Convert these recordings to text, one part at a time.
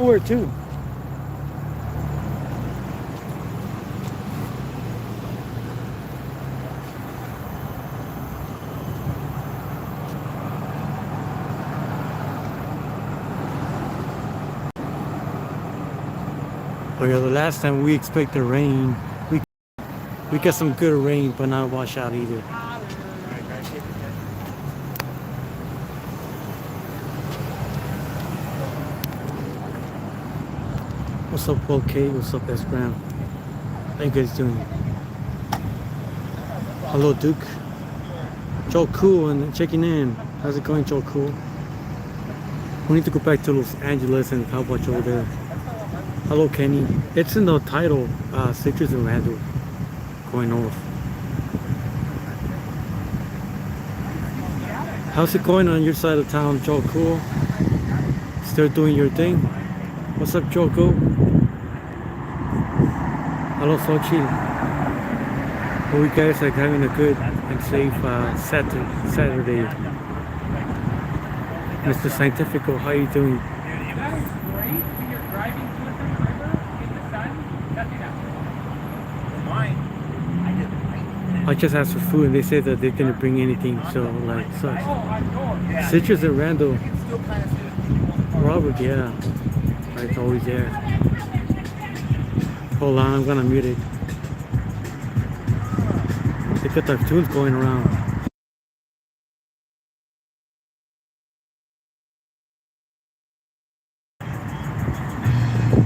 everywhere too. Oh yeah, the last time we expected rain, we got some good rain, but not a washout either. What's up, okay? What's up, S. Brown? How you guys doing? Hello, Duke. Joe Cool and checking in. How's it going, Joe Cool? We need to go back to Los Angeles and how about you over there? Hello, Kenny. It's in the title, Citrus and Randall going north. How's it going on your side of town, Joe Cool? Still doing your thing? What's up, Joe Cool? Hello, Sochi. Hope you guys are having a good and safe Saturday. Mr. Scientifico, how are you doing? I just asked for food and they said that they didn't bring anything, so like sucks. Citrus and Randall. Robert, yeah. It's always there. Hold on, I'm gonna mute it. They got the tunes going around.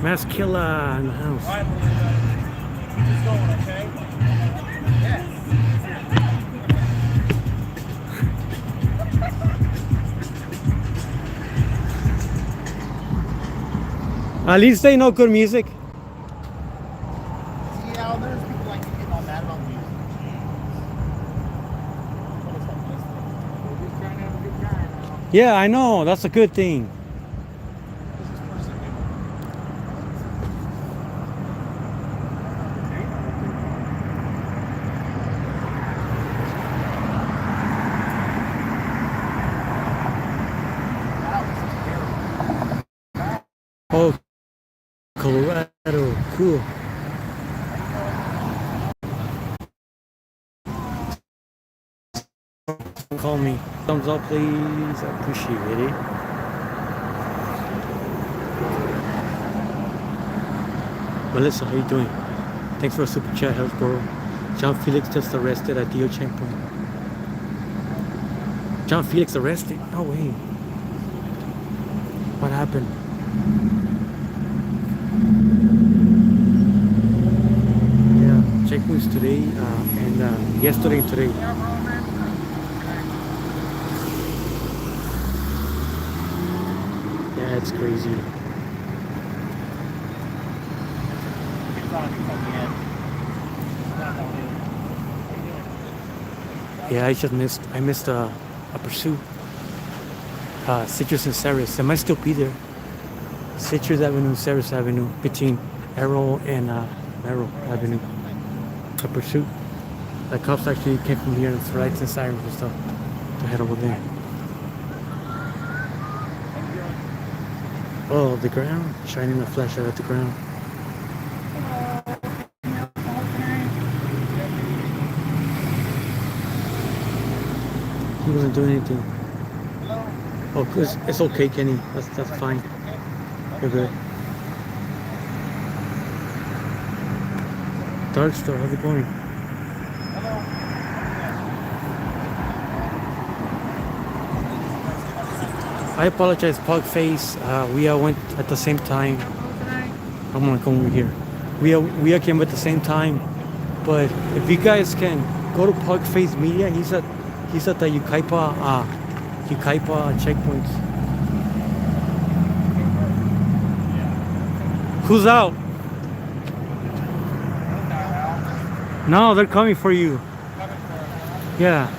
Mass Killer in the house. Alright, Melinda. Just going, okay? Yes. At least they know good music. See how there's people like to get all mad about music. What is that nice thing? We're just trying to have a good time. Yeah, I know. That's a good thing. This is person new. Oh, Colorado, cool. Call me. Thumbs up, please. I appreciate it. Melissa, how you doing? Thanks for a super chat, Health Bro. John Felix just arrested at DO checkpoint. John Felix arrested? No way. What happened? Yeah, checkpoints today and yesterday and today. Yeah, it's crazy. Yeah, I missed a pursuit. Citrus and Ceres. They might still be there. Citrus Avenue, Ceres Avenue, between Arrow and Arrow Avenue. A pursuit. The cops actually came from here and lights and sirens and stuff to head over there. Oh, the ground, shining a flashlight at the ground. He wasn't doing anything. Oh, it's okay, Kenny. That's fine. You're good. Dark Star, how's it going? I apologize, Pug Face. We went at the same time. I'm gonna come over here. We came at the same time, but if you guys can go to Pug Face Media, he's at the Yucaipa checkpoints. Who's out? No, they're coming for you. Yeah.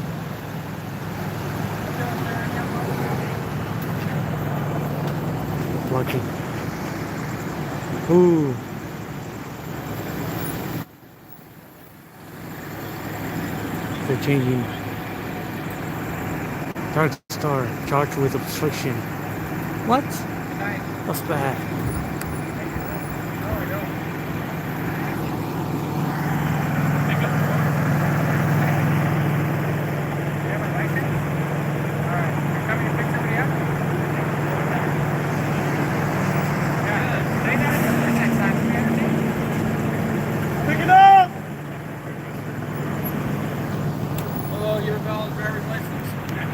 Blocking. Ooh. They're changing. Dark Star charged with obstruction. What? That's bad.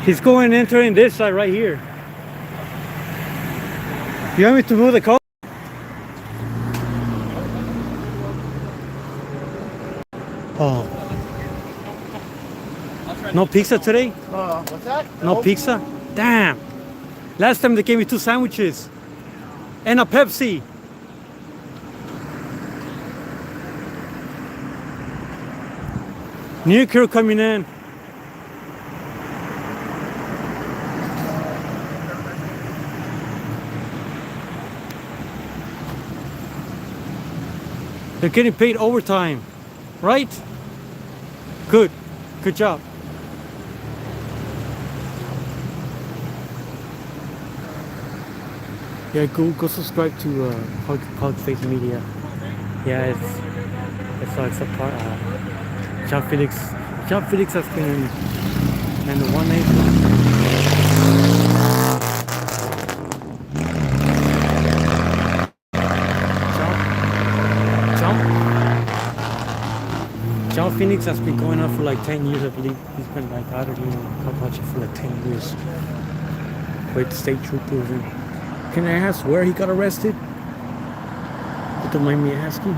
He's going entering this side right here. You want me to move the car? Oh. No pizza today? What's that? No pizza? Damn. Last time they gave me 2 sandwiches. And a Pepsi. New crew coming in. They're getting paid overtime, right? Good. Good job. Yeah, go subscribe to Public Face Media. Yeah, it's a part. John Felix has been in the 1A. John Phoenix has been going on for like 10 years, I believe. He's been like out of Kapachi for like 10 years. With state troopers. And can I ask where he got arrested? You don't mind me asking?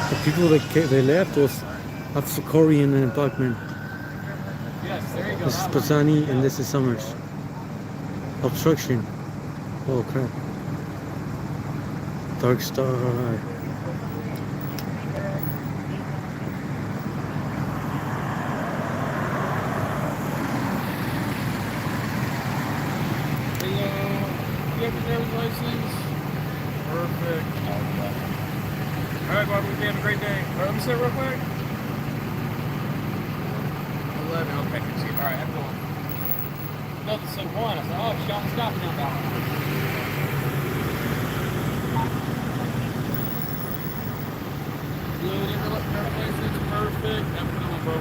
The people they left was Officer Corey and Buckman. Yes, there you go. This is Pisani and this is Summers. Obstruction. Oh crap. Dark Star. You have your driver's license? Perfect. All right, Bob, we have a great day. All right, let me see it real quick. 11, okay, can see. All right, I'm going. No, this is 1. I said, oh, Sean, stop now, Bob. Good, driver's license, perfect. Have a good one, bro.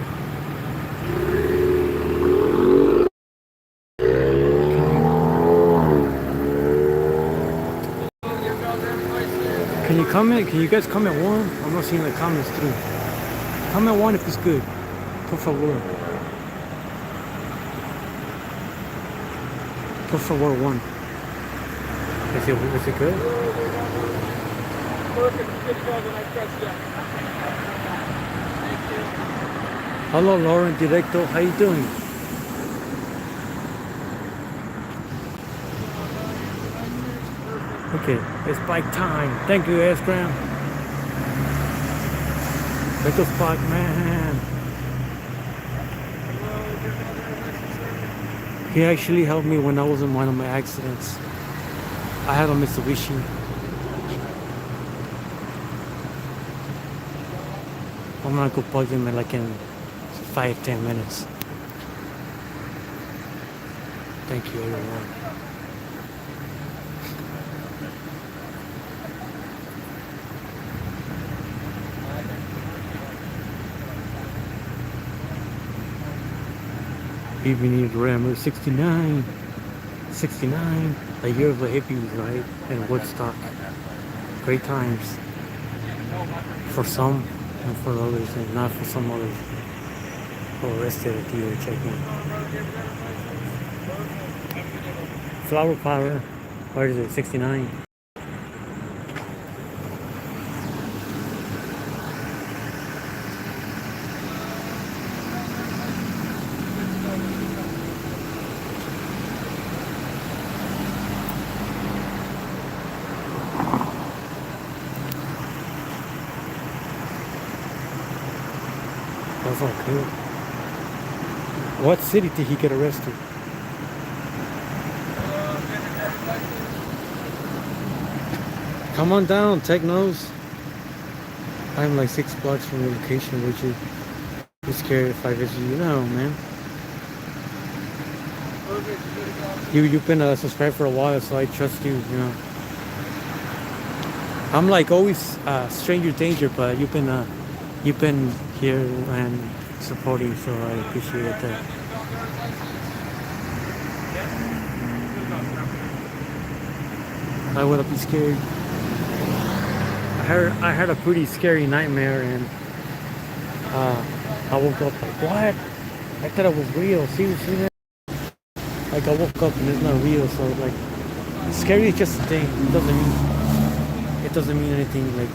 Can you comment? Can you guys comment 1? I'm not seeing the comments through. Comment 1 if it's good. Por favor. Por favor 1. Is it good? Perfect. Good to go, then I trust you. Thank you. Hello Lauren Directo, how you doing? Okay, it's bike time. Thank you, S-Gram. Let's go bike, man. He actually helped me when I was in one of my accidents. I had a Mitsubishi. I'm gonna go plug him in like in 5-10 minutes. Thank you, everyone. Even need Ram 69, the year of the hippies, right? And Woodstock. Great times for some and for others, and not for some others who were arrested at the checking. Flower power, where is it? 69. That's not good. What city did he get arrested? Come on down, Technos. I'm like 6 blocks from the location. Would you be scared if I visit you? No, man. You've been subscribed for a while, so I trust you. You know. I'm like always stranger danger, but you've been here and supporting, so I appreciate that. I would be scared. I had a pretty scary nightmare, and I woke up like, what? I thought it was real. Seriously, man. Like I woke up and it's not real, so like scary is just a thing. It doesn't mean anything. Like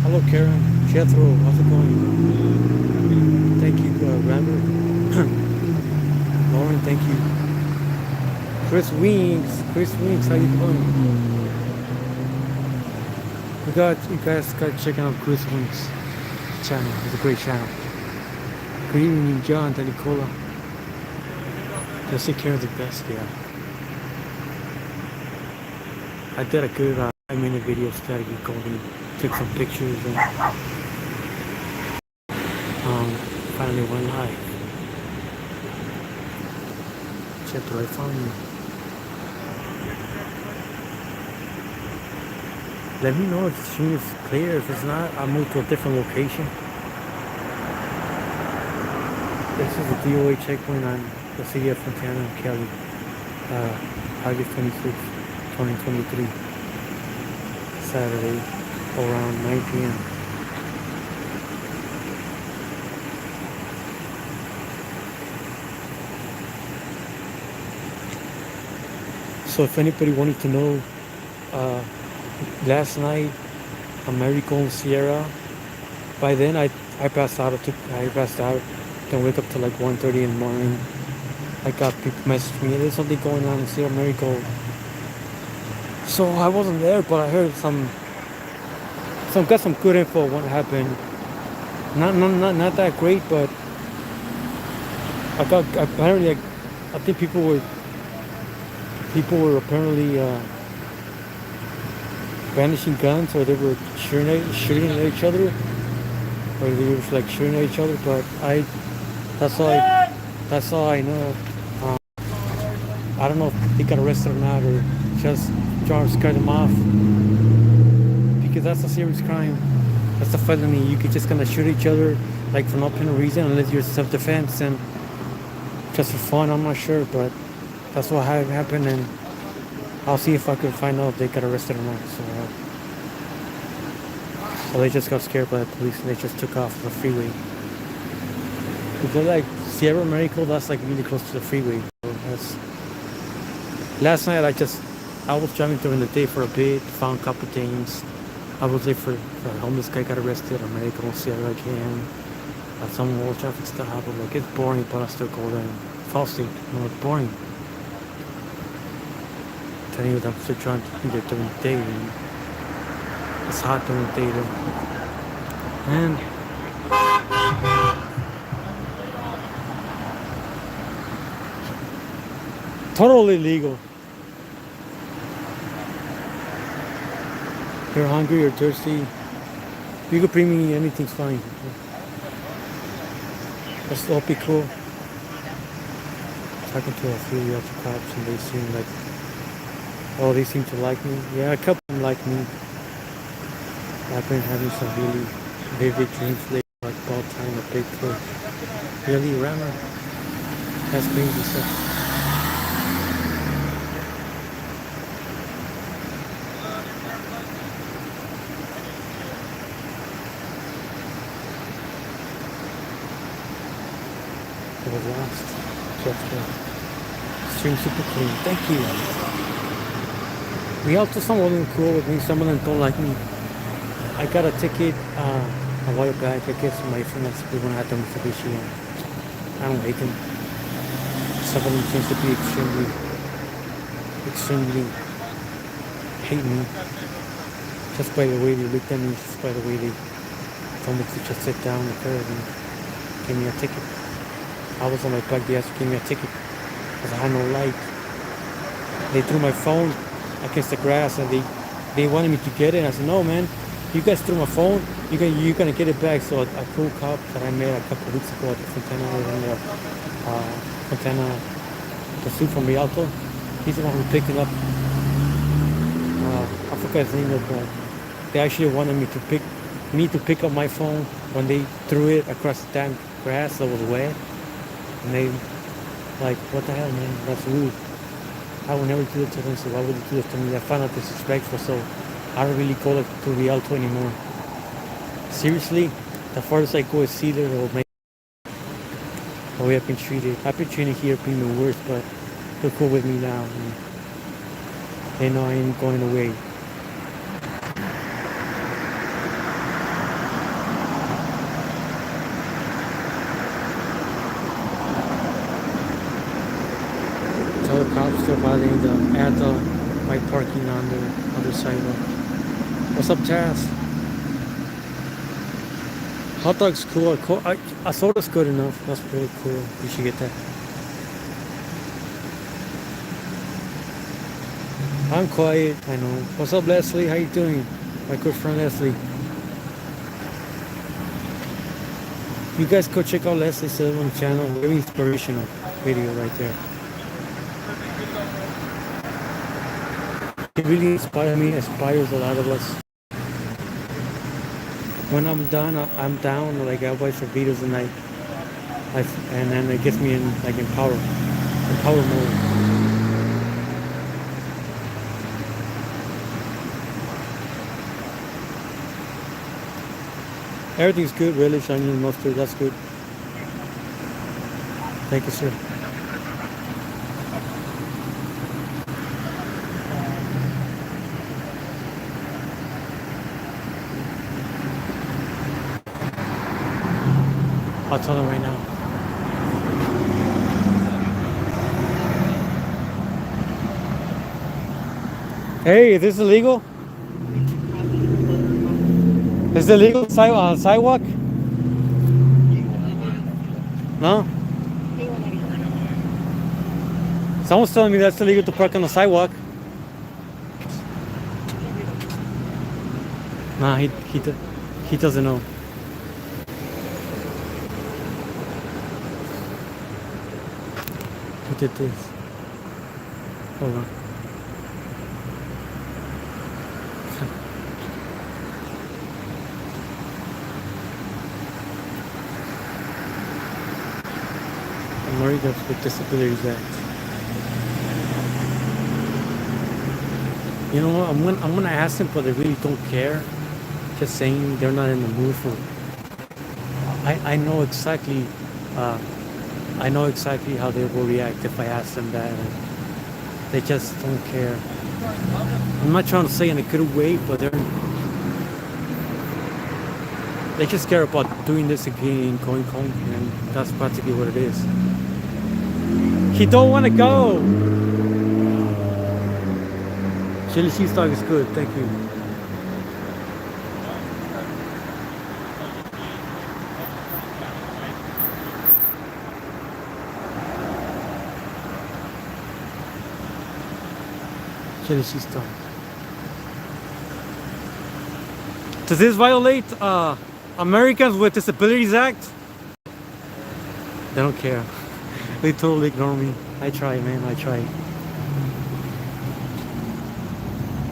hello, Karen, Jethro, how's it going? Thank you, Randall, Lauren, thank you. Chris Winks, how you doing? You guys got to check out Chris Winks' channel. It's a great channel. Good evening, John, Nicola. Just take care of the best, yeah. I did a good 5-minute video strategy going, took some pictures, and finally went live. Check the right phone. Let me know if the stream is clear. If it's not, I'll move to a different location. This is the DOA checkpoint on the city of Fontana and Kelly, August 26, 2023, Saturday, around 9 p.m. So if anybody wanted to know, last night, Americo and Sierra, by then I passed out. I passed out. Then wake up till like 1:30 in the morning. I got people message me, there's something going on in Sierra Americo. So I wasn't there, but I heard got some good info on what happened. Not that great, but apparently I think people were apparently brandishing guns, or they were shooting at each other, or they were like shooting at each other. But that's all I know. I don't know if they got arrested or not, or just trying to scare them off, because that's a serious crime. That's a felony. You could just kind of shoot each other like for no apparent reason, unless you're self-defense and just for fun. I'm not sure, but that's what happened, and I'll see if I can find out if they got arrested or not. So they just got scared by the police and they just took off the freeway. Because like Sierra Americo, that's like really close to the freeway. So last night I was driving during the day for a bit, found a couple things. I was there for a homeless guy got arrested, Americo, Sierra again. Some more traffic stuff happened. Like it's boring, but I still go there and fall asleep. It's boring. Telling you that I'm still trying to do it during the day. And it's hot during the day though. And totally legal. You're hungry or thirsty, you could bring me anything's fine. That's all be cool. Talking to a few other cops and they seem like, oh, they seem to like me. Yeah, a couple of them like me. I've been having some really vivid dreams lately, like ball time, a big club. Really, Rammer? That's crazy stuff. It was lost. Just stream super clean. Thank you. We also some of them cool with me, some of them don't like me. I got a ticket a while back. I guess my friend that's when I had the Mitsubishi. I don't hate them. Some of them seems to be extremely hate me. Just by the way they looked at me, just by the way they told me to just sit down in the curb and give me a ticket. I was on my bike, they asked to give me a ticket because I had no light. They threw my phone against the grass and they wanted me to get it. I said, no man, you guys threw my phone, you're gonna get it back. So a cool cop that I met a couple of weeks ago at the Fontana, Fontana, the suit from Rialto, He's the one who's picking up. I forgot his name, but they actually wanted me to pick up my phone when they threw it across the damn grass that was wet. And they like, what the hell, man? That's rude. I would never do it to them, so why would you do it to me? I found out disrespectful, so I don't really go to Rialto anymore. Seriously, the farthest I go is Cedar or my the way I've been treated. I've been treated here being the worst, but they're cool with me now. And they know I ain't going away. Tell the cops still bothering the at my parking on the other sidewalk. What's up, Taz? Hot dog's cool. A soda's good enough. That's pretty cool. You should get that. I'm quiet. I know. What's up, Leslie? How you doing? My good friend Leslie. You guys go check out Leslie's Silverman channel. Very inspirational video right there. It really inspires me. Inspires a lot of us. When I'm done, I'm down. Like I watch the videos and and then it gets me in power mode. Everything's good, relish, onion, mustard. That's good. Thank you, sir. I'll tell them right now. Hey, is this illegal? Is it illegal on sidewalk? No? Someone's telling me that's illegal to park on the sidewalk. Nah, he doesn't know. Who did this? Hold on. Americans with Disabilities Act. You know what? I'm gonna ask them, but they really don't care. Just saying they're not in the mood for. I know exactly. I know exactly how they will react if I ask them that. And they just don't care. I'm not trying to say in a good way, but they just care about doing this again and going home, and that's practically what it is. He don't want to go. Chili cheese dog is good, thank you. Chili cheese dog. Does this violate Americans with Disabilities Act? They don't care. They totally ignore me. I try, man. I try.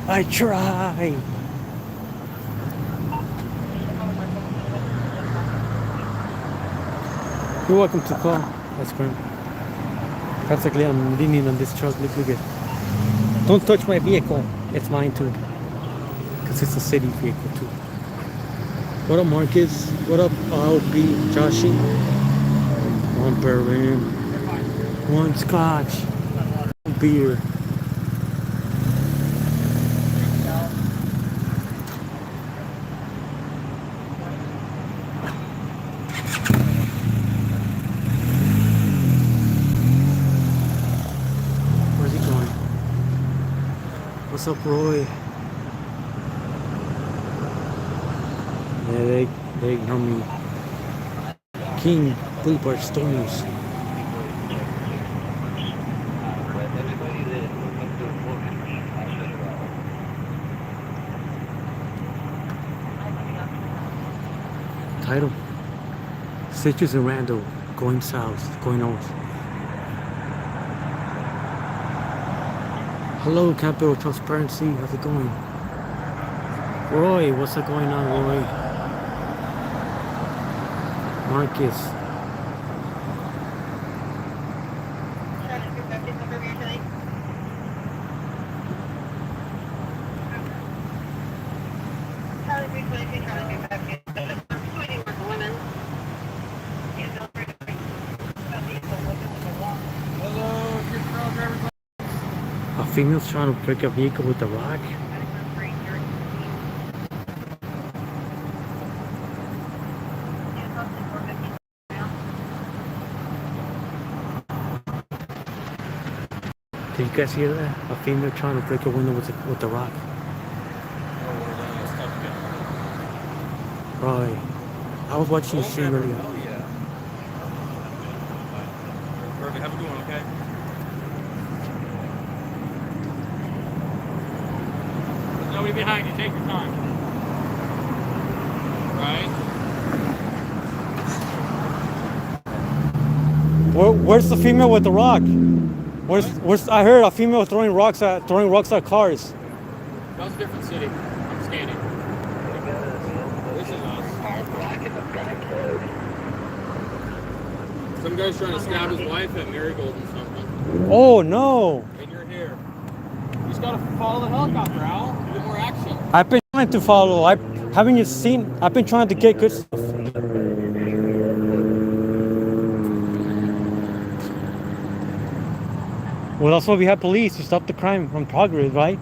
I try. You're welcome to call. That's great. Practically, I'm leaning on this truck. Look at it. Don't touch my vehicle. It's mine too. Because it's a city vehicle too. What up, Marcus? What up, LB, Joshy? One bourbon, one scotch, one beer. Where's he going? What's up, Roy? Yeah, they ignore me. King Boulevard Stoners. Title: Citrus and Randall going south, going north. Hello, Capital Transparency. How's it going? Roy, what's up going on, Roy? Marcus. Hello, get your car driver's license. A female's trying to break a vehicle with a rock. Did you guys hear that? A female trying to break a window with a rock. Right. I was watching the stream earlier. Oh, yeah. Perfect. Have a good one, okay? There's nobody behind you. Take your time. Right? Where's the female with the rock? Where's I heard a female throwing rocks at cars. That was a different city. I'm scanning. This is us. Some guy's trying to stab his wife at Marigold and something. Oh no! And you're here. You just gotta follow the helicopter, Al. A bit more action. I've been trying to follow. Haven't you seen? I've been trying to get good stuff. Well, that's why we have police to stop the crime from progress, right?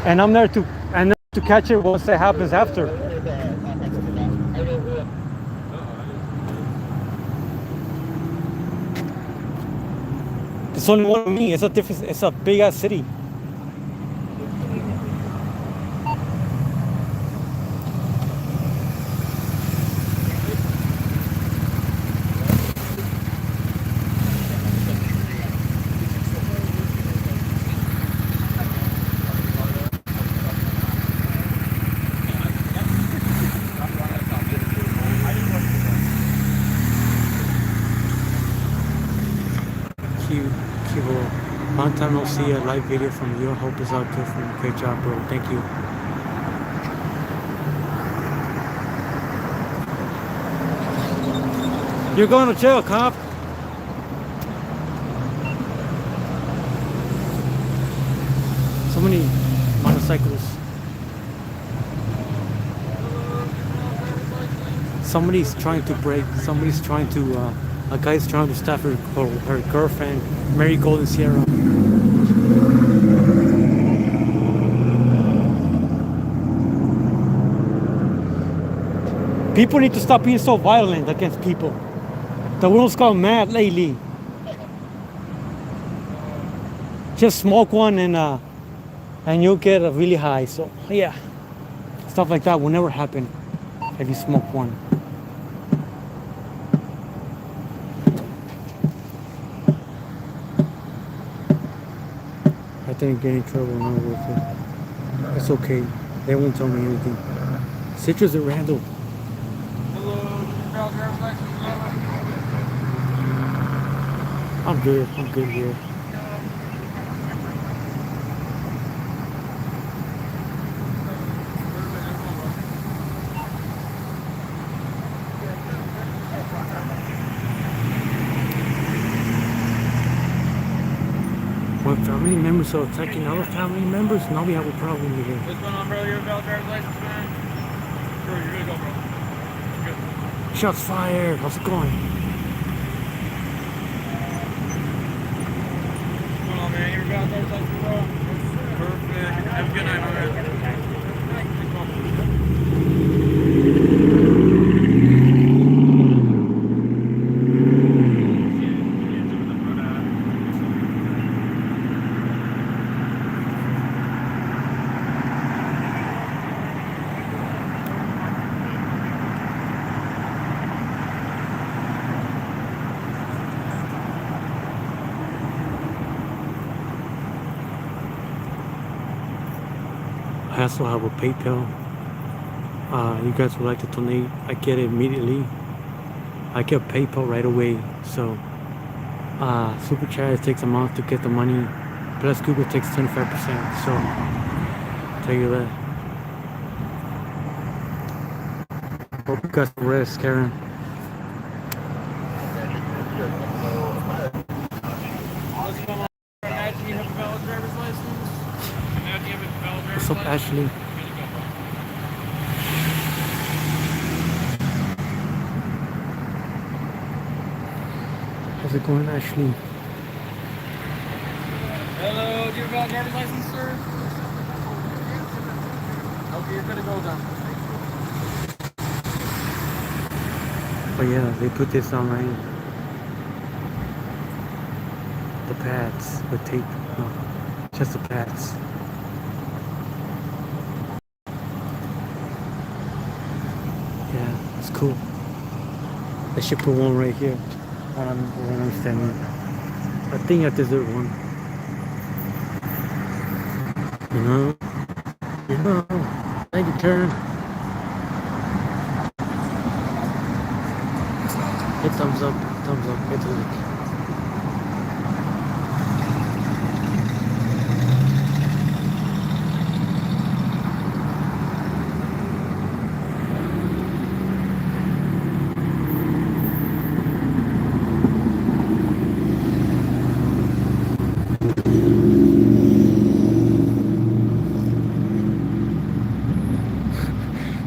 And I'm there to catch it once it happens after. It's only one of me. It's a big ass city. Long time no see a live video from you. I hope it's all good for you. Great job, bro. Thank you. You're going to jail, cop. So many motorcycles. Somebody's trying to break. Somebody's trying to. A guy's trying to stab her girlfriend, Mary Golden Sierra. People need to stop being so violent against people. The world's gone mad lately. Just smoke one and you'll get a really high. So yeah, stuff like that will never happen if you smoke one. I didn't get in trouble, not worth it. It's okay. They won't tell me anything. Citrus at Randall. Hello, driver's license. I'm good here. When family members are attacking other family members, now we have a problem with it. What's going on, bro? You're a valid driver's license, man? Bro, you're good to go, bro. You're good. Shots fired. How's it going? What's going on, man? You're a valid driver's license, bro? Perfect. Have a good night, my man. I also have a PayPal. You guys would like to donate, I get it immediately. I get PayPal right away. So Super Chat takes a month to get the money. Plus Google takes 25%. So tell you that. Hope you got some rest, Karen. Imagine you have a valid driver's license. Imagine you have a valid driver's What's up, license. Ashley? How's it going, Ashley? Hello, do you have a valid driver's license, sir? Okay, you're gonna go down. But yeah, they put this on right. The pads with tape. No, just the pads. Yeah, it's cool. They should put one right here. I don't understand. I think I deserve one. You know? You know. Thank you, Karen. Hit thumbs up, hit the link.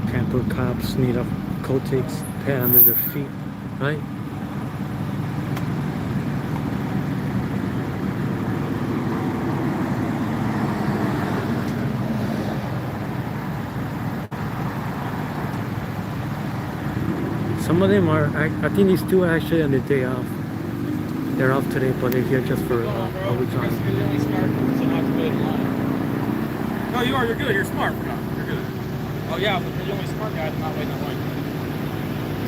Pampered cops need a coat takes pad under their feet, right? Some of them are, I think these two are actually on their day off. They're off today, but they're here just for a week on. No, you are. You're good. You're smart. You're good. Oh, yeah, but you're the only smart guy that's not waiting in line.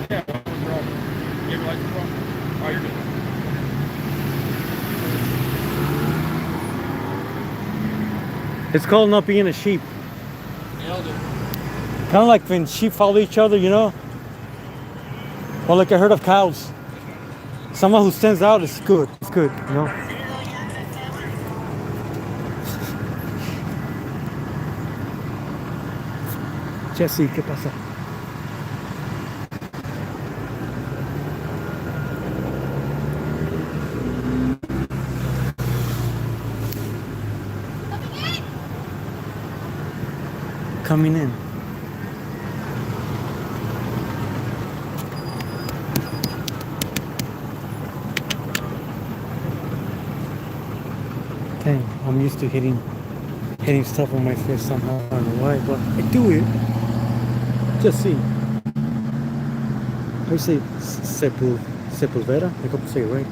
Yeah, you're over. You have your license, bro? Oh, you're good. It's called not being a sheep. Nailed it. Kind of like when sheep follow each other, you know? Or like a herd of cows. Someone who stands out is good. It's good, you know? Jesse, ¿qué pasa? Coming in. Dang, I'm used to hitting stuff on my face somehow. I don't know why, but I do it. Just see. How you say sepulvera? I hope to say it right.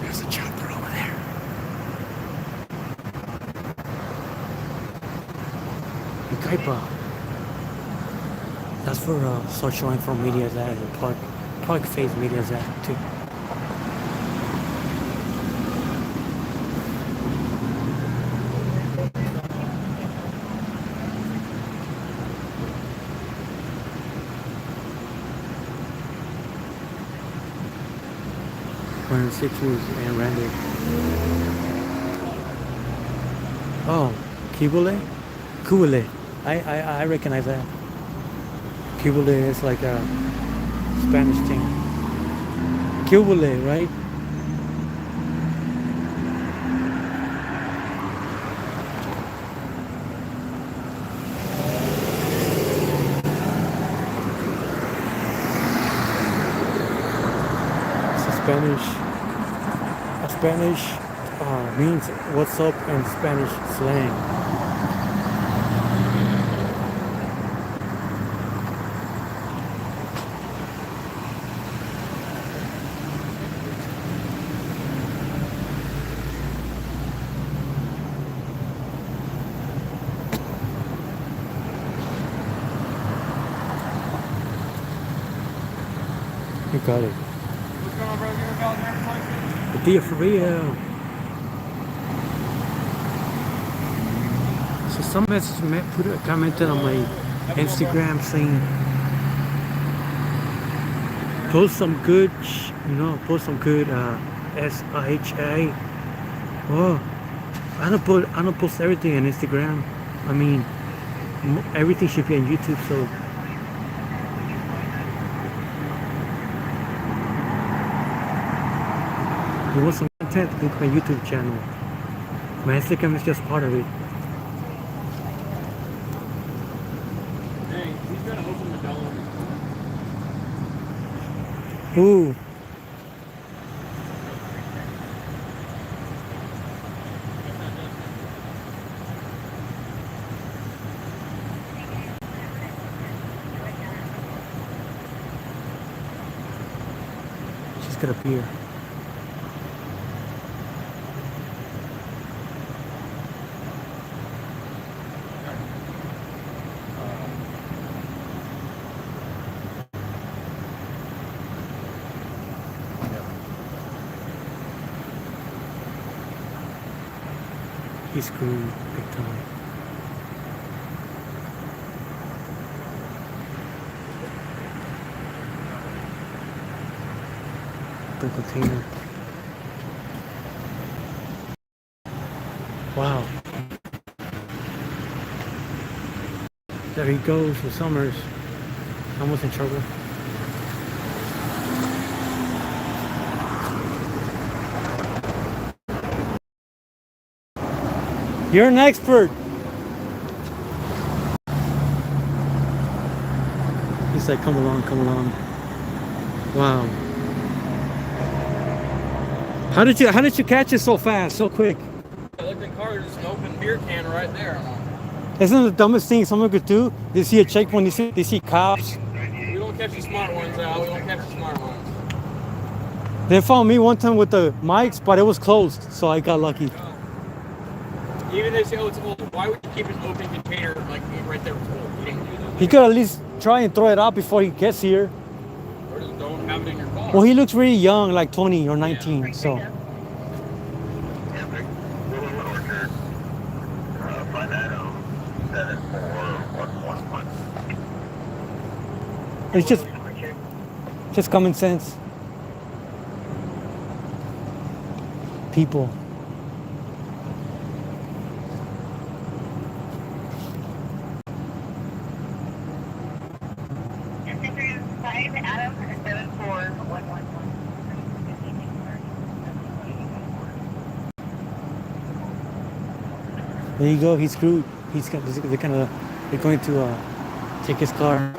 There's a chopper over there. Ukaipa. That's for social info media that and public face media that too. When 6 years and Randall. Oh, Kibule? Kubule. I recognize that. Kibule is like a Spanish thing. Kibule, right? It's a Spanish means what's up in Spanish slang. got it. What's going on, brother? You have a valid driver's license? The deal for real. So some message put a commented on my Instagram saying post some good, post some good SHA. Oh, I don't post everything on Instagram. I mean, everything should be on YouTube. So you want some content? Look at my YouTube channel. My Instagram is just part of it. Hey, he's gonna open the door. Ooh. She's gonna appear. He's screwed big time. The container. Wow. There he goes with Summers. Almost in trouble. You're an expert. He said, come along, come along. Wow. How did you catch it so fast, so quick? I looked in the car, there's an open beer can right there. Isn't it the dumbest thing someone could do? They see a checkpoint, they see cops. We don't catch the smart ones, Al. We don't catch the smart ones. They found me one time with the mics, but it was closed, so I got lucky. Even they say, oh, it's old. Why would you keep an open container like right there? It's old. You didn't do that. He could at least try and throw it out before he gets here. Or just don't have it in your car. Well, he looks really young, like 20 or 19, so. It's just common sense. People. There you go. He's screwed. They're going to take his car.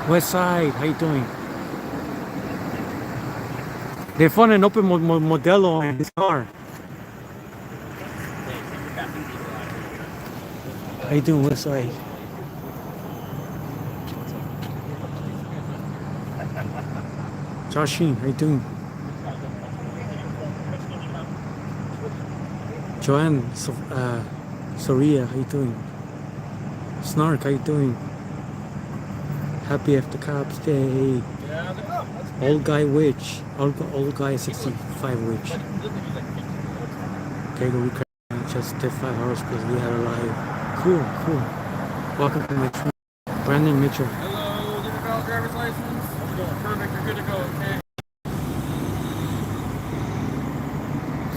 West Side, how you doing? They found an open Modelo in his car. How you doing, West Side? Joshine, how you doing? Joanne, Soria, how you doing? Snark, how you doing? Happy after Cops Day. Old guy witch. Old guy 65 witch. Okay, we just did 5 hours because we had a live. Cool. Welcome to my stream. Brandon Mitchell. Hello, did you valid driver's license? Perfect, you're good to go, okay?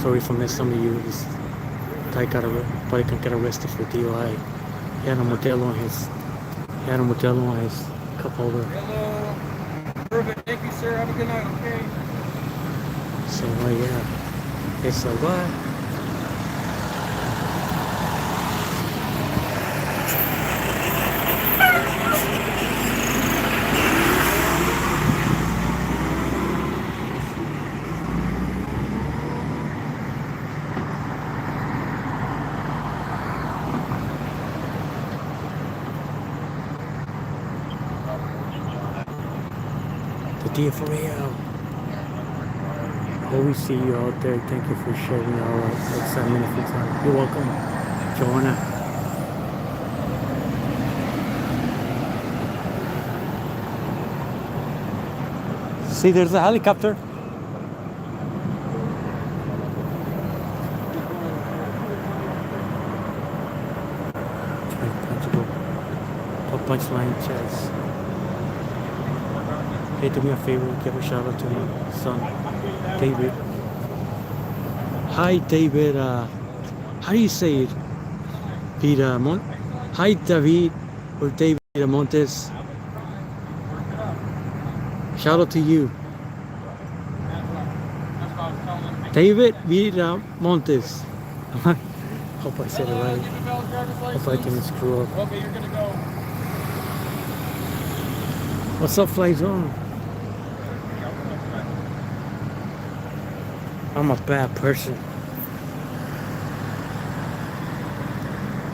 Sorry if I missed some of you. This guy probably can get arrested for DUI. He had a Modelo on his cup holder. Hello. Perfect. Thank you, sir. Have a good night, okay? So, yeah. It's like, what? Dear for real. Always see you out there. Thank you for sharing our excitement of your time. You're welcome, Joanna. See, there's a helicopter. Punchline chess. Hey, do me a favor, give a shout out to my son, David. Hi, David. How do you say it? Hi, David or David Montes. Shout out to you, David Montes. Hope I said it right. Hope I didn't screw up. Okay, you're gonna go. What's up, Fly Zone? I'm a bad person.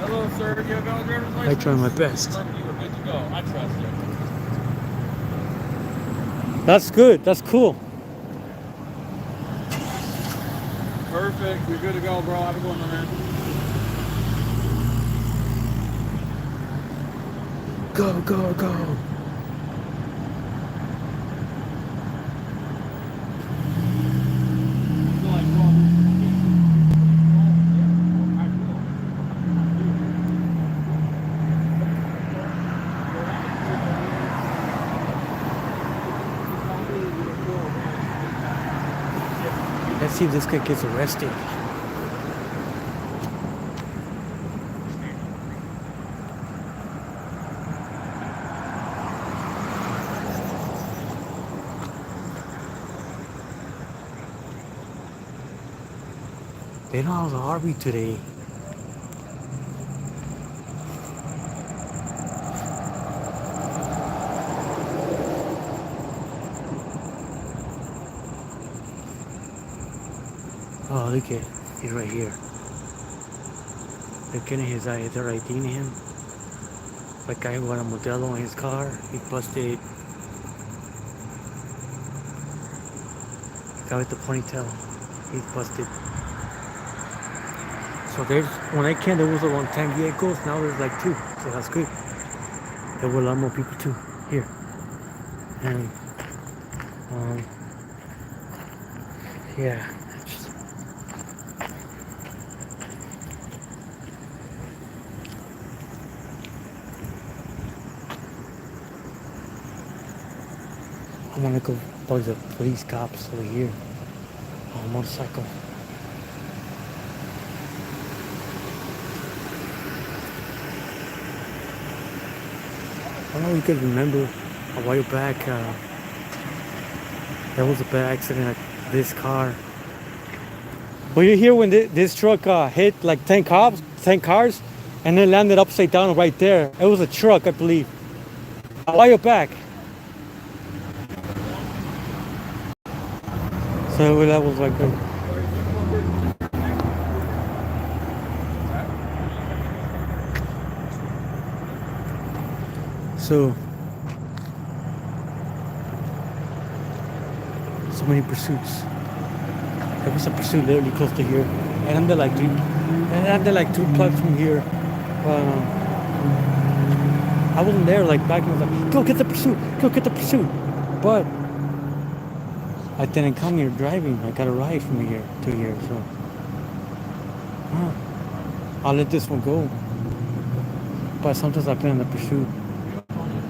Hello, sir. You have a valid driver's I license? try my best. You are good to go. I trust you. That's good. That's cool. Perfect. You're good to go, bro. Have a good one, man. Go, go, go. Let's see if this guy gets arrested. They don't have the Harvey today. Oh, look at, he's right here. They're getting his eye, they're IDing him. That guy who had a Modelo in his car, he busted. The guy with the ponytail, he's busted. So there's, when I came, there was around 10 vehicles, now there's like 2, so that's good. There were a lot more people too, here. And, yeah. I'm gonna go bug the police cops over here on a motorcycle. I don't know if you could remember a while back, there was a bad accident at this car. Were you here when this truck hit like 10 cars, and then landed upside down right there? It was a truck, I believe. A while back. So that was like good. So many pursuits. There was a pursuit literally close to here, and I'm there like 2 blocks from here. I wasn't there like back and I was like, go get the pursuit, but I didn't come here driving. I got a ride from here to here, so I'll let this one go. But sometimes I've been on the pursuit,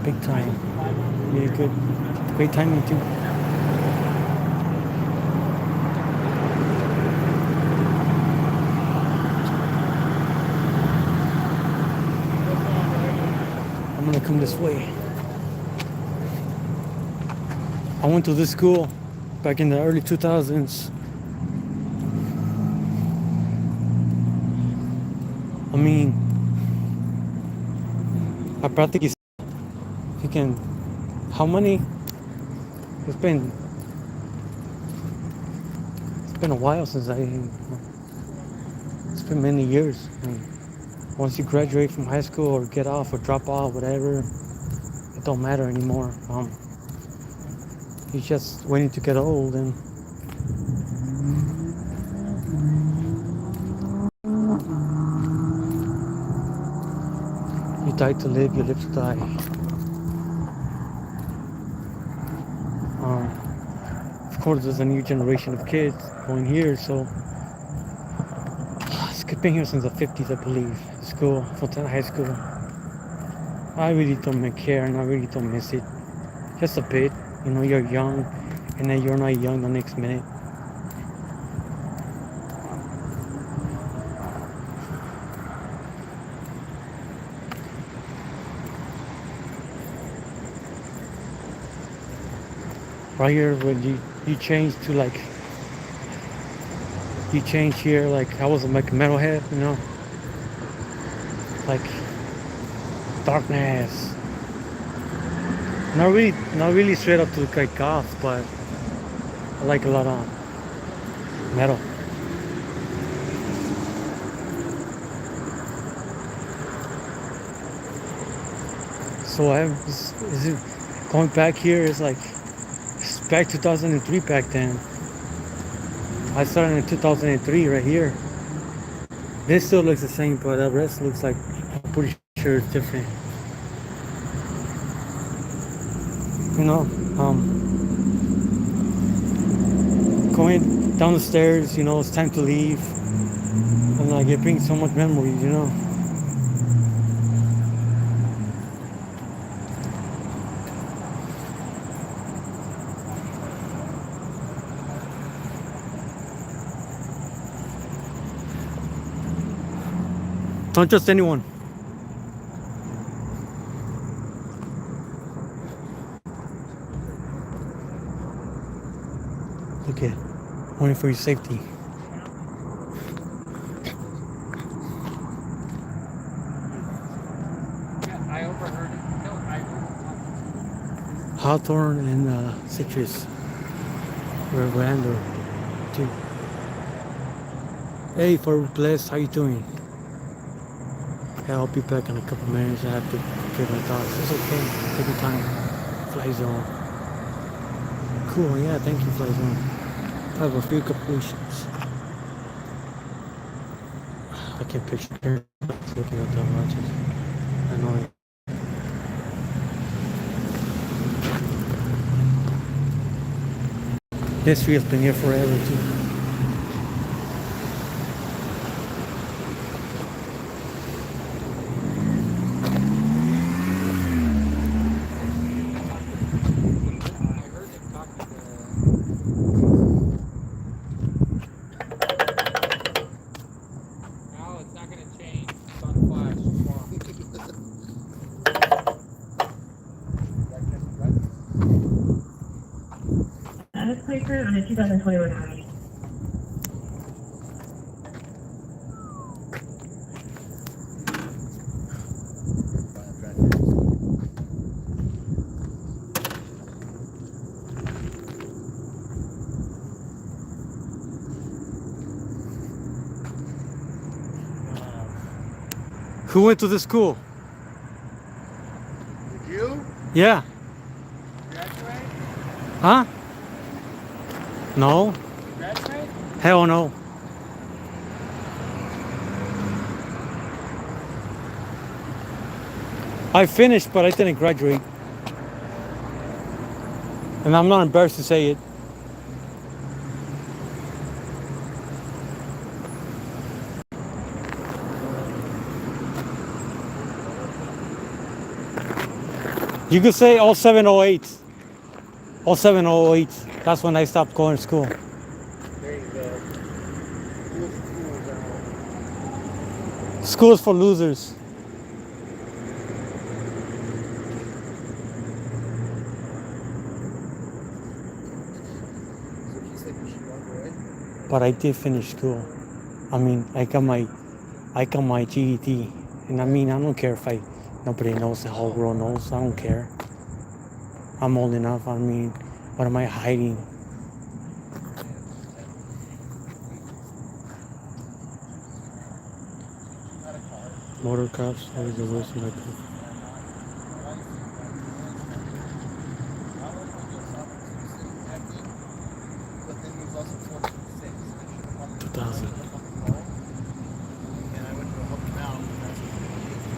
big time, really good, great timing too. I'm gonna come this way. I went to this school back in the early 2000s. I mean, I practically, you can, how many? It's been a while since it's been many years. And once you graduate from high school or get off or drop off, whatever, it don't matter anymore. You're just waiting to get old, and you die to live, you live to die. course, there's a new generation of kids going here, so it's been here since the 50s, I believe. School, Fontana High School. I really don't care, and I really don't miss it. Just a bit. You know, you're young, and then you're not young the next minute. Right here, when you change to like, you change here, like I was like a metalhead, you know, like darkness. Not really straight up to like goth, but I like a lot of metal. So is it going back here? Is like it's back 2003 back then. I started in 2003 right here. This still looks the same, but the rest looks like, I'm pretty sure it's different. You know, going down the stairs, you know, it's time to leave. And like it brings so much memories, you know. Don't trust anyone. Look at, only for your safety. I overheard it. No, I heard Hawthorne and citrus. Randall. Dude. Hey, for blessed, how you doing? Yeah, I'll be back in a couple minutes. I have to get my thoughts. It's okay. Take your time. Fly zone. Cool, yeah, thank you, Fly zone. I have a few completions. I can't picture looking at the watches. I know it. History has been here forever too. On a 2021 Audi. Who went to the school? Did you? Yeah. Graduate? Huh? No. Graduate? Hell no. I finished, but I didn't graduate. And I'm not embarrassed to say it. You could say 0708. 0708. That's when I stopped going to school. There you go. School's for losers. So he said you should walk away? But I did finish school. I mean, I got my GED. And I mean, I don't care if nobody knows, the whole world knows. I don't care. I'm old enough. I mean, what am I hiding? Motor cops, always the worst in my book. But then he was also 46. 2000. And I went to help him out. And that's what he did.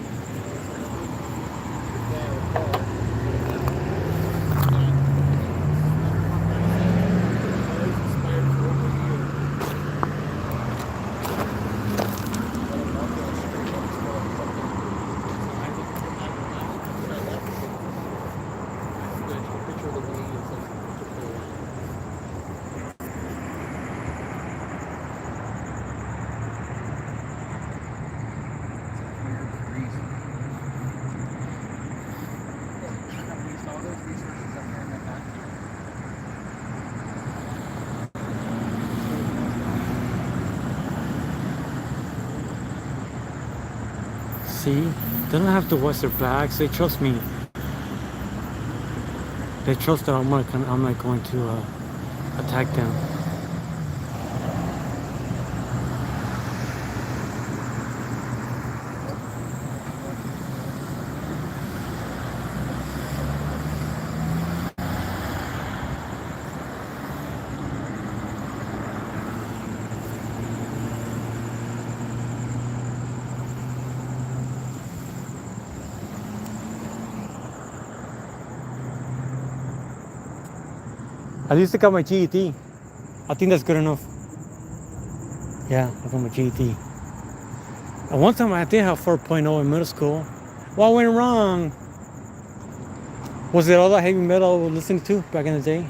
See, they don't have to watch their backs. They trust me. They trust that I'm not going to attack them. At least I got my GED. I think that's good enough. Yeah, I got my GED. And one time I did have 4.0 in middle school. What went wrong? Was it all that heavy metal I was listening to back in the day?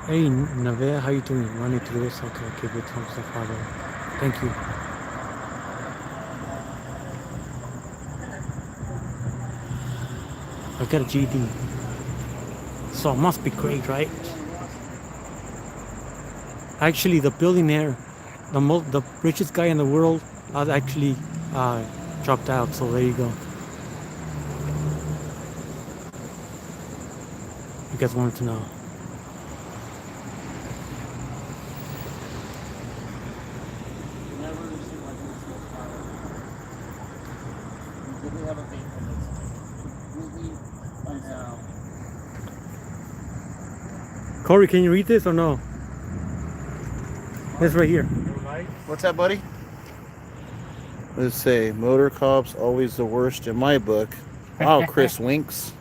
Hey, Navea, how you doing? Running through this? Okay, good thumbs up, follow. Thank you. I got a GD. So it must be great, right? Actually, the billionaire, the richest guy in the world, actually dropped out. So there you go. You guys wanted to know. Corey, can you read this or no? This right here. What's that, buddy? Let's say motor cops always the worst in my book. Oh, Chris winks.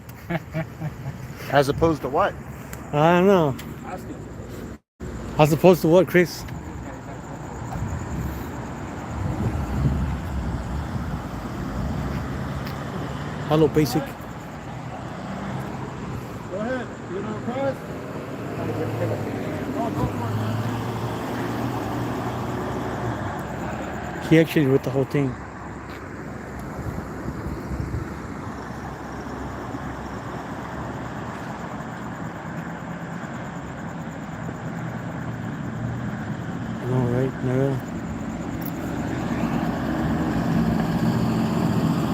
As opposed to what? I don't know. As opposed to what, Chris? Hello, basic. Go ahead. You know cross? He actually wrote the whole thing. All right, no.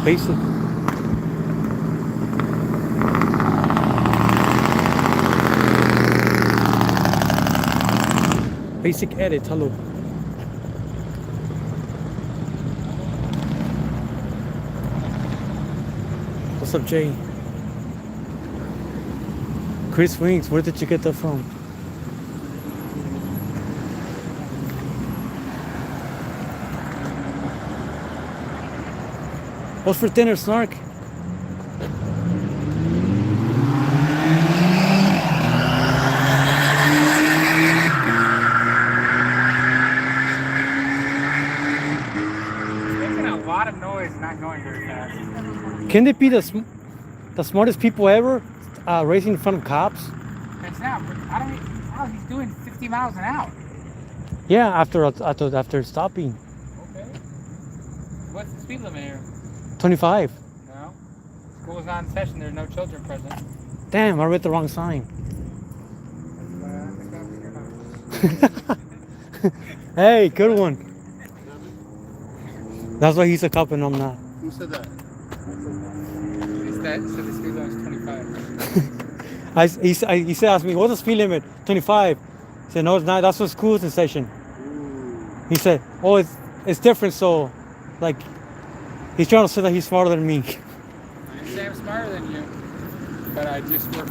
Basic. Basic edit, hello. What's up, Jay? Chris Wings, where did you get that from? What's for dinner, Snark? Can they be the smartest people ever racing in front of cops? It's not. He's doing 50 miles an hour. Yeah, after stopping. Okay. What's the speed limit here? 25. No. School's not in session. There's no children present. Damn, I read the wrong sign. Hey, good one. That's why he's a cop and I'm not. Who said that? So the speed limit is 25. He asked me, what's the speed limit? 25. I said, no, it's not. That's what school's in session. Ooh. He said, oh, it's different. So, like, he's trying to say that he's smarter than me. I didn't say I'm smarter than you, but I just work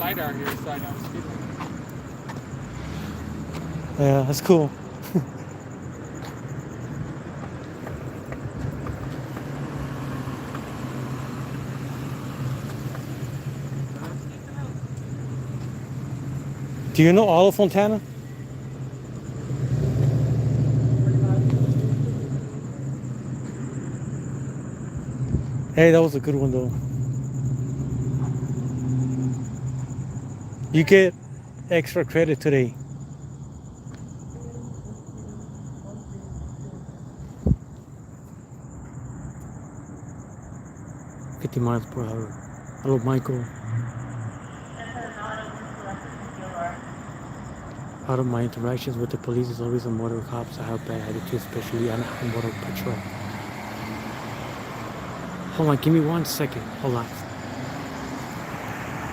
LiDAR here, so I know the speed limit. Yeah, that's cool. Do you know all of Fontana? Hey, that was a good one though. You get extra credit today. $50 mph. Hello, Michael. Out of my interactions with the police is always a motor cops. I have bad attitude, especially on motor patrol. Hold on, give me 1 second. Hold on.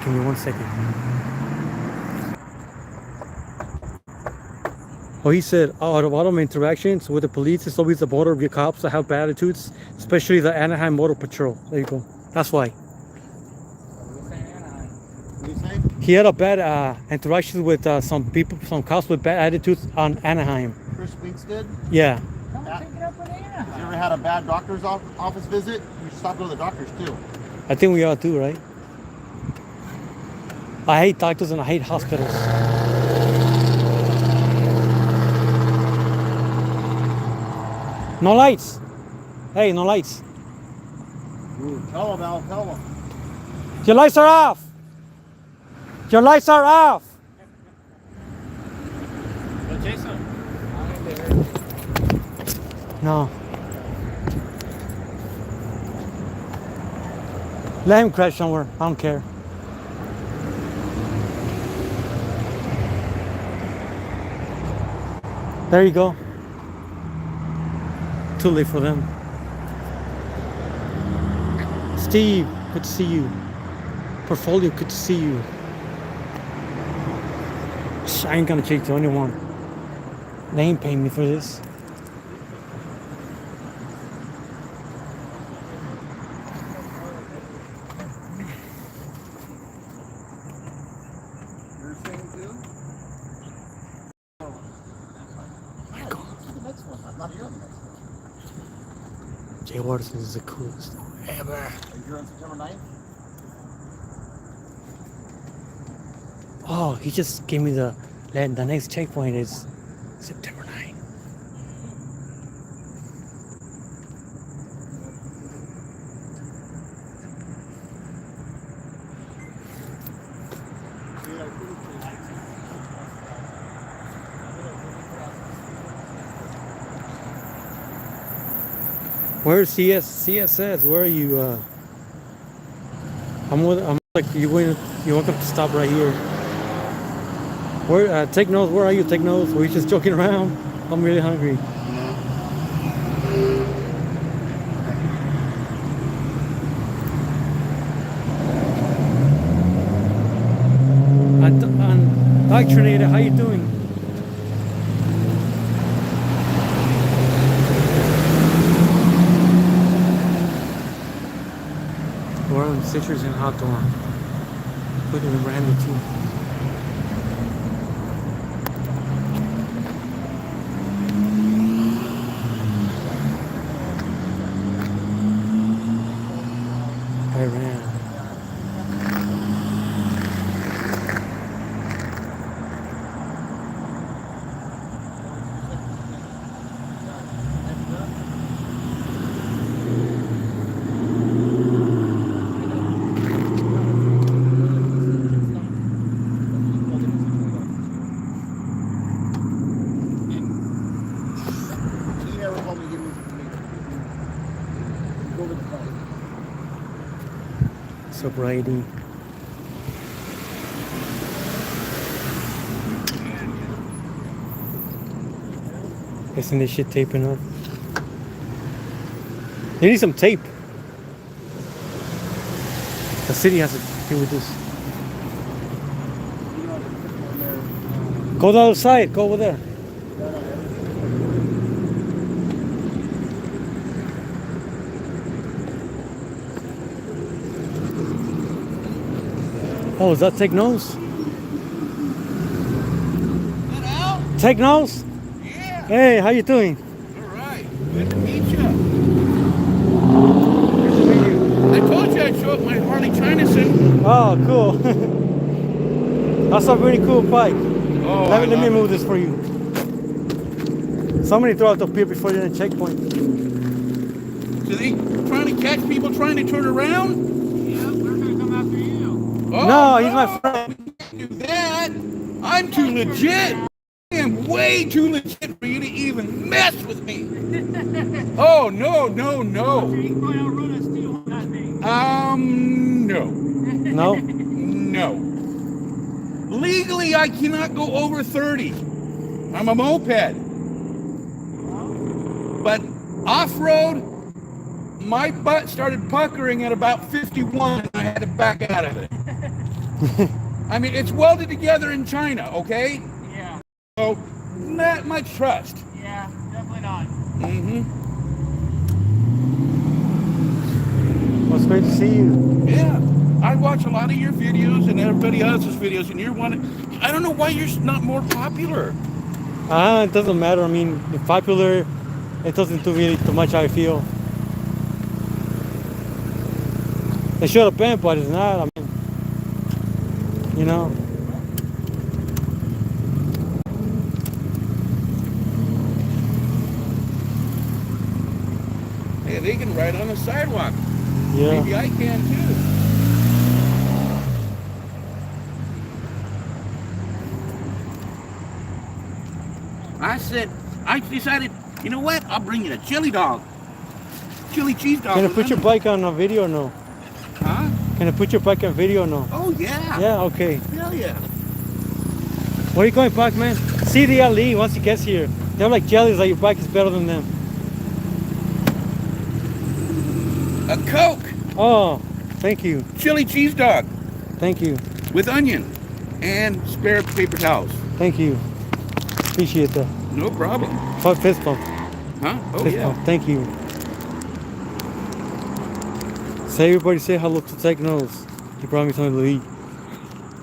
Give me 1 second. Oh, he said, out of all of my interactions with the police, it's always the border of your cops that have bad attitudes, especially the Anaheim Motor Patrol. There you go. That's why. What do you say? He had a bad interaction with some people, some cops with bad attitudes on Anaheim. Chris Winks did? Yeah. Come on, take it up with Anna. Have you ever had a bad doctor's office visit? You should stop going to the doctors too. I think we all do, right? I hate doctors and I hate hospitals. No lights. Hey, no lights. Tell them, Al. Tell them. Your lights are off. Your lights are off. Well, Jason. No. Let him crash somewhere. I don't care. There you go. Too late for them. Steve, good to see you. Portfolio, good to see you. I ain't gonna change to anyone. They ain't paying me for this. You're saying too? Michael. The next one. I'm not here on the next one. Jay Watterson is the coolest ever. Are you here on September 9th? Oh, he just gave me the next checkpoint is September 9th. Where's CSS? Where are you? I'm like you're welcome to stop right here. Where take notes? Where are you? Take notes? Were you just joking around? I'm really hungry. Indoctrinated. How you doing? We're on Citrus and Hawthorne. Put in Randall too. I ran. He never told me to give me go with the phone. Sobriety. Isn't this shit taping up? You need some tape. The city has to deal with this. Go the other side. Go over there. Oh, is that Technos? Technos? Yeah, Hey, how you doing? all right. Good to meet you. Good to meet you. I told you I'd show up my Harley Chinason. Oh, cool. That's a really cool bike. Oh, Let me move this for you. Somebody throw out the pier before you're in a checkpoint. Is Do they trying to catch people trying to turn around? Yeah, we're gonna come after you. Oh, No, he's my friend. we can't do that. I'm too legit. I am way too legit for you to even mess with me. Oh, no, no, no. You probably outrun us too on that thing. No. No? No. Legally, I cannot go over 30. I'm a moped. But off-road, my butt started puckering at about 51 and I had to back out of it. I mean, it's welded together in China, okay? Yeah, So, not much trust. yeah, definitely not. Mm-hmm. Well, it's great to see you. Yeah. I watch a lot of your videos and everybody else's videos, and you're one. I don't know why you're not more popular. It doesn't matter. I mean, if popular, it doesn't do really too much how I feel. It should have been, but it's not. I mean, you know. Hey, they can ride on the sidewalk. Yeah. Maybe I can too. I decided, you know what? I'll bring you a chili dog. Chili cheese dog. Can I with put your lemon. bike on a video or no? Huh? Can I put your bike on video or no? Oh, yeah. Yeah, okay. Hell yeah. Where are you going, Pac, man? See the Ali once he gets here. They're like jealous that your bike is better than them. A Coke. Oh, thank you. Chili cheese dog Thank you. with onion and spare paper towels. Thank you. Appreciate that. No problem. Fist bump. Huh? Oh, Fist yeah. bump. Thank you. Say everybody say hello to Technos. He brought me something to eat.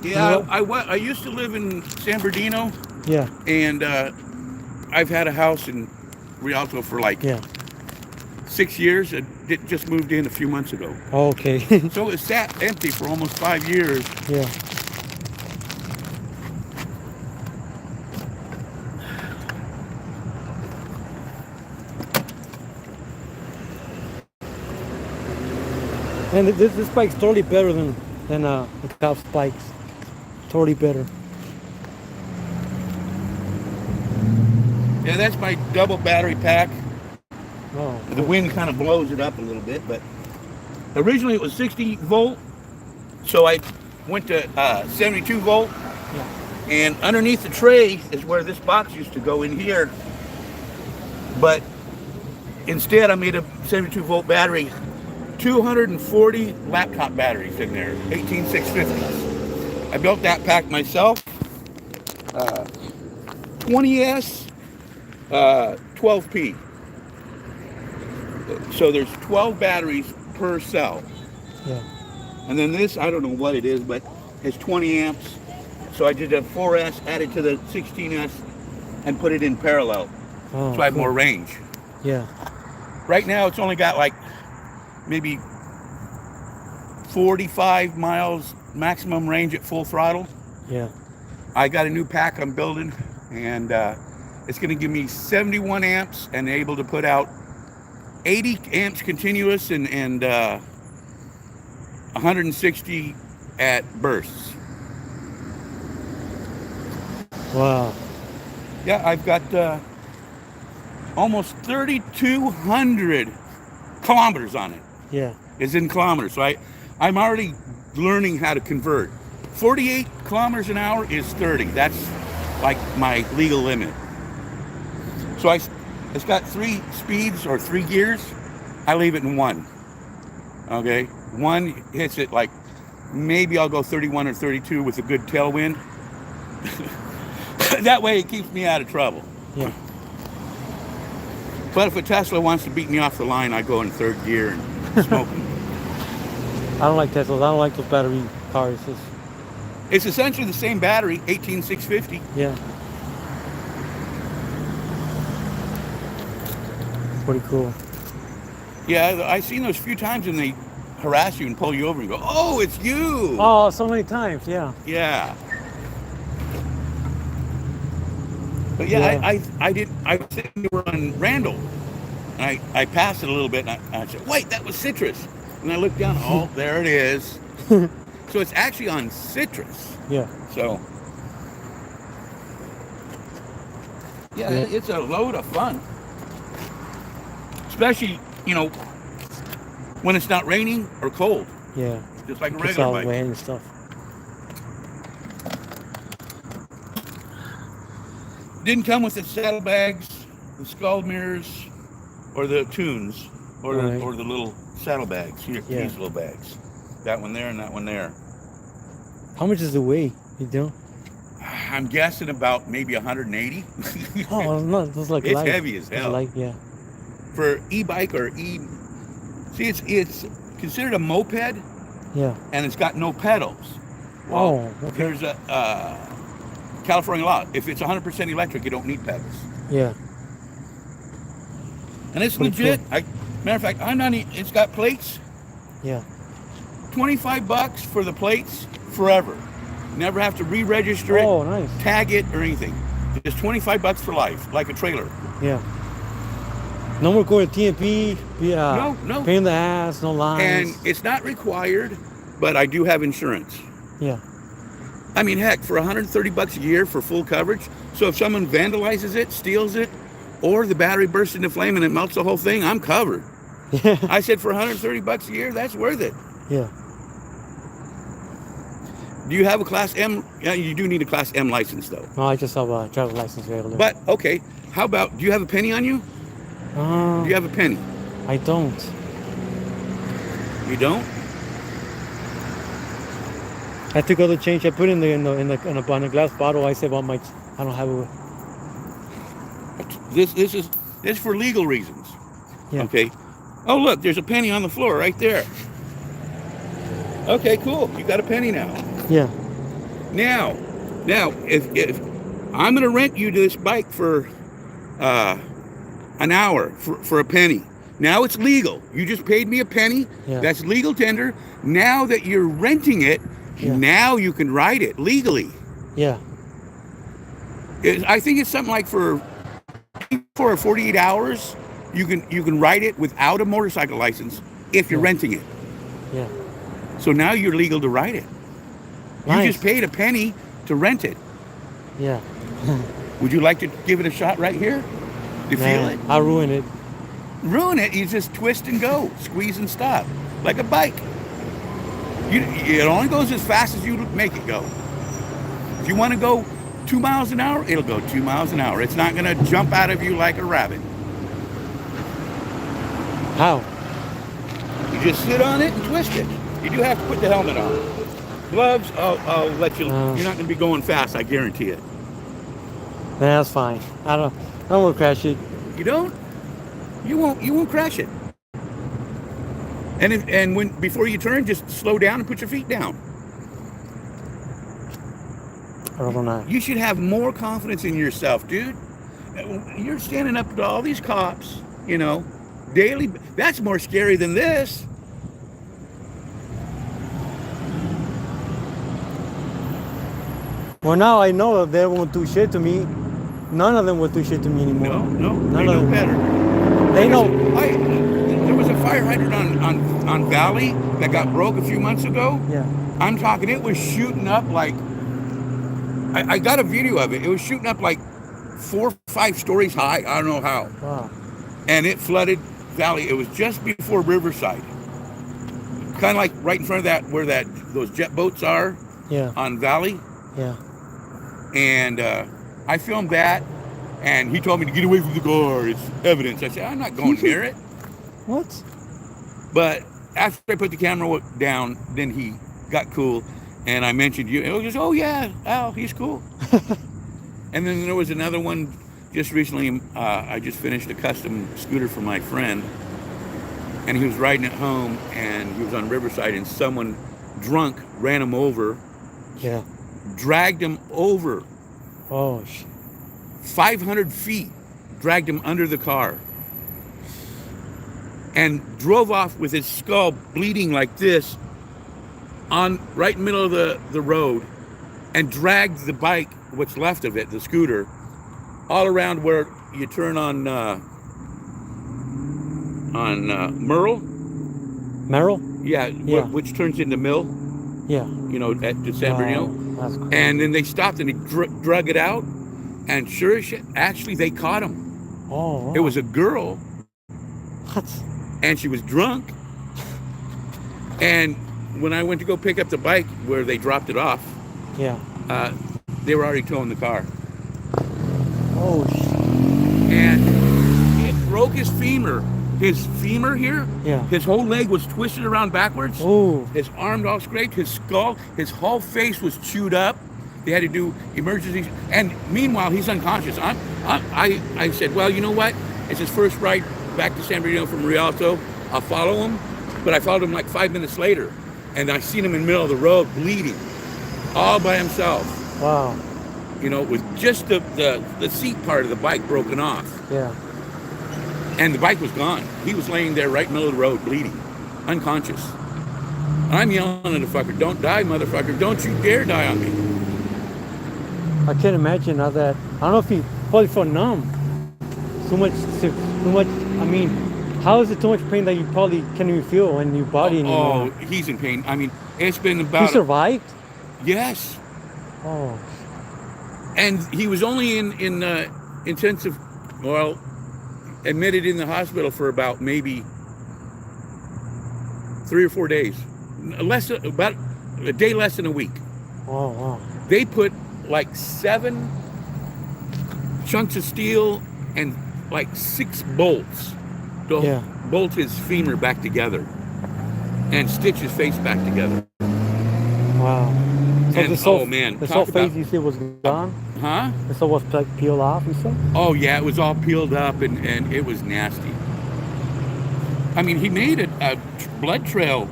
Yeah, I used to live in San Bernardino, Yeah, and I've had a house in Rialto for like yeah. 6 years. It just moved in a few months ago. Oh, okay. So it sat empty for almost 5 years. Yeah. And this bike's totally better than the Cops bikes. Totally better. Yeah, that's my double battery pack. Oh. The wind kind of blows it up a little bit, but originally it was 60 volt, so I went to 72 volt. Yeah. And underneath the tray is where this box used to go in here. But instead I made a 72 volt battery, 240 laptop batteries in there, 18650s. I built that pack myself. 20S, 12P. So there's 12 batteries per cell. Yeah. And then this, I don't know what it is, but it's 20 amps. So I did a 4S added to the 16S and put it in parallel. Oh, So I have cool. more range. Yeah. Right now it's only got like maybe 45 miles maximum range at full throttle. Yeah. I got a new pack I'm building, and it's going to give me 71 amps and able to put out 80 amps continuous and 160 at bursts. Wow. Yeah, I've got almost 3,200 kilometers on it. Yeah. It's in kilometers. So I'm already learning how to convert. 48 kilometers an hour is 30. That's like my legal limit. So it's got 3 speeds or 3 gears. I leave it in 1. Okay, 1 hits it like maybe I'll go 31 or 32 with a good tailwind. That way it keeps me out of trouble. Yeah. But if a Tesla wants to beat me off the line, I go in 3rd gear and smoke them. I don't like Teslas. I don't like those battery cars. It's essentially the same battery, 18650. Yeah. Pretty cool. Yeah, I've seen those few times and they harass you and pull you over and go, "Oh, it's you." Oh, so many times. Yeah. Yeah. But yeah, Yeah. I was thinking you were on Randall, And I passed it a little bit, and I said, wait, that was citrus. And I looked down, oh, there it is. So it's actually on citrus. Yeah. So, yeah, it's a load of fun. Especially, you know, when it's not raining or cold. Yeah. Just like a It's regular all bike. wet and stuff. Didn't come with the saddlebags, the skull mirrors, or the tunes, or Right. or the little saddlebags. Here, Yeah. these little bags. That one there and that one there. How much does it weigh? You know? I'm guessing about maybe 180. Oh, no, it's like It's light. heavy as It's hell. light, yeah. For e-bike or e... See, it's considered a moped, Yeah. and it's got no pedals. Oh, okay. There's a California law. If it's 100% electric, you don't need pedals. Yeah. And it's Pretty legit. Matter of fact, I'm not. It's got plates. Yeah. $25 for the plates forever. Never have to re-register it, Oh, nice. tag it, or anything. Just $25 for life, like a trailer. Yeah. No more going to TMP. Yeah. No. Pain in the ass, no lines. And it's not required, but I do have insurance. Yeah. I mean, heck, for $130 a year for full coverage. So if someone vandalizes it, steals it, or the battery bursts into flame and it melts the whole thing, I'm covered. Yeah. I said for $130 a year, that's worth it. Yeah. Do you have a Class M? Yeah, you do need a Class M license, though. No, I just have a driver's license regular. But, okay, how about, do you have a penny on you? Do you have a penny? I don't. You don't? I took all the change. I put in a glass bottle. I said, well, I don't have it. This is for legal reasons. Yeah. Okay. Oh, look, there's a penny on the floor right there. Okay, cool. You got a penny now. Yeah. Now, if I'm going to rent you this bike for an hour for a penny. Now it's legal. You just paid me a penny. Yeah. That's legal tender. Now that you're renting it, Yeah. now you can ride it legally. Yeah. I think it's something like for 48 hours, you can ride it without a motorcycle license if you're Yeah. renting it. Yeah. So now you're legal to ride it. You Nice. just paid a penny to rent it. Yeah. Would you like to give it a shot right here? You feel it? I'll ruin it. Ruin it, you just twist and go, squeeze and stop, like a bike. It only goes as fast as you make it go. If you want to go 2 miles an hour, it'll go 2 miles an hour. It's not going to jump out of you like a rabbit. How? You just sit on it and twist it. You do have to put the helmet on. Gloves, I'll let you. You're not going to be going fast, I guarantee it. That's fine. I don't want to crash it. You don't? You won't crash it. And when before you turn, just slow down and put your feet down. I don't know. You should have more confidence in yourself, dude. You're standing up to all these cops, you know, daily. That's more scary than this. Well, now I know that they won't do shit to me. None of them will do shit to me anymore. No, None they of know them. better. They know. There was a fire hydrant on Valley that got broke a few months ago. Yeah. I'm talking, it was shooting up like, I got a video of it. It was shooting up like 4 or 5 stories high. I don't know how. Wow. And it flooded Valley. It was just before Riverside. Kind of like right in front of that, where those jet boats are. Yeah. On Valley. Yeah. And I filmed that. And he told me to get away from the car. It's evidence. I said, I'm not going near it. What? But after I put the camera down, then he got cool. And I mentioned you. And he goes, oh, yeah, Al, he's cool. And then there was another one just recently. I just finished a custom scooter for my friend. And he was riding it home. And he was on Riverside. And someone drunk ran him over. Yeah. Dragged him over. Oh, 500 feet. Dragged him under the car. And drove off with his skull bleeding like this on right in the middle of the road, and dragged the bike, what's left of it, the scooter, all around where you turn on Merle. Merrill? Yeah, Yeah. which turns into Mill. Yeah. You know, at San Bernardino. Wow, that's crazy. And then they stopped and they drug it out. And sure as shit, actually they caught him. Oh, wow. It was a girl, What? and she was drunk. And when I went to go pick up the bike where they dropped it off, Yeah. they were already towing the car. Oh, And it broke his femur. His femur here, Yeah. his whole leg was twisted around backwards. Oh. His arm all scraped, his skull, his whole face was chewed up. They had to do emergencies. And meanwhile, he's unconscious. I said, well, you know what? It's his first ride back to San Bernardino from Rialto. I'll follow him. But I followed him like 5 minutes later. And I seen him in the middle of the road bleeding, all by himself. Wow. You know, with just the seat part of the bike broken off. Yeah. And the bike was gone. He was laying there right in the middle of the road, bleeding, unconscious. I'm yelling at the fucker, don't die, motherfucker. Don't you dare die on me. I can't imagine how that. I don't know if he probably felt numb. Too much. I mean, how is it too much pain that you probably can't even feel in your body anymore? Oh, he's in pain. I mean, it's been He about... survived? Yes. Oh. And he was only in intensive, well, admitted in the hospital for about maybe 3 or 4 days. About a day less than a week. Oh, wow. They put like 7 chunks of steel and like 6 bolts to Yeah. bolt his femur back together and stitch his face back together. Wow. So And, this whole, oh, man, this talk whole face about- you said was gone? Huh? This whole was like peeled off, you said? Oh yeah, it was all peeled up and it was nasty. I mean, he made a blood trail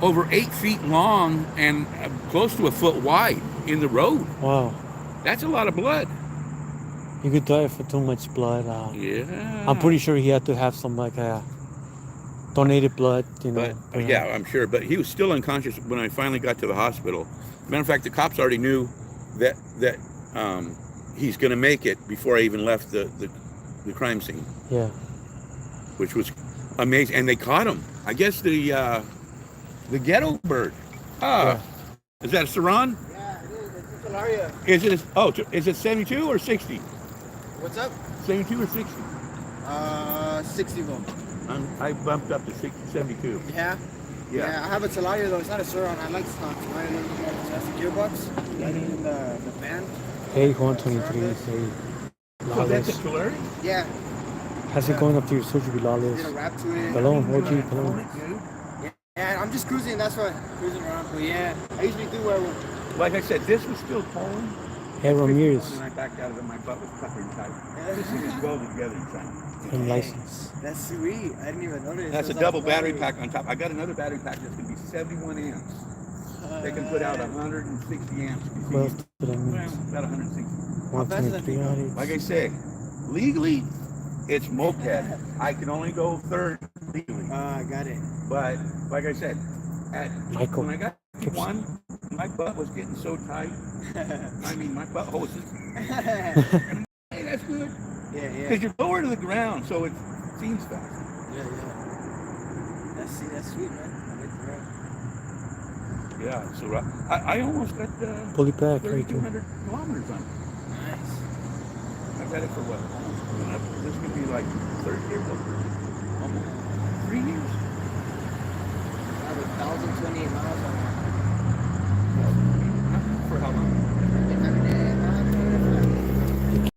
over 8 feet long and close to a foot wide in the road. Wow. That's a lot of blood. You could die for too much blood. Yeah. I'm pretty sure he had to have some like donated blood, you know. But yeah, I'm sure. But he was still unconscious when I finally got to the hospital. Matter of fact, the cops already knew that he's going to make it before I even left the crime scene, Yeah. which was amazing. And they caught him. I guess the ghetto bird. Yeah. Is that a Saran? Yeah, it is. It's a Solaria. Is it 72 or 60? What's up? 72 or 60? 60 volt. I bumped up to 60, 72. Yeah? Yeah, I have a Solaria though. It's not a Suron. I like Solaria a little bit more. It has the gearbox. I need the fan. Hey, 123, say So that's a lawless. Tulare? Yeah. How's it going up to your surgery, Did a lawless? wrap to it. Pelon, OG, Pelon. Yeah, I'm just cruising. That's why. Cruising around. But yeah, I usually do wear one. Like I said, this was still pulling. Hey, Ramirez. When I backed out of it, my butt was puckering tight. This thing is welded together inside. And license. That's sweet. I didn't even notice. That's It a was double on battery pack on top. I got another battery pack that's going to be 71 amps. They can put out 160 amps. What else did I Well, miss? about 160. 123 on it. Like I say, legally, it's moped. I can only go 30 legally. I got it. But like I said, Michael. when I got one, my butt was getting so tight. I mean, my butt hole was just, hey, that's good. Yeah, yeah. Because you're lower to the ground, so it seems fast. Yeah, yeah. That's sweet, man. I like the ride. Yeah, so I almost got Pull it back, right there. 3,200 kilometers on it. Nice. I've had it for what? This could be like 3rd year, almost 3 years. I have 1,028 miles on it. For how long?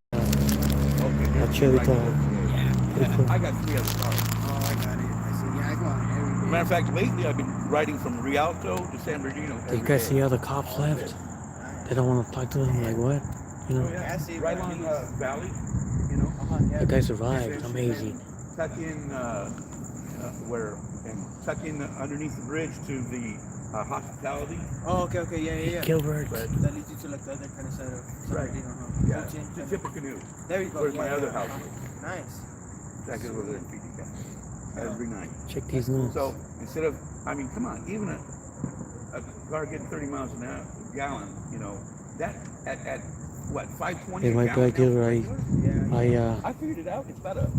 Okay, A cherry top. Pretty cool. I got 3 other cars. Oh, I got it. I see. Yeah, I go on every day. Matter of fact, lately I've been riding from Rialto to San Bernardino. Do you guys see how the cops left? They don't want to talk to them. Like, what? You know? Yeah, I see. Right along Valley, you know. Yeah. The guy survived. Amazing. Tuck in tuck in underneath the bridge to the hospitality. Oh, okay, okay. Yeah, yeah, yeah. Gilbert. But That leads you to like the other kind of side of Right. Yeah. yeah, to Tippecanoe. There you go. Where's yeah, my other yeah. house? Nice. That goes over there in PDK every night. Check these notes. So instead of, I mean, come on, even a car getting 30 miles an hour, gallon, you know, that at what, 520 It a might be gallon ideal, now for right? regular? I I figured it out. It's about a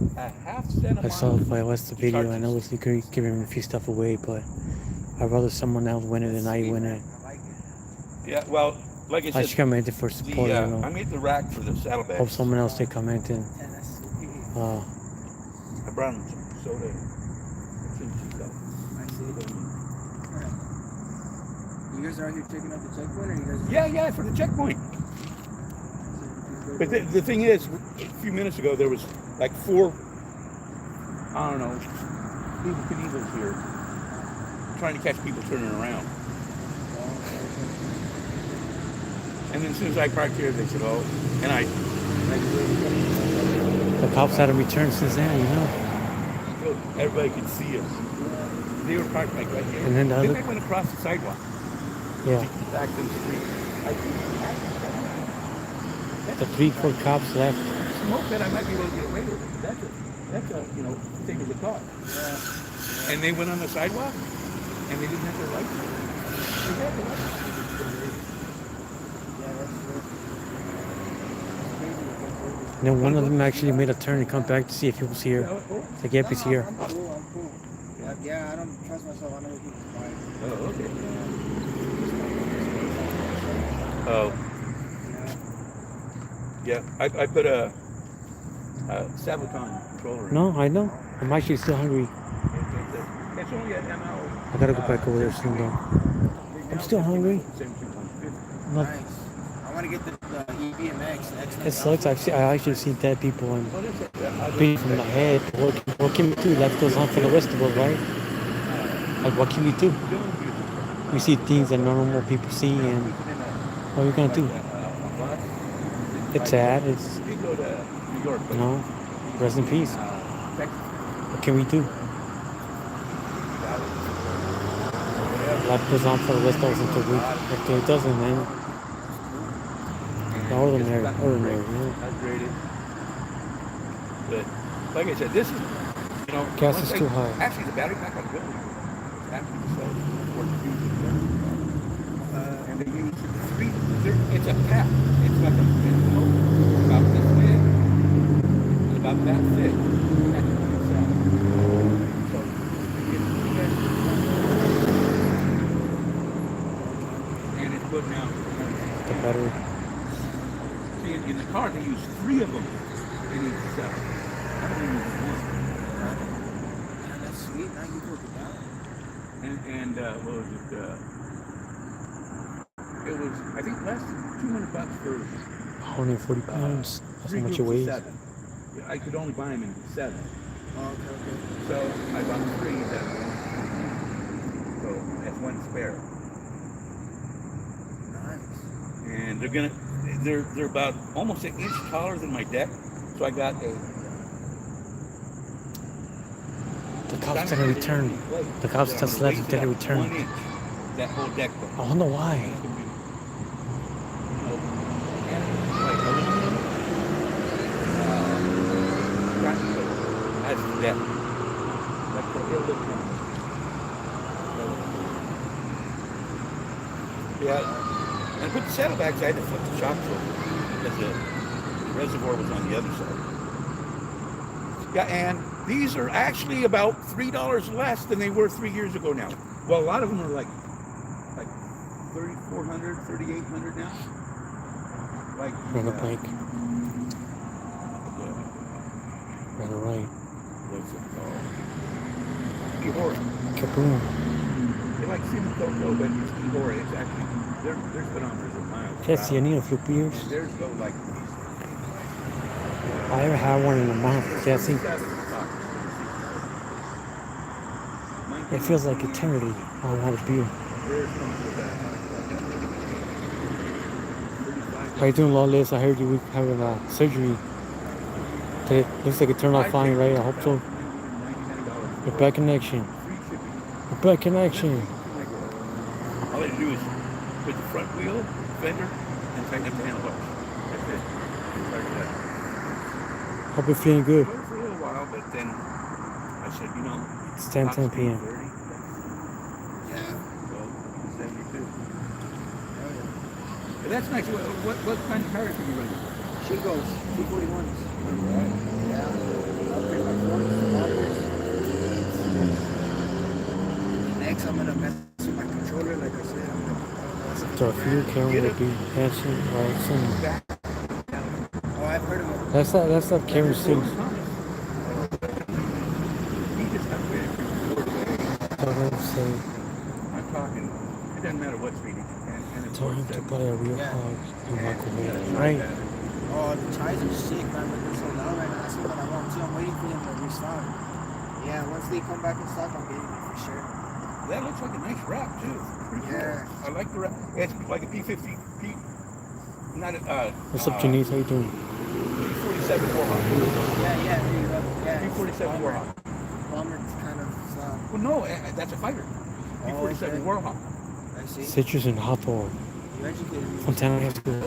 half cent a I saw mile. if I watched the He video. I charges. know it's giving a few stuff away, but I'd rather someone else win it than I win it. Yeah, well, like I I said, just commented for support, the you know. I made the rack for the Hope saddlebags. someone else did comment in. I brought him some soda. It's in Chico. I see. You guys are out here checking out the checkpoint, or you guys? Yeah, for the checkpoint. But the thing is, a few minutes ago, there was like 4, I don't know, Evel Knievel's here trying to catch people turning around. And then as soon as I parked here, they said, oh, and The cops hadn't returned since then, you know. so everybody could see us. They were parked like right here. And then the Then other- they went across the sidewalk. Yeah. Back to the street. The 3-4 cops left. Smoke that I might be able to get away with it. That's a thing of the car. Yeah. And they went on the sidewalk, and they didn't have their lights on. They had their lights on. Yeah, that's true. And then one of them actually made a turn and come back to see if he was here. Like, yep, he's here. I'm cool. Yeah, I don't trust myself. I never keep quiet. Oh, okay. Oh. Yeah, I put a Sabaton controller in. No, I know. I'm actually still hungry. It's only an ML. I gotta go back over there soon, though. I'm still hungry. 72.50. Not, Nice. I want to get the EBMX. it sucks. I actually seen dead people and What is it? bleeding from the head. What can we do? Life goes on for the rest of us, right? Like, what can we do? We see things that normal people see, and what are we gonna do? It's sad. It's, We go to New York. you know, rest in peace. What can we do? Life goes on for the rest of us until it doesn't, man. Ordinary, you know. Upgraded. But like I said, this is, Gas once is I- too high. Actually, the battery pack on the building is actually so and they use it's a pack. It's like about this big, about that thick. And it's put now. The battery. See, in the car, they use 3 of them in each cell. I don't even use one. Man, that's sweet. Now you broke it down. And what was it? It was, I think, less than $200 for 140 pounds. That's 3 how much it groups of weighs. 7. I could only buy them in 7. Oh, okay. So I bought 3 that way. So that's 1 spare. Nice. And they're about almost an inch taller than my deck. So I got a. The cops didn't return. The cops just left and didn't return. 1 inch. That whole deck. I wonder why. As the deck. Like the yeah. And I put the saddlebags, I had to flip the shocks over because the reservoir was on the other side. Yeah, and these are actually about $3 less than they were 3 years ago now. Well, a lot of them are like 3,400, 3,800 now. Like Run a bike. Run a right. What's it called? Ihora. Kaboom. They like Simcoco, but it's Ihora. It's actually their speedometers are miles. Can't see any of your beers. And theirs go like I ever had one in a month. Jesse. It feels like eternity. I don't have a beer. How you doing, Lawless? I heard you were having surgery. It looks like it turned out fine, right? I hope so. You're back in action. You're back in action. All they do is put the front wheel, fender, and tighten up the handlebars. That's it. Hope you're feeling good. For a little while, but then I said, It's 10 p.m. Yeah. So, 72. Oh, yeah. And that's nice. What kind of tires are you running? Shingles, 241s. Yeah. Upgrade my forks, bombers. Next, I'm gonna mess with my controller, like I said. I'm gonna So if your camera would be passing right soon. Oh, I've heard of it. That's that camera too. He just upgraded from 4 to 8. So let's say I'm talking, it doesn't matter what speed. And it's tell him to buy a real Yeah. hog and microwave. Right? Oh, the tires are sick, man, but they're sold out right now. That's what I want too. I'm waiting for them to restock. Yeah, once they come back in stock, I'm getting it for sure. That looks like a nice wrap too. Pretty Yeah. cool. I like the wrap. It's like a P50, not a, What's up, Janice? How you doing? P47 Warhawk. Yeah, yeah. P47 Warhawk. Bomber's kind of slow. Well, no, that's a fighter. P47 okay. Warhawk. I see. Citrus and Hawthorne. You educated me. Fontana High School.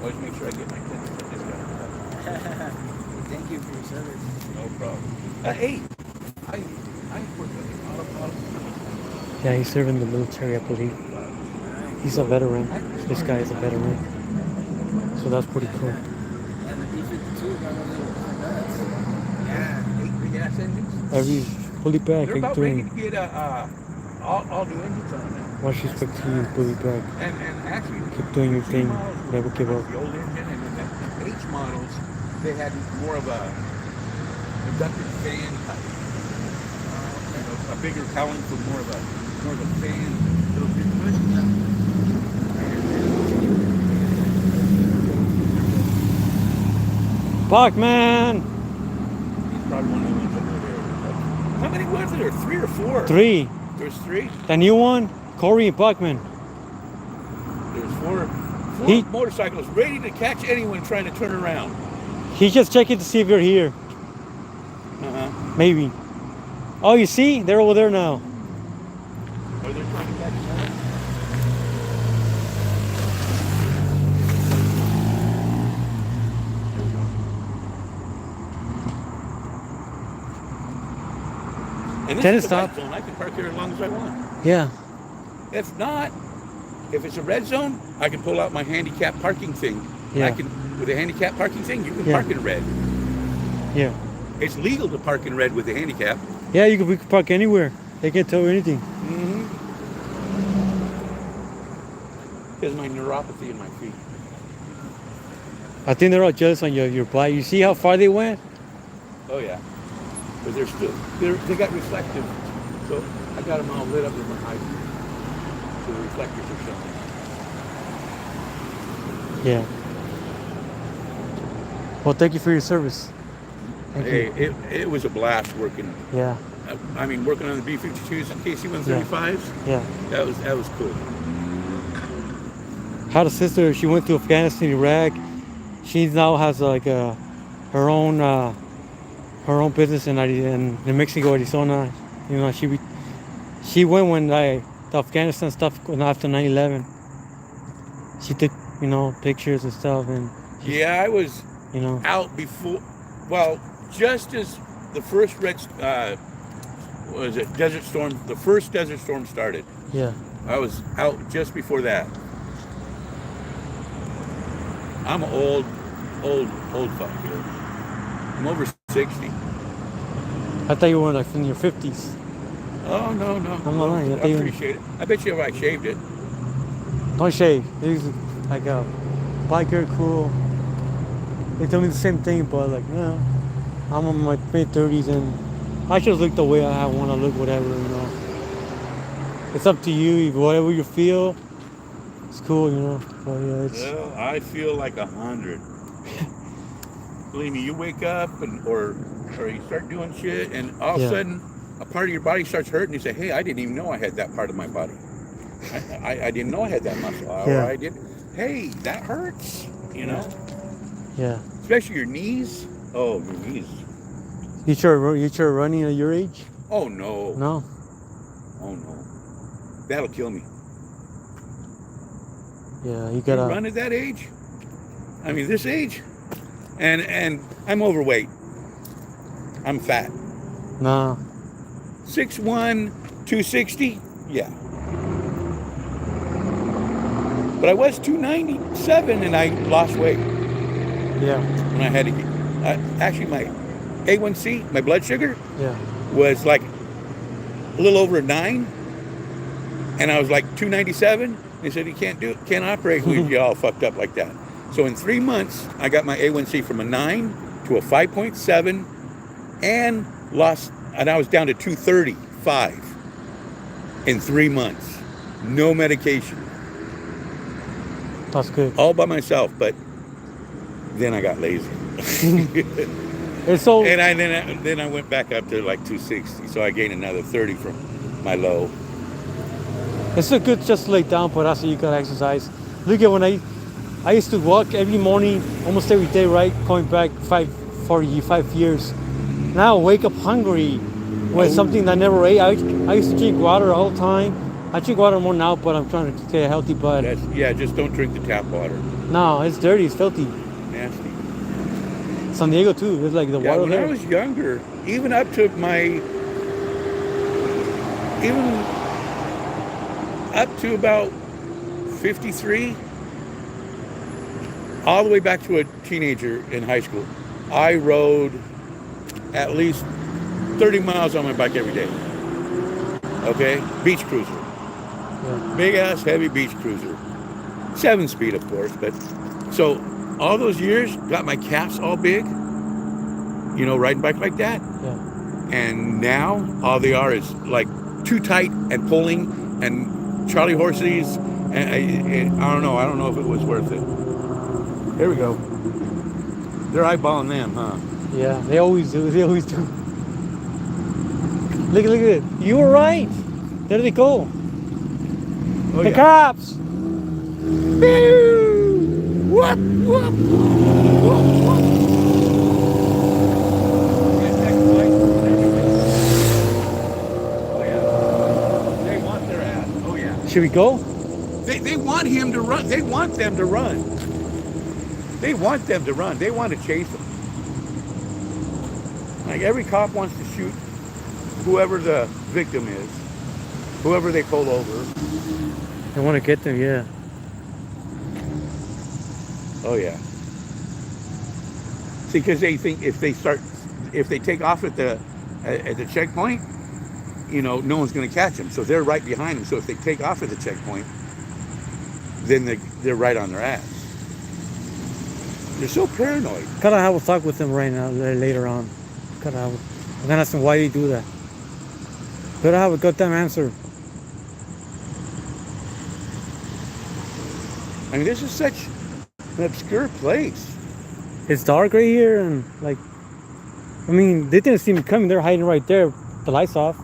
Always make sure I get my 10% discount. Thank you for your service. No problem. Hey, I work with you. Yeah, he's serving the military, I believe. He's a veteran. This guy is a veteran. So that's pretty cool. And the B-52 got a little nuts. Yeah. 8 gas engines. Every fully back, They're how you about ready doing? to get all new engines on them. What's respect to you, fully back? And actually, Keep doing your thing. Never give up. the old engine and then the H models, they had more of a inductive fan type. You know, a bigger cowling for more of a fan built into it. Bachman! He's probably one of the ones over there. How many was there? 3 or 4? 3. There's 3. The new one, Corey and Bachman. There's 4 He- motorcycles ready to catch anyone trying to turn around. He's just checking to see if you're here. Uh-huh. Maybe. Oh, you see? They're over there now. Are they trying to catch anyone? And this Can it is a stop? red zone. I can park here as long as I want. Yeah. If not, if it's a red zone, I can pull out my handicap parking thing. Yeah. I can, with a handicap parking thing, you can Yeah. park in red. Yeah. It's legal to park in red with a handicap. Yeah, we can park anywhere. They can't tell you anything. Mm-hmm. Because my neuropathy in my feet. I think they're all jealous on your bike. You see how far they went? Oh yeah. But they got reflective. So I got them all lit up in my eyes. So the reflectors are showing. Yeah. Well, thank you for your service. Thank Hey, you. it was a blast working. Yeah. I mean, working on the B-52s and KC-135s. Yeah. That was cool. Had a sister. She went to Afghanistan, Iraq. She now has like her own business in New Mexico, Arizona. You know, she went when the Afghanistan stuff after 9/11. She took pictures and stuff, and Yeah, I was you out before. Well, just as the first Desert Storm? The first Desert Storm started. yeah. I was out just before that. I'm an old fuck here. I'm over 60. I thought you were like in your 50s. Oh no. I'm not lying. I appreciate it. I bet you if I shaved it. Don't shave. He's like a biker, cool. They tell me the same thing, but like, no. I'm in my mid-30s and I just look the way I want to look, whatever, It's up to you. Whatever you feel, it's cool, But yeah, it's... Well, I feel like 100. Believe me, you wake up or you start doing shit, and all of a sudden, a part of your body starts hurting. You say, "Hey, I didn't even know I had that part of my body. I didn't know I had that muscle. Or I did. Hey, that hurts. Yeah. Especially your knees. Oh, your knees. You try running at your age? Oh no. No. Oh no. That'll kill me. Yeah, you You gotta... run at that age? I mean, this age? And I'm overweight. I'm fat. Nah. 6'1", 260? Yeah. But I was 297 and I lost weight Yeah. when I had to get. Actually, my A1C, my blood sugar, Yeah. was like a little over a 9. And I was like 297. They said, you can't operate when you're all fucked up like that. So in 3 months, I got my A1C from a 9 to a 5.7 and I was down to 235 in 3 months. No medication. That's good. All by myself, but then I got lazy. It's so And then I went back up to like 260. So I gained another 30 from my low. it's so good just to lay down, but also you gotta exercise. Look at when I used to walk every morning, almost every day, right? Going back 5 years. Now I wake up hungry with something that I never ate. I used to drink water all the time. I drink water more now, but I'm trying to stay healthy. But Just don't drink the tap water. no, it's dirty, it's filthy. Nasty. San Diego too. It's like the Yeah, water when there. I was younger, even up to about 53, all the way back to a teenager in high school, I rode at least 30 miles on my bike every day. Okay? Beach cruiser. Yeah. Big ass, heavy beach cruiser. 7-speed, of course, but so all those years got my calves all big, riding bike like that. Yeah. And now all they are is like too tight and pulling and Charlie horses. And I don't know. I don't know if it was worth it. Here we go. They're eyeballing them, huh? Yeah, they always do. They always do. Look at it. You were right. There they go. Oh, The yeah. cops. Whoop, whoop, whoop, whoop. Oh, yeah. They want their ass. Oh, yeah. Should we go? They want him to run. They want them to run. They want them to run. They want to chase them. Like every cop wants to shoot whoever the victim is, whoever they pull over. I want to get them. Yeah. Oh yeah. See, because they think if they take off at the checkpoint, no one's going to catch them. So they're right behind them. So if they take off at the checkpoint, then they're right on their ass. They're so paranoid. Gotta have a talk with them right now, later on. I'm gonna ask them why they do that. Gotta have a goddamn answer. I mean, this is such an obscure place. It's dark right here, and they didn't see me coming. They're hiding right there. The lights off.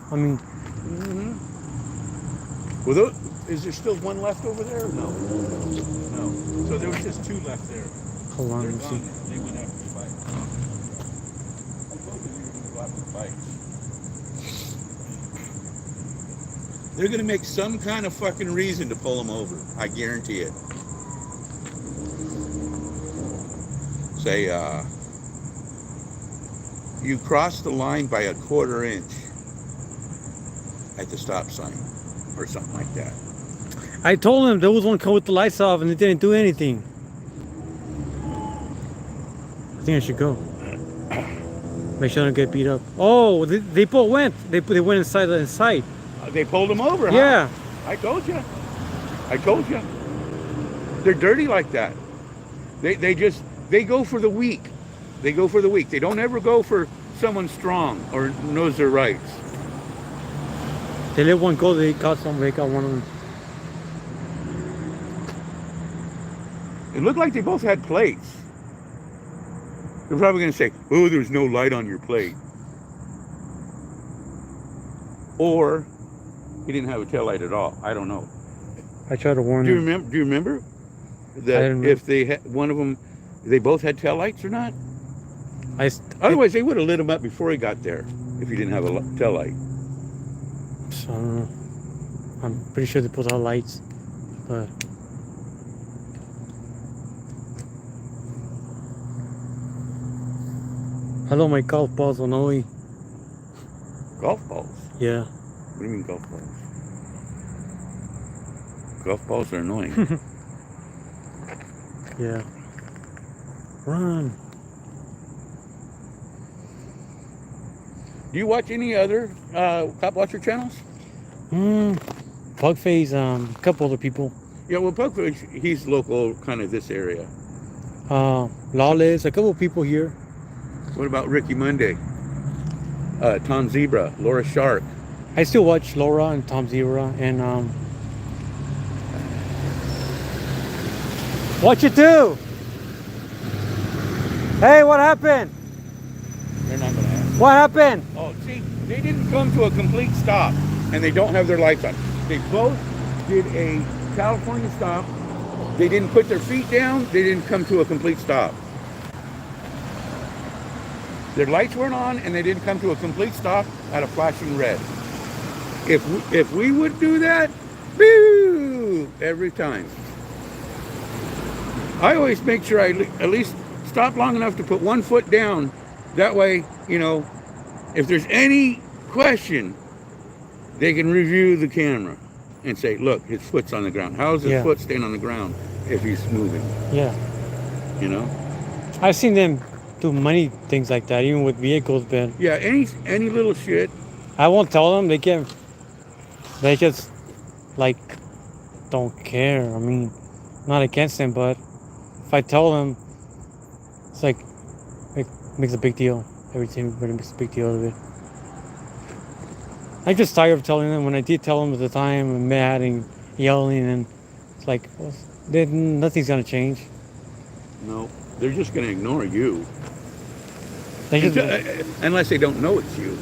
Well, is there still one left over there? No. No. So there was just 2 left there. Hold on, They're let me gone see. now. They went after the bike. I told you they were going to go after the bikes. They're going to make some kind of fucking reason to pull them over. I guarantee it. Say, you crossed the line by a 1/4 inch at the stop sign or something like that. I told them there was one car with the lights off, and they didn't do anything. I think I should go. Make sure I don't get beat up. Oh, they both went. They went inside. They pulled them over, huh? Yeah. I told you. They're dirty like that. They go for the weak. They don't ever go for someone strong or knows their rights. They let one go. They got one of them. It looked like they both had plates. They're probably going to say, oh, there's no light on your plate. Or he didn't have a tail light at all. I don't know. I tried to warn Do them. you remember I that didn't if they had one of them, they both had tail lights or not? Otherwise, they would have lit him up before he got there if he didn't have a tail light. I don't know. I'm pretty sure they put out lights, but hello, my golf balls on Ollie. Golf balls. Yeah. do you mean golf balls? Golf balls are annoying. Yeah. Run. Do you watch any other cop watcher channels? Bugface, a couple other people. Yeah, well, Pugfish, he's local, kind of this area. Lawless, a couple people here. What about Ricky Monday? Tom Zebra, Laura Shark. I still watch Laura and Tom Zebra and what you do? Hey, what happened? They're not going to ask. What happened? Oh, see, they didn't come to a complete stop, and they don't have their lights on. They both did a California stop. They didn't put their feet down. They didn't come to a complete stop. Their lights weren't on, and they didn't come to a complete stop at a flashing red. If we would do that, boo, every time. I always make sure I at least stop long enough to put one foot down. That way, you know, if there's any question, they can review the camera and say, look, his foot's on the ground. How is his foot staying on the ground if he's moving? Yeah. You know? I've seen them do many things like that, even with vehicles, but yeah, any little shit. I won't tell them. They just like don't care. I mean, not against them, but if I tell them, it's like it makes a big deal. Everybody makes a big deal of it. I'm just tired of telling them. When I did tell them at the time, I'm mad and yelling, and it's like, well, nothing's gonna change. No, they're just gonna ignore you. They Unless they don't know it's you.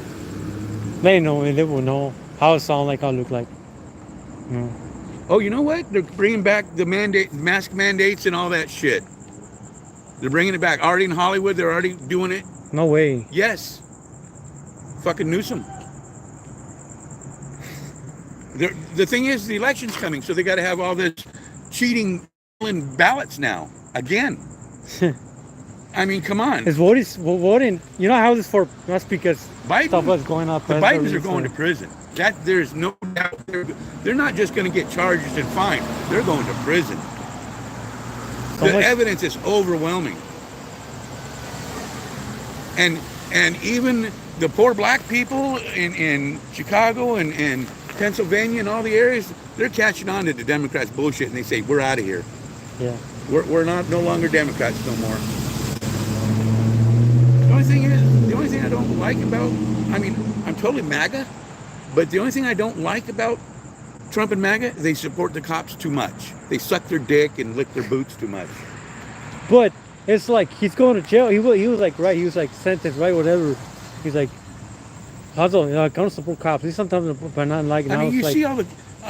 They know. They will know how it sound like, how it look like. You know. Oh, you know what? They're bringing back the mask mandates and all that shit. They're bringing it back. Already in Hollywood, they're already doing it. No way. Yes. Fucking Newsom. The thing is, the election's coming, so they got to have all this cheating in ballots now again. I mean, come on. It's voting. You know how this for? That's because Biden, stuff was going up. the Bidens are going to prison. That there's no doubt. They're not just going to get charged and fined. They're going to prison. The evidence is overwhelming. And even the poor black people in Chicago and Pennsylvania and all the areas, they're catching on to the Democrats' bullshit, and they say, we're out of here. Yeah. We're no longer Democrats no more. The only thing I don't like about, I mean, I'm totally MAGA, but the only thing I don't like about Trump and MAGA, they support the cops too much. They suck their dick and lick their boots too much. But it's like he's going to jail. He was like sentenced, right? Whatever. He's like, I don't support cops. He sometimes, but not like now. I mean, you like, see all the,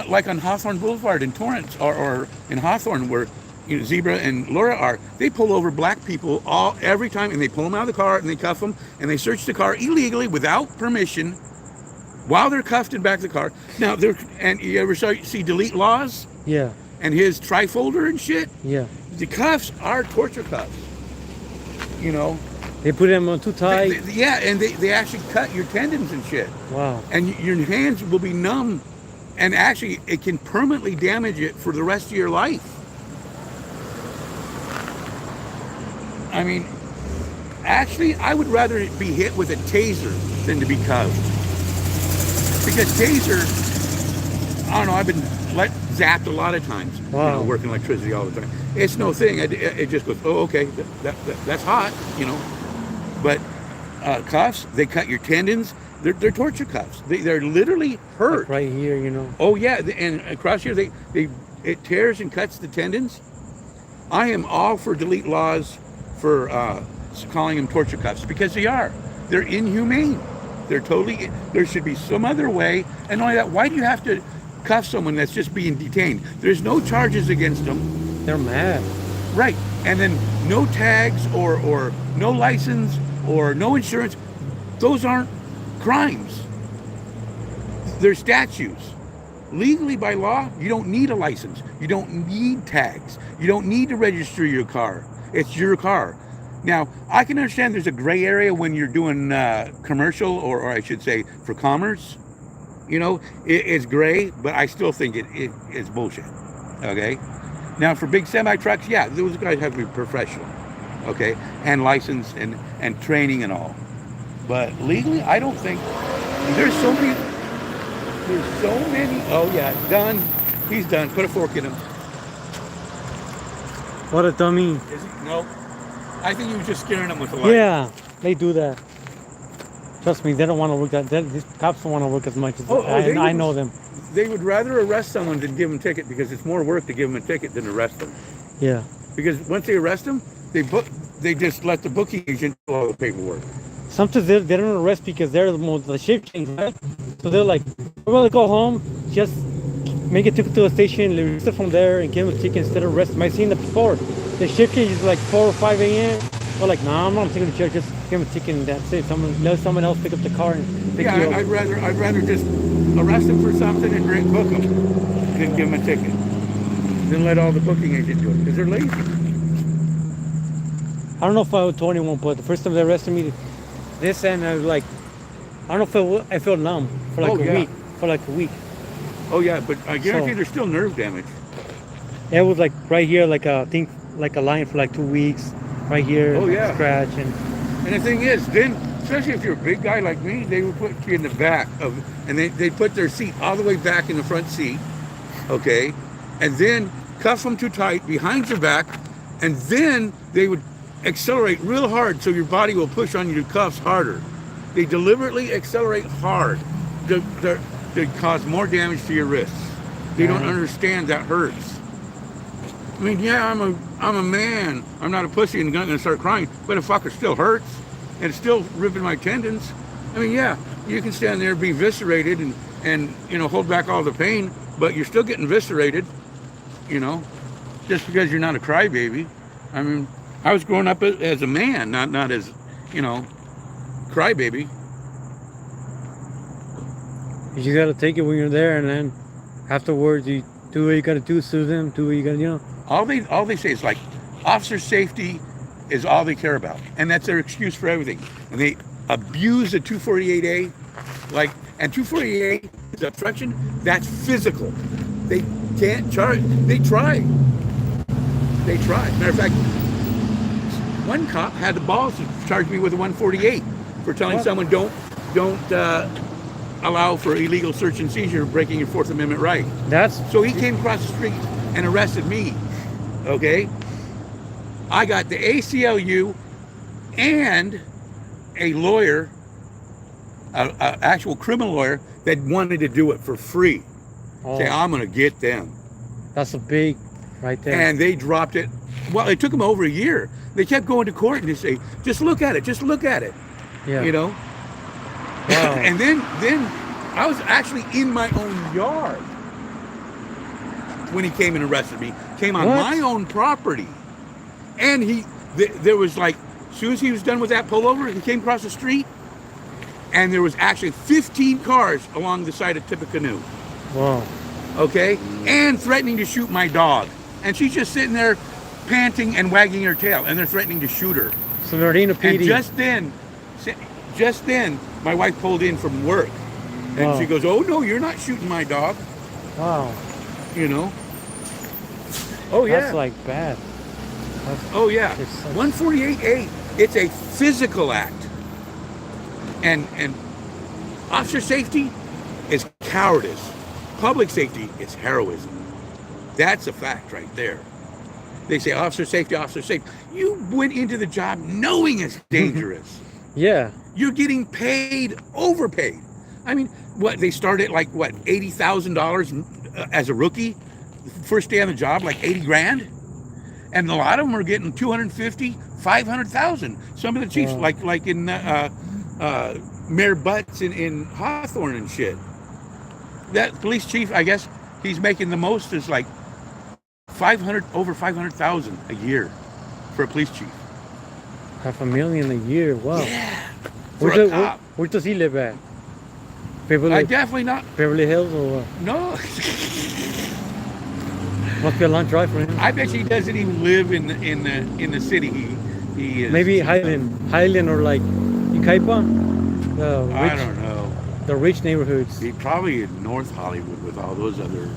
like on Hawthorne Boulevard in Torrance or in Hawthorne where, you know, Zebra and Laura are, they pull over black people every time, and they pull them out of the car and they cuff them and they search the car illegally without permission while they're cuffed in back of the car. Now, and you ever see Delete Laws? Yeah. And his trifolder and shit? Yeah. The cuffs are torture cuffs. You know? They put them on too tight. And they actually cut your tendons and shit. Wow. And your hands will be numb. And actually, it can permanently damage it for the rest of your life. I mean, actually, I would rather be hit with a taser than to be cuffed. Because taser, I don't know, I've been zapped a lot of times. Wow. You know, working electricity all the time. It's no thing. It just goes, oh, okay, that's hot, you know. But cuffs, they cut your tendons. They're torture cuffs. They're literally hurt. Like right here, you know. Oh yeah, and across here, it tears and cuts the tendons. I am all for Delete Laws for calling them torture cuffs, because they are. They're inhumane. There should be some other way. And not only that, why do you have to cuff someone that's just being detained? There's no charges against them. They're mad. Right. And then no tags or no license or no insurance. Those aren't crimes. They're statutes. Legally, by law, you don't need a license. You don't need tags. You don't need to register your car. It's your car. Now, I can understand there's a gray area when you're doing commercial, or I should say for commerce, You know, it's gray, but I still think it's bullshit. Okay. Now for big semi trucks, yeah, those guys have to be professional. Okay, and licensed and training and all. But legally, I don't think there's so many. There's so many. Oh yeah, done. He's done. Put a fork in him. What a dummy. Is he? No. I think he was just scaring him with the light. Yeah, they do that. Trust me, they don't want to work these cops don't want to work as much as I know them. They would rather arrest someone than give them a ticket because it's more work to give them a ticket than arrest them. Yeah. Because once they arrest them, they just let the booking agent do all the paperwork. Sometimes they don't arrest because they're the shift change, right? So they're like, we're gonna go home, just make it to a station, release it from there, and give them a ticket instead of arrest them. I've seen that before. The shift change is like 4 or 5 a.m. We're like, nah, I'm not taking the chair. Just give them a ticket and that's it. Let someone else pick up the car and pick you up. I'd rather just arrest them for something and book them than give them a ticket. Then let all the booking agent do it because they're lazy. I don't know if I was 21, but the first time they arrested me, this and I was like, I don't know if I felt numb for like a week. For like a week. Oh yeah, but I guarantee there's still nerve damage. It was like right here, like a thing, like a line for like 2 weeks. Right here, scratch and the thing is, then especially if you're a big guy like me, they would put you in the back of, and they put their seat all the way back in the front seat, okay, and then cuff them too tight behind your back, and then they would accelerate real hard so your body will push on your cuffs harder. They deliberately accelerate hard to cause more damage to your wrists. They don't understand that hurts. I mean, yeah, I'm a man. I'm not a pussy and not gonna start crying, but a fucker still hurts and it's still ripping my tendons. I mean, yeah, you can stand there, be eviscerated and you know, hold back all the pain, but you're still getting eviscerated, you know, just because you're not a crybaby. I mean, I was growing up as a man, not as, you know, crybaby. You gotta take it when you're there, and then afterwards you do what you gotta do, sue them, do what you gotta, you know. All they say is like, officer safety is all they care about, and that's their excuse for everything. And they abuse the 248A, like, and 248A is obstruction. That's physical. They can't charge. They try. Matter of fact, one cop had the balls to charge me with a 148 for telling someone don't allow for illegal search and seizure, breaking your Fourth Amendment right. So he came across the street and arrested me. Okay, I got the ACLU and a lawyer, an actual criminal lawyer that wanted to do it for free. Say, I'm gonna get them. That's a big, right there. And they dropped it. Well, it took them over a year. They kept going to court and they say, just look at it, just look at it. Yeah. You know. Wow. And then I was actually in my own yard when he came and arrested me. Came on my own property. And there was like, as soon as he was done with that pullover, he came across the street and there was actually 15 cars along the side of Tippecanoe. Wow. Okay? And threatening to shoot my dog. And she's just sitting there panting and wagging her tail, and they're threatening to shoot her. So Lardino PD. And just then, my wife pulled in from work. And she goes, oh no, you're not shooting my dog. Wow. You know? Oh yeah. That's like bad. Oh yeah. 148A, it's a physical act. And officer safety is cowardice. Public safety is heroism. That's a fact right there. They say officer safety, officer safety. You went into the job knowing it's dangerous. Yeah. You're getting paid, overpaid. I mean, what, they start at like, what, $80,000 as a rookie? First day on the job, like 80 grand? And a lot of them are getting 250, 500,000. Some of the chiefs, like in Mayor Butts in Hawthorne and shit. That police chief, I guess, he's making the most is like over 500,000 a year for a police chief. $500,000 a year. Wow. Yeah. Where does he live at? I definitely not. Beverly Hills or what? No. Must be a long drive for him. I bet he doesn't even live in the city. He is. Maybe Highland or like Icaipa. I don't know. The rich neighborhoods. He probably in North Hollywood with all those other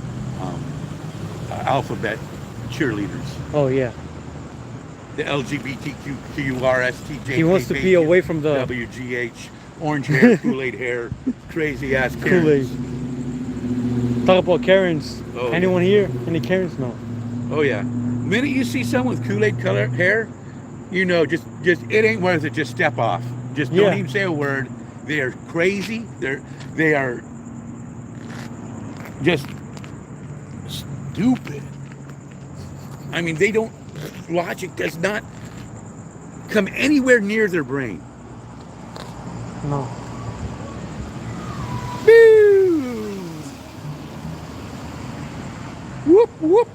alphabet cheerleaders. Oh yeah. The LGBTQRSTJ. He wants to be away from the WGH, orange hair, Kool-Aid hair, crazy ass Kool-Aid. Karens. Talk about Karens. Oh, Anyone here? Any Karens? No. Oh yeah. The minute you see someone with Kool-Aid color hair, you know, just it ain't worth it. Just step off. Just don't Yeah. even say a word. They are crazy. They are just stupid. I mean, they don't. Logic does not come anywhere near their brain. No. Boo! Whoop whoop.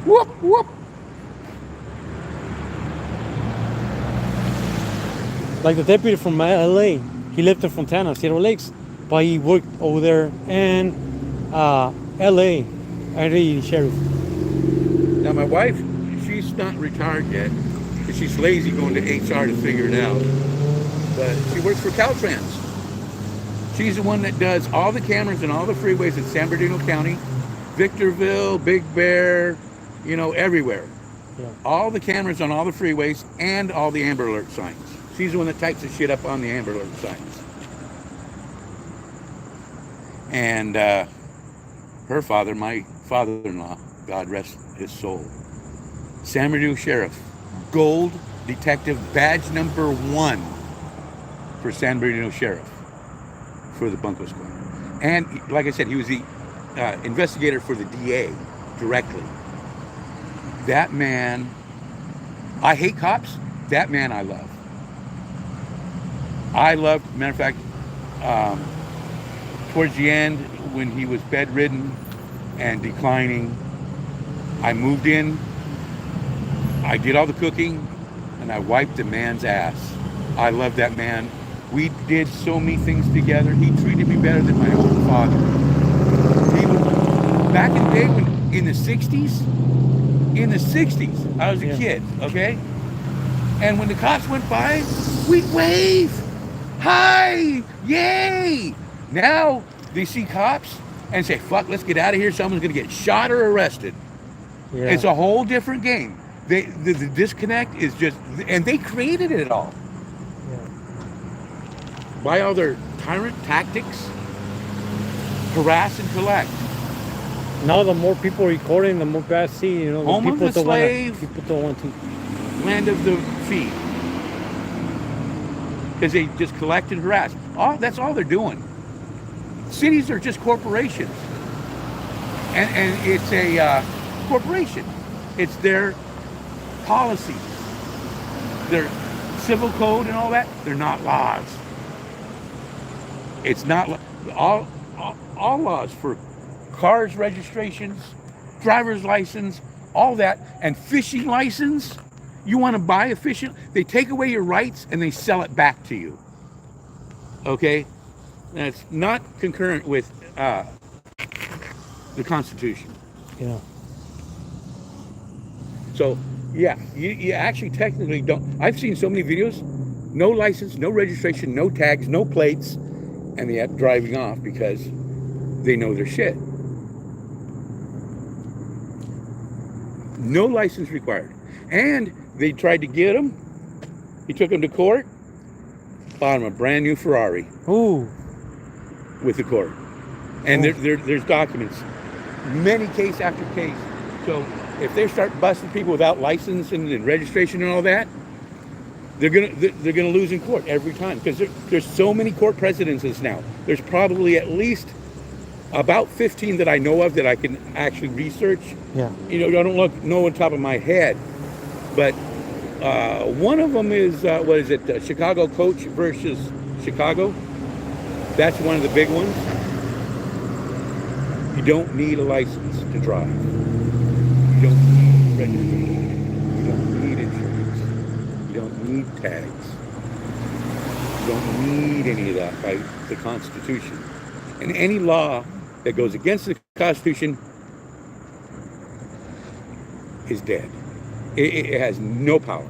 Whoop whoop. Like the deputy from LA. He lived in Fontana, Cedar Lakes, but he worked over there in LA, area sheriff. Now my wife, she's not retired yet, because she's lazy going to HR to figure it out. But she works for Caltrans. She's the one that does all the cameras and all the freeways in San Bernardino County, Victorville, Big Bear, you know, everywhere. Yeah. All the cameras on all the freeways and all the Amber Alert signs. She's the one that types the shit up on the Amber Alert signs. And her father, my father-in-law, God rest his soul, San Bernardino Sheriff, Gold Detective Badge number 1 for San Bernardino Sheriff for the Bunko Squad. And like I said, he was the investigator for the DA directly. That man, I hate cops. That man I love. I loved, matter of fact, towards the end when he was bedridden and declining, I moved in, I did all the cooking, and I wiped the man's ass. I love that man. We did so many things together. He treated me better than my own father. He was, back in the day when, in the 60s, I was a kid, okay? And when the cops went by, we'd wave. Hi, yay. Now they see cops and say, fuck, let's get out of here. Someone's gonna get shot or arrested. Yeah. It's a whole different game. The disconnect is just, and they created it all. Yeah. By all their tyrant tactics, harass and collect. Now the more people recording, the more bad see. You know, the Home of people the don't want slave. to. People don't want to. Land of the free. Because they just collect and harass. That's all they're doing. Cities are just corporations. And it's a corporation. It's their policies, their civil code and all that. They're not laws. It's not all laws for cars registrations, driver's license, all that, and fishing license. You want to buy a fishing, they take away your rights and they sell it back to you. Okay? That's not concurrent with the Constitution. Yeah. So, yeah, you actually technically don't. I've seen so many videos, no license, no registration, no tags, no plates, and they end up driving off because they know their shit. No license required. And they tried to get him. He took him to court, bought him a brand new Ferrari Ooh. with the court. And there's documents, many case after case. So if they start busting people without license and registration and all that, they're gonna lose in court every time, because there's so many court precedences now. There's probably at least about 15 that I know of that I can actually research. Yeah. You know, I don't know on top of my head, but one of them is what is it? Chicago Coach versus Chicago. That's one of the big ones. You don't need a license to drive. You don't need registration. You don't need insurance. You don't need tags. You don't need any of that by the Constitution. And any law that goes against the Constitution is dead. It has no power.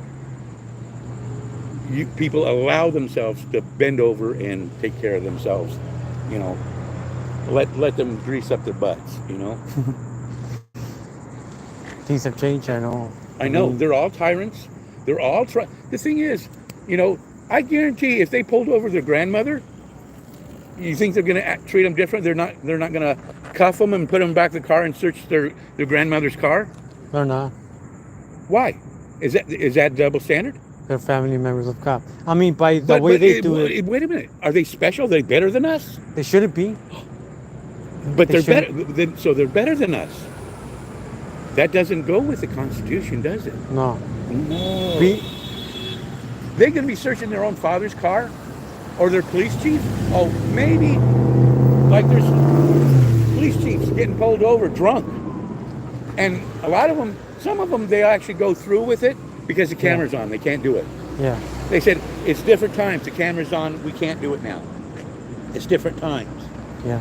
people allow themselves to bend over and take care of themselves. You know, let them grease up their butts. You know. Things have changed, I know. I know mean, they're all tyrants. They're all The thing is, you know, I guarantee if they pulled over their grandmother, you think they're going to treat them different? They're not. They're not going to cuff them and put them back in the car and search their grandmother's car. they're not. Why? Is that double standard? They're family members of cops. I mean, by the way they do it, Wait a minute. Are they special? Are they better than us? they shouldn't be. But They they're better. So they're better than us. That doesn't go with the Constitution, does it? No. No. Be, They're going to be searching their own father's car, or their police chief. Oh, maybe. Like there's police chiefs getting pulled over drunk, and a lot of them, some of them, they actually go through with it because the camera's on. They can't do it. yeah. They said it's different times. The camera's on. We can't do it now. It's different times. Yeah.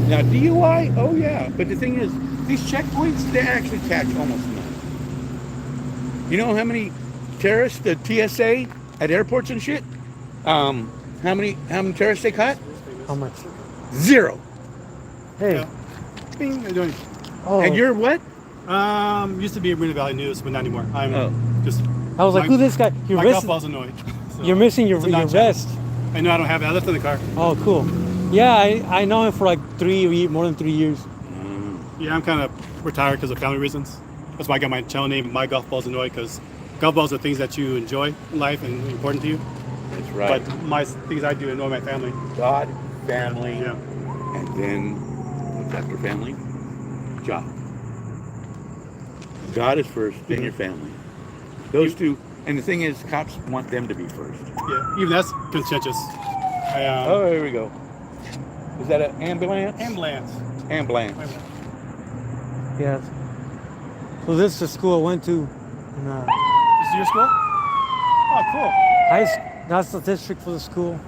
Now DUI, oh yeah, but the thing is, these checkpoints, they actually catch almost none. You know how many terrorists the TSA at airports and shit? How many terrorists they caught? How much? 0. Hey. Yeah. Bing, how you doing? Oh. And you're what? Used to be Marina Valley News, but not anymore. I'm Oh. just. I was like, who's this guy? You're My golf missing. ball's annoying. So You're missing your it's a non-channel. vest. I know I don't have it. I left it in the car. Oh, cool. Yeah, I know him for like more than 3 years. Yeah, I'm kind of retired because of family reasons. That's why I got my channel name, My Golf Ball's Annoyed, because golf balls are things that you enjoy in life and important to you. That's right. But my things I do annoy my family. God, family, Yeah. and then what's after family? Job. God is first, then your family. Those two, and the thing is, cops want them to be first. Yeah, even that's contentious. Oh, here we go. Is that an ambulance? Ambulance. Ambulance. Yeah. So this is the school I went to. In, This is your school? Oh, cool. that's the district for the school.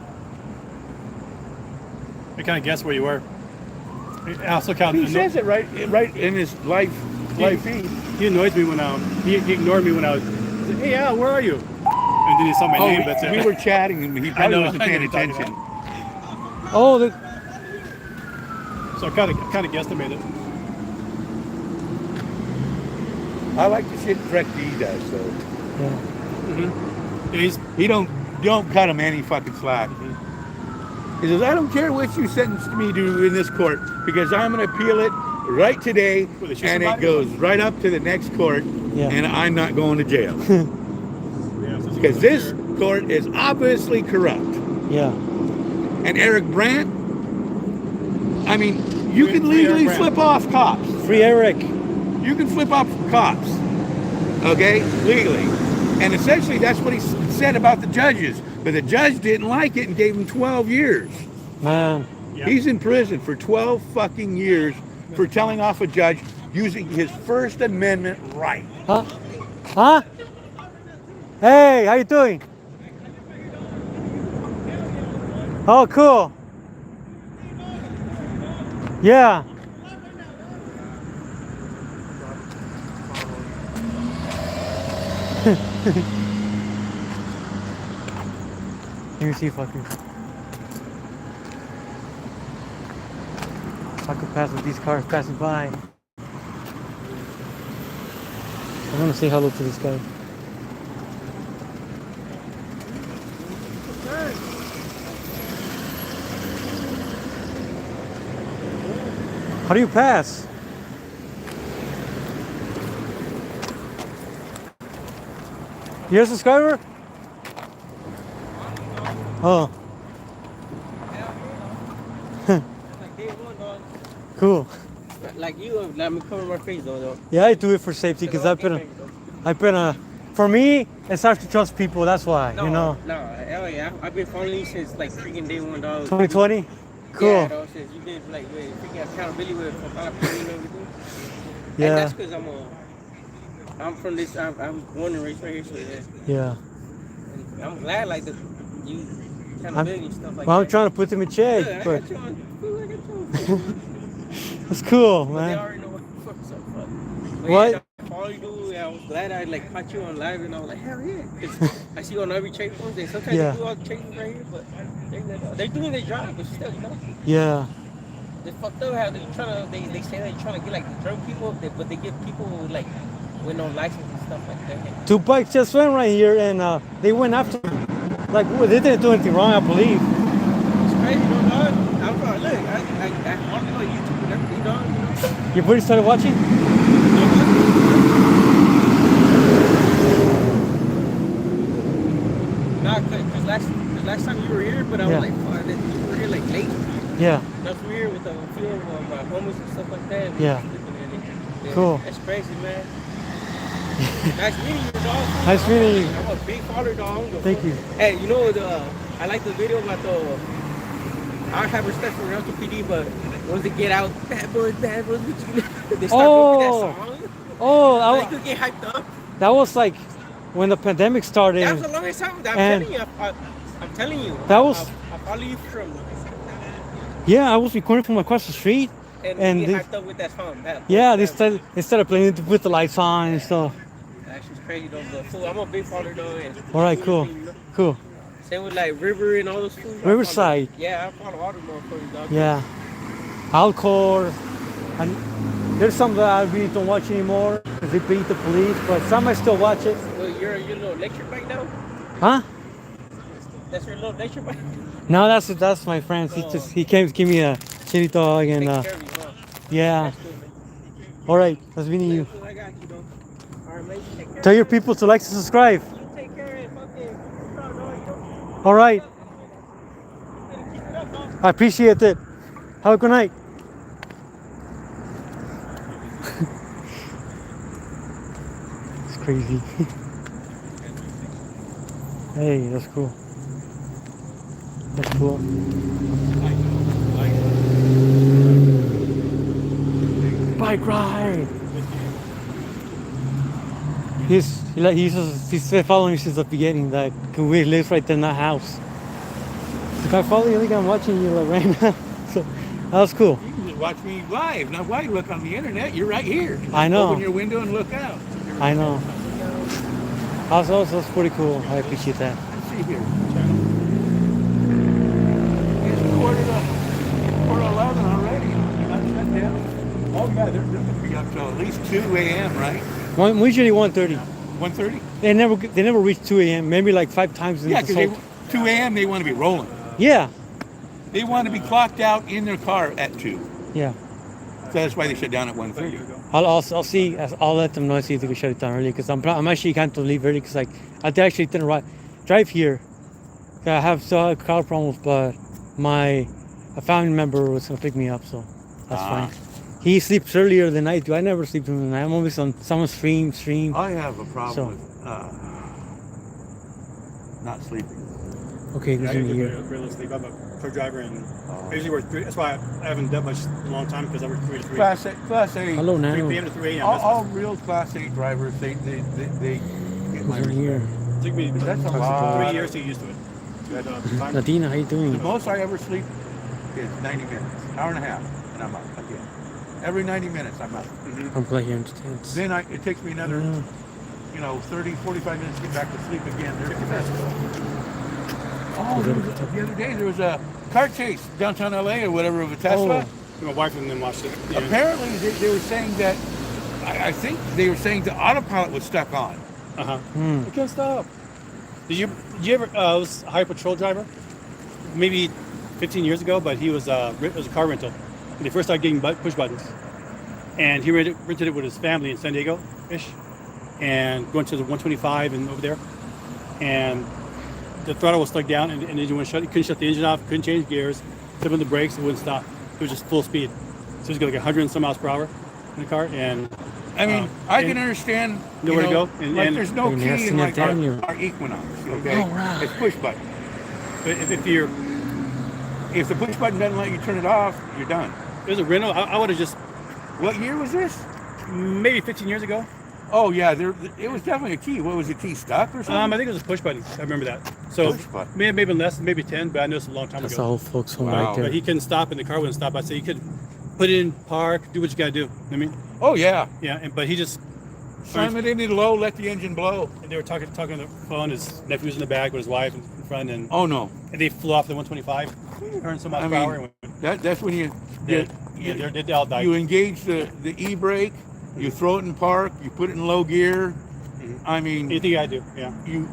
I kind of guessed where you were. I also kind He of says it right in his live feed. he annoys me when he ignored me when I was. He said, hey, Al, where are you? And then he saw my name. That's it. We were chatting and he I probably know, wasn't I know paying what you're talking attention. Oh, So I kind of guesstimated. I like the shit Trek D does, though. yeah. Yeah, He don't cut him any fucking slack. He says, I don't care what you sentenced me to in this court because I'm going to appeal it right today, Will they shoot and it somebody? goes right up to the next court, Yeah. and I'm not going to jail yeah, so because this court is obviously corrupt. Yeah. And Eric Brandt, I mean, you can Free Eric legally Brandt. flip off cops. Free Eric. You can flip off cops, okay, legally. And essentially that's what he said about the judges. But the judge didn't like it and gave him 12 years. Man. Yeah. He's in prison for 12 fucking years for telling off a judge using his First Amendment right. Huh? Huh? Hey, how you doing? Oh, cool. Yeah. Let me see if I could pass with these cars passing by. I'm gonna say hello to this guy. How do you pass? You're a subscriber? Oh. Cool. Like you, let me cover my face though. Yeah, I do it for safety because for me, it's hard to trust people. That's why, No, you know. No, hell yeah. I've been following you since like freaking day one, dog. 2020. Cool. Yeah, dog, since you've been like freaking accountability with Fontana and everything. Yeah. And that's because I'm from this. I'm born and raised right here, so yeah. Yeah. And I'm glad like you accountability and stuff like Well, I'm that. trying to put them in check, Yeah, I but got you on. Cool, I got you on. it's cool, But they man. already know what the fuck's up. But What? yeah, all you do, I was glad I like caught you on live, and I was like, hell yeah, 'cause I see you on every chase post, and sometimes Yeah. they do all the chases right here, but they're doing their job, but still, you know, Yeah. they fucked up how they say they're trying to get like the drunk people, but they get people like with no license and stuff like that. Two bikes just went right here, and they went after him. Like, well, they didn't do anything wrong, I believe. It's crazy, you know, dog. I'm like, look, I want to go on YouTube and everything, dog. You know? Your buddy started watching? Nah, cause last time you were here, but I was like, fuck, you were here like late. Yeah. That's weird with a few of my homies and stuff like that. Yeah. Yeah, Cool. That's crazy, man. Nice meeting you, dog. Nice meeting you. I'm a big follower, dog. Thank you. Hey, you know I like the video about I have respect for Randall PD, but once they get out, bad boys, they start making that song. Oh, So they could get hyped up. that was like when the pandemic started. That was the longest time. I'm And- telling you. I'm telling you. That was- I follow you from. Yeah, I was recording from across the street. And And they they- get hyped up with that song. Yeah, they started playing to put the lights on and stuff. That's crazy though. But fool, I'm a big follower though. And All right, cool. Cool. Same with like River and all those fools. Riverside. Yeah, I follow all the motherfuckers, dog. Yeah. Alcor. And there's some that I really don't watch anymore because they beat the police, but some I still watch it. Well, you're your little lecture bike now. Huh? That's your little lecture bike. No, that's my friends. He came to give me a shitty dog and Take care of you, huh? yeah. That's cool, man. All right, nice meeting you. I got you, though. All right, mate. Take care. Tell your people to like and subscribe. You take care and fucking. All right, Keep it up, dog. I appreciate it. Have a good night. It's crazy. Hey, that's cool. That's cool. Bike ride. He's following me since the beginning. That we live right there in that house. If I follow you, I think I'm watching you like right now. So that was cool. You can just watch me live. Now, why look on the internet? You're right here. Just I know. Open your window and look out. I know. That's pretty cool. I appreciate that. Let's see here. It's quarter to 11 already. Not shut down. Oh yeah, they're going to be up till at least 2 a.m. Right? Usually 1:30. 1:30. They never reach 2 a.m. Maybe like 5 times in Yeah, this because whole. 2 a.m. they want to be rolling. Yeah. They want to be clocked out in their car at 2. Yeah. So that's why they shut down at 1:30. I'll see. I'll let them know. See if they can shut it down early. Because I'm actually kind of leave early. Because like I actually didn't drive here. I have still have car problems, but a family member was gonna pick me up, so that's fine. He sleeps earlier than I do. I never sleep during the night. I'm always on someone's stream. I have a problem So- with not sleeping. Okay, Yeah, this I is usually here. very little sleep. I'm a truck driver, and I usually work 3. That's why I haven't done much in a long time, because I work 3 to 3. Class A. Hello, 3 Nano. p.m. to 3 a.m. All real Class A drivers, they get my This is here. It took me That's a 3 lot. years to get used to it. Time. Nadina, how you The doing? most I ever sleep is 90 minutes, hour and a half, and I'm up again. Every 90 minutes, I'm up. I'm playing here in States. Then it takes me another, Yeah. 30, 45 minutes to get back to sleep again. Oh, the other day there was a car chase downtown LA or whatever of a Tesla. My wife and then watched it. Yeah. Apparently they were saying that, I think they were saying the autopilot was stuck on. Uh-huh. I can't stop. Did you ever was a highway patrol driver? Maybe 15 years ago, but he was it was a car rental. When they first started getting push buttons, and he rented it with his family in San Diego ish, and going to the 125 and over there, and the throttle was stuck down, and the engine wouldn't shut. He couldn't shut the engine off, couldn't change gears, step on the brakes, it wouldn't stop. It was just full speed. So he was going like 100 and some miles per hour in the car, and I mean, I can understand. nowhere to go, Like and there's no And key yes, in and like damn you. our Equinox. Okay, Oh, right. it's push button. but if you're If the push button doesn't let you turn it off, you're done. it was a rental, I would have just What year was this? maybe 15 years ago. Oh yeah, it was definitely a key. What was the key stuck or something? I think it was a push button. I remember that. So Push button. maybe less, maybe 10, but I know it's a long time That's the ago. whole folks home Wow. right there. But he couldn't stop, and the car wouldn't stop. I said you could put it in park, do what you gotta do. You know what I mean, Oh yeah. yeah. But he just Slam it into low, let the engine blow. And they were talking on the phone. His nephew was in the back with his wife in front, and Oh no. they flew off the 125, turned some miles per hour, and went, That's when you they all died. you engage the e-brake, you throw it in park, you put it in low gear. I mean, Anything I do, yeah. you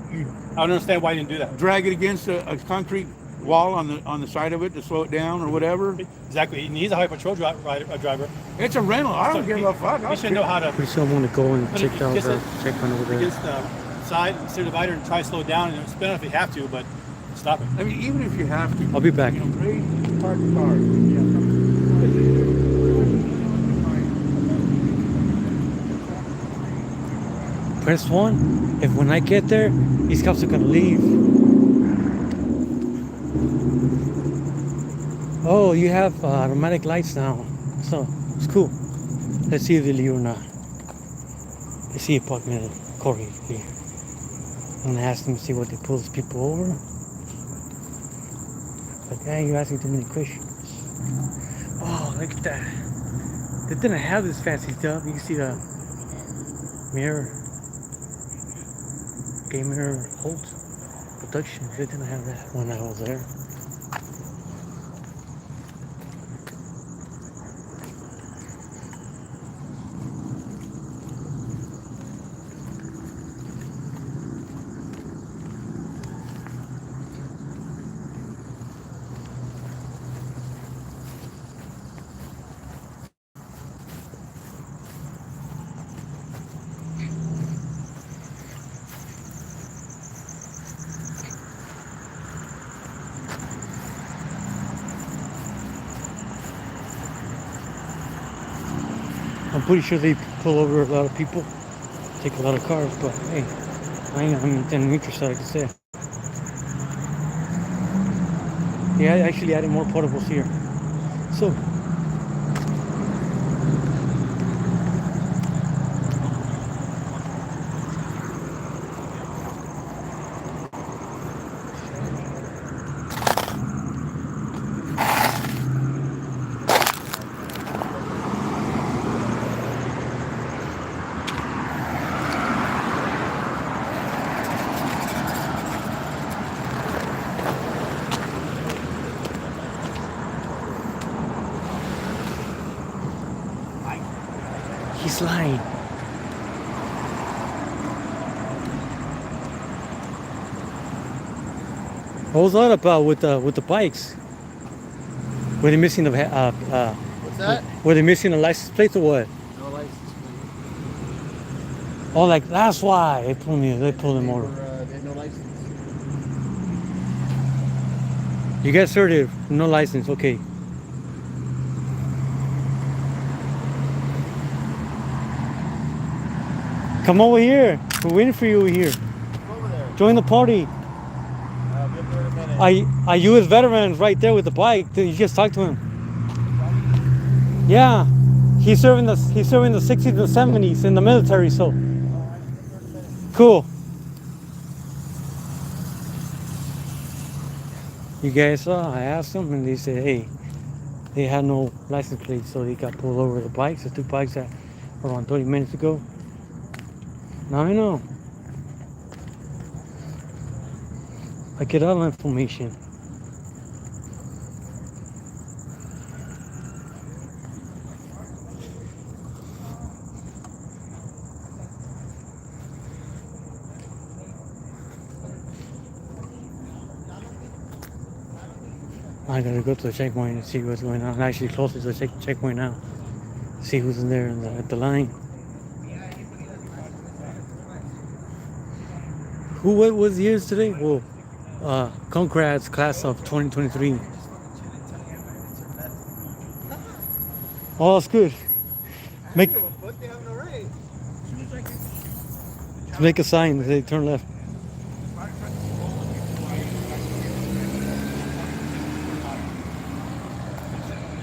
I don't understand why you didn't do that. drag it against a concrete wall on the side of it to slow it down or whatever. Exactly. And he's a high patrol driver. It's a rental. I don't So give a fuck. He should know how to Pretty soon I'm gonna go and But check if out you the just- checkpoint over there. against the side, center divider, and try to slow it down and spin it if you have to, but stop it. I mean, even if you have to. I'll be back. You know, raise, park the car. Press 1. If when I get there, these cops are gonna leave. Oh, you have automatic lights now. So, it's cool. Let's see if they leave or not. Let's see if Parkman and Corey leave. I'm gonna ask them to see what they pull these people over. Like, hey, you're asking too many questions. Oh, look at that. They didn't have this fancy stuff. You can see the mirror. Game mirror holds production. They didn't have that when I was there. I'm pretty sure they pull over a lot of people, take a lot of cars, but hey, I'm interested, like I said. Yeah, I actually added more portables here. So, he's lying. What was that about with the bikes? Were they missing the What's that? were they missing the license plates or what? No license plate. Oh, like that's why they pulled them over. They had no license. You got assertive, no license, okay. Come over here. We're waiting for you over here. Over there. Join the party. I'll be up there in a minute. Are U.S. veterans right there with the bike? You just talk to him. Yeah, he's serving the 60s and 70s in the military. So cool. You guys saw? I asked them, and they said, hey, they had no license plates, so they got pulled over the bikes. The two bikes that were on 30 minutes ago. Now I know. I get all the information. I gotta go to the checkpoint and see what's going on. I'm actually closer to the checkpoint now. See who's in there at the line. What was yours today? Well, congrats, class of 2023. Oh, that's good. Make a sign. Say turn left.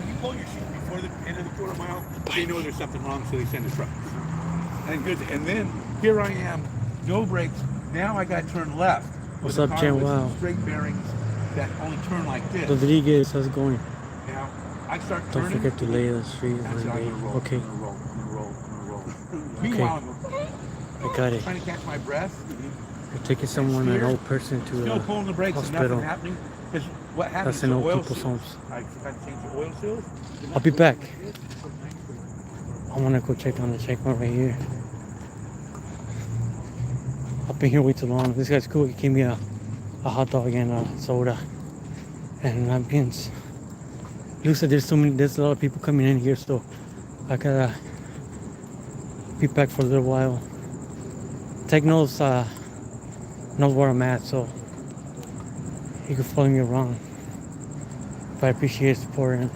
You pull your chute before the end of the quarter mile, they know there's something wrong, so they send a truck. And then here I am, no brakes. Now I got to turn left. What's with a up, car Jen? with Wow. straight bearings that only turn like this. Rodriguez, how's it going? Now I start Don't turning. forget to lay the street. That's how I'm gonna roll. Okay. I'm gonna roll. I'm gonna roll. I'm gonna roll. Okay. Meanwhile, I got it. Trying to catch my breath. We're taking someone, an old person, to Still a pulling the brakes and hospital. nothing happening. Because what happens That's in to old oil people's seals? homes. I forgot to change the oil seals. I'll be back. I want to go check on the checkpoint right here. I've been here way too long. This guy's cool. He gave me a hot dog and a soda and napkins. Looks like there's a lot of people coming in here, so I gotta be back for a little while. Tech knows where I'm at, so he could follow me around. But I appreciate his support, and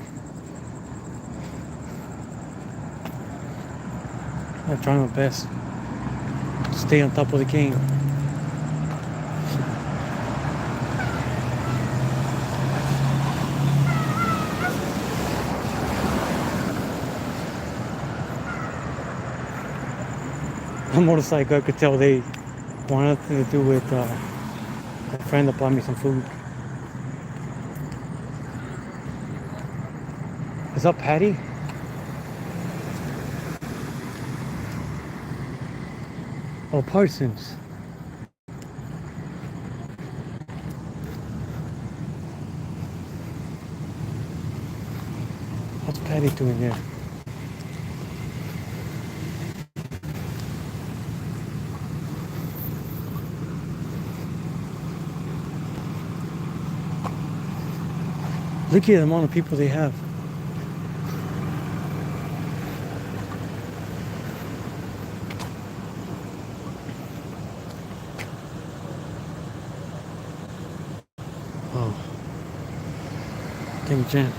I'm trying my best to stay on top of the game. The motorcycle, I could tell they want nothing to do with a friend that bought me some food. Is that Patty? Oh, Parsons. What's Patty doing there? Look at the amount of people they have. Oh. Thank you, Jen.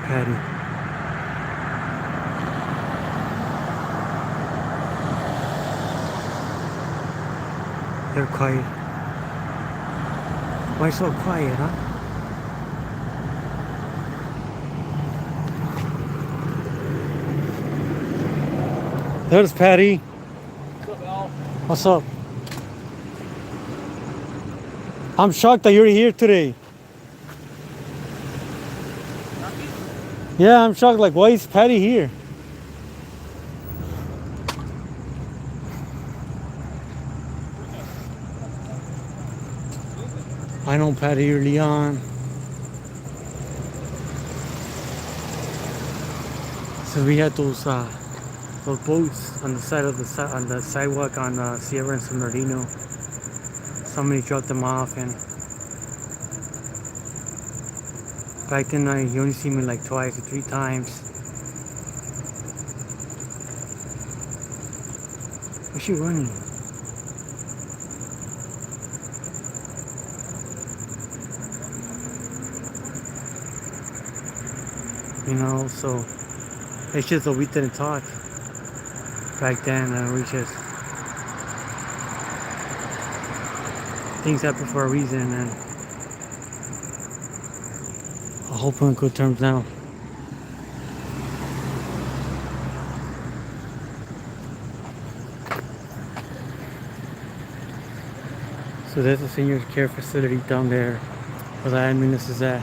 Patty. They're quiet. Why so quiet, huh? There's Patty. What's up, Al? What's up? I'm shocked that you're here today. Yeah, I'm shocked. Like, why is Patty here? I know Patty early on. So we had those boats on the side of the sidewalk on Sierra and San Bernardino. Somebody dropped them off, and back then you only see me like twice or three times. Where's she running? You know, so it's just that we didn't talk back then, and we just, things happen for a reason, and I hope we're on good terms now. So there's a senior care facility down there where the ambulance is at,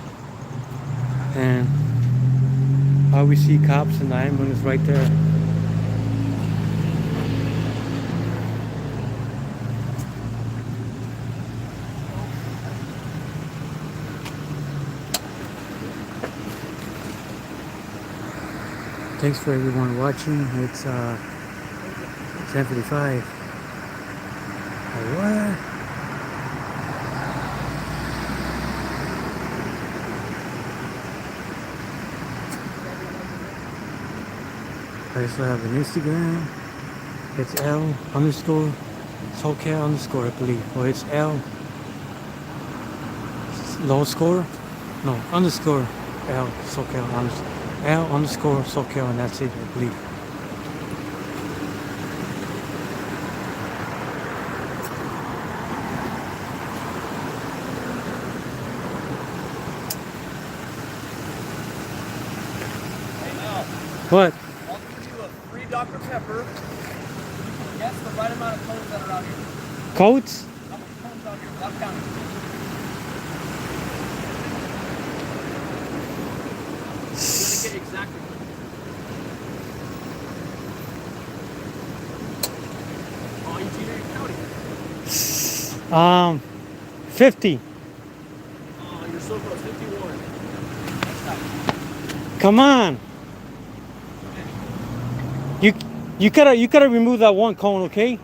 and I always see cops and the ambulance right there. Thanks for everyone watching. It's 10:55. What? I also have an Instagram. It's L_SoCal_, I believe. Or it's L low score? No, underscore L SoCal L_SoCal, and that's it, I believe. What? I'll give you a free Dr. Pepper. Guess the right amount of cones that are out here. Coats? How much cones out here without counting? You're gonna get exactly. Oh, you counting. 50. Oh, you're so close. 51. Stop. Come on. You gotta remove that one cone, okay?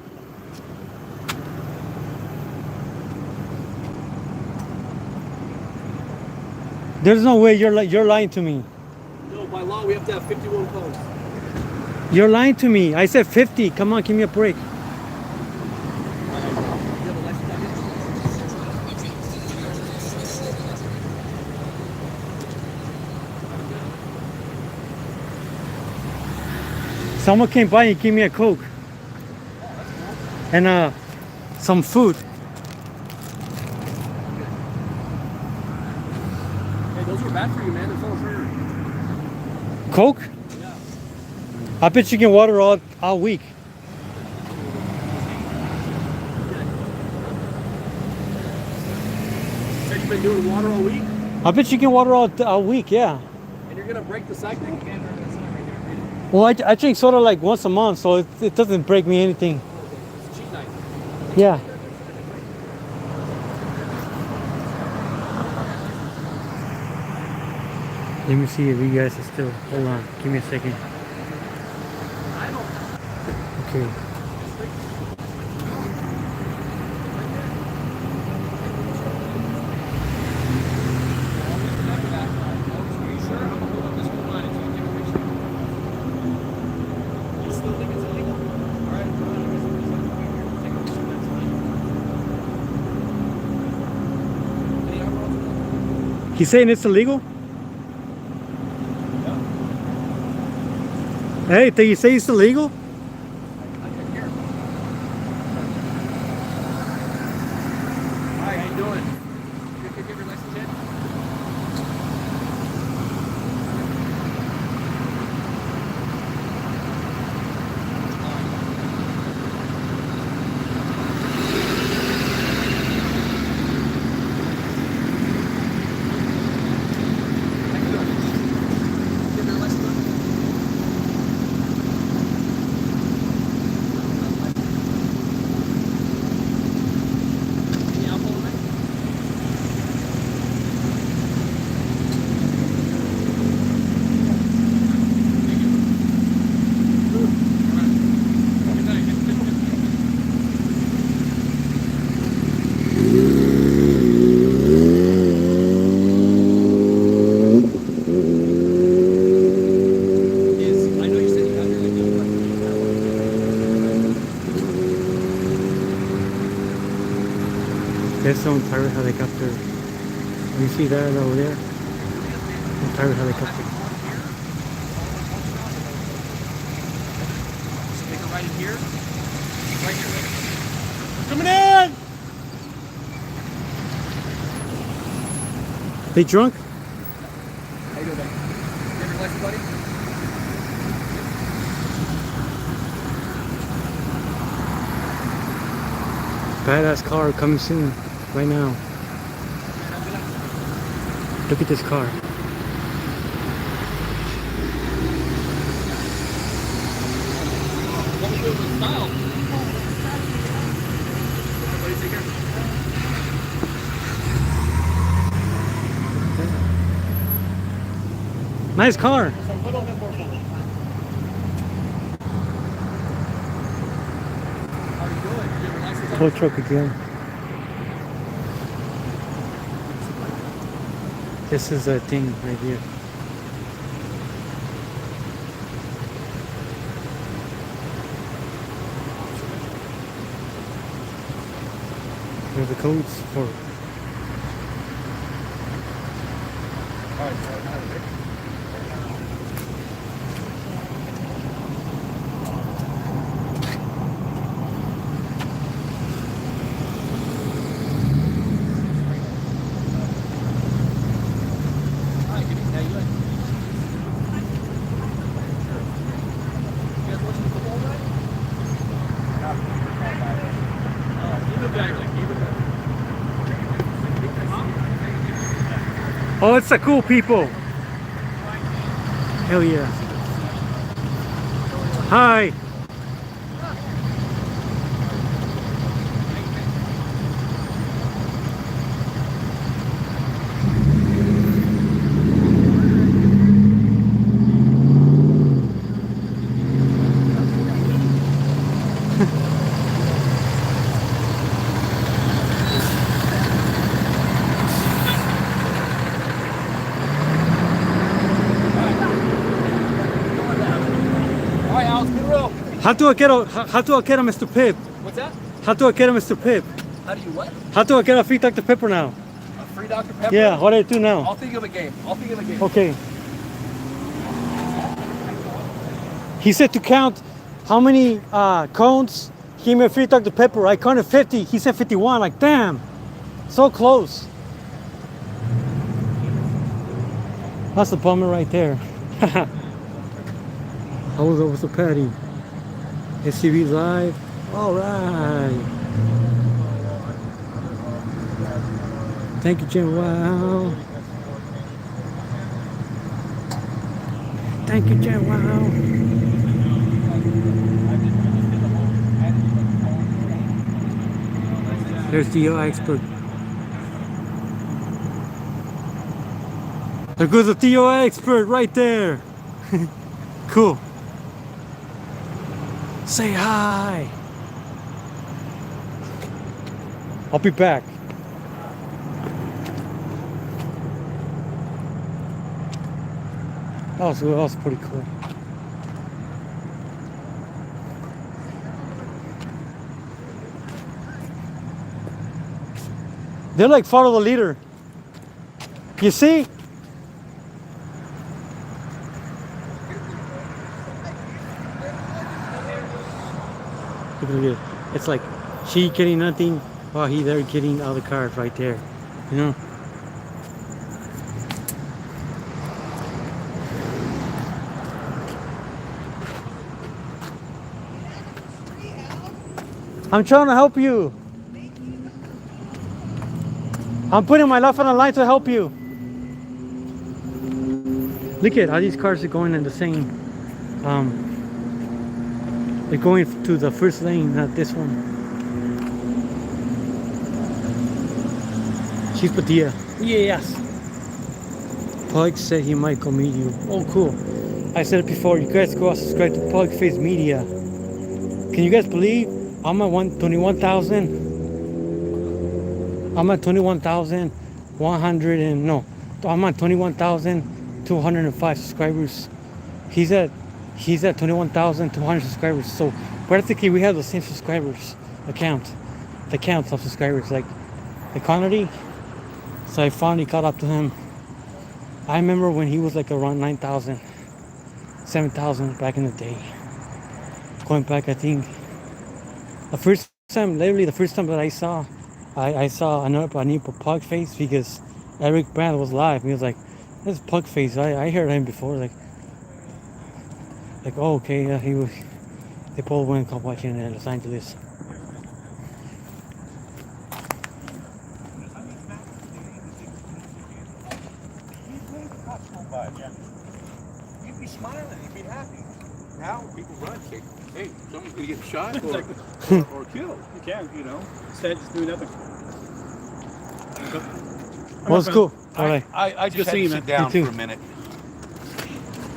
There's no way you're lying to me. No, by law we have to have 51 cones. You're lying to me. I said 50. Come on, give me a break. You have a license out here? Someone came by and gave me a Coke. And some food. Hey, those were bad for you, man. They're full of sugar. Coke? Yeah. I bet you can water all week. Said you've been doing water all week, I bet you can water all week, yeah. and you're gonna break the cycle. Well, I drink soda like once a month, so it doesn't break me anything. It's cheat night. Yeah. Let me see if you guys are still. Hold on. Give me a second. Okay. He's saying it's illegal? Hey, did you say it's illegal? Hi, how you doing? You can give your license in? Give your license in? Any alcohol in it? I know you said you got your There's some pirate helicopter. You see that over there? A pirate helicopter. Stick it right in here. Right here. Coming in! They drunk? How you doing, buddy? You have your license, buddy? Badass car coming soon. Right now. Look at this car. What we do with style? Everybody take care. Nice car. A little bit more forward. How are you doing? You have your license on? Tow truck again. This is a thing right here. Here are the codes for. Alright, give me, now you like. Oh, it's the cool people. Hell yeah. Hi. All right, Alex, good roll. How do I get a Mr. Pip? What's that? How do I get a Mr. Pip? How do you what? How do I get a free Dr. Pepper now? A free Dr. Pepper? Yeah, what do I do now? I'll think of a game. Okay. He said to count how many cones. He gave me a free Dr. Pepper. I counted 50. He said 51. Like, damn. So close. That's the bummer right there. I was over the patty. SCV live. All right. Thank you, Jim. Wow. Thank you, Jim. Wow. There's the expert. There goes the TO expert right there. Cool. Say hi. I'll be back. That was pretty cool. They're like follow the leader. You see? Look at it. It's like she getting nothing while they're getting all the cards right there. You know? I'm trying to help you. I'm putting my life on the line to help you. Look at how these cars are going in the same. They're going to the first lane, not this one. She's Padilla. Yes. Pug said he might go meet you. Oh, cool. I said it before. You guys go out subscribe to Pug Face Media. Can you guys believe I'm at 21,000? I'm at 21,100 and no, I'm at 21,205 subscribers. He's at 21,200 subscribers. So practically we have the same subscribers the count of subscribers, like the quantity. So I finally caught up to him. I remember when he was like around 9,000, 7,000 back in the day. Going back, I think the first time that I saw a new Pug Face, because Eric Brand was live. He was like, "This is Pug Face. I heard him before." Like, oh, okay, yeah, he was. They both went and watching in Los Angeles. You'd be smiling, you'd be happy. Now people run, say, hey, someone's gonna get shot or killed. You can, instead just do nothing. Well, it's cool. All right. I just had seeing to you, sit man. down You too. for a minute.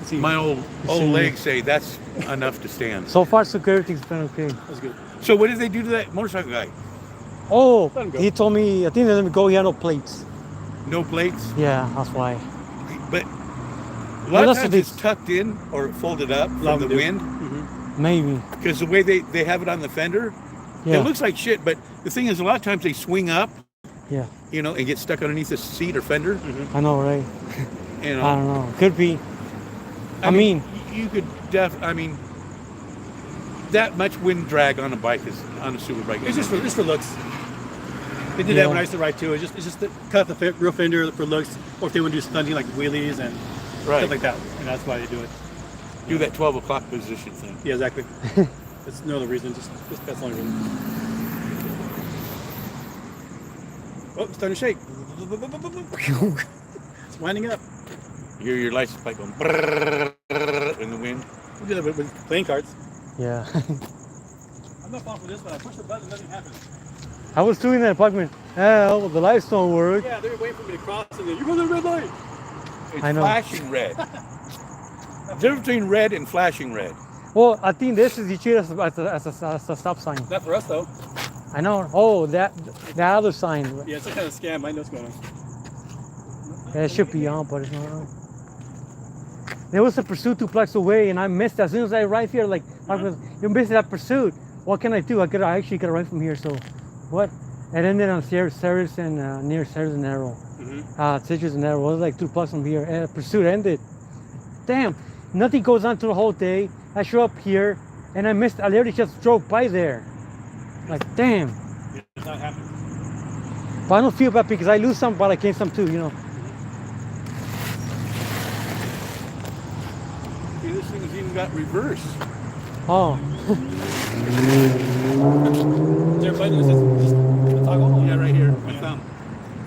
See, My old seeing you. legs say that's enough to stand. So far, so good. Everything's been okay. that's good. So what did they do to that motorcycle guy? Oh, Let him go. he told me. I think they let me go. He had no plates. No plates? Yeah, that's why. But a Well, lot of that's times what it's tucked in or folded up Lot from of the them do. wind. Maybe. Because the way they have it on the fender, Yeah. it looks like shit. But the thing is, a lot of times they swing up, Yeah. and get stuck underneath the seat or fender. I know, right? You know, I don't know. Could be. I mean, you could that much wind drag on a bike is on a super bike. It's just for looks. They did Yeah. that when I used to ride too. It's just to cut the rear fender for looks, or if they want to do stunting like wheelies and right. stuff like that. And that's why they do it. Do that 12 o'clock position thing. Yeah, exactly. There's no other reason. Just that's the only reason. Oh, it's starting to shake. It's winding up. You hear your license plate going brrrr in the wind. We did it with playing cards. Yeah. I'm not falling for this one. I push the button, nothing happens. I was doing that apartment. Oh, the lights don't work. Yeah, they were waiting for me to cross, and then you go to the red light. It's I know. flashing red. The difference between red and flashing red. Well, I think this is you treat us as a stop sign. Not for us though. I know. Oh, that other sign. Yeah, it's some kind of scam. I know what's going on. Yeah, it should be on, but it's not on. There was a pursuit 2 blocks away, and I missed it. As soon as I arrived here, like, you missed that pursuit. What can I do? I actually could arrive from here, so what? It ended on Ceres and near Ceres and Arrow. Citrus and Arrow. It was like 2 blocks from here. And pursuit ended. Damn, nothing goes on through the whole day. I show up here, and I literally just drove by there. Like, damn. It's not happening. But I don't feel bad because I lose some, but I gain some too, you know. See, this thing has even got reverse. Oh. Is there a button that says just toggle? Yeah, right here, my thumb.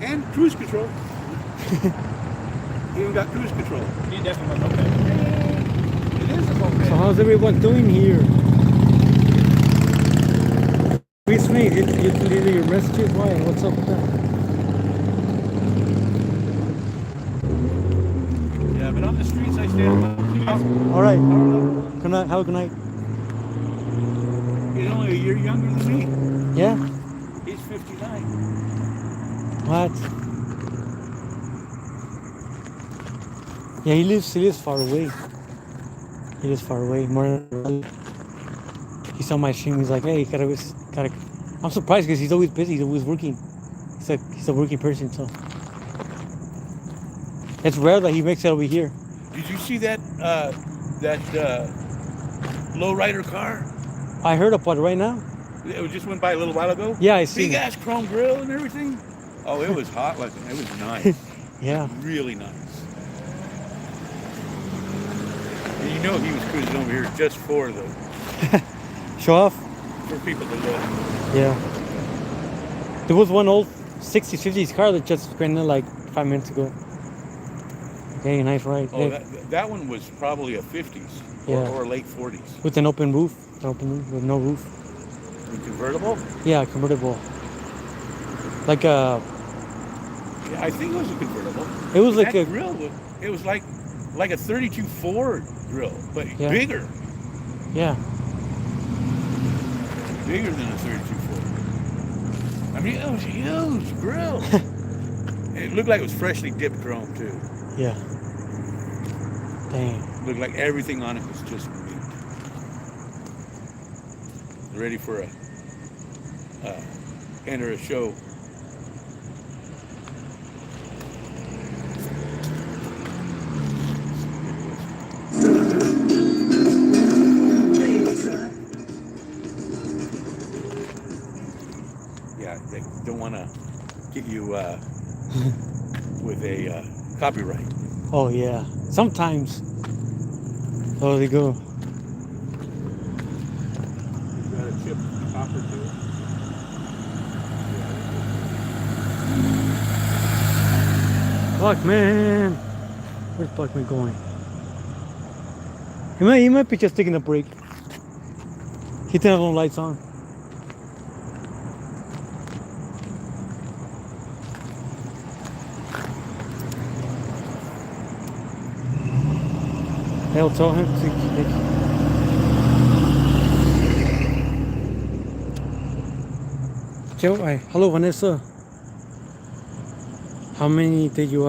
And cruise control. Even got cruise control. You definitely want okay. It is a moped. So how's everyone doing here? Please me, you deleted your messages? Why? What's up with that? Yeah, but on the streets I stand about. All right. Good night. Have a good night. He's only a year younger than me. Yeah? He's 59. What? Yeah, he lives far away. He lives far away. More than he saw my stream. He's like, hey, gotta. I'm surprised because he's always busy. He's always working. He's a working person, so it's rare that he makes it over here. Did you see that lowrider car? I heard about it right now. It just went by a little while ago. Yeah, I see. Big ass chrome grill and everything. Oh, it was hot looking. It was nice. Yeah. Really nice. And you know he was cruising over here just for the Show off. for people to look. Yeah. There was one old 60s, 50s car that just ran in like 5 minutes ago. Okay, nice ride. Oh, Yeah. that one was probably a 50s Yeah. or late 40s. With an open roof. With no roof. The convertible? Yeah, convertible. Like a. Yeah, I think it was a convertible. It was like that a. grill. It was like a 32 Ford grill, but Yeah. bigger. Yeah. Bigger than a 32 Ford. I mean, it was a huge grill. It looked like it was freshly dipped chrome too. Yeah. Dang. It looked like everything on it was just mint. Ready for a enter a show. Yeah, they don't want to get you with a copyright. Oh, yeah. Sometimes. Oh, they go. Got a chip copper to it. Buckman. Where's Buckman going? He might be just taking a break. He didn't have no lights on. I'll tell him to. Joe, hello Vanessa. How many did you?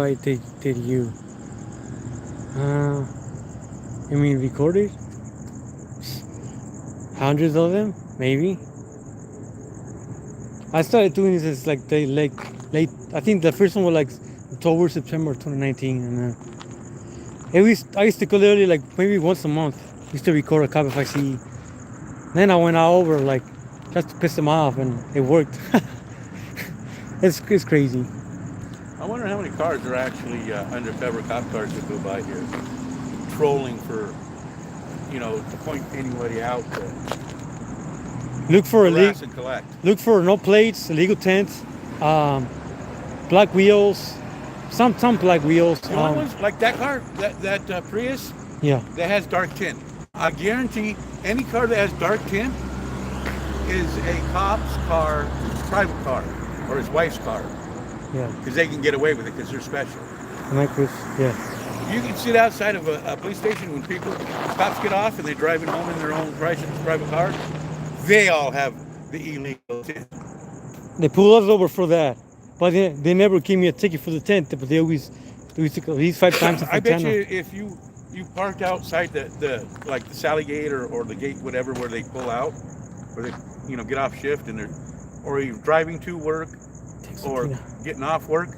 You mean recorded? Hundreds of them, maybe. I started doing this as like late. I think the first one was like October, September 2019, and I used to go literally like maybe once a month. Used to record a copy if I see. Then I went all over like just to piss them off, and it worked. It's crazy. I wonder how many cars are actually undercover cop cars that go by here, trolling for, to point anybody out to Look for harass and collect. Look for no plates, illegal tents, black wheels, some black wheels. The only ones like that car, that Prius, Yeah. that has dark tint. I guarantee any car that has dark tint is a cop's car, private car, or his wife's car, Yeah. because they can get away with it because they're special. Micros. Yeah. You can sit outside of a police station when cops get off and they're driving home in their own private car. They all have the illegal tint. They pull us over for that, but they never give me a ticket for the tent. But they always do it at least 5 times in I bet Fontana. you if you parked outside the like the Sally gate or the gate, whatever, where they pull out, where they get off shift and or you're driving to work or getting off work,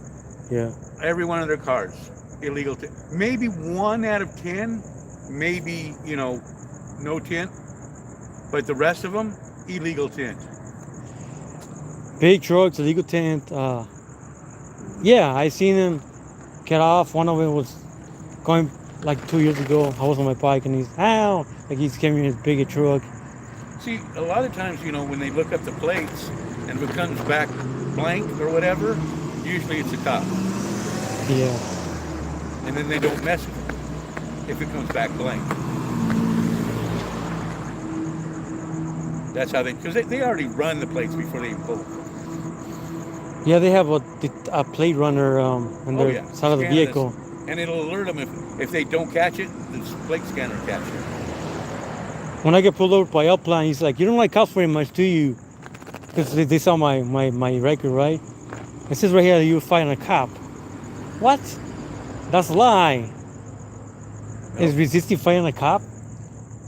Yeah. every one of their cars illegal tint. Maybe 1 out of 10, maybe no tint, but the rest of them illegal tint. Big trucks, illegal tent. Yeah, I seen them get off. One of them was going like 2 years ago. I was on my bike and he's carrying his bigger truck. See, a lot of times, when they look up the plates and if it comes back blank or whatever, usually it's a cop. Yeah. And then they don't mess with it if it comes back blank. That's how because they already run the plates before they even pull them. Yeah, they have a plate runner on their side of the Scan vehicle. this, and it'll alert them if they don't catch it, the plate scanner will catch it. When I get pulled over by Upline, he's like, "You don't like cops very much, do you?" Because they saw my record, right? It says right here that you were fighting a cop. What? That's a lie. No. Is resisting fighting a cop?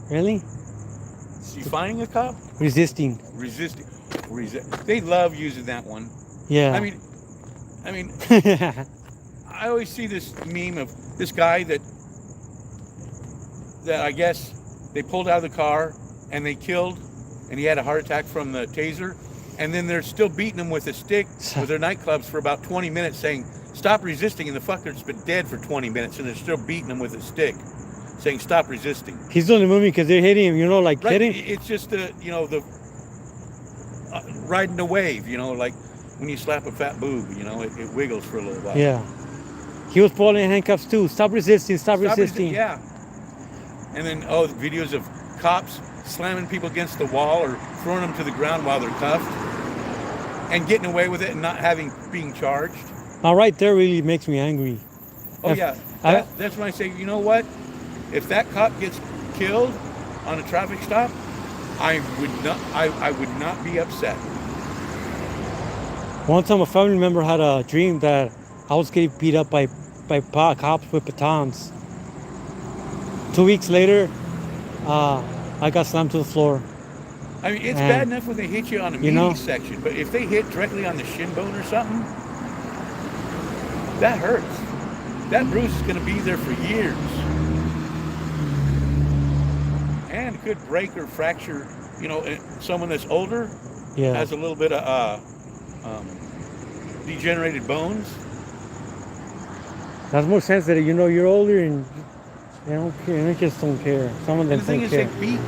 Really? Is he fighting a cop? Resisting. Resisting. They love using that one. Yeah. I mean, I always see this meme of this guy that I guess they pulled out of the car and they killed, and he had a heart attack from the taser, and then they're still beating him with a stick with their nightclubs for about 20 minutes, saying, "Stop resisting," and the fucker's been dead for 20 minutes, and they're still beating him with a stick, saying, "Stop resisting." He's only moving because they're hitting him, like Right? hitting. It's just the riding the wave, like when you slap a fat boob, it wiggles for a little while. Yeah. He was pulling in handcuffs too. Stop resisting. Stop resisting. Yeah. And then, the videos of cops slamming people against the wall or throwing them to the ground while they're cuffed and getting away with it and not being charged. Now, right there really makes me angry. Oh, yeah. That's when I say, you know what? If that cop gets killed on a traffic stop, I would not be upset. One time a family member had a dream that I was getting beat up by cops with batons. 2 weeks later, I got slammed to the floor. I mean, it's bad enough when they hit you on a meaty section, but if they hit directly on the shin bone or something, that hurts. That bruise is going to be there for years. And could break or fracture, someone that's older has a little bit of degenerated bones. That's more sensitive. You're older and they don't care. They just don't care. Some of them And the thing don't is, care. they beat,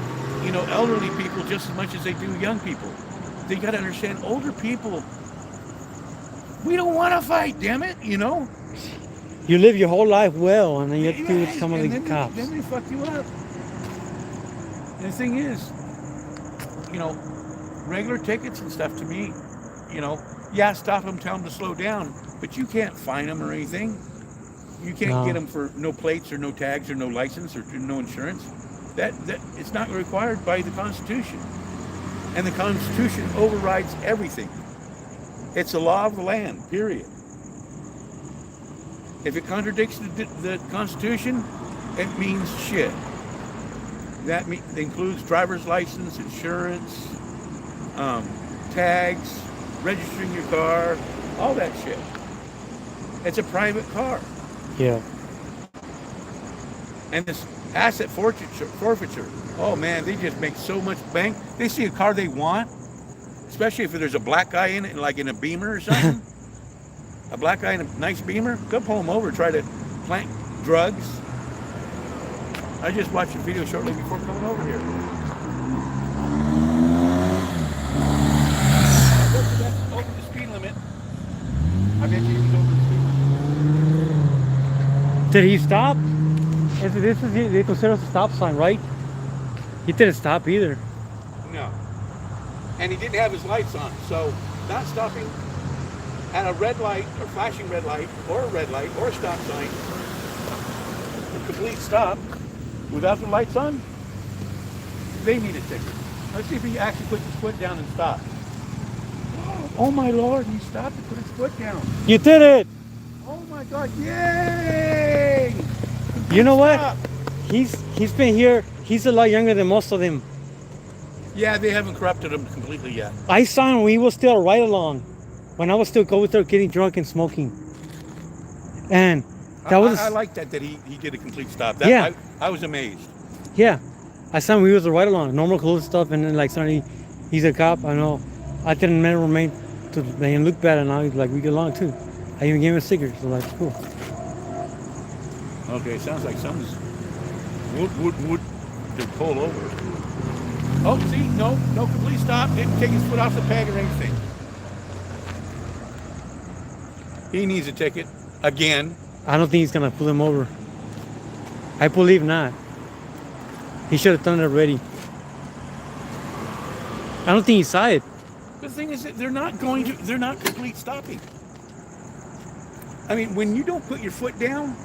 elderly people just as much as they do young people. They got to understand, older people, we don't want to fight, damn it, You live your whole life well, and then you have to deal with some of these cops. Then they fuck you up. And the thing is, regular tickets and stuff to me, stop them, tell them to slow down, but you can't fine them or anything. You can't get them for no plates or no tags or no license or no insurance. That it's not required by the Constitution. And the Constitution overrides everything. It's a law of the land, period. If it contradicts the Constitution, it means shit. That includes driver's license, insurance, tags, registering your car, all that shit. It's a private car. Yeah. And this asset forfeiture, oh man, they just make so much bank. They see a car they want, especially if there's a black guy in it, like in a Beamer or something. A black guy in a nice Beamer, they'll pull him over, try to plant drugs. I just watched a video shortly before coming over here. Over the speed limit. I bet you he was over the speed limit. Did he stop? This is they consider a stop sign, right? He didn't stop either. No. And he didn't have his lights on. So not stopping at a red light or flashing red light or a red light or a stop sign, a complete stop without the lights on, they need a ticket. Let's see if he actually puts his foot down and stops. Oh my Lord, he stopped and put his foot down. You did it. Oh my God, yay! You know what? Stop. He's been here. He's a lot younger than most of them. Yeah, they haven't corrupted him completely yet. I saw him when he was still a ride along, when I was still going there getting drunk and smoking. And that was I like that he did a complete stop. That, Yeah. I was amazed. yeah. I saw him when he was a ride along, normal clothes stuff, and then like suddenly he's a cop. I know. I didn't never remain to make him look bad, and now he's like we get along too. I even gave him a sticker, so like cool. Okay, sounds like someone's would to pull over. Oh, see, no complete stop. Didn't take his foot off the peg or anything. He needs a ticket again. I don't think he's gonna pull him over. I believe not. He should have done it already. I don't think he saw it. The thing is that they're not complete stopping. I mean, when you don't put your foot down,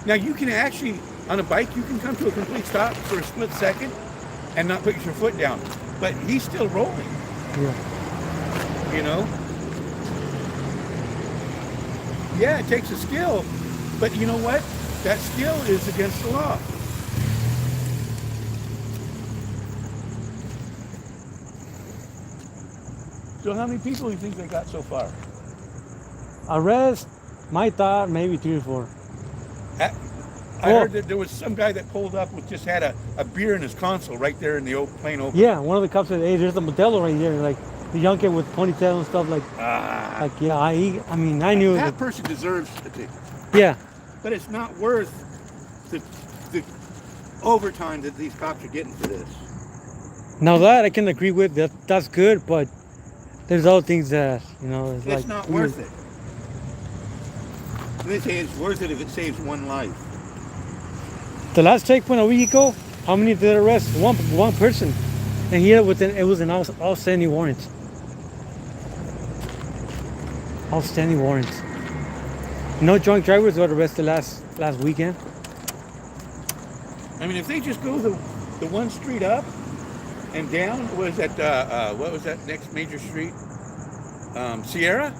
now you can actually, on a bike, you can come to a complete stop for a split second and not put your foot down. But he's still rolling. Yeah. You know? Yeah, it takes a skill, but you know what? That skill is against the law. So how many people do you think they got so far? Arrest, my thought, maybe 3 or 4. I heard that there was some guy that pulled up with just had a beer in his console right there in the plain open. Yeah, one of the cops said, hey, there's a Modelo right here. Like, the young kid with ponytail and stuff. Like yeah, I mean, I knew that person deserves a ticket. Yeah. But it's not worth the overtime that these cops are getting for this. Now that I can agree with, that's good, but there's other things that, it's like... It's not worth it. They say it's worth it if it saves one life. The last checkpoint a week ago, how many did they arrest? One person. And here it was an outstanding warrant. Outstanding warrant. No drunk drivers got arrested last weekend. I mean, if they just go the one street up and down, what was that next major street? Sierra?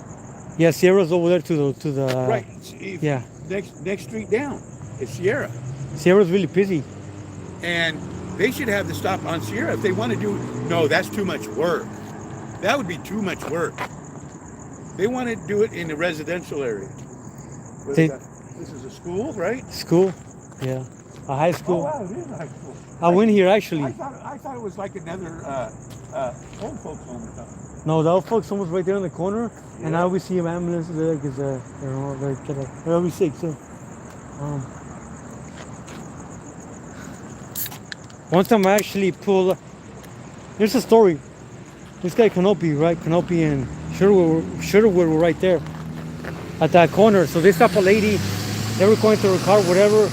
Yeah, Sierra's over there to the right. Yeah. Next street down. It's Sierra. Sierra's really busy. And they should have the stop on Sierra if they want to do. No, that's too much work. That would be too much work. They want to do it in the residential area. This is a school, right? School, yeah, a high school. Oh wow, it is a high school. I went here actually. I thought it was like another old folks home or something. No, the old folks home was right there in the corner, and I always see ambulances there because they're always sick. So, one time I actually pulled. There's a story. This guy Canopy, right? Canopy and Sherwood were right there at that corner. So they stopped a lady. They were going to her car, whatever,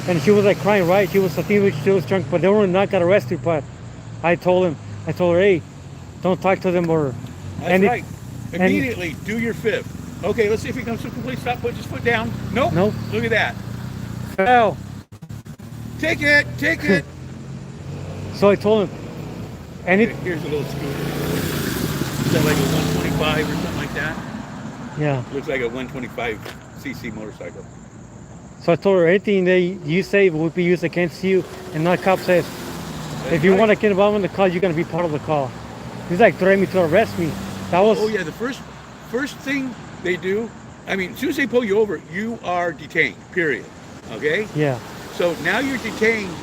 and she was like crying, right? I think she was drunk, but they were not got arrested. But I told her, hey, don't talk to them or. That's right. Immediately do your fib. Okay, let's see if he comes to a complete stop. Put his foot down. Nope. Nope. Look at that. Fell. Take it. So I told him. And here's a little scooter. Is that like a 125 or something like that? Yeah. Looks like a 125cc motorcycle. So I told her anything that you say would be used against you, and that cop says, if you want to get involved in the call, you're gonna be part of the call. He's like threatening me to arrest me. That was. Oh yeah, the first thing they do. I mean, as soon as they pull you over, you are detained. Period. Okay. Yeah. So now you're detained.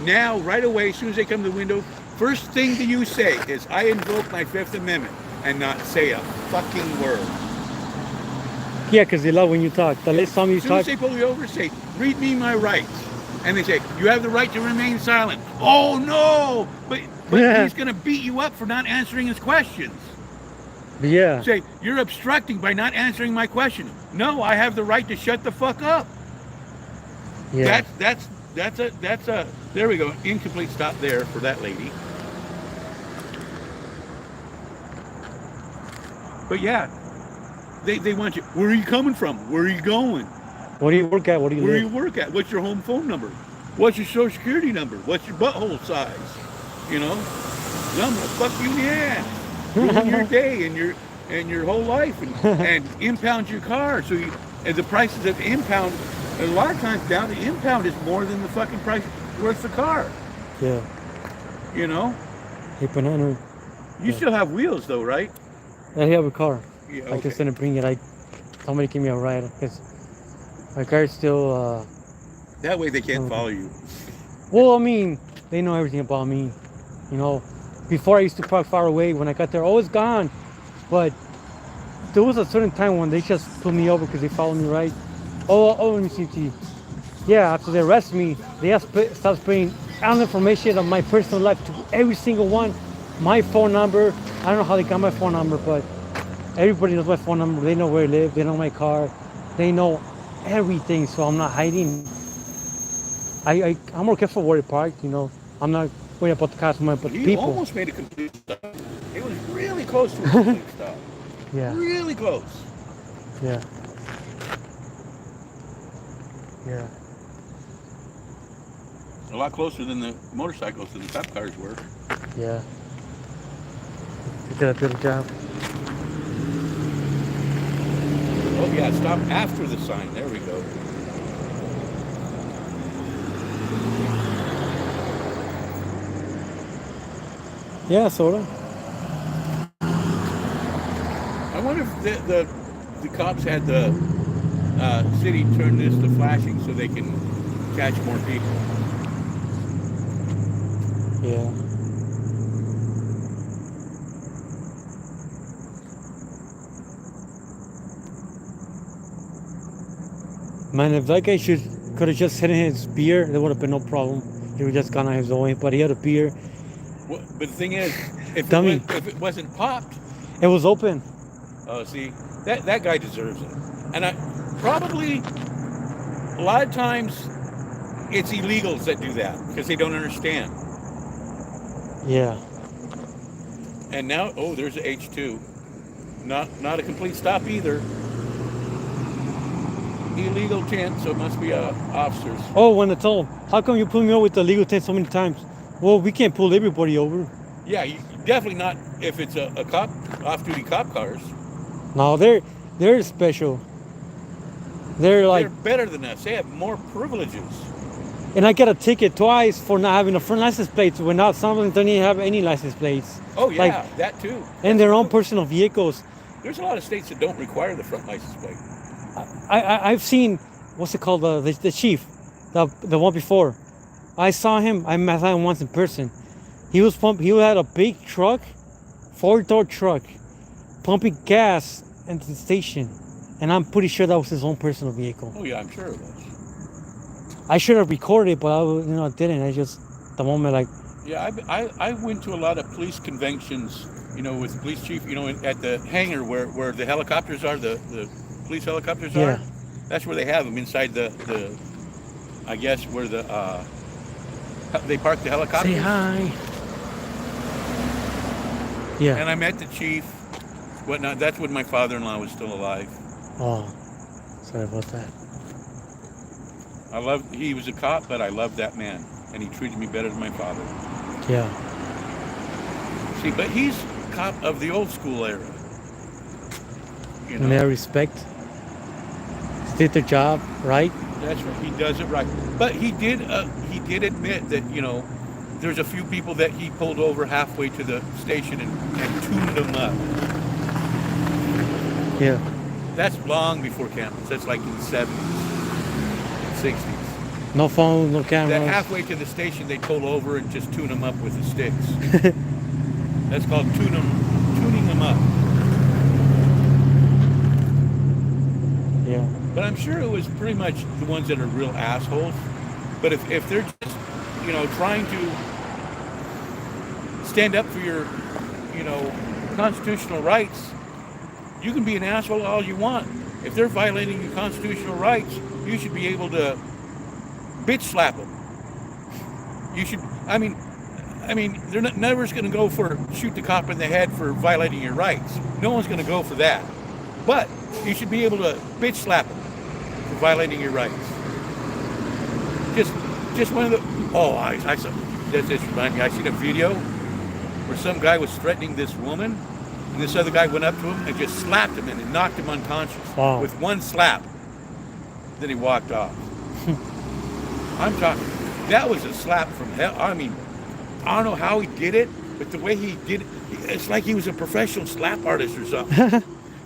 Now, right away, as soon as they come to the window, first thing that you say is, I invoke my Fifth Amendment, and not say a fucking word. Yeah, because they love when you talk. The last time you talk. As soon as they pull you over, say, read me my rights. And they say, you have the right to remain silent. Oh, no! But he's going to beat you up for not answering his questions. Yeah. Say, you're obstructing by not answering my question. No, I have the right to shut the fuck up. Yeah. That's a there we go, incomplete stop there for that lady. But yeah, they want you. Where are you coming from? Where are you going? What do you work at? What do you Where do live? you work at? What's your home phone number? What's your social security number? What's your butthole size? You know, I'm gonna fuck you in the ass, ruin your day and your whole life, and impound your car. So and the prices of impound, a lot of times down the impound is more than the fucking price worth the car. Yeah. You know, Hey, banana. you still have wheels though, right? I have a car. Yeah, I just didn't bring it. Somebody give me a ride because my car's still. That way they can't follow you. Well, I mean, they know everything about me. You know, before I used to park far away. When I got there, oh, it's gone. But there was a certain time when they just pulled me over because they followed me, right? Let me see. Yeah, after they arrested me, they have start spraying all information of my personal life to every single one. My phone number. I don't know how they got my phone number, but everybody knows my phone number. They know where I live. They know my car. They know everything. So I'm not hiding. I'm more careful where I park. You know, I'm not worried about the customer, but the He people. almost made a complete stop. It was really close to a complete stop. Yeah. Really close. Yeah. Yeah. A lot closer than the motorcycles and the cop cars were. Yeah. You did a good job. Oh yeah, stop after the sign. There we go. Yeah, sorta. I wonder if the cops had the city turn this to flashing so they can catch more people. Yeah. Man, if that guy could have just hidden his beer, there would have been no problem. He would have just gone on his own way. But he had a beer. Well, but the thing is, if Dummy. if it wasn't popped, It was open. oh, see, that guy deserves it. And probably a lot of times it's illegals that do that because they don't understand. Yeah. And now, oh, there's a H2. Not a complete stop either. Illegal tint, so it must be officers. Oh, when I told him, how come you pulled me over with the legal tent so many times? Well, we can't pull everybody over. Yeah, definitely not if it's a cop, off-duty cop cars. No, they're special. They're like, They're better than us. They have more privileges. and I got a ticket twice for not having a front license plate when not some of them don't even have any license plates. Oh yeah, Like, that too. and their own personal vehicles. There's a lot of states that don't require the front license plate. I've seen, what's it called, the chief, the one before. I saw him. I met him once in person. He had a big truck, 4-door truck, pumping gas into the station, and I'm pretty sure that was his own personal vehicle. Oh yeah, I'm sure it was. I should have recorded it, but I didn't. I just the moment like. Yeah, I went to a lot of police conventions, with the police chief, at the hangar where the helicopters are, the police helicopters are. That's where they have them inside the I guess where they park the helicopters. Say hi. Yeah. And I met the chief, whatnot. That's when my father-in-law was still alive. Oh, sorry about that. He was a cop, but I loved that man, and he treated me better than my father. Yeah. See, but he's a cop of the old school era. And they have respect. Did their job right. That's right. He does it right. But he did admit that, there's a few people that he pulled over halfway to the station and tuned them up. Yeah. That's long before cameras. That's like in the 70s, 60s. No phone, no cameras. That halfway to the station, they pull over and just tune them up with the sticks. That's called tuning them up. Yeah. But I'm sure it was pretty much the ones that are real assholes. But if they're just, trying to stand up for your, constitutional rights, you can be an asshole all you want. If they're violating your constitutional rights, you should be able to bitch slap them. You should. I mean, they're not, never going to go for shoot the cop in the head for violating your rights. No one's going to go for that. But you should be able to bitch slap them for violating your rights. Just one of the. Oh, I saw. This reminds me. I seen a video where some guy was threatening this woman, and this other guy went up to him and just slapped him and knocked him unconscious with one slap. Then he walked off. I'm talking. That was a slap from hell. I mean, I don't know how he did it, but the way he did it, it's like he was a professional slap artist or something.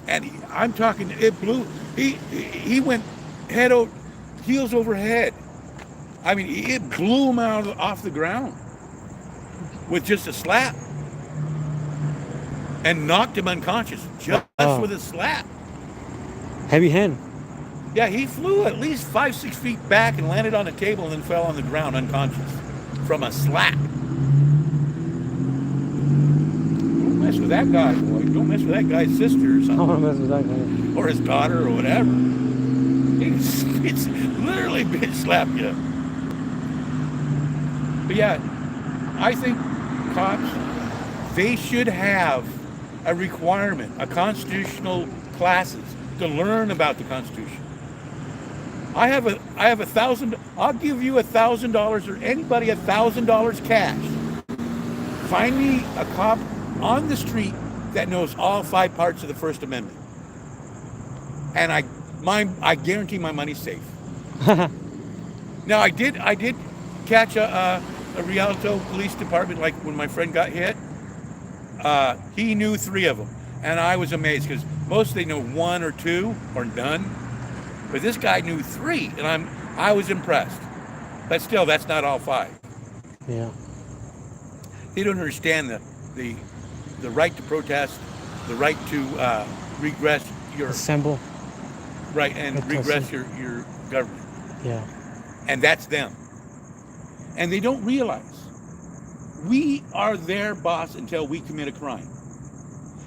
And I'm talking. It blew. He went heels over head. I mean, it blew him off the ground with just a slap and knocked him unconscious just with a slap. Heavy hand. Yeah, he flew at least 5-6 feet back and landed on a table and then fell on the ground unconscious from a slap. Don't mess with that guy, boy. Don't mess with that guy's sister or I something. don't want to mess with that guy. Or his daughter or whatever. It's literally bitch slap you. But yeah, I think cops, they should have a requirement, a constitutional classes to learn about the Constitution. I have $1,000. I'll give you $1,000 or anybody $1,000 cash. Find me a cop on the street that knows all 5 parts of the First Amendment, and I guarantee my money's safe. Now I did catch a Rialto Police Department, like when my friend got hit. He knew 3 of them, and I was amazed because most they know 1 or 2 or none, but this guy knew 3, and I was impressed. But still, that's not all 5. Yeah. They don't understand the right to protest, the right to regress your Assemble. right and regress your government. Yeah. And that's them. And they don't realize we are their boss until we commit a crime.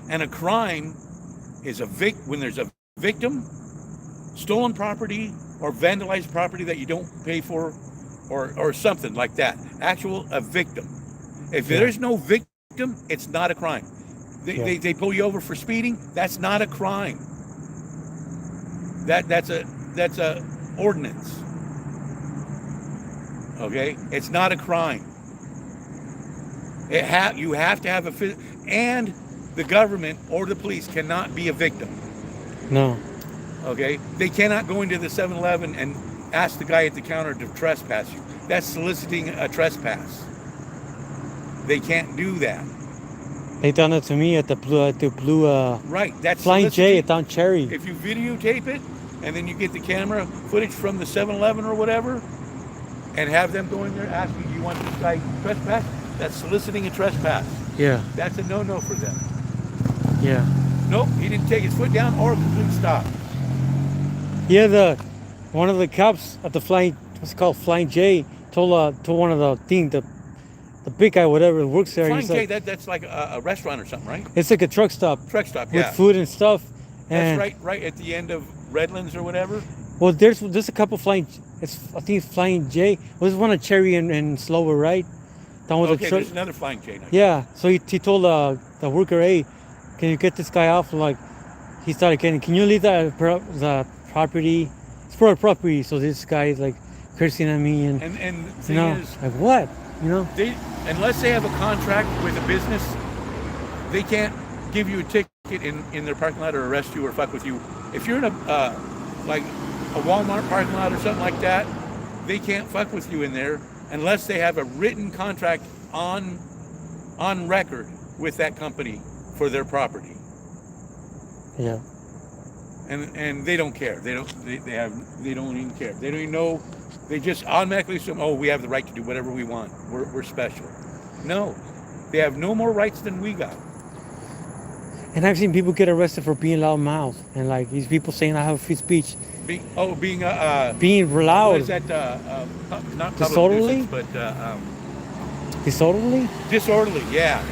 And a crime is when there's a victim, stolen property, or vandalized property that you don't pay for, or something like that. A victim. If there's no victim, it's not a crime. They pull you over for speeding, that's not a crime. That's a ordinance. Okay, it's not a crime. You have to have and the government or the police cannot be a victim. No. Okay, they cannot go into the 7-Eleven and ask the guy at the counter to trespass you. That's soliciting a trespass. They can't do that. They done it to me at the blue Right, that's Flying J at down Cherry. If you videotape it and then you get the camera footage from the 7-Eleven or whatever, and have them go in there asking, do you want this guy trespass? That's soliciting a trespass. Yeah. That's a no-no for them. Yeah. Nope, he didn't take his foot down or a complete stop. Yeah, one of the cops at the what's it called, Flying J, told one of the big guy, whatever, works there. Flying he's J, like, that's like a restaurant or something, right? it's like a truck stop. Truck stop, with yeah. food and stuff. That's And right at the end of Redlands or whatever. well, there's a couple I think it's Flying J. Well, there's one at Cherry and Slower, right? Down with Okay, the truck. there's another Flying J. Yeah, so he told the worker, hey, can you get this guy off? Like, he started getting, can you leave the property? It's for a property. So this guy is like cursing at me and the you thing know, is, like what? You know? unless they have a contract with a business, they can't give you a ticket in their parking lot or arrest you or fuck with you. If you're in a like a Walmart parking lot or something like that, they can't fuck with you in there unless they have a written contract on record with that company for their property. Yeah. And they don't care. They don't even care. They don't even know. They just automatically assume, oh, we have the right to do whatever we want. We're special. No, they have no more rights than we got. And I've seen people get arrested for being loud mouth and like these people saying I have free speech. Being Being what loud. is that? Not public Disorderly? nuisance, but Disorderly? disorderly. Yeah.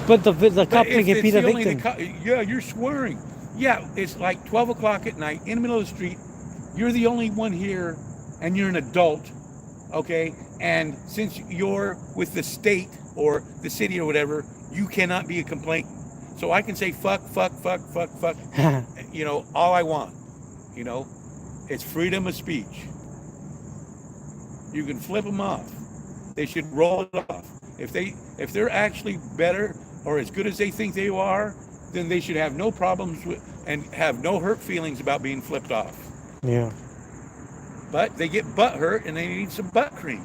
But the But cop if can be it's the only victim. yeah, you're swearing. Yeah, it's like 12 o'clock at night in the middle of the street. You're the only one here, and you're an adult, Okay, and since you're with the state or the city or whatever, you cannot be a complainant. So I can say fuck, you know, all I want. You know, it's freedom of speech. You can flip them off. They should roll it off. If they're actually better or as good as they think they are, then they should have no problems with and have no hurt feelings about being flipped off. Yeah. But they get butt hurt and they need some butt cream.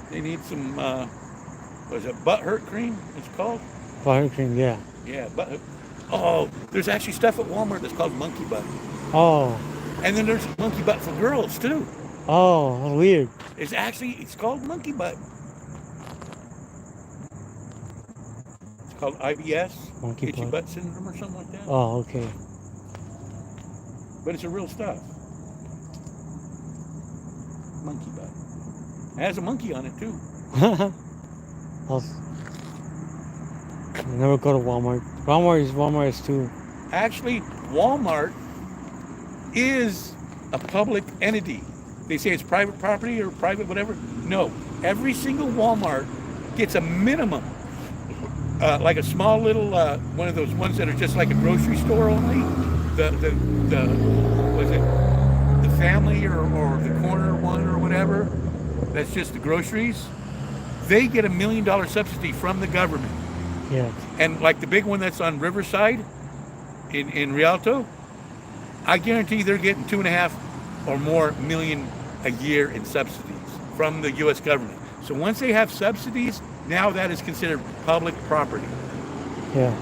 They need some what is it, butt hurt cream? It's called. Butter cream, yeah. Yeah, butt. Oh, there's actually stuff at Walmart that's called monkey butt, Oh. and then there's monkey butt for girls too. Oh, weird. It's called monkey butt. It's called IBS, Monkey itchy butt. butt syndrome or something like that. Oh, okay. But it's a real stuff. Monkey butt. It has a monkey on it too. I never go to Walmart. Walmart is too. Actually, Walmart is a public entity. They say it's private property or private whatever. No, every single Walmart gets a minimum, like a small little one of those ones that are just like a grocery store only. The was it the family or the corner one or whatever? That's just the groceries. They get $1 million subsidy from the government. Yeah. And like the big one that's on Riverside in Rialto, I guarantee they're getting 2.5 or more million a year in subsidies from the U.S. government. So once they have subsidies, now that is considered public property. Yeah.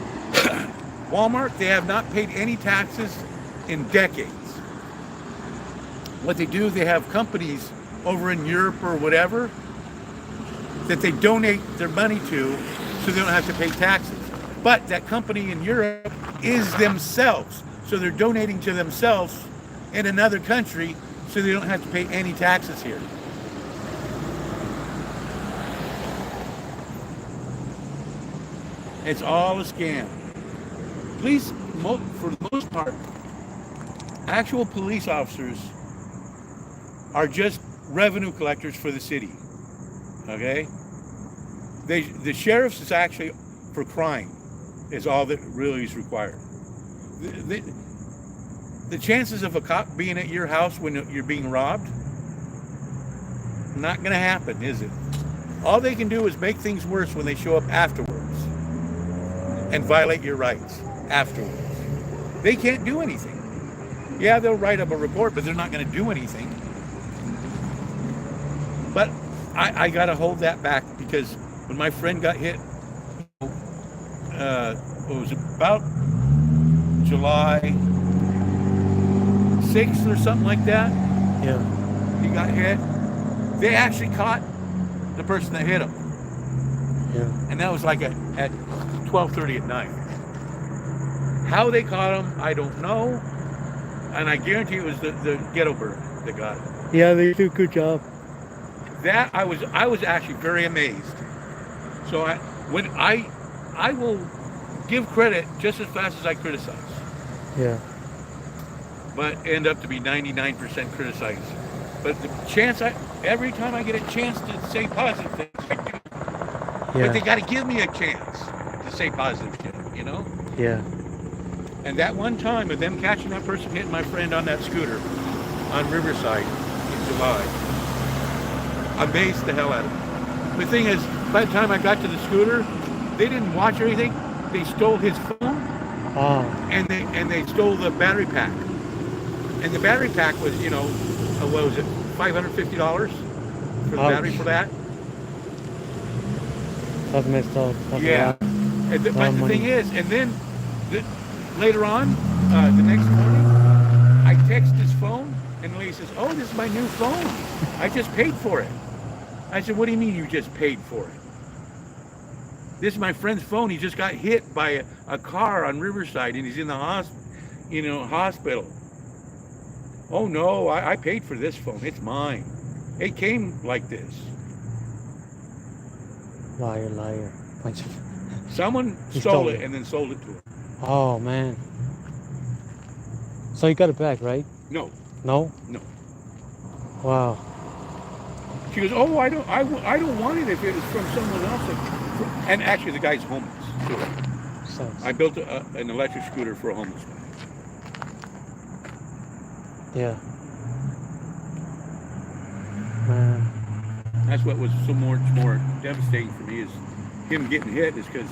Walmart, they have not paid any taxes in decades. What they do, they have companies over in Europe or whatever that they donate their money to so they don't have to pay taxes. But that company in Europe is themselves. So they're donating to themselves in another country so they don't have to pay any taxes here. It's all a scam. Police, for the most part, actual police officers are just revenue collectors for the city. Okay? The sheriff's is actually for crime, is all that really is required. The chances of a cop being at your house when you're being robbed, not going to happen, is it? All they can do is make things worse when they show up afterwards and violate your rights afterwards. They can't do anything. Yeah, they'll write up a report, but they're not going to do anything. But I got to hold that back because when my friend got hit, it was about July 6th or something like that. Yeah. He got hit. They actually caught the person that hit him. Yeah. And that was like at 12:30 at night. How they caught him, I don't know. And I guarantee it was the ghetto bird that got him. Yeah, they do a good job. That I was actually very amazed. So I will give credit just as fast as I criticize, Yeah. but end up to be 99% criticized. But the chance every time I get a chance to say positive things, I do. Yeah. But they got to give me a chance to say positive shit, you know? Yeah. And that one time of them catching that person hitting my friend on that scooter on Riverside in July, amazed the hell out of me. The thing is, by the time I got to the scooter, they didn't watch or anything. They stole his phone Oh. and they stole the battery pack. And the battery pack was, you know, what was it, $550 for the Ouch. battery for that? That's messed up. That's Yeah. a lot. And but Lot of the money. thing is, and then later on, the next morning, I text his phone, and the lady says, "Oh, this is my new phone. I just paid for it." I said, "What do you mean you just paid for it? This is my friend's phone. He just got hit by a car on Riverside, and he's in the hospital." "Oh no, I paid for this phone. It's mine. It came like this." Liar, liar. Bunch of. Someone He stole stole it it. and then sold it to him. Oh man. So you got it back, right? No, No. no. Wow. She goes, oh, I don't want it if it was from someone else. And actually, the guy's homeless. So I built an electric scooter for a homeless guy. Yeah. Man. That's what was so much more devastating for me is him getting hit is because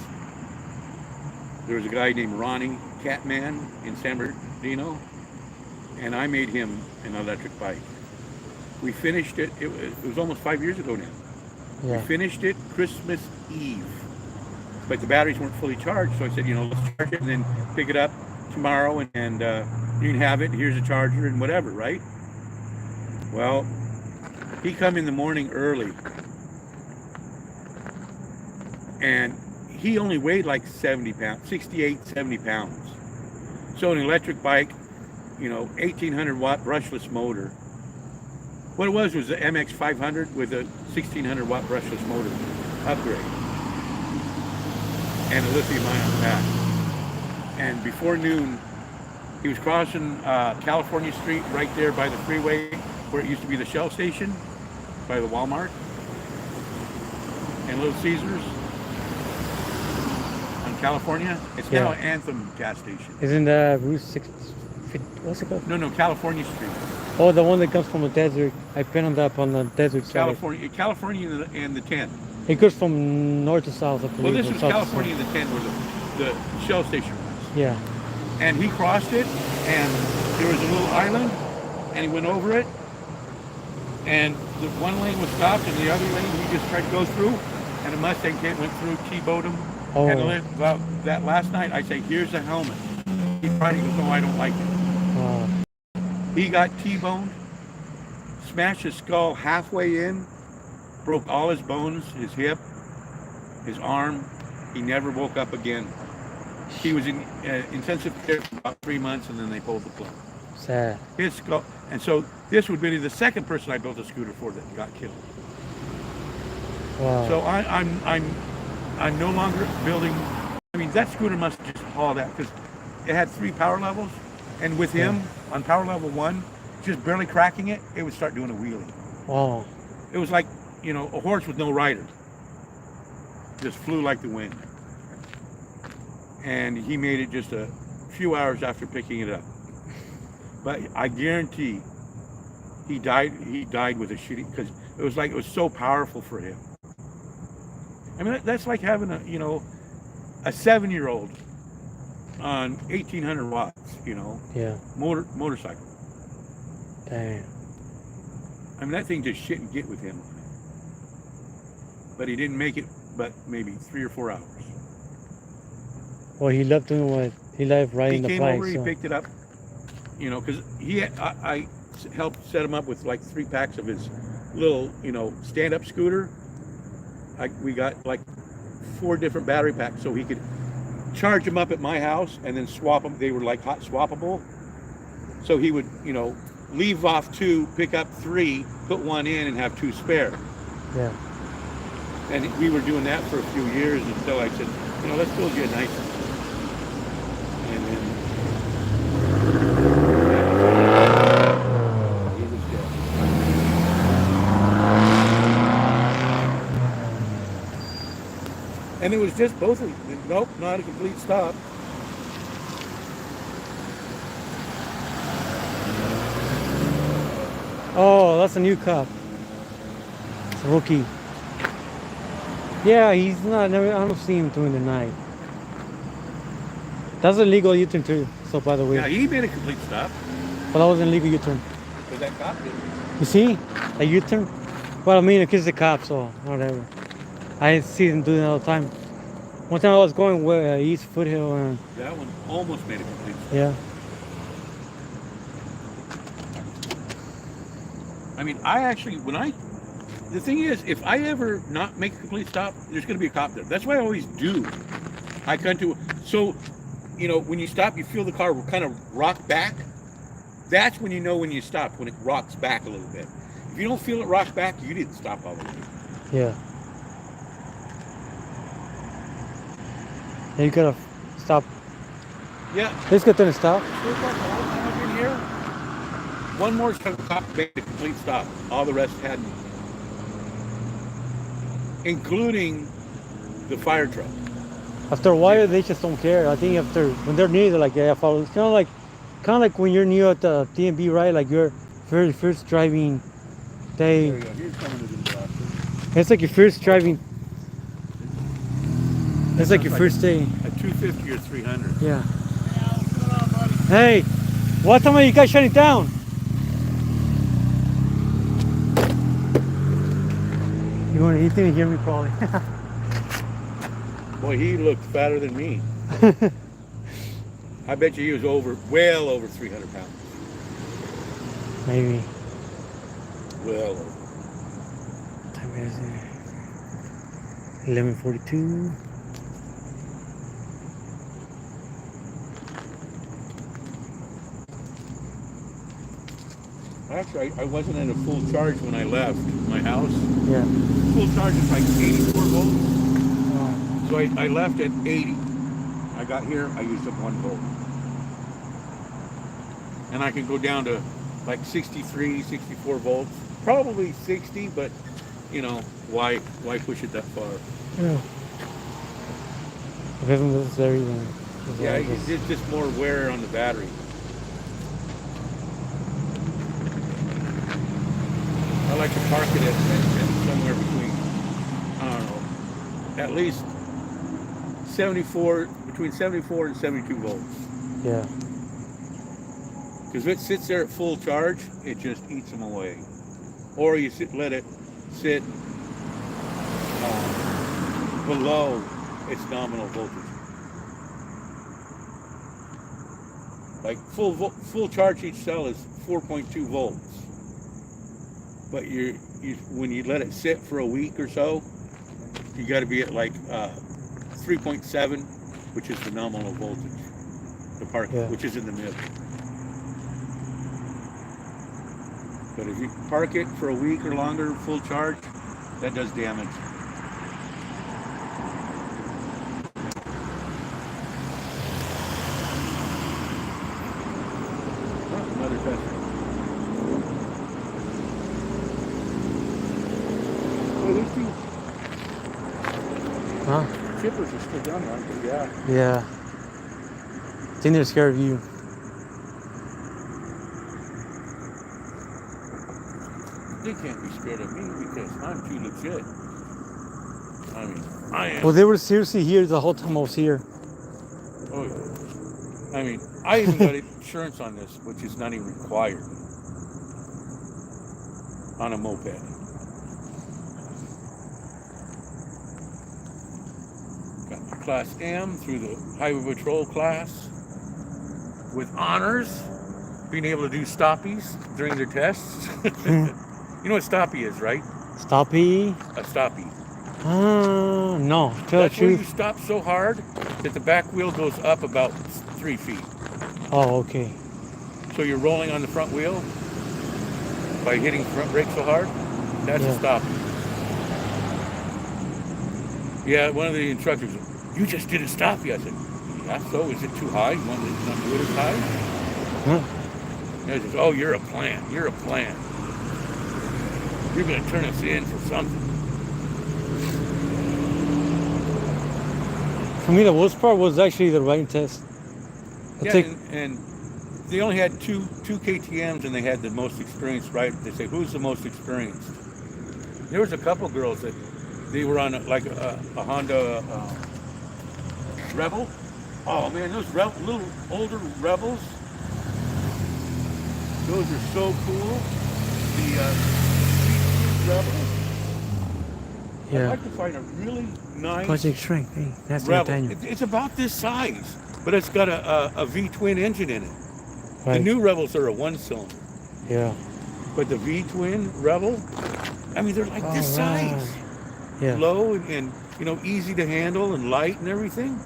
there was a guy named Ronnie Catman in San Bernardino, and I made him an electric bike. We finished it. It was almost 5 years ago now. Yeah. We finished it Christmas Eve, but the batteries weren't fully charged. So I said, let's charge it and then pick it up tomorrow, and you can have it. Here's a charger and whatever, right? Well, he come in the morning early, and he only weighed like 70 pounds, 68, 70 pounds. So an electric bike, 1800 watt brushless motor. What it was the MX 500 with a 1600 watt brushless motor upgrade and a lithium ion pack. And before noon, he was crossing California Street right there by the freeway where it used to be the Shell station, by the Walmart and Little Caesars on California. It's now an Anthem gas station. Isn't that Route 6? What's it called? No, California Street. Oh, the one that comes from the desert. I pinned up on the desert side. California and the 10. It goes from north to south, I believe. Well, this was south California and the 10 where the Shell station was. Yeah. And he crossed it, and there was a little island, and he went over it, and the one lane was stopped, and the other lane he just tried to go through, and a Mustang went through, T-bowed him. Oh. And about that last night, I say, here's the helmet. He probably goes, no, I don't like it. Oh. He got T-boned, smashed his skull halfway in, broke all his bones, his hip, his arm. He never woke up again. He was in intensive care for about 3 months, and then they pulled the plug. Sad. His skull, and so this would be the second person I built a scooter for that got killed. Wow. So I'm no longer building. I mean, that scooter must have just hauled out because it had 3 power levels, and with him on power level 1, just barely cracking it, it would start doing a wheelie. Wow. It was like a horse with no rider. Just flew like the wind. And he made it just a few hours after picking it up. But I guarantee he died with a shitty, because it was so powerful for him. I mean, that's like having a 7-year-old on 1800 watts, Yeah. motorcycle. Damn. I mean, that thing just shit and get with him on it. But he didn't make it but maybe 3 or 4 hours. Well, he loved doing what he loved riding the bike. He came over, so. he picked it up, because I helped set him up with like 3 packs of his little, stand-up scooter. We got like 4 different battery packs so he could charge them up at my house and then swap them. They were like hot swappable. So he would, leave off 2, pick up 3, put 1 in, and have 2 spare. Yeah. And we were doing that for a few years until I said, let's build you a nice one. And then he was dead. And it was just both of them. Nope, not a complete stop. Oh, that's a new cop. It's a rookie. Yeah, he's not. I don't see him during the night. That's a legal U-turn too. So by the way, Yeah, he made a complete stop. but that was a legal U-turn. But that cop did. You see, a U-turn. Well, I mean, it's a cop, so whatever. I see them doing it all the time. One time I was going where East Foothill, and That one almost made a complete stop. yeah, I mean, the thing is, if I ever not make a complete stop, there's going to be a cop there. That's what I always do. I come to, so, when you stop, you feel the car kind of rock back. That's when you know when you stop, when it rocks back a little bit. If you don't feel it rock back, you didn't stop all the way. yeah. You gotta stop. Yeah. Let's get to the stop. I'm in here. One more cop made a complete stop. All the rest hadn't. including the fire truck. After a while, they just don't care. I think when they're new, they're like, yeah, follow. It's kind of like when you're new at the DMV, right? Like your very first driving day. There you go. Here's someone who didn't drive. It's like your first driving. It's like your Sounds first day. A 250 or 300. Yeah. Hey, what time are you guys shutting down? He didn't hear me probably. Boy, he looked fatter than me. I bet you he was well over 300 pounds. Maybe. Well over. Time is 11:42. Actually, I wasn't in a full charge when I left my house. Yeah. Full charge is like 84 volts. Oh. So I left at 80. I got here, I used up 1 volt. And I can go down to like 63, 64 volts. Probably 60, but you know, why push it that far? Yeah. If it's necessary, then. Yeah, it's just more wear on the battery. I like to park it at somewhere between, I don't know, at least 74, between 74 and 72 volts. Yeah. Because if it sits there at full charge, it just eats them away. Or you let it sit below its nominal voltage. Like full charge, each cell is 4.2 volts. But when you let it sit for a week or so, you got to be at like 3.7, which is the nominal voltage, which is in the middle. But if you park it for a week or longer, full charge, that does damage. Oh, another tester. Oh, these two Huh? chippers are still down there, aren't they? Yeah. Yeah. I think they're scared of you. They can't be scared of me because I'm too legit. I mean, I am. Well, they were seriously here the whole time I was here. Oh, yeah. I mean, I even got insurance on this, which is not even required on a moped. Got my Class M through the Highway Patrol class with honors, being able to do stoppies during their tests. You know what stoppie is, right? Stoppy? A stoppie. No. Tell the That's where you truth. stop so hard that the back wheel goes up about 3 feet. Oh, okay. So you're rolling on the front wheel by hitting the front brake so hard. That's a stoppie. Yeah, one of the instructors, you just did a stoppie. I said, yeah, so is it too high? You want to not do it as high? Huh? And he says, oh, you're a plant. You're a plant. You're going to turn us in for something. For me, the worst part was actually the writing test. And they only had two KTMs, and they had the most experienced rider. They say, who's the most experienced? There was a couple girls that they were on a Honda Rebel. Oh man, those little older Rebels, those are so cool. The Rebel. Yeah. I'd like to find a really nice Project Strength. Hey, that's Rebel. Nathaniel. It's about this size, but it's got a V-twin engine in it. Right. The new Rebels are a 1-cylinder. Yeah. But the V-twin Rebel, I mean, they're like this size. Yeah. Low and you know, easy to handle and light and everything.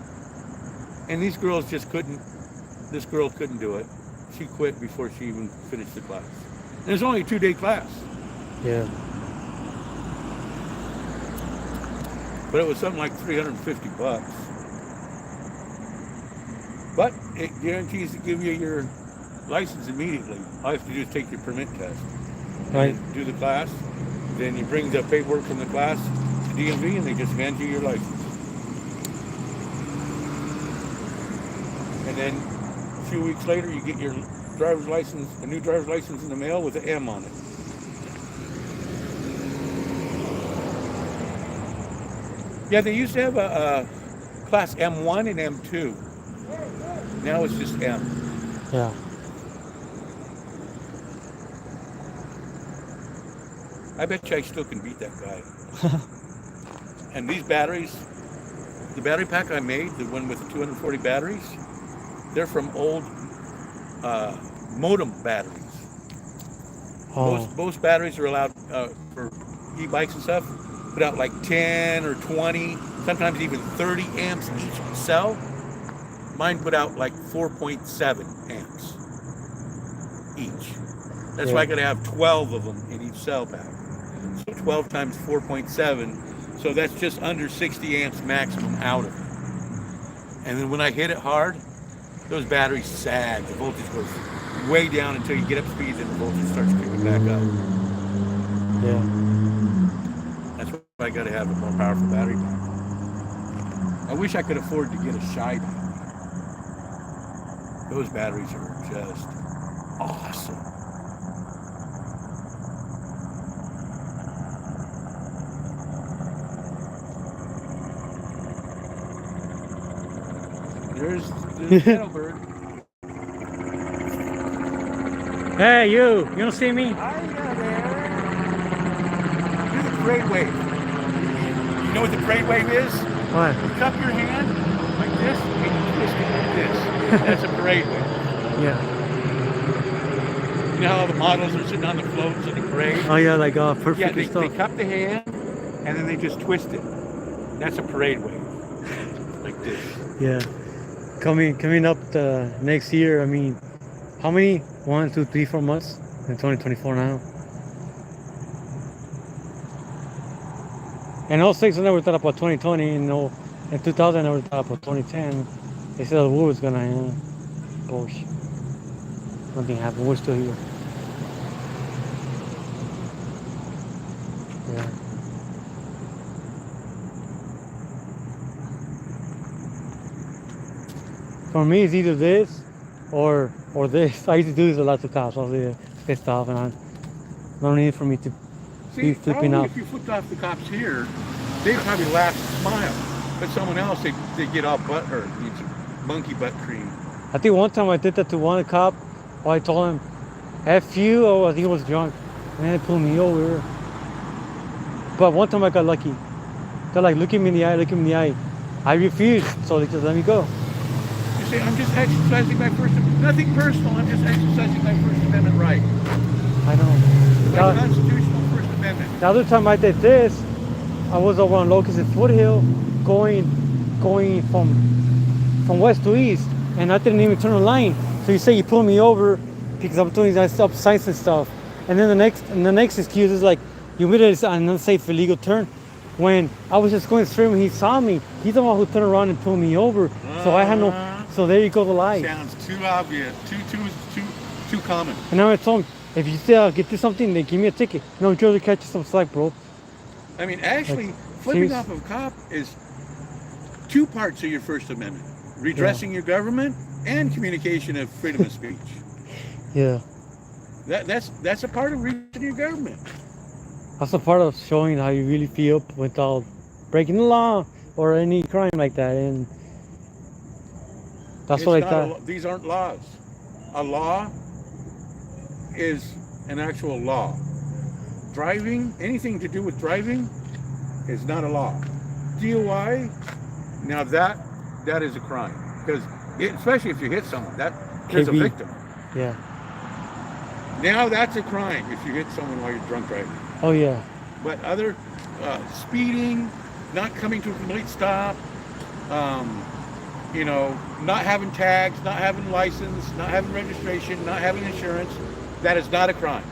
And these girls just couldn't, this girl couldn't do it. She quit before she even finished the class. And it's only a 2-day class. Yeah. But it was something like $350. But it guarantees to give you your license immediately. All you have to do is take your permit test. Right. And do the class. Then you bring the paperwork from the class to DMV and they just hand you your license. And then a few weeks later, you get your driver's license, a new driver's license in the mail with an M on it. Yeah, they used to have a class M1 and M2. Now it's just M. Yeah. I bet you I still can beat that guy. And these batteries, the battery pack I made, the one with the 240 batteries, they're from old modem batteries. Oh. Most batteries are allowed for e-bikes and stuff, put out like 10 or 20, sometimes even 30 amps each cell. Mine put out like 4.7 amps each. That's why I gotta have 12 of them in each cell pack. So 12 times 4.7, so that's just under 60 amps maximum out of it. And then when I hit it hard, those batteries sag. The voltage goes way down until you get up speed, and the voltage starts picking back up. Yeah. That's why I gotta have a more powerful battery pack. I wish I could afford to get a shy battery. Those batteries are just awesome. There's the Kettlebird. Hey, you don't see me? Do the parade wave. You know what the parade wave is? What? You cup your hand like this and you twist it like this. That's a parade wave. Yeah. You know how the models are sitting on the floats in the parade? Oh yeah, like perfect Yeah, they stuff. cup the hand and then they just twist it. That's a parade wave. Like this. Yeah. Coming up the next year, I mean, how many? 1, 2, 3, 4 months in 2024 now. And 06 I never thought about 2020, and in 2000 I never thought about 2010. They said the war was gonna end. Bullshit. Nothing happened. We're still here. Yeah. For me, it's either this or this. I used to do this a lot to cops. I was really pissed off, and I don't need for me to be flipping probably out. if you flipped off the cops here, they'd probably laugh and smile. But someone else, they get all butt hurt. Needs monkey butt cream. I think one time I did that to one cop. Or I told him, F you, or I think he was drunk. And then they pulled me over. But one time I got lucky. They're like, look at me in the eye, look at me in the eye. I refused, so they just let me go. You say, I'm just exercising my nothing personal, I'm just exercising my First Amendment right. I know. My constitutional First Amendment. The other time I did this, I was over on Locust and Foothill going from west to east, and I didn't even turn a line. So you say you pull me over because I'm doing stop signs and stuff, and then the next excuse is like you made an unsafe illegal turn, when I was just going straight when he saw me. He's the one who turned around and pulled me over. So I had no. So there you go, the lie. Sounds too obvious, too common. And now I told him, if you still get to something, then give me a ticket. No, Georgia catch you some slack, bro. I mean, actually, Like, flipping serious? off of a cop is two parts of your First Amendment: redressing your government and communication of freedom of speech. Yeah. That's a part of redressing your government. That's a part of showing how you really feel without breaking the law or any crime like that. And that's what I thought. These aren't laws. A law is an actual law. Driving, anything to do with driving, is not a law. DUI, now that is a crime, because especially if you hit someone, there's a KB. victim. Yeah. Now that's a crime if you hit someone while you're drunk driving. Oh yeah. But other speeding, not coming to a complete stop, not having tags, not having license, not having registration, not having insurance, that is not a crime.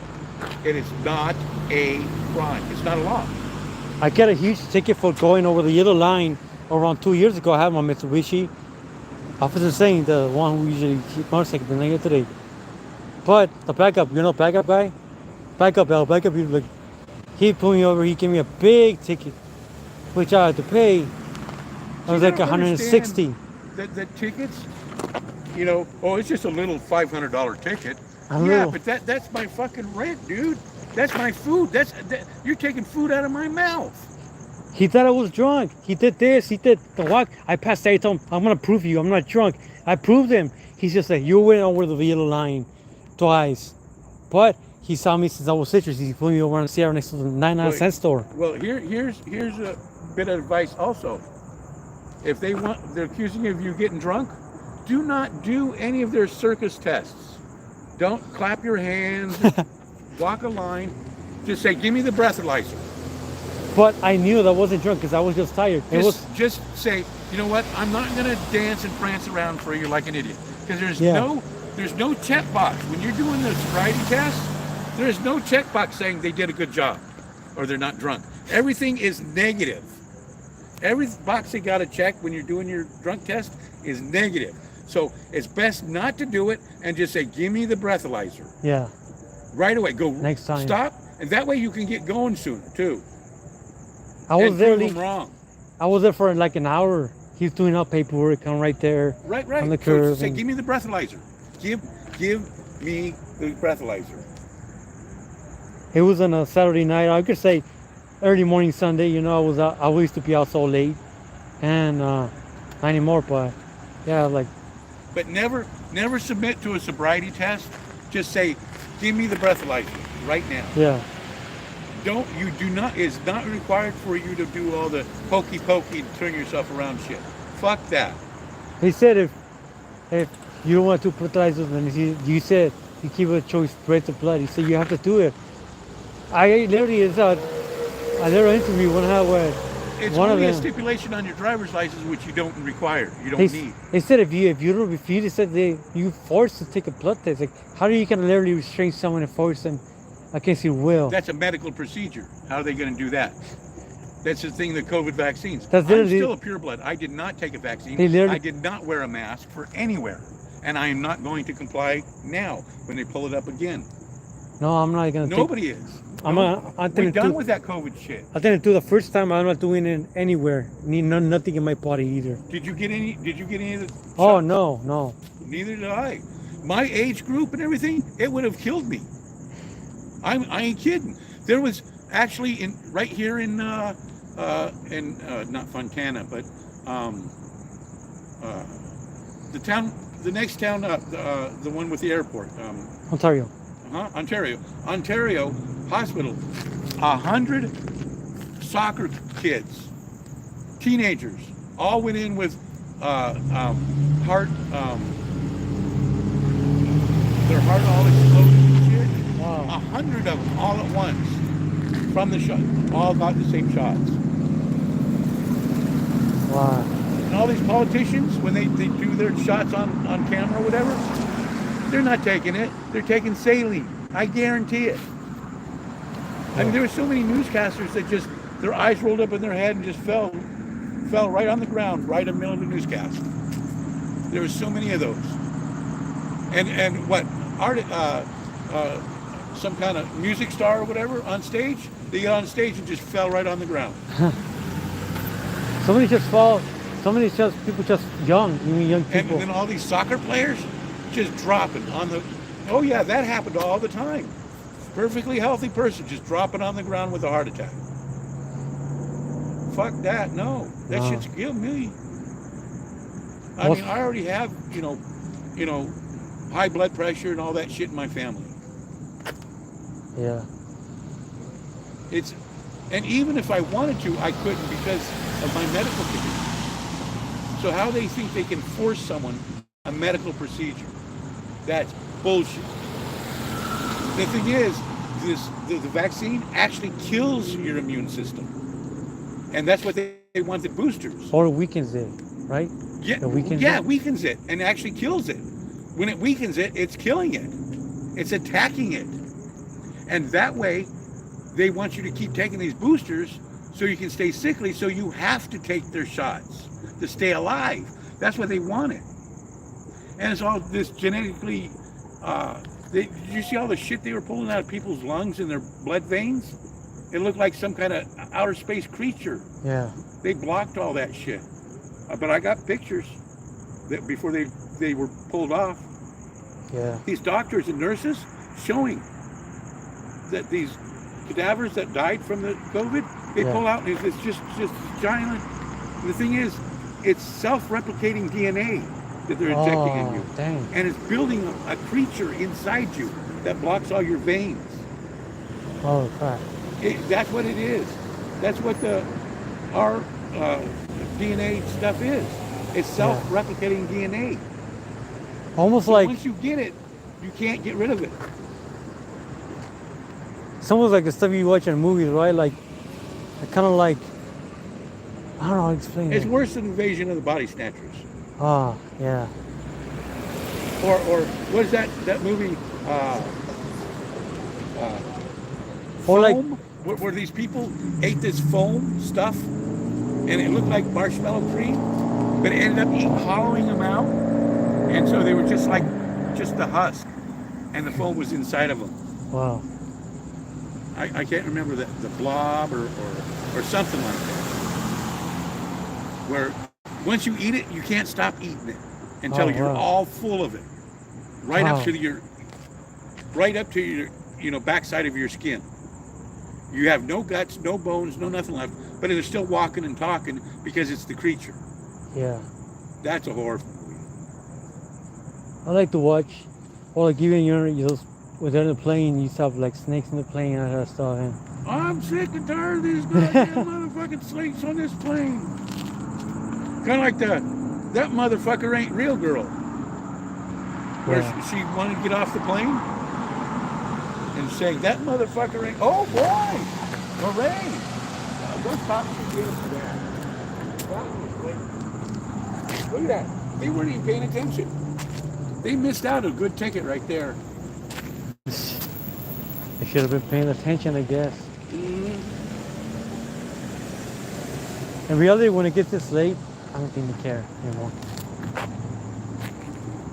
It is not a crime. It's not a law. I got a huge ticket for going over the yellow line around 2 years ago. I had my Mitsubishi. Officer saying the one who usually keeps motorcycle than here today. But the backup, backup guy, he pulled me over. He gave me a big ticket. which I had to pay. It was You like don't 160. understand that tickets, you know, oh, it's just a little $500 ticket. A Yeah, little. but that's my fucking rent, dude. That's my food. You're taking food out of my mouth. He thought I was drunk. He did this. He did the walk. I passed out. I told him, I'm gonna prove you. I'm not drunk. I proved him. He's just like, you went over the yellow line twice, but he saw me since I was citrus. He put me over on the Sierra next to the 99-cent store. Well, here's a bit of advice also. If they're accusing you of you getting drunk, do not do any of their circus tests. Don't clap your hands, walk a line. Just say, give me the breathalyzer. But I knew that I wasn't drunk because I was just tired. It was Just say, you know what? I'm not gonna dance and prance around for you like an idiot. Because there's no checkbox. When you're doing the sobriety test, there's no checkbox saying they did a good job or they're not drunk. Everything is negative. Every box they gotta check when you're doing your drunk test is negative. So it's best not to do it and just say, give me the breathalyzer. yeah. Right away. Go Next time. Stop. And that way you can get going sooner too. I was And there. prove them wrong. I was there for like an hour. He's doing out paperwork. I'm right there. Right. On the So curve. say, and- give me the breathalyzer. Give me the breathalyzer. It was on a Saturday night. I could say early morning Sunday. You know, I used to be out so late, and not anymore. But yeah, like But never submit to a sobriety test. Just say, give me the breathalyzer right now. yeah. It's not required for you to do all the pokey and turn yourself around shit. Fuck that. He said if you don't want to fertilizer, then you said you keep a choice break the blood. He said you have to do it. I literally it's a little interview when I had It's one of only a them. stipulation on your driver's license which you don't require. You don't need. They said if you just said you forced to take a blood test, like how do you can literally restrain someone and force them against your will? That's a medical procedure. How are they going to do that? That's the thing, the COVID vaccines. That's I'm literally- still a pureblood. I did not take a vaccine. They literally- I did not wear a mask for anywhere. And I am not going to comply now when they pull it up again. No, I'm not gonna. Nobody is. I'm We're gonna done do. with that COVID shit. I didn't do the first time. I'm not doing it anywhere. Nothing in my body either. Did you get any of the Oh shots? no. Neither did I. My age group and everything, it would have killed me. I ain't kidding. There was actually right here in not Fontana, but the next town up, the one with the airport, Ontario. Ontario hospital, 100 soccer kids, teenagers, all went in with heart, their heart all exploded and shit. Wow. 100 of them all at once from the shot, all got the same shots. Wow. And all these politicians, when they do their shots on camera or whatever, they're not taking it. They're taking saline. I guarantee it. I mean, there were so many newscasters that just, their eyes rolled up in their head and just fell right on the ground, right in the middle of the newscast. There were so many of those. And what, some kind of music star or whatever on stage, they got on stage and just fell right on the ground. Somebody just fall. Somebody just people just young. You mean young And people? then all these soccer players just dropping on the, oh yeah, that happened all the time. Perfectly healthy person just dropping on the ground with a heart attack. Fuck that, no. That No. shit's kill me. I mean, I already have, you know, high blood pressure and all that shit in my family. Yeah. And even if I wanted to, I couldn't because of my medical condition. So how they think they can force someone a medical procedure? That's bullshit. The thing is, the vaccine actually kills your immune system. And that's what they wanted boosters. Or weakens it, right? Yeah, It weakens yeah, it? weakens it and actually kills it. When it weakens it, it's killing it. It's attacking it. And that way, they want you to keep taking these boosters so you can stay sickly, so you have to take their shots to stay alive. That's what they wanted. And it's all this genetically, did you see all the shit they were pulling out of people's lungs and their blood veins? It looked like some kind of outer space creature. Yeah. They blocked all that shit. But I got pictures that before they were pulled off. Yeah. These doctors and nurses showing that these cadavers that died from the COVID, they Yeah. pull out and it's just giant. And the thing is, it's self-replicating DNA that they're injecting in you. Dang. And it's building a creature inside you that blocks all your veins. Oh crap. That's what it is. That's what our DNA stuff is. It's self-replicating DNA. Almost So like once you get it, you can't get rid of it. it's almost like the stuff you watch in movies, right? Like kind of like I don't know how to explain It's it. worse than Invasion of the Body Snatchers. Ah, yeah. Or what is that movie? Or like Foam, where these people ate this foam stuff, and it looked like marshmallow cream, but it ended up hollowing them out, and so they were just the husk, and the foam was inside of them. wow. I can't remember the blob or something like that. Where once you eat it, you can't stop eating it until Oh, you're wow. all full of it, right Wow. up to your backside of your skin. You have no guts, no bones, no nothing left, but they're still walking and talking because it's the creature. Yeah. That's a horror movie. I like to watch, or like even those when they're in the plane, you used to have like snakes in the plane and all that stuff. And I'm sick and tired of these goddamn motherfucking snakes on this plane. Kind of like that motherfucker ain't real girl. Where Yeah. she wanted to get off the plane and saying, that motherfucker ain't, oh boy, hooray. Those cops should get him for that. That was great. Look at that. They weren't even paying attention. They missed out a good ticket right there. I should have been paying attention, I guess. And really, when it gets this late, I don't think they care anymore.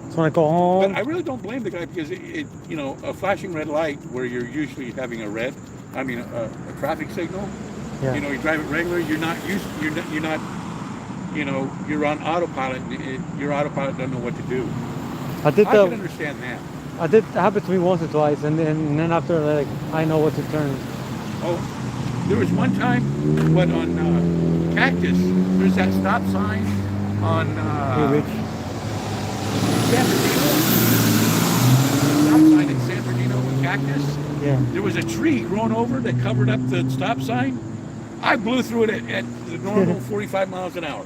Just want to go home. But I really don't blame the guy because a flashing red light where you're usually having a traffic signal. Yeah. You drive it regular. You're not, you're on autopilot. And your autopilot doesn't know what to do. I I can understand that. It happened to me once or twice, and then after, like, I know what to turn. Oh, there was one time, on Cactus, there's that stop sign on Hey, Rich. San Bernardino. Stop sign at San Bernardino with Cactus. Yeah. There was a tree grown over that covered up the stop sign. I blew through it at the normal 45 miles an hour.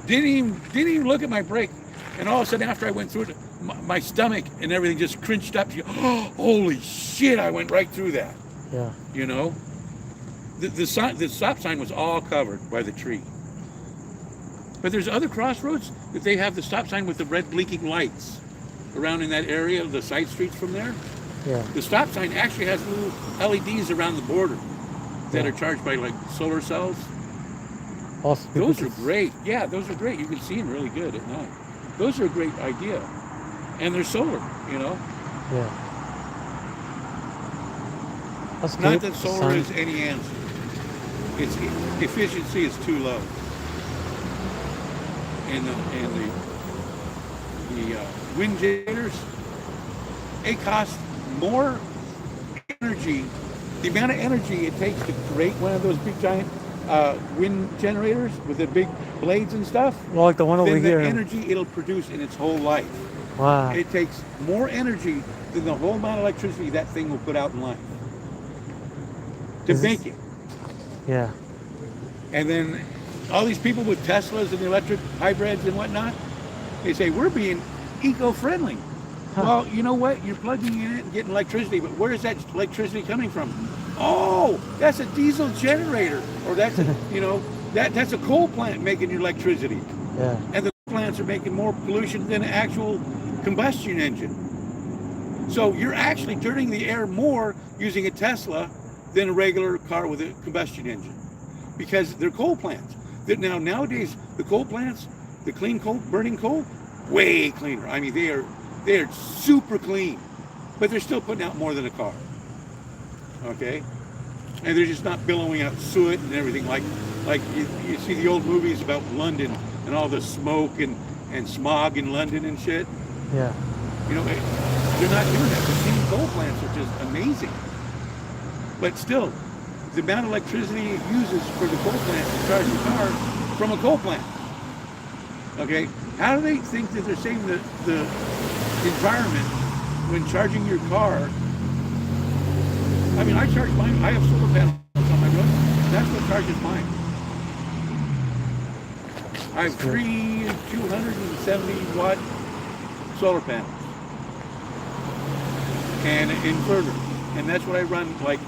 Didn't even look at my brake. And all of a sudden, after I went through it, my stomach and everything just cringed up. Oh, holy shit! I went right through that. Yeah. The stop sign was all covered by the tree. But there's other crossroads that they have the stop sign with the red blinking lights around in that area of the side streets from there. Yeah. The stop sign actually has little LEDs around the border that are charged by like solar cells. Also, Those are great. Yeah, those are great. You can see them really good at night. Those are a great idea. And they're solar, Yeah. That's Not good. that solar Sun. is any answer. Its efficiency is too low. And the wind generators, they cost more energy. The amount of energy it takes to create one of those big giant wind generators with the big blades and stuff, Well, like the one over than the here. energy it'll produce in its whole life. Wow. It takes more energy than the whole amount of electricity that thing will put out in life to Is this- make it. Yeah. And then all these people with Teslas and electric hybrids and whatnot, they say, we're being eco-friendly. Huh. Well, you know what? You're plugging in it and getting electricity, but where is that electricity coming from? Oh, that's a diesel generator. Or that's, that's a coal plant making your electricity. Yeah. And the plants are making more pollution than an actual combustion engine. So you're actually dirtying the air more using a Tesla than a regular car with a combustion engine, because they're coal plants. Nowadays, the coal plants, the clean coal, burning coal, way cleaner. I mean, they are super clean, but they're still putting out more than a car. Okay, and they're just not billowing out soot and everything like you see the old movies about London and all the smoke and smog in London and shit. Yeah. You know, they're not doing that. The steam coal plants are just amazing. But still, the amount of electricity it uses for the coal plant to charge your car from a coal plant. Okay? How do they think that they're saving the environment when charging your car? I mean, I charge mine. I have solar panels on my roof. That's what charges mine. I have 3 270-watt solar panels and an inverter, and that's what I run like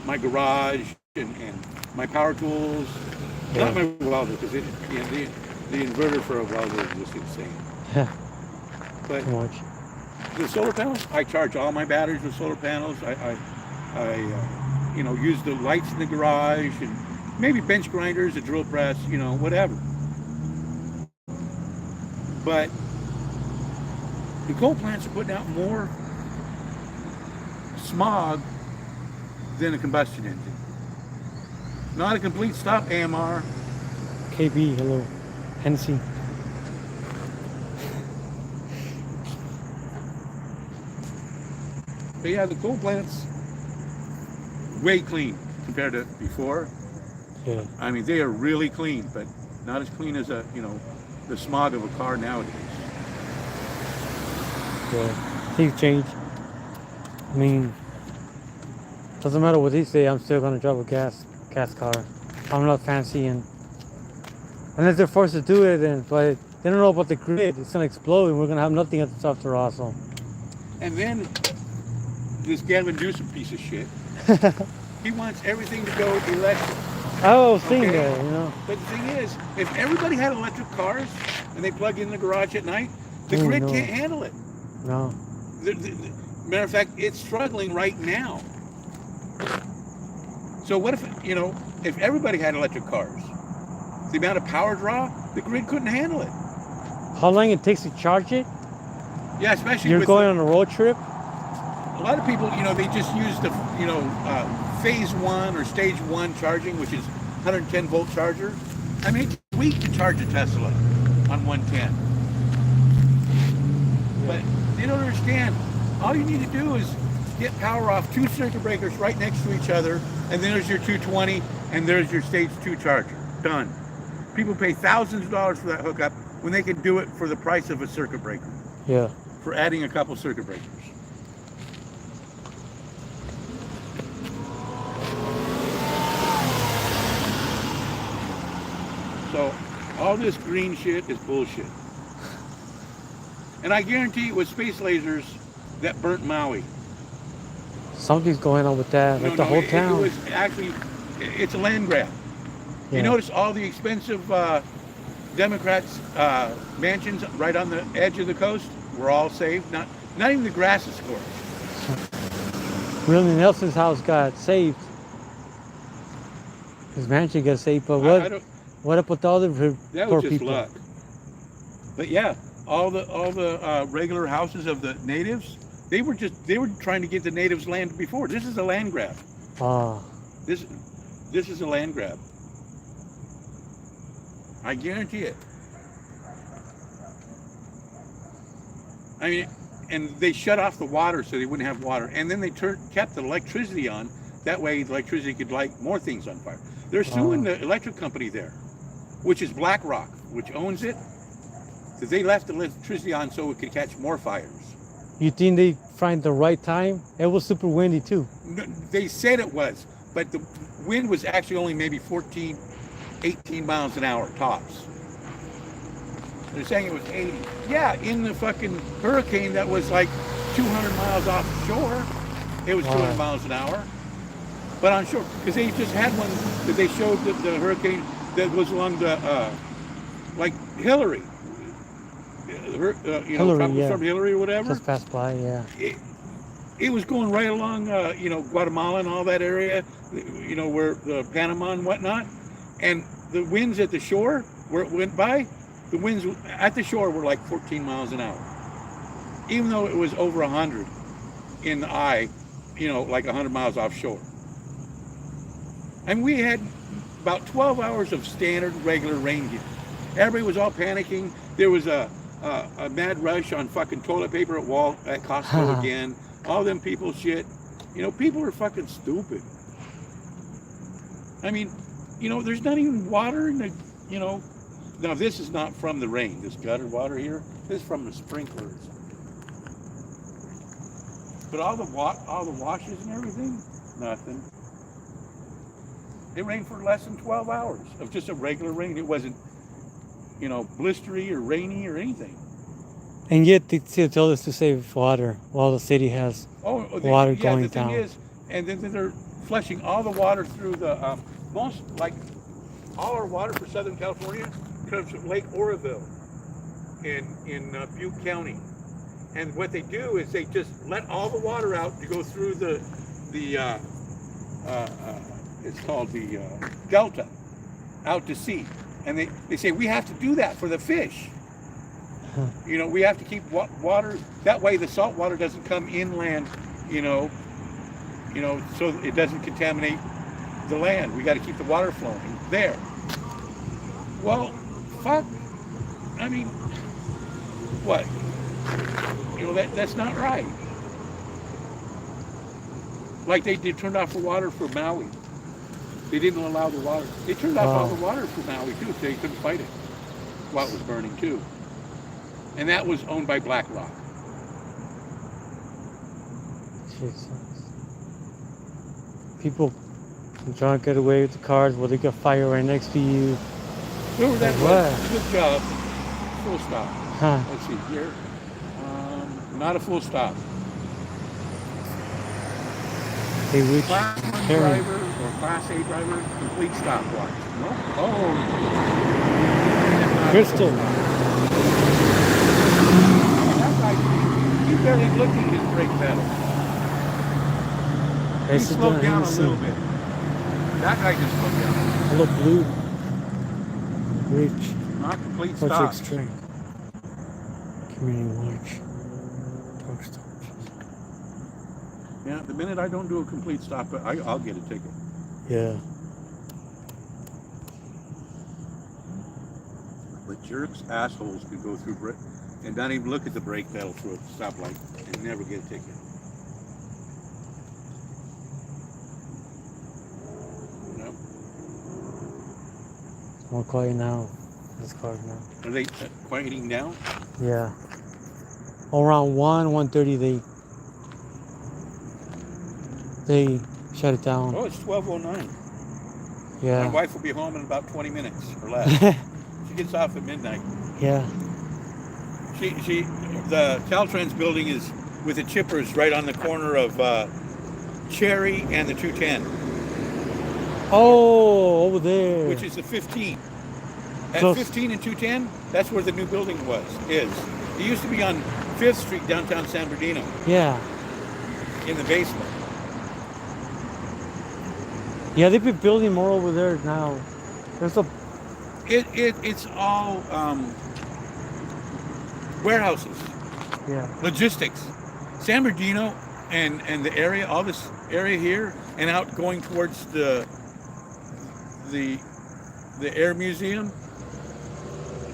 my garage and my power tools. Yeah. Not my welder, because the inverter for a welder is just insane. But Too much. the solar panels, I charge all my batteries with solar panels. I you know, use the lights in the garage and maybe bench grinders, a drill press, you know, whatever. But the coal plants are putting out more smog than a combustion engine. Not a complete stop, AMR. KB, hello. Hennessy. But yeah, the coal plants, way clean compared to before. Yeah. I mean, they are really clean, but not as clean as you know, the smog of a car nowadays. Yeah. Things change. I mean, doesn't matter what they say, I'm still gonna drive a gas car. I'm not fancy, and unless they're forced to do it, then but they don't know about the grid. It's gonna explode, and we're gonna have nothing at the top to also. And then this Gavin Newsom piece of shit, he wants everything to go electric. I was seeing Okay. that, you know. But the thing is, if everybody had electric cars and they plug in the garage at night, the Oh, grid no. can't handle it. No. Matter of fact, it's struggling right now. So what if, you know, if everybody had electric cars, the amount of power draw, the grid couldn't handle it. How long it takes to charge it? Yeah, especially You're with going on a road trip? a lot of people, you know, they just use the, you know, phase 1 or stage 1 charging, which is 110 volt charger. I mean, it's a week to charge a Tesla on 110. But they don't understand. All you need to do is get power off 2 circuit breakers right next to each other, and there's your 220, and there's your stage 2 charger. Done. People pay thousands of dollars for that hookup when they can do it for the price of a circuit breaker, Yeah. for adding a couple circuit breakers. So all this green shit is bullshit. And I guarantee it was space lasers that burnt Maui. Something's going on with that, like the whole It town. was actually, it's a land grab. Yeah. You notice all the expensive Democrats' mansions right on the edge of the coast were all saved. Not even the grass is scorched. Willie Nelson's house got saved. His mansion got saved, but I don't, what up with all the that poor was just people? luck. But yeah, all the regular houses of the natives, they were trying to get the natives land before. This is a land grab. Ah, This is a land grab. I guarantee it. I mean, and they shut off the water so they wouldn't have water, and then they kept the electricity on. That way, the electricity could light more things on fire. They're suing the electric company there, which is BlackRock, which owns it. Because they left the electricity on so it could catch more fires. you think they find the right time? It was super windy too. No, they said it was, but the wind was actually only maybe 14, 18 miles an hour tops. They're saying it was 80. Yeah, in the fucking hurricane that was like 200 miles offshore, it was 200 miles an hour. But on shore, because they just had one that they showed the hurricane that was along the, like Hillary. You know, Hillary, Tropical yeah. Storm Hillary or whatever. Just passed by, yeah. It was going right along, you know, Guatemala and all that area, you know, where the Panama and whatnot. And the winds at the shore, where it went by, the winds at the shore were like 14 miles an hour. Even though it was over 100 in the eye, you know, like 100 miles offshore. And we had about 12 hours of standard regular rain here. Everybody was all panicking. There was a mad rush on fucking toilet paper at Costco again. All them people shit. You know, people are fucking stupid. I mean, you know, there's not even water in the, you know. Now this is not from the rain, this gutter water here. This is from the sprinklers. But all the washes and everything, nothing. It rained for less than 12 hours of just a regular rain. It wasn't, you know, blistery or rainy or anything. And yet they still tell us to save water while the city has water going the thing down. is, and then they're flushing all the water through the most, like all our water for Southern California comes from Lake Oroville in Butte County. And what they do is they just let all the water out to go through the it's called the delta out to sea. And they say we have to do that for the fish. You know, we have to keep water, that way the salt water doesn't come inland, you know, so it doesn't contaminate the land. We got to keep the water flowing there. Well, fuck, I mean, what? You know, that's not right. Like they turned off the water for Maui. They didn't allow the water. They turned off all the water for Maui too, so they couldn't fight it while it was burning too. And that was owned by BlackRock. Jesus. People trying to get away with the cars while they got fire right next to you. Remember that What? was? Good job. Full stop. Huh. Let's see here. Not a full stop. Hey, which Class parent? driver or Class A driver, complete stopwatch. No? Oh. Crystal. That guy, he barely looked at his brake pedal. He This is slowed the down a Hennessy. little bit. That guy just slowed down. Hello, blue. Rich. Not complete Watch stop. extreme. Community watch. Dark stop. Yeah, the minute I don't do a complete stop, I'll get a ticket. Yeah. But jerks, assholes can go through and not even look at the brake pedal through a stoplight and never get a ticket. Nope. It's more quiet now. This car now. Are they quieting down? Yeah. Around 1:30 they shut it down. Oh, it's 12:09. My Yeah. wife will be home in about 20 minutes or less. She gets off at midnight. Yeah. The Caltrans building is with the chippers right on the corner of Cherry and the 210, Oh, over there. which is the 15. At So- 15 and 210, that's where the new building is. It used to be on 5th Street, downtown San Bernardino, Yeah. in the basement. Yeah, they've been building more over there now. There's a It's all warehouses, yeah. logistics. San Bernardino and the area, all this area here, and out going towards the Air Museum,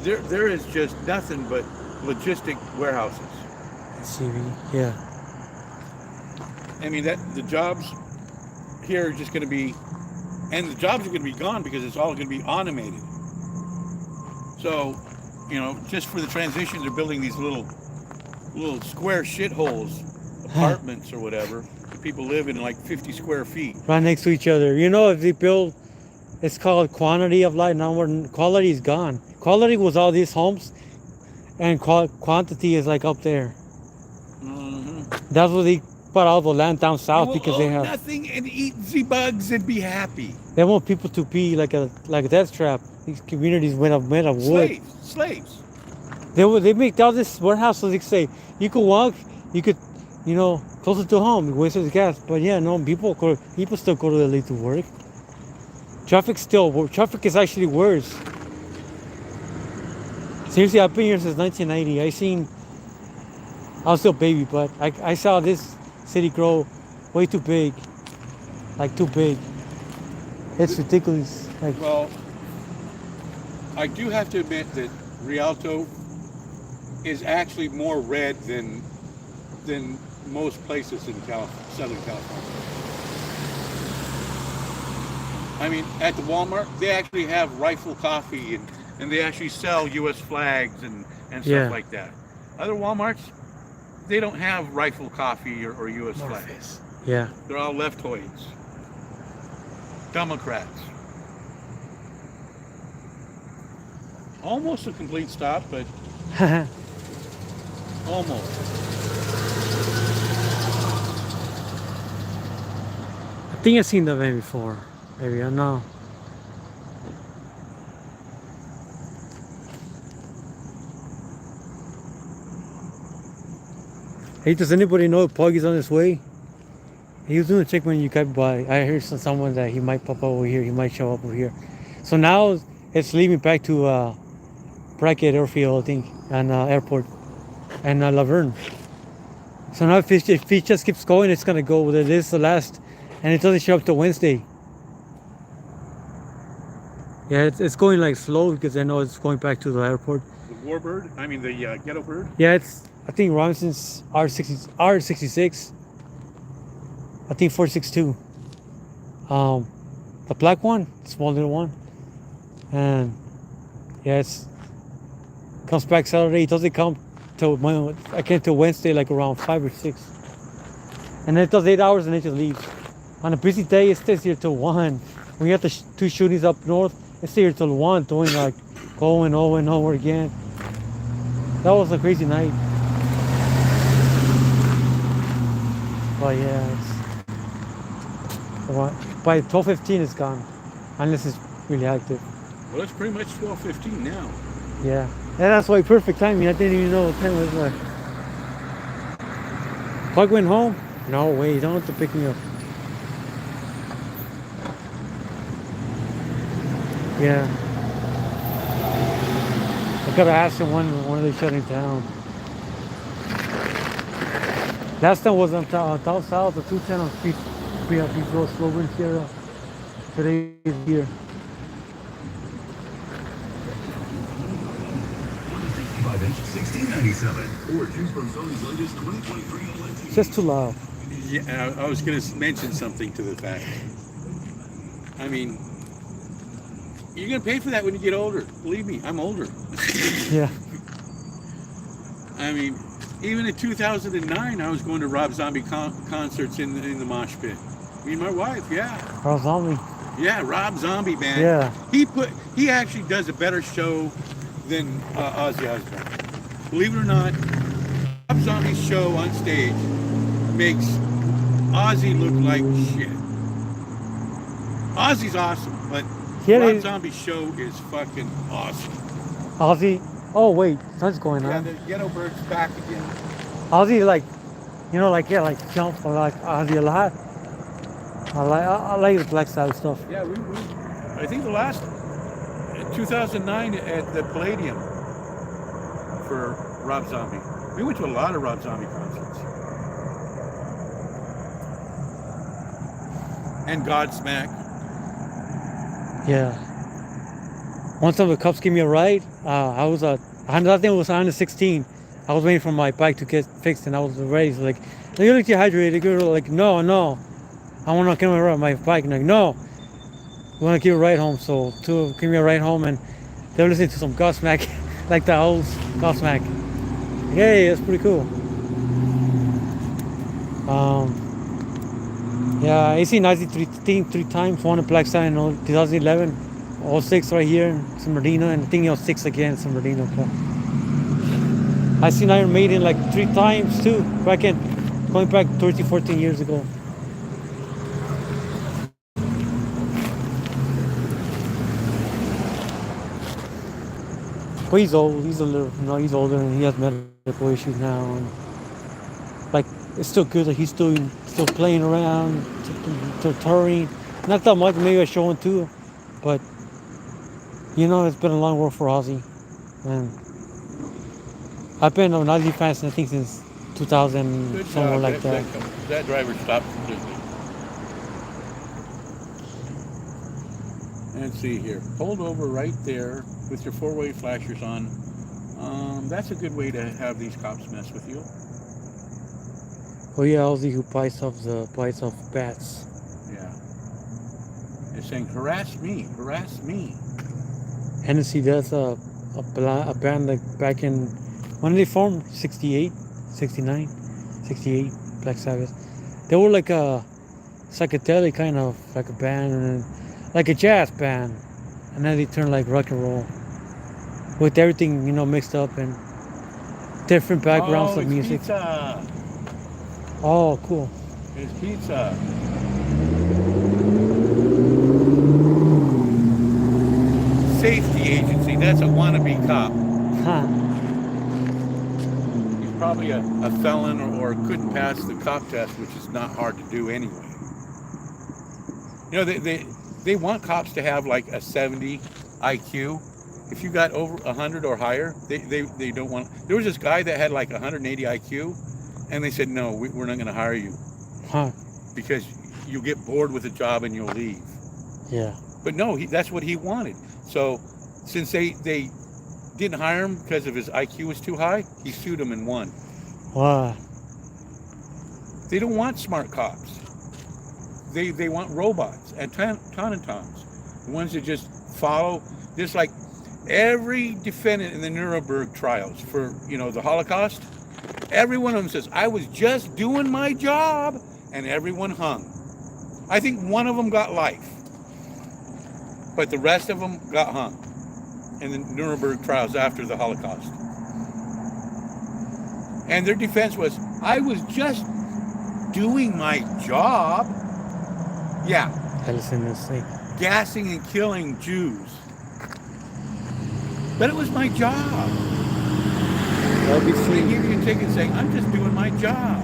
there is just nothing but logistic warehouses. CV. Yeah. I mean, the jobs here are just going to be, and the jobs are going to be gone because it's all going to be automated. So, you know, just for the transition, they're building these little square shitholes, apartments or whatever. That people live in like 50 square feet. Right next to each other. You know, if they build, it's called quantity of life. Now quality is gone. Quality was all these homes, and quantity is like up there. Mm-hmm. That's what they bought all the land down south because they have. nothing and eat the bugs and be happy. They want people to be like a death trap. These communities made of wood. Slaves. They make all this warehouse so they say you could walk, you could, you know, closer to home, waste the gas. But yeah, no, people still go to LA to work. Traffic is actually worse. Seriously, I've been here since 1990. I was still a baby, but I saw this city grow way too big, like too big. It's ridiculous. Like, Well, I do have to admit that Rialto is actually more red than most places in Southern California. I mean, at the Walmart, they actually have rifle coffee and they actually sell U.S. flags and stuff Yeah. like that. Other Walmarts, they don't have rifle coffee or U.S. flags. yeah. They're all leftoids, Democrats. Almost a complete stop, but almost. I think I've seen the van before. Maybe, I don't know. Hey, does anybody know if Puggy's on his way? He was doing a check when you got by. I heard from someone that he might pop up over here. He might show up over here. So now it's leaving back to Brackett Airfield, I think, and airport, and Laverne. So now if it just keeps going, it's gonna go. This is the last, and it doesn't show up till Wednesday. Yeah, it's going like slow because I know it's going back to the airport. The Warbird, I mean the Ghetto Bird. Yeah, it's, I think Robinson's R66. I think 462. The black one, small little one, and yeah, comes back Saturday. It doesn't come till Wednesday, like around 5 or 6, and then it does 8 hours and it just leaves. On a busy day, it stays here till 1. When you have the two shootings up north, it stays here till 1, doing like going over and over again. That was a crazy night. But yeah, by 12:15 it's gone, unless it's really active. Well, it's pretty much 12:15 now. Yeah, and that's why perfect timing. I didn't even know what time it was. Plug went home? No way, you don't have to pick me up. Yeah. I gotta ask him when are they shutting down. Last time was on down south, the 210 on Street Road, Slogan here. Today is here. It's just too loud. Yeah, I was going to mention something to the fact. I mean, you're going to pay for that when you get older. Believe me, I'm older. Yeah. I mean, even in 2009, I was going to Rob Zombie concerts in the mosh pit. Me and my wife, yeah. Rob Zombie. Yeah, Rob Zombie, man. Yeah. He actually does a better show than Ozzy Osbourne. Believe it or not, Rob Zombie's show on stage makes Ozzy look like shit. Ozzy's awesome, but Rob Zombie's show is fucking awesome. Ozzy. Oh wait, something's going on. Yeah, the Ghetto Bird's back again. Ozzy, like, you know, like, yeah, like jump. I like Ozzy a lot. I like the Black Sabbath stuff. Yeah, I think the last 2009 at the Palladium for Rob Zombie. We went to a lot of Rob Zombie concerts. And Godsmack. Yeah. One time the cops gave me a ride. I think it was 116. I was waiting for my bike to get fixed, and I was ready. So like, you look dehydrated. You're like, no, I want to get my bike. And like, no, we want to give a ride home. So to give me a ride home, and they were listening to some Godsmack, like the old Godsmack. Hey, that's pretty cool. Yeah, I seen Nazi three times. One at Black Side in 2011, 06 right here in San Bernardino, and I think 06 again in San Bernardino. I seen Iron Maiden like 3 times too, going back 13, 14 years ago. But he's old. He's he's older, and he has medical issues now. And like, it's still good. Like, he's still playing around, still touring. Not that much. Maybe I show him too, but you know, it's been a long road for Ozzy, and I've been an Ozzy fan, I think, since 2000, Good somewhere job. like that. That driver stopped completely. Let's see here. Pulled over right there with your four-way flashers on. That's a good way to have these cops mess with you. Oh yeah, Ozzy who bites off bats. Yeah. It's saying, harass me, harass me. Hennessy, that's a band like back in, when did they form? 68, 69, 68, Black Sabbath. They were like a psychedelic kind of like a band, and then, like a jazz band, and then they turned like rock and roll with everything, you know, mixed up and different backgrounds Oh, of it's music. pizza. Oh, cool. It's pizza. Safety agency. That's a wannabe cop. Huh. He's probably a felon or couldn't pass the cop test, which is not hard to do anyway. You know, they want cops to have like a 70 IQ. If you got over 100 or higher, they don't want. There was this guy that had like 180 IQ, and they said, no, we're not going to hire you Huh. because you'll get bored with the job and you'll leave. Yeah. But no, that's what he wanted. So since they didn't hire him because of his IQ was too high, he sued them and won. Wow. They don't want smart cops. They want robots and automatons, the ones that just follow. Just like every defendant in the Nuremberg trials for, you know, the Holocaust, every one of them says, I was just doing my job, and everyone hung. I think one of them got life, but the rest of them got hung in the Nuremberg trials after the Holocaust. And their defense was, I was just doing my job. Yeah, gassing and killing Jews. But it was my job. That'll be They give you a ticket saying, I'm just doing my job.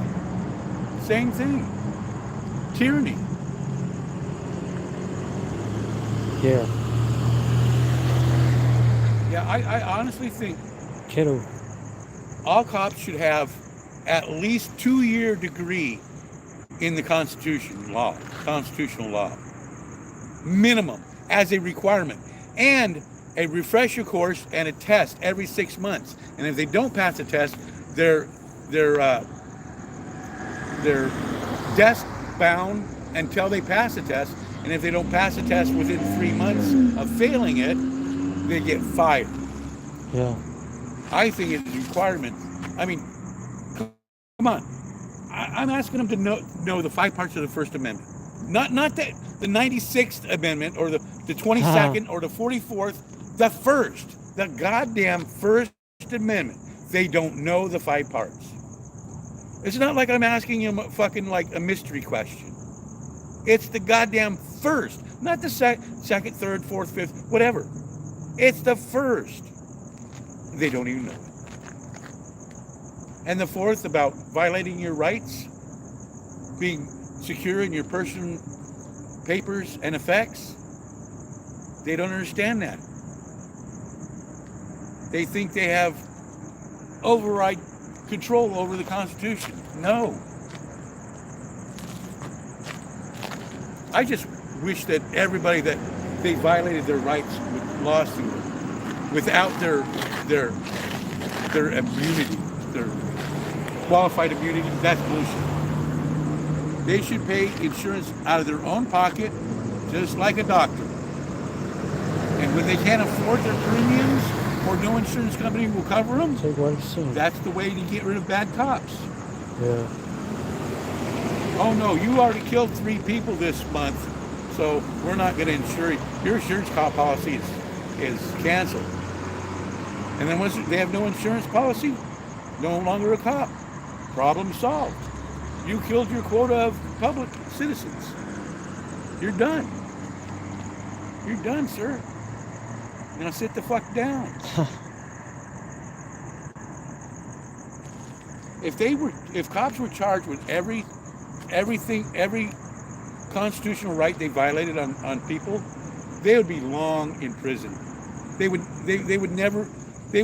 Same thing. Tyranny. Yeah. Yeah, I honestly think Kiddo. all cops should have at least 2-year degree in the constitutional law. Minimum, as a requirement. And a refresher course and a test every 6 months. And if they don't pass the test, they're desk bound until they pass the test. And if they don't pass the test within 3 months of failing it, they get fired. Yeah. I think it's a requirement. I mean, come on. I'm asking them to know the 5 parts of the First Amendment. Not the 96th Amendment or the 22nd or the 44th. The first, the goddamn First Amendment. They don't know the 5 parts. It's not like I'm asking them fucking like a mystery question. It's the goddamn first, not the second, third, fourth, fifth, whatever. It's the first. They don't even know it. And the fourth, about violating your rights, being secure in your person, papers, and effects. They don't understand that. They think they have override control over the Constitution. No. I just wish that everybody that they violated their rights with lawsuit without their immunity, their qualified immunity. That's bullshit. They should pay insurance out of their own pocket, just like a doctor. And when they can't afford their premiums, or no insurance company will cover them, Take what it's soon. that's the way to get rid of bad cops. Yeah. Oh no, you already killed 3 people this month, so we're not going to insure you. Your insurance policy is canceled. And then once they have no insurance policy, no longer a cop. Problem solved. You killed your quota of public citizens. You're done. You're done, sir. Now sit the fuck down. If cops were charged with every constitutional right they violated on people, they would be long in prison. They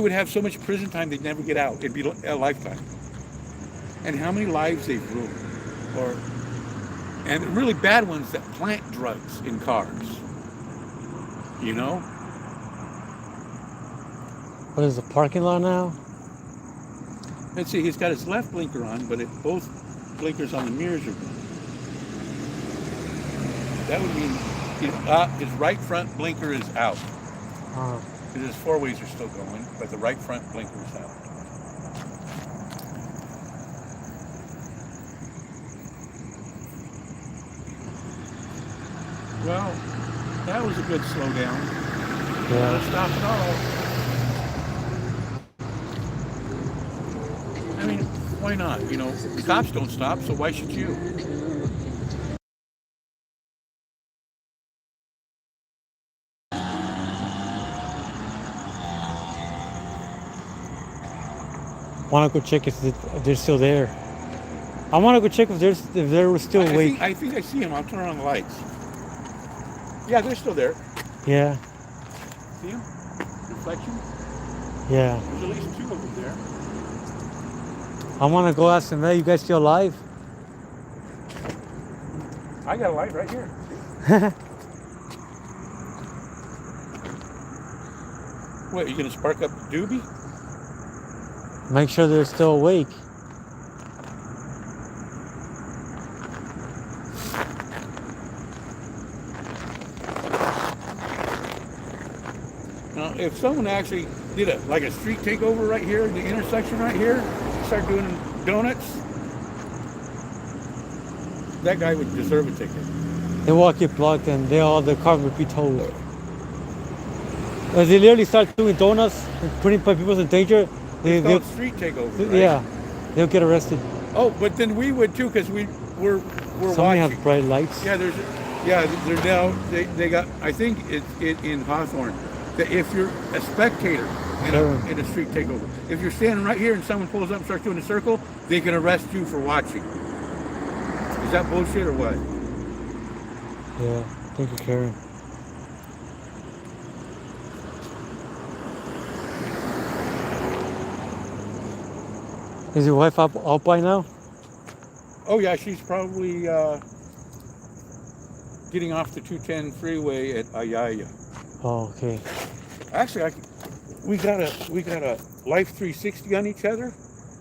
would have so much prison time they'd never get out. It'd be a lifetime. And how many lives they've ruined, and really bad ones that plant drugs in cars. You know? What is the parking lot now? Let's see, he's got his left blinker on, but both blinkers on the mirrors are. That would mean his right front blinker is out. Oh. Because his four ways are still going, but the right front blinker is out. Well, that was a good slowdown. Yeah. Not stop at all. I mean, why not? You know, the cops don't stop, so why should you? Want to go check if they're still there. I want to go check if they're still awake. I think I see them. I'll turn on the lights. Yeah, they're still there. Yeah. See them? Reflection? Yeah. There's at least two of them there. I want to go ask them, hey, you guys still alive? I got a light right here. What, you gonna spark up the doobie? Make sure they're still awake. Now, if someone actually did a street takeover right here, the intersection right here, start doing donuts, that guy would deserve a ticket. They walk get blocked and the car would be towed. As they literally start doing donuts and putting people in danger, It's called street takeover, right? yeah, they'll get arrested. Oh, but then we would too, because we're Somebody watching. has bright lights. Yeah, they're now they got. I think it's in Hawthorne that if you're a spectator in a street takeover, if you're standing right here and someone pulls up and starts doing a circle, they can arrest you for watching. Is that bullshit or what? Yeah, thank you, Karen. Is your wife up by now? Oh yeah, she's probably getting off the 210 freeway at Ayaya. Oh, okay. Actually, we got a Life 360 on each other,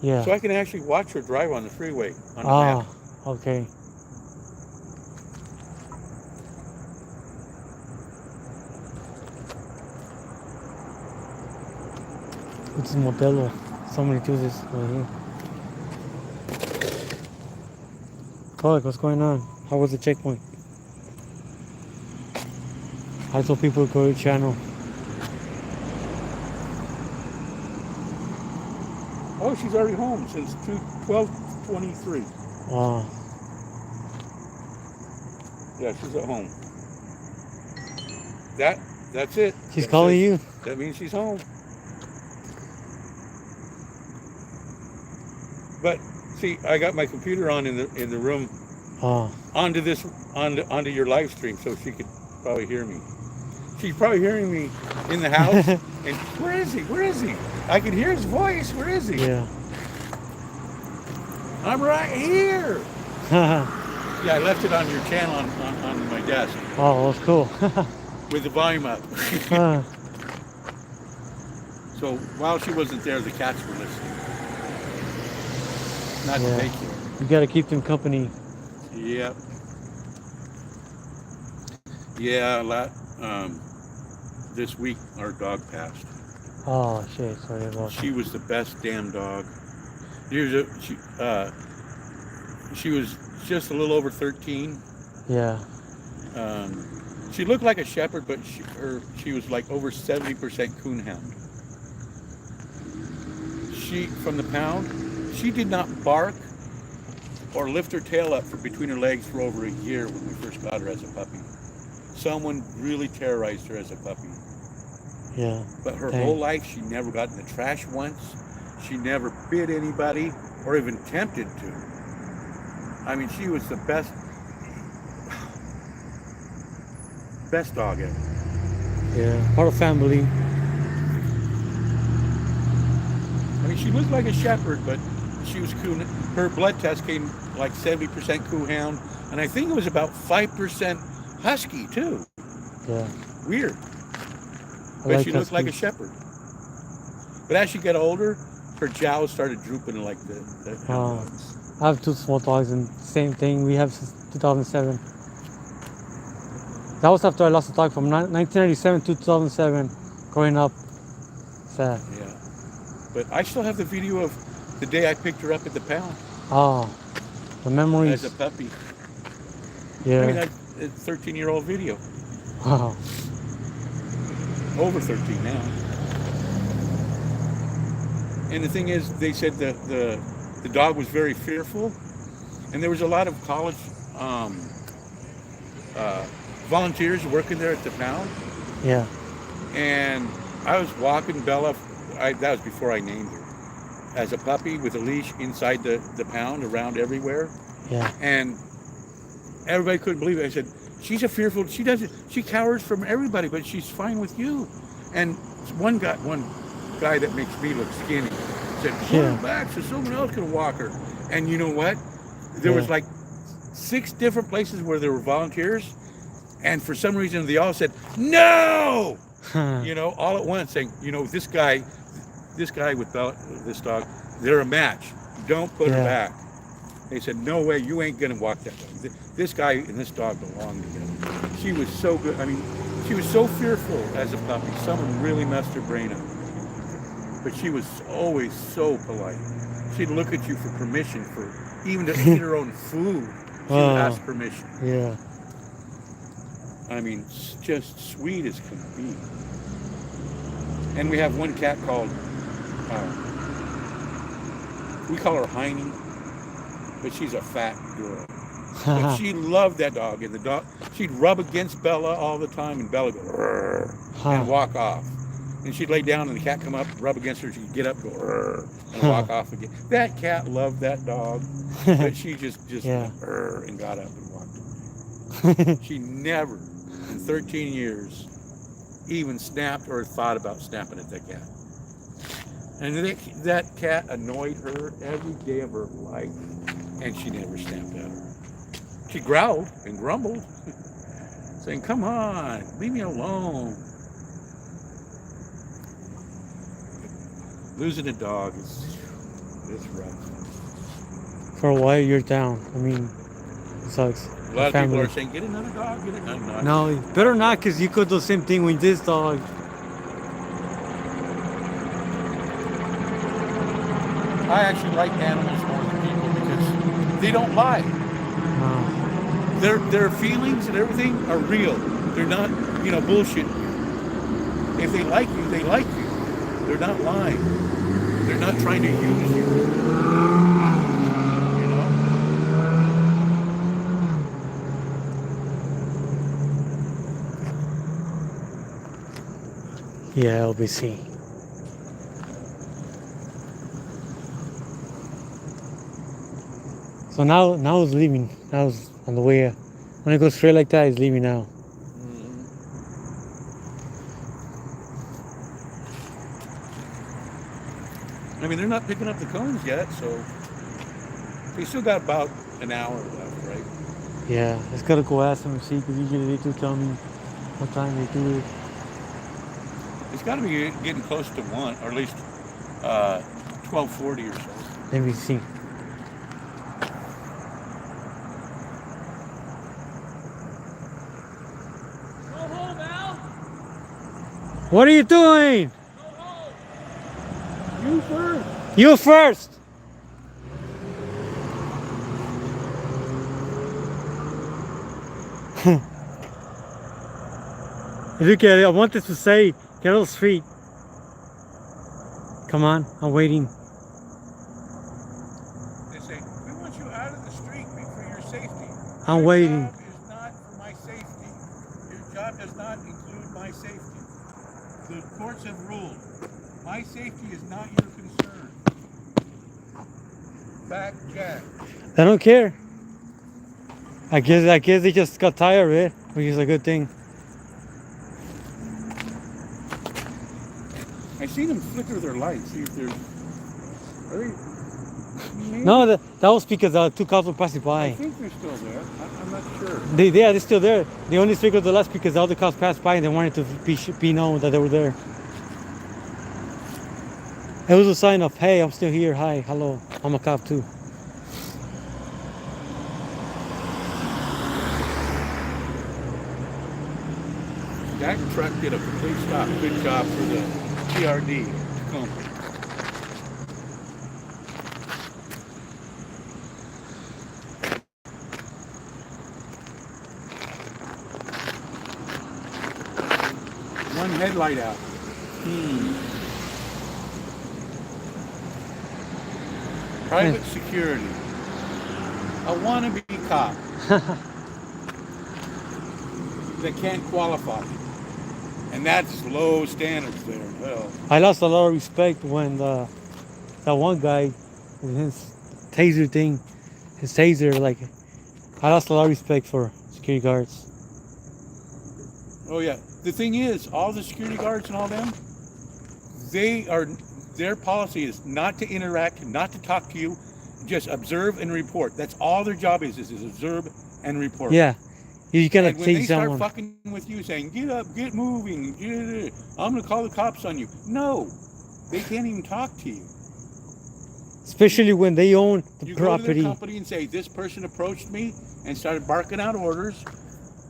Yeah. so I can actually watch her drive on the freeway on the map. Okay. This is Modelo. Somebody do this right here. Call what's going on? How was the checkpoint? I told people to go to the channel. Oh, she's already home since 12:23. Wow. Yeah, she's at home. That's it. She's That calling says- you? That means she's home. But see, I got my computer on in the room onto your live stream, so she could probably hear me. She's probably hearing me in the house. And where is he? Where is he? I can hear his voice. Where is he? Yeah. I'm right here. Yeah, I left it on your channel on my desk Oh, that's cool. with the volume up. So while she wasn't there, the cats were listening. Not Yeah. to take you. You gotta keep them company. Yep. Yeah, this week our dog passed. Oh shit, sorry about that. She was the best damn dog. She was just a little over 13. Yeah. She looked like a shepherd, but she was like over 70% coonhound. She, from the pound, she did not bark or lift her tail up from between her legs for over a year when we first got her as a puppy. Someone really terrorized her as a puppy. Yeah. But her Dang. whole life, she never got in the trash once. She never bit anybody or even tempted to. I mean, she was the best dog ever. Yeah. Part of family. I mean, she looked like a shepherd, but she was coon. Her blood test came like 70% coonhound, and I think it was about 5% husky too. Yeah. Weird. But she how looked like a sweet. shepherd. But as she got older, her jowls started drooping like the Oh. dogs. I have 2 small dogs, and same thing. We have since 2007. That was after I lost a dog from 1997 to 2007. Growing up, sad. Yeah. But I still have the video of the day I picked her up at the pound Oh, the memories. as a puppy. Yeah. I mean, that's a 13-year-old video. Wow. Over 13 now. And the thing is, they said the dog was very fearful, and there was a lot of college volunteers working there at the pound. Yeah. And I was walking Bella. That was before I named her, as a puppy with a leash inside the pound, around everywhere. Yeah. And everybody couldn't believe it. I said, she's a fearful. She cowers from everybody, but she's fine with you. And one guy that makes me look skinny said, put her back so someone else can walk her. And you know what? There was like 6 different places where there were volunteers, and for some reason they all said no. You know, all at once, saying, you know, this guy with this dog, they're a match. Don't put her back. They said, no way, you ain't gonna walk that dog. This guy and this dog belong together. She was so good. I mean, she was so fearful as a puppy. Someone really messed her brain up. But she was always so polite. She'd look at you for permission, for even to eat her own food. She would ask permission. Yeah. I mean, just sweet as can be. And we have one cat called, we call her Heine, but she's a fat girl. But she loved that dog, and the dog, she'd rub against Bella all the time, and Bella would go, "Rrr," and walk off. And she'd lay down, and the cat come up, rub against her, she'd get up, go, "Rrr," and walk off again. That cat loved that dog, but she just went, "Rrr," and got up and walked away. She never, in 13 years, even snapped or thought about snapping at that cat. And that cat annoyed her every day of her life, and she never snapped at her. She growled and grumbled, saying, come on, leave me alone. Losing a dog is rough. For a while, you're down. I mean, it sucks. A lot of people are saying, get another dog, get another dog. No, better not, because you could do the same thing with this dog. I actually like animals more than people because they don't lie. No. Their feelings and everything are real. They're not, bullshit. If they like you, they like you. They're not lying. They're not trying to use you. Yeah, LBC. So now it's leaving. Now it's on the way. When it goes straight like that, it's leaving now. I mean, they're not picking up the cones yet, so they still got about an hour left, right? Yeah, I just gotta go ask them and see, because usually they do tell me what time they do it. It's got to be getting close to 1, or at least 12:40 or so. Let me see. Go home, Al. What are you doing? Go home. You first. You first. Look at it. I wanted to say, get those feet. Come on, I'm waiting. They say, we want you out of the street for your safety. I'm waiting. Your job is not for my safety. Your job does not include my safety. The courts have ruled. My safety is not your concern. Back, Jack. I don't care. I guess they just got tired of it, which is a good thing. I seen them flicker their lights. See if they're. Are they? No, that was because 2 cops were passing I by. think they're still there. I'm not sure. They're still there. They only figured the last because the other cops passed by and they wanted to be known that they were there. It was a sign of, hey, I'm still here. Hi, hello, I'm a cop too. That truck did a complete stop. Good job for the TRD Tacoma. One headlight out. Private security. A wannabe cop that can't qualify. And that's low standards there. Well, I lost a lot of respect when that one guy with his taser thing, his taser, like, I lost a lot of respect for security guards. oh yeah. The thing is, all the security guards and all them, their policy is not to interact, not to talk to you, just observe and report. That's all their job is observe and report. Yeah, you cannot And when they change start someone. fucking with you, saying, get up, get moving, I'm going to call the cops on you. No, they can't even talk to you. Especially when they own the You go to property. their company and say, this person approached me and started barking out orders.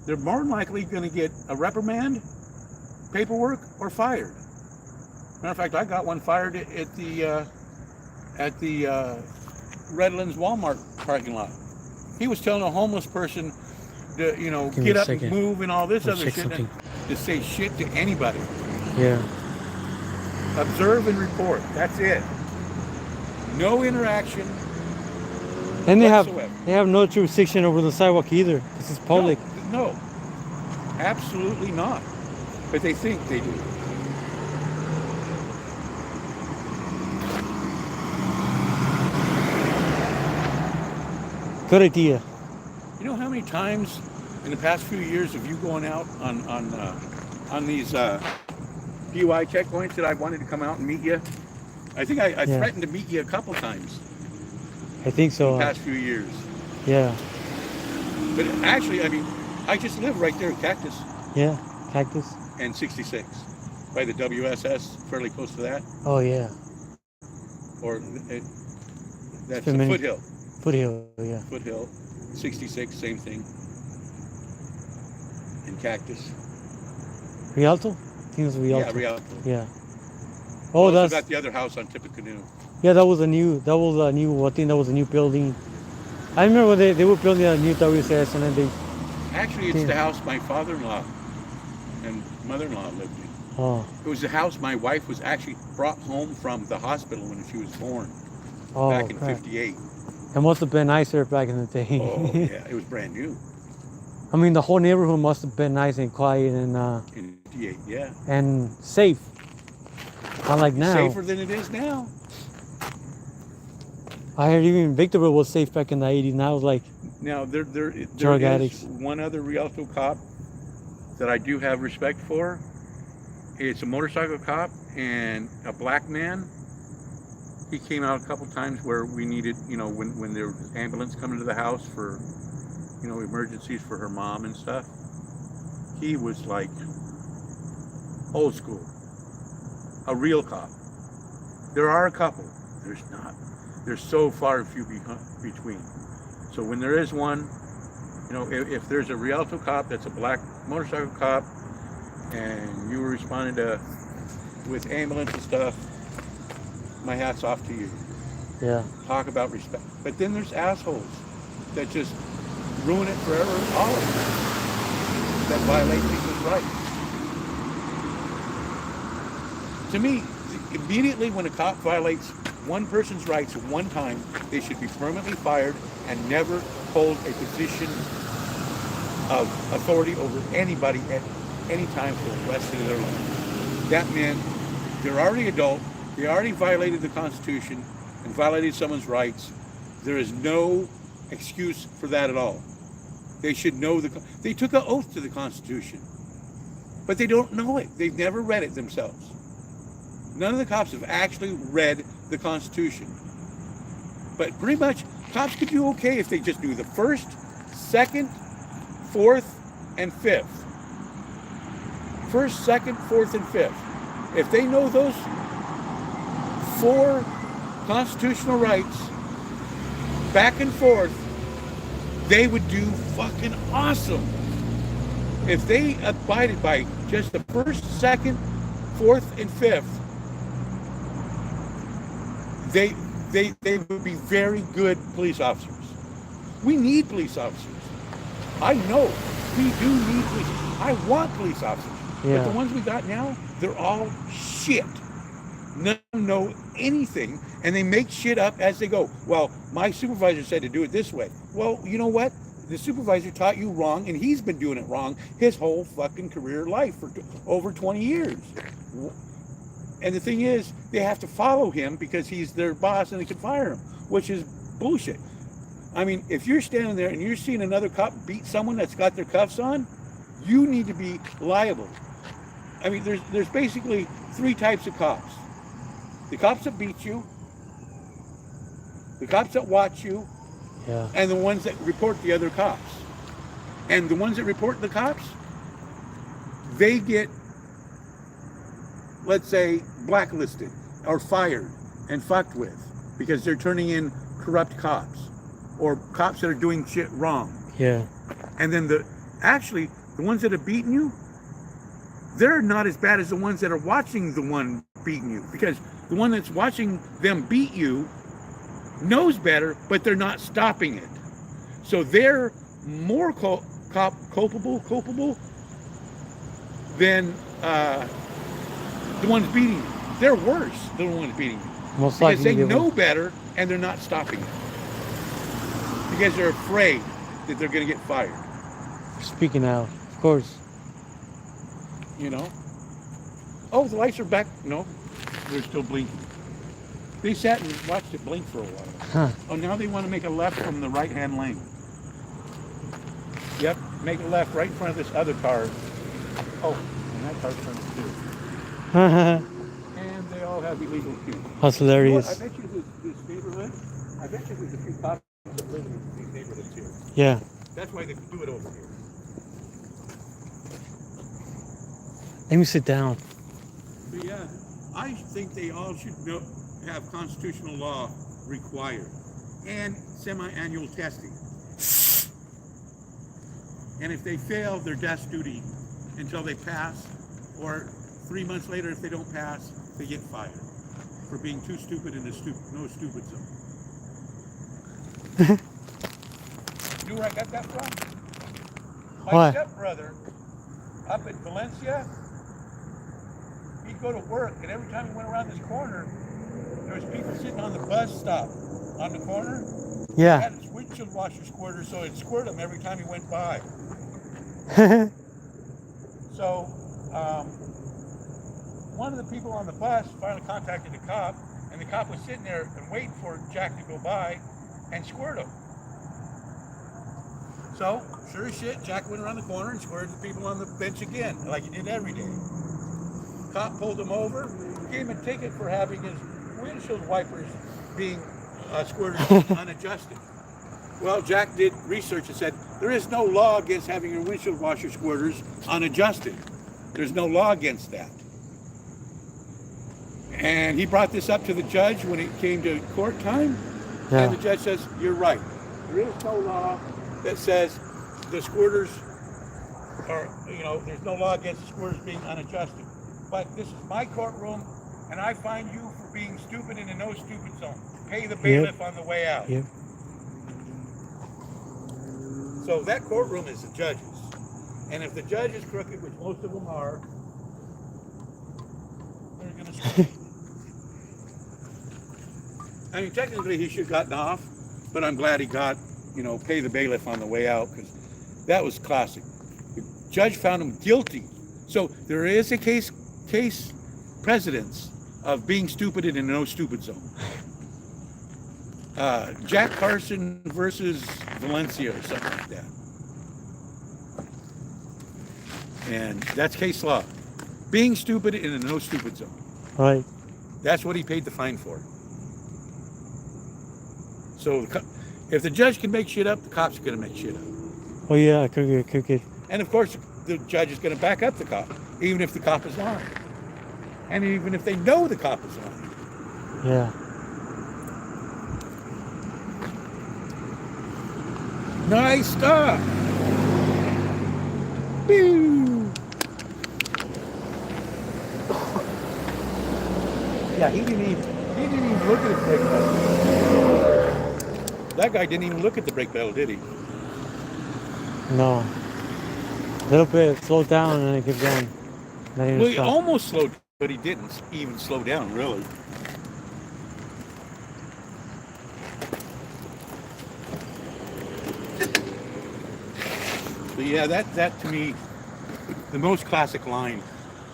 They're more than likely going to get a reprimand, paperwork, or fired. Matter of fact, I got one fired at the Redlands Walmart parking lot. He was telling a homeless person to, Give me get a up and second. move and all this I'll other check shit, something. and to say shit to anybody. Yeah. Observe and report. That's it. No interaction. And they whatsoever. have no jurisdiction over the sidewalk either. This is public. No, absolutely not. But they think they do. Good idea. You know how many times in the past few years of you going out on these DUI checkpoints that I wanted to come out and meet you? I think I Yeah. threatened to meet you a couple times I think in so. the past few years. Yeah. But actually, I mean, I just live right there at Cactus Yeah. Cactus. and 66 by the WSS, fairly close to that. Oh yeah. Or that's been a many- Foothill. Foothill. Yeah. Foothill, 66, same thing. And Cactus. Rialto. I think it was Rialto. Yeah, Rialto. Yeah. Oh, Oh, also that's got the other house on Tippecanoe. yeah. That was a new. I think that was a new building. I remember when they were building a new WSS and then they. Actually, it's Yeah. the house my father-in-law and mother-in-law lived in. Oh. It was the house my wife was actually brought home from the hospital when she was born Oh. back in crap. '58. It must have been nicer back in the day. Oh yeah, it was brand new I mean, the whole neighborhood must have been nice and quiet in '58. Yeah, and safe. Unlike now. safer than it is now. I heard even Victorville was safe back in the 80s. Now it's like, Now there Drug is addicts. one other Rialto cop that I do have respect for. It's a motorcycle cop and a black man. He came out a couple times where we needed, when there was ambulance coming to the house for, emergencies for her mom and stuff. He was like old school, a real cop. There are a couple, there's not. There's so far few between. So when there is one, if there's a Rialto cop that's a black motorcycle cop, and you were responding with ambulance and stuff, my hat's off to you. yeah. Talk about respect. But then there's assholes that just ruin it forever, all of them, that violate people's rights. To me, immediately when a cop violates one person's rights at one time, they should be permanently fired and never hold a position of authority over anybody at any time for the rest of their life. That meant they're already adult, they already violated the Constitution and violated someone's rights. There is no excuse for that at all. They should know they took an oath to the Constitution, but they don't know it. They've never read it themselves. None of the cops have actually read the Constitution. But pretty much, cops could do okay if they just do the first, second, fourth, and fifth. First, second, fourth, and fifth. If they know those 4 constitutional rights back and forth, they would do fucking awesome. If they abided by just the first, second, fourth, and fifth, they would be very good police officers. We need police officers. I know we do need police. I want police officers. Yeah. But the ones we got now, they're all shit. None of them know anything, and they make shit up as they go. Well, my supervisor said to do it this way. Well, you know what? The supervisor taught you wrong, and he's been doing it wrong his whole fucking career life for over 20 years. And the thing is, they have to follow him because he's their boss and they can fire him, which is bullshit. I mean, if you're standing there and you're seeing another cop beat someone that's got their cuffs on, you need to be liable. I mean, there's basically 3 types of cops. The cops that beat you, the cops that watch you, Yeah. and the ones that report the other cops. And the ones that report the cops, they get, let's say, blacklisted or fired and fucked with because they're turning in corrupt cops or cops that are doing shit wrong. Yeah. And then the ones that have beaten you, they're not as bad as the ones that are watching the one beating you, because the one that's watching them beat you knows better, but they're not stopping it. So they're more culpable than the ones beating you. They're worse than the ones beating you. Most Because likely they know better and they're not stopping it. Because they're afraid that they're going to get fired. Speaking out, of course. You know? Oh, the lights are back. No, they're still blinking. They sat and watched it blink for a while. Huh. Oh, now they want to make a left from the right-hand lane. Yep, make a left right in front of this other car. Oh, and that car's turned too. And they all have illegal cues. That's You know what? hilarious. I bet you this neighborhood, I bet you there's a few cops that live in these neighborhoods here. Yeah. That's why they do it over here. Let me sit down. But yeah, I think they all should have constitutional law required and semi-annual testing. And if they fail their desk duty until they pass, or 3 months later if they don't pass, they get fired for being too stupid in no stupid zone. You know where I got that from? My What? stepbrother up in Valencia, he'd go to work, and every time he went around this corner, there was people sitting on the bus stop on the corner. He Yeah. had his windshield washer squirter, so it'd squirt him every time he went by. So, one of the people on the bus finally contacted the cop, and the cop was sitting there and waiting for Jack to go by and squirt him. So, sure as shit, Jack went around the corner and squirted the people on the bench again, like he did every day. Cop pulled him over, gave him a ticket for having his windshield wipers being squirted unadjusted. Well, Jack did research and said, there is no law against having your windshield washer squirters unadjusted. There's no law against that. And he brought this up to the judge when it came to court time. Yeah. And the judge says, you're right. There is no law that says the squirters are, there's no law against the squirters being unadjusted. But this is my courtroom, and I fine you for being stupid in a no stupid zone. Pay the bailiff on the way out. Yep. So that courtroom is the judge's. And if the judge is crooked, which most of them are, they're going to screw. I mean, technically he should have gotten off, but I'm glad he got, pay the bailiff on the way out, because that was classic. The judge found him guilty. So there is a case precedence of being stupid in a no stupid zone. Jack Carson versus Valencia or something like that. And that's case law. Being stupid in a no stupid zone. Right. That's what he paid the fine for. So if the judge can make shit up, the cops are going to make shit up. Oh yeah, could get. And of course, the judge is going to back up the cop, even if the cop is lying. And even if they know the cop is lying. Yeah. Nice stuff. Pew. Yeah, he didn't even look at the brake pedal. That guy didn't even look at the brake pedal, did he? No. A little bit slowed down and then it kept going. Well, he almost slowed, but he didn't even slow down, really. But yeah, that to me, the most classic line.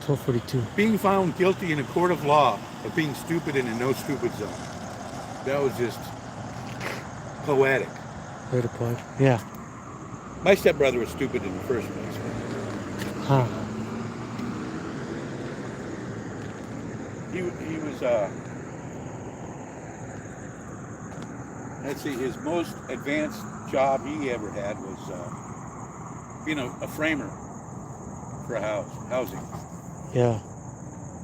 1242. Being found guilty in a court of law of being stupid in a no stupid zone. That was just poetic. Way to put. Yeah. My stepbrother was stupid in the first place. Huh. He was let's see, his most advanced job he ever had was being a framer for a housing. Yeah.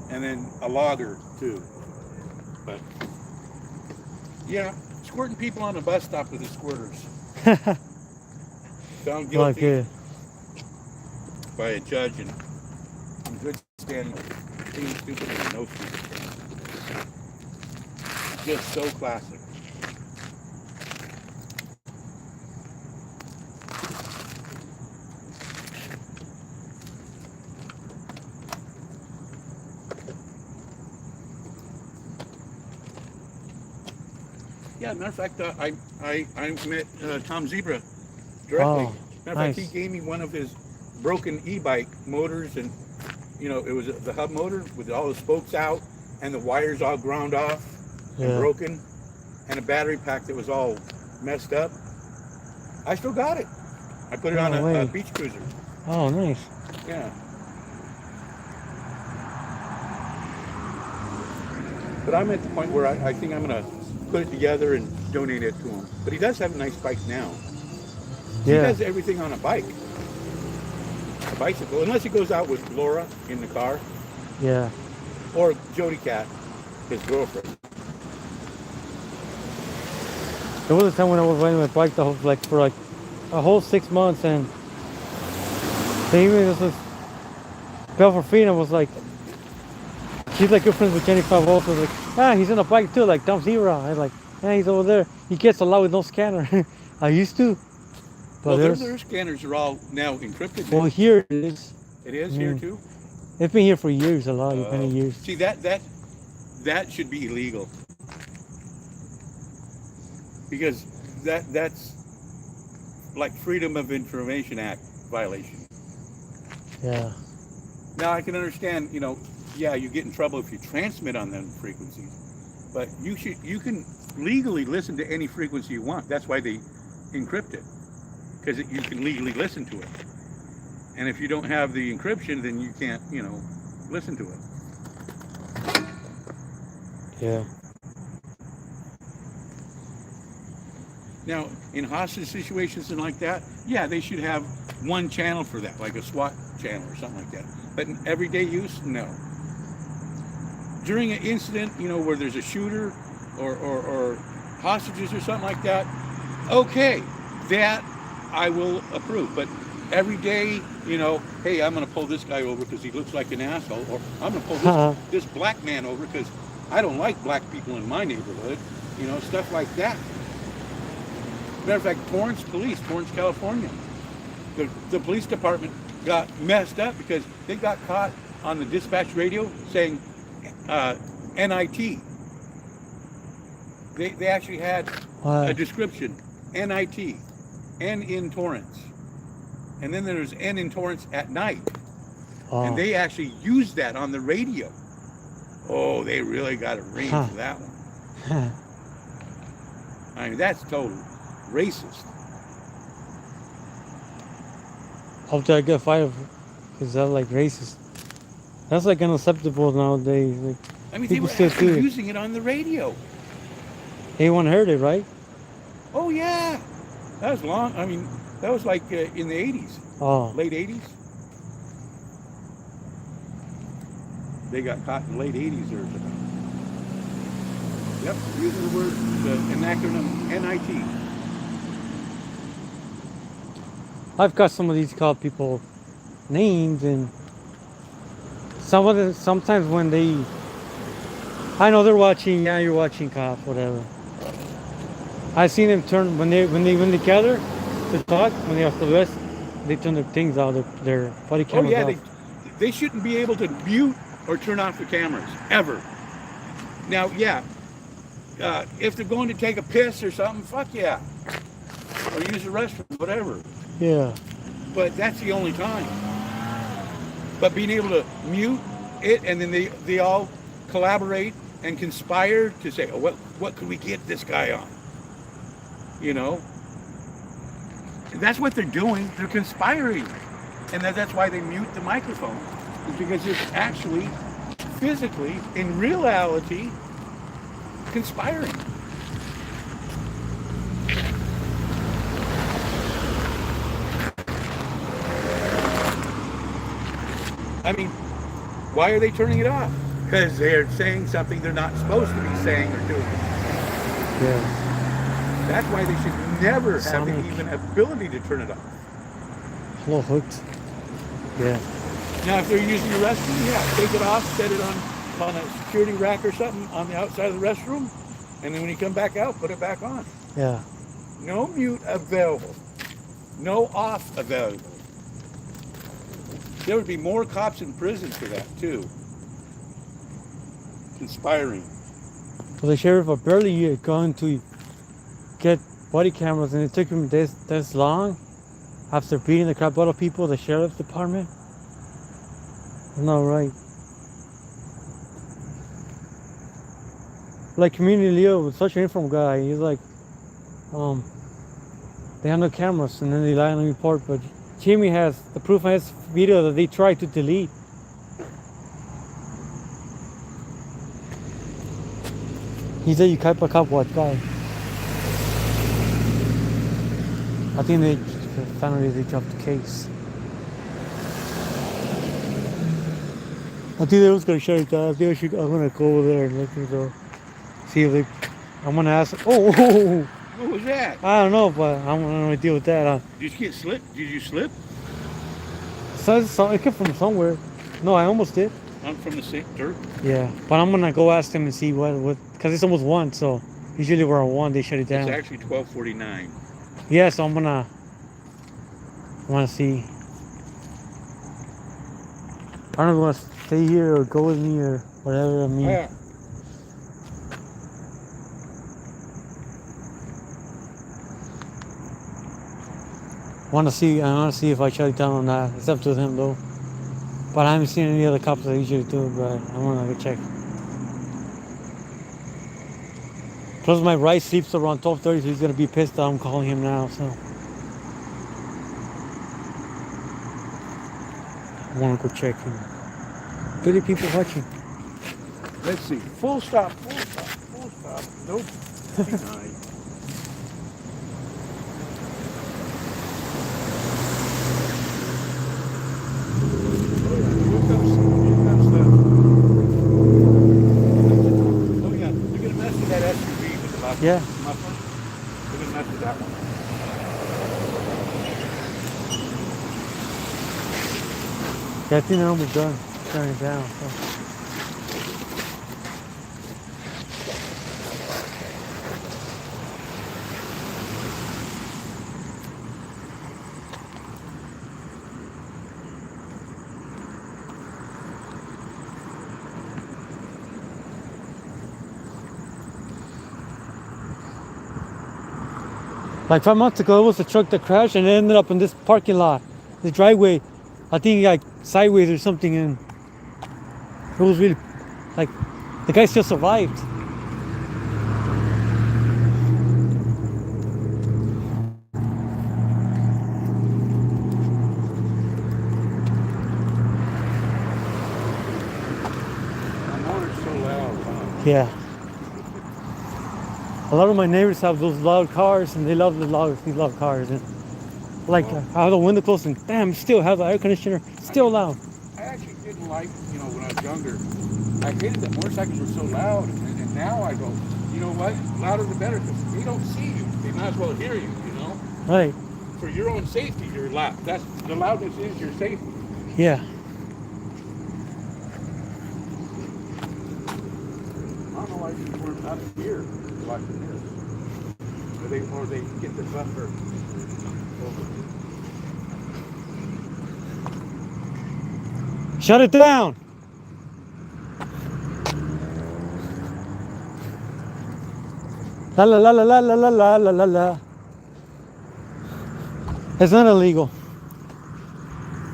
And then a logger too. But yeah, squirting people on a bus stop with the squirters. Found Not guilty good. by a judge and in good standing, being stupid and no stupid. Just so classic. Yeah, matter of fact, I met Tom Zebra directly. Oh, Matter of nice. fact, he gave me one of his broken e-bike motors, and it was the hub motor with all the spokes out and the wires all ground off and broken, and a battery pack that was all messed up. I still got it. I put it on a beach cruiser. Oh, nice. Yeah. But I'm at the point where I think I'm going to put it together and donate it to him. But he does have a nice bike now. He does everything on a bike. A bicycle, unless he goes out with Laura in the car. Yeah. Or Jody Cat, his girlfriend. There was a time when I was riding my bike for a whole 6 months, and they even this was Bell for Freedom was like, she's like good friends with Jenny Five also, like, he's on a bike too, like Tom Zebra. I was like, he's over there. He gets a lot with no scanner. I used to. But Well, their scanners are all now encrypted. Well, here it is. It is here too? It's been here for years, a lot, many years. See, that should be illegal. Because that's like Freedom of Information Act violation. Yeah. Now I can understand, yeah, you get in trouble if you transmit on them frequencies, but you can legally listen to any frequency you want. That's why they encrypt it, because you can legally listen to it. And if you don't have the encryption, then you can't, listen to it. Yeah. Now, in hostage situations and like that, yeah, they should have one channel for that, like a SWAT channel or something like that. But in everyday use, no. During an incident, where there's a shooter or hostages or something like that, okay, that I will approve. But every day, hey, I'm going to pull this guy over because he looks like an asshole, or I'm going to pull this black man over because I don't like black people in my neighborhood, stuff like that. Matter of fact, Torrance, California, the police department got messed up because they got caught on the dispatch radio saying NIT. They actually had a description, NIT, N in Torrance. And then there's N in Torrance at night. Oh. And they actually used that on the radio. Oh, they really got a ring for that one. I mean, that's total racist. Hope I get fired because that's like racist. That's like unacceptable nowadays. Like, I mean, they were actually using it on the radio. Everyone heard it, right? Oh yeah, that was long. I mean, that was like in the 80s, Oh, late 80s. They got caught in the late 80s or something. Yep, using the word, an acronym NIT. I've got some of these call people names, and sometimes when they, I know they're watching. Yeah, you're watching cops, whatever. I seen them turn when they gather to talk when they are the West. They turn their things out, their body Oh cameras yeah, off. they shouldn't be able to mute or turn off the cameras ever. Now, yeah, if they're going to take a piss or something, fuck yeah, or use the restroom, whatever. Yeah. But that's the only time. But being able to mute it, and then they all collaborate and conspire to say, oh, what could we get this guy on? You know, and that's what they're doing. They're conspiring, and that's why they mute the microphone, is because it's actually physically, in reality, conspiring. I mean, why are they turning it off? Because they're saying something they're not supposed to be saying or doing. Yeah. That's why they should never have Sonic. the even ability to turn it off. A little hooked. Yeah. Now, if they're using the restroom, yeah, take it off, set it on a security rack or something on the outside of the restroom, and then when you come back out, put it back on. Yeah. No mute available. No off available. There would be more cops in prison for that, too. Conspiring. Well, the sheriff are barely going to get body cameras, and it took him this long after beating the crap out of people. The sheriff's department. Not right. Like Community Leo was such an informed guy. He's like, they have no cameras, and then they lie on the report. But Jimmy has the proof on his video that they tried to delete. He said you kept a cop watch guy. I think they finally they dropped the case. I think they was gonna shut it down. I think I'm gonna go over there and let them go. See if they. I'm gonna ask. Oh, What was that? I don't know, but I'm gonna deal with that. Did you get slipped? Did you slip? So it came from somewhere. No, I almost did. From the same dirt? Yeah, but I'm gonna go ask them and see what because it's almost 1. So usually we're on 1, they shut it down. It's actually 12:49. Yeah, so I'm gonna see. I don't know if you want to stay here or go with me or whatever. I mean, Yeah. I want to see if I shut it down or not. It's up to him though. But I haven't seen any other cops that usually do it, but I'm gonna go check. Plus my right sleeps around 12:30, so he's gonna be pissed that I'm calling him now, so. I wanna go check him. 30 people watching. Let's see. Full stop, full stop, full stop. Nope. Denied. Oh yeah, you're gonna mess with that SUV with the muffler. Yeah. Muffler. You're gonna mess with that one. Yeah, I think they're almost done turning it down. So. Like 5 months ago, it was a truck that crashed and it ended up in this parking lot, the driveway. I think like sideways or something, and it was really like the guy still survived. My motor's so loud. Huh? Yeah. A lot of my neighbors have those loud cars, and they love these loud cars. And like, I have the window closed, and damn, still have the air conditioner, still loud. I actually didn't like, when I was younger, I hated that motorcycles were so loud. And now I go, you know what? Louder the better, because they don't see you. They might as well hear you, Right. For your own safety, you're loud. The loudness is your safety. Yeah. I don't know why people weren't out of here watching this. Or they get the buffer over. Shut it down. La la la la la la la la la la. It's not illegal.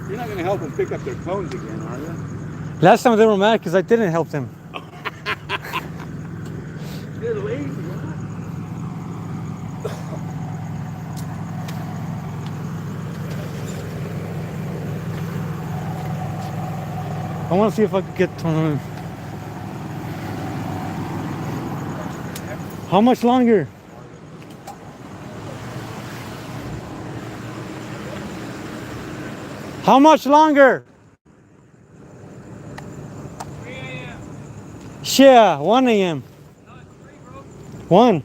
You're not going to help them pick up their phones again, are you? Last time they were mad because I didn't help them. They're lazy, huh? I want to see if I could get to How much longer? How much longer? 3 a.m. Yeah, 1 a.m. No, it's 3, bro. 1.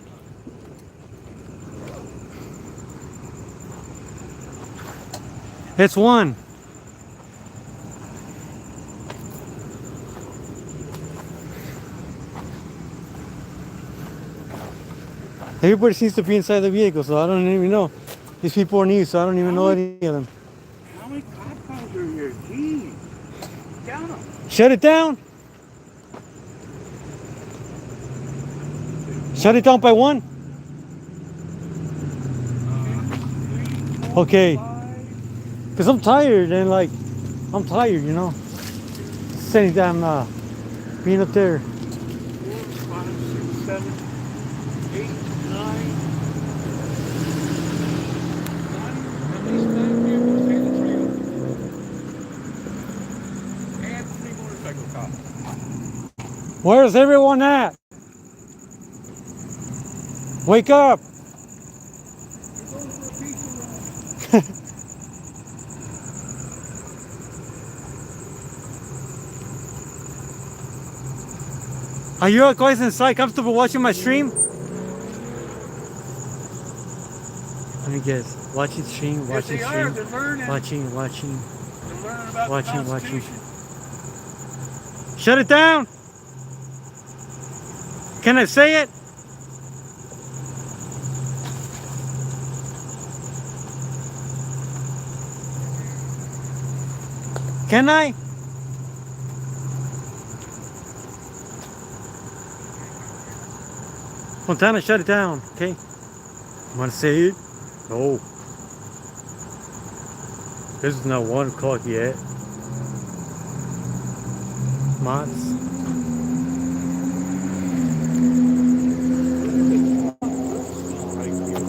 It's 1. Everybody seems to be inside the vehicle, so I don't even know. These people are new, so I don't even know any of them. How many cop cars are here? Jeez. Count them. Shut it down. Shut it down by 1. Okay. Because I'm tired and I'm tired, Sitting down, being up there. 4, 5, 6, 7, 8, 9. At least 9 vehicles in the trail. And 3 motorcycle cops. Where's everyone at? Wake up! They're going for a pizza run. Are you guys inside comfortable watching my stream? Let me guess. Watching stream, watching Yes, they are. stream. They're learning. Watching. They're learning about Watching. the Constitution. Shut it down! Can I say it? Can I? Fontana, shut it down, okay? You want to say it? No. This is not 1 o'clock yet. Mods.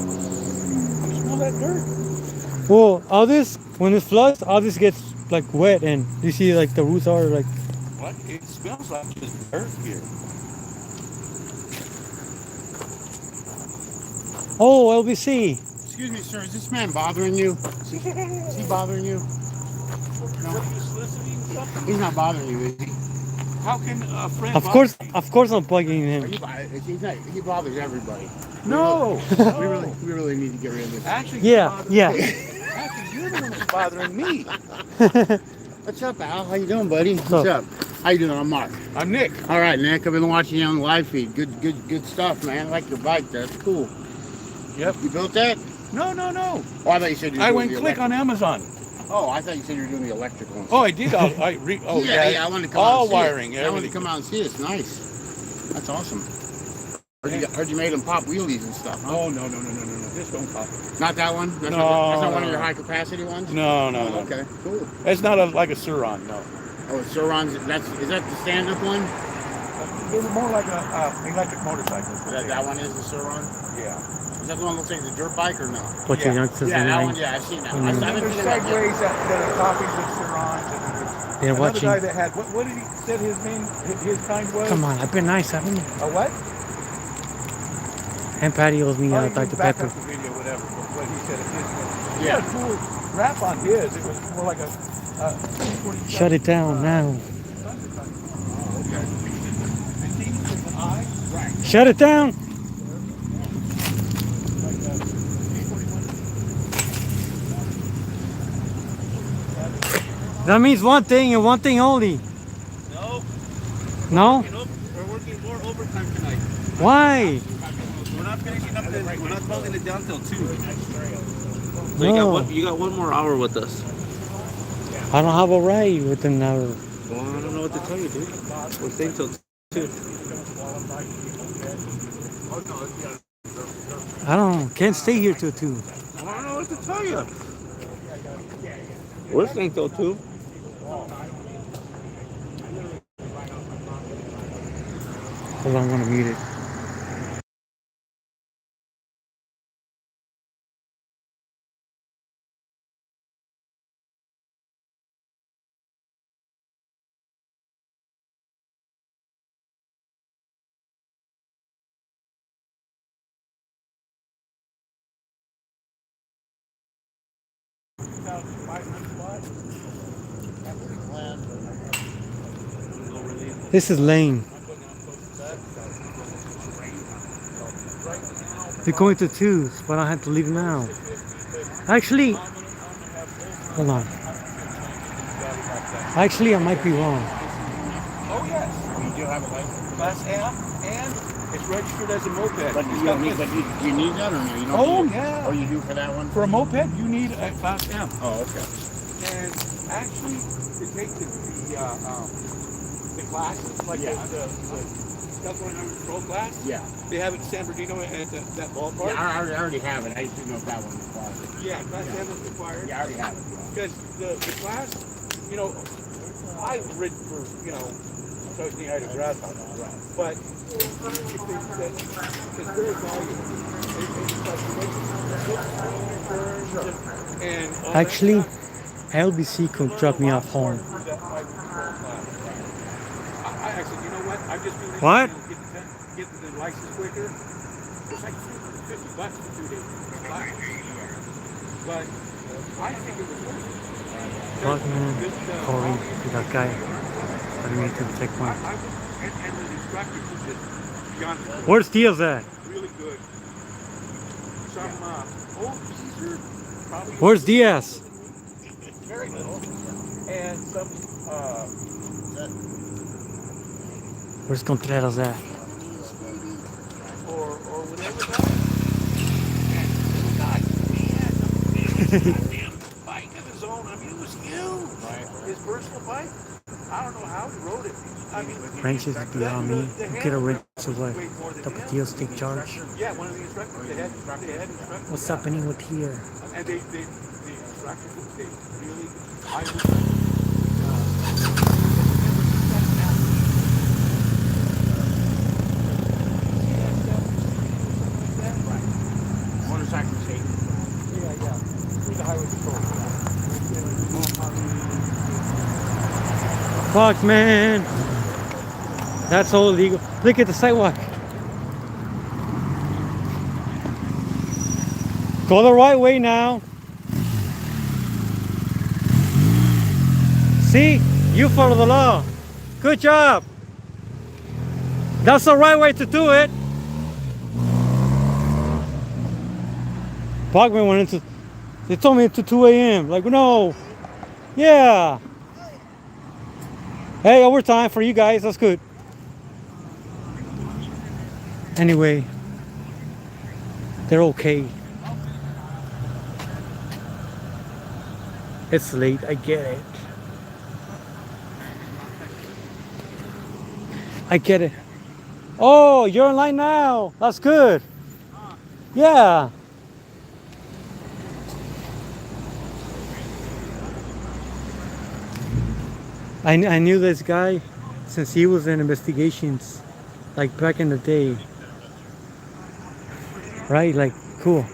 Smell that dirt. Well, all this, when it floods, all this gets wet, and you see the roots are What? It smells like just dirt here. Oh, LBC. Excuse me, sir. Is this man bothering you? Is he bothering you? What are you soliciting something? He's not bothering you, is he? How can a friend Of course I'm plugging him. He bothers everybody. No. We really need to get rid of this. Actually, Yeah. Actually, you're the one that's bothering me. What's up, Al? How you doing, buddy? What's What's up? up? How you doing? I'm Mark. I'm Nick. All right, Nick. I've been watching you on the live feed. Good stuff, man. I like your bike. That's cool. Yep. You built that? No. Oh, I thought you said you were I doing went the click on Amazon. Oh, I thought you said you were doing the electrical. And Oh, stuff. I did. Yeah. I wanted to come out all and see wiring. it. I wanted to Everything. come out and see it. It's nice. That's awesome. Heard you made them pop wheelies and stuff, huh? Oh no. This don't pop. Not that one? That's No, not one no. of your high capacity ones? No. Oh, okay, cool. It's not like a Suron. No. Oh, Suron's, is that the stand-up one? They were more like a electric motorcycle. That one is the Suron? Yeah. Is that the one that looks like the dirt bike or no? What Yeah. your youngsters Yeah, are that doing. one, yeah, I've seen that. Mm. I haven't There's seen that yet. segways that are copies of Surons. Yeah, Another watching. guy that had what did he said his name his kind was? Come on, I've been nice, haven't you? A what? And Patty owes me Oh, you Dr. can back Pepper. up the video, whatever. What he said of his was. He had a cool rap on his. It was more like a. 247, Shut it down now. Oh, okay. And he is an eye. Right. Shut it down. Like a 341. That means one thing and one thing only. No. No? We're working more overtime tonight. Why? We're not finishing up. We're not closing it down till 2. So you got one more hour with us. I don't have a right within an hour. Well, I don't know what to tell you, dude. We're staying till 2. I don't can't stay here till 2. I don't know what to tell you. We're staying till 2. Hold on, I'm gonna mute it. This is lame. They're going to 2s, but I have to leave now. Actually, hold on. Actually, I might be wrong. Oh yes. You do have a license. Class M, and it's registered as a moped. But It's you got don't need, this- but you need that or no? You don't Oh, need it? yeah. Oh, you do for that one? For a moped, you need a Class M. Oh, okay. And actually, to take the classes, like Yeah. the Scout 100 Pro class, Yeah. they have it in San Bernardino at that ballpark. Yeah, I already have it. I just didn't know if that one was required. Yeah, Class M is required. Yeah, I already have it. Because the class, you know, I've ridden for, you know, socially I had a grasshopper. But it's very valuable. And all that Actually, stuff. LBC could drop me off home. I actually, you know what? I'm just doing it What? to get the license quicker. It's like $50 for 2 days. But I think it was worth it. Fuck man, Corey, that guy. I need to check one. And the instructor was just beyond Where's Diaz at? really good. Some old geezer, probably Where's Diaz? very little, and some Where's Contreras at? or whatever that. And the guy, man, bike of his own. I mean, it was huge. His personal bike. I don't know how he rode it. I mean, Wrenches is beyond me. You get a wrench to what? way more than him. Tapatíos take charge. Yeah, one of the instructors. They had instructors. What's happening with here? And the instructors, they really, I would, Motorcycle safety. yeah. Through the highway patrol. Fuck man. That's all illegal. Look at the sidewalk. Go the right way now. See? You follow the law. Good job. That's the right way to do it. Bogman went into, they told me to 2 a.m. Like, no. Yeah. Hey, overtime for you guys. That's good. Anyway, they're okay. It's late. I get it. I get it. Oh, you're in line now. That's good. Yeah. I knew this guy since he was in investigations, like back in the day. Right? Like, cool.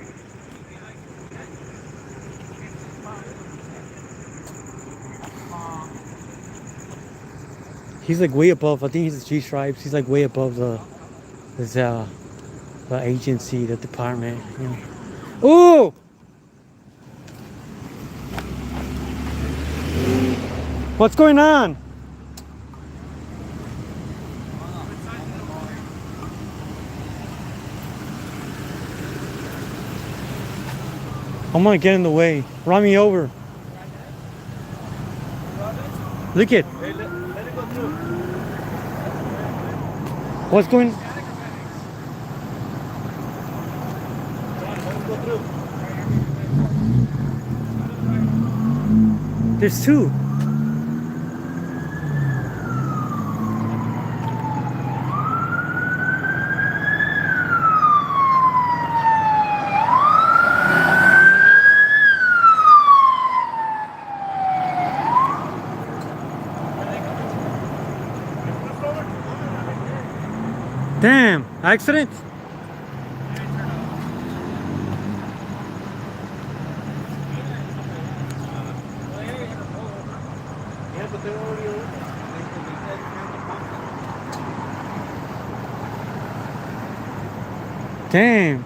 He's like way above. I think he's G Stripes. He's like way above his the agency, the department. You know. Ooh! What's going on? I'm gonna get in the way. Run me over. Look it. What's going? There's two. Damn, accident? Damn.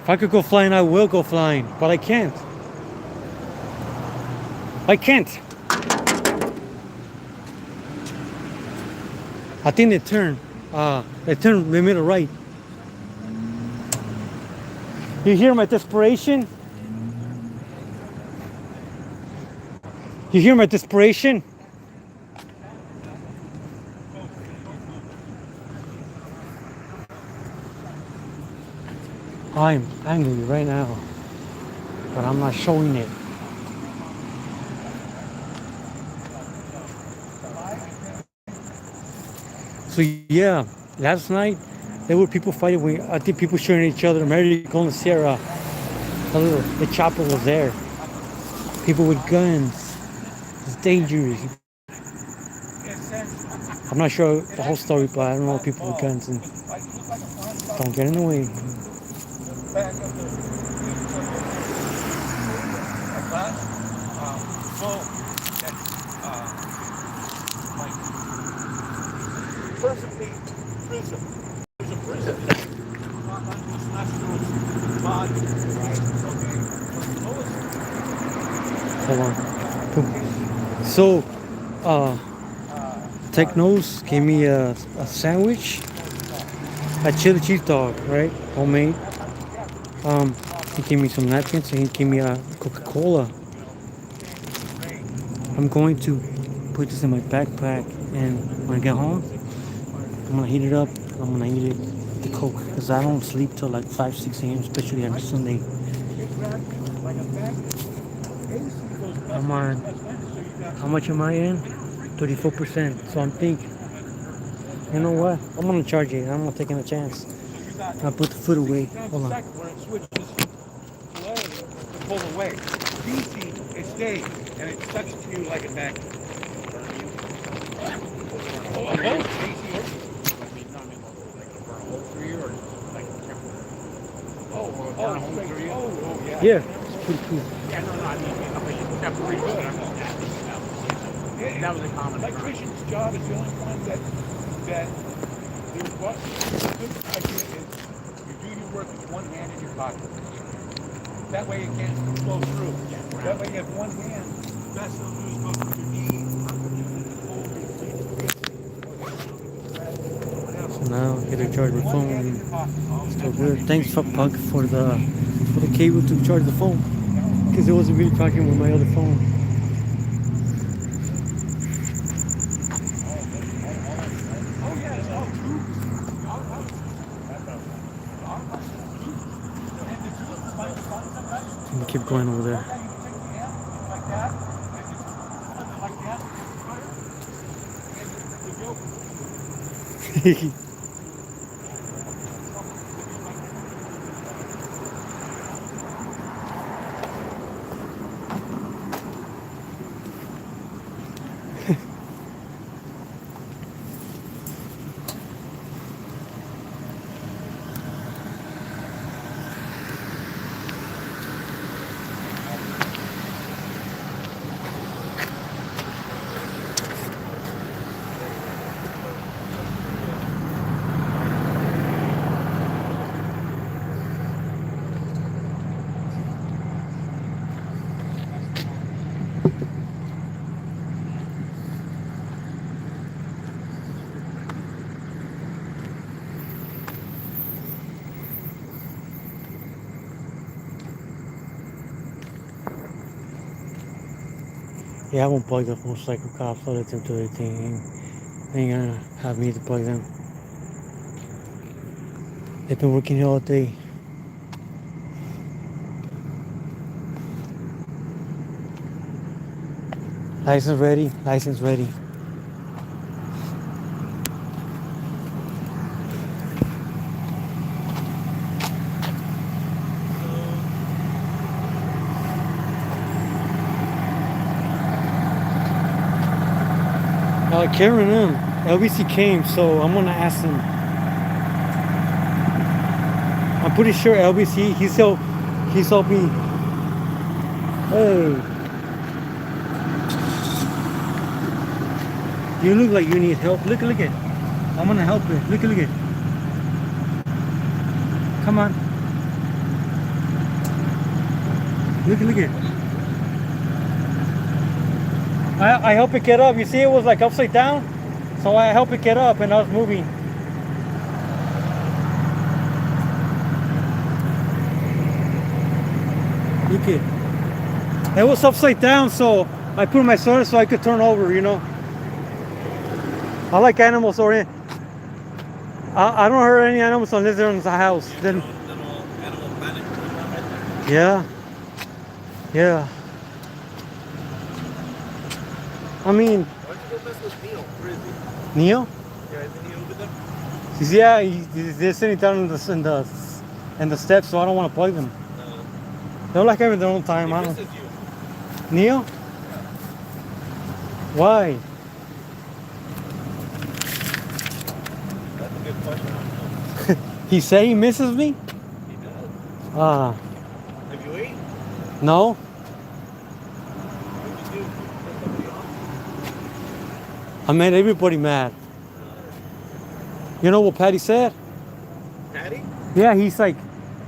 If I could go flying, I will go flying, but I can't. I can't. I think they turned. They made a right. You hear my desperation? You hear my desperation? I'm angry right now, but I'm not showing it. So yeah, last night there were people fighting. I think people shooting each other. American and Sierra, the chopper was there. People with guns. It's dangerous. I'm not sure the whole story, but I don't know people with guns and don't get in the way. Hold on. So, Technos gave me a sandwich, a chili cheese dog, right? Homemade. He gave me some napkins and he gave me a Coca-Cola. I'm going to put this in my backpack, and when I get home, I'm gonna heat it up. I'm gonna eat it, the Coke, because I don't sleep till like 5, 6 a.m., especially on Sunday. I'm on, how much am I in? 34%. So I'm thinking, you know what? I'm gonna charge it. I'm not taking a chance. I'll put the food away. Hold on. Where it switches to pull away. DC, it stays, and it sucks to you like a vacuum. Yeah, it's pretty cool. Yeah, no, I mean, that's pretty good. That was a common. Electrician's job is the only one that there's what good idea is you do your work with one hand in your pocket. That way it can't flow through. That way you have one hand. Best they'll do is go through your knee. So now I get to charge my phone. Still good. Thanks for Pug for the cable to charge the phone, because it wasn't really charging with my other phone. I'm gonna keep going over there. Yeah, I won't plug the motorcycle cops. I'll let them do their thing. They ain't gonna have me to plug them. They've been working here all day. License ready, license ready. Karen LBC came, so I'm gonna ask him. I'm pretty sure LBC, he's helped me. Hey. You look like you need help. Look it. I'm gonna help you. Look it. Come on. Look it. I help it get up. You see it was like upside down? So I help it get up and I was moving. Look it. It was upside down, so I put my shoulder so I could turn over, you know. I like animals or I don't hurt any animals unless they're in the house. Then yeah. I mean, Why don't you go mess with Neil? Where is he? Neil? Yeah, isn't he over there? Yeah, they're sitting down in the steps, so I don't want to plug them. They're like having their own time. I don't. Neil? Why? That's a good question. He said he misses me? He does. Ah, Have you ate? no. What did you do? Put somebody on? I made everybody mad. You know what Patty said? Patty? Yeah, he's like,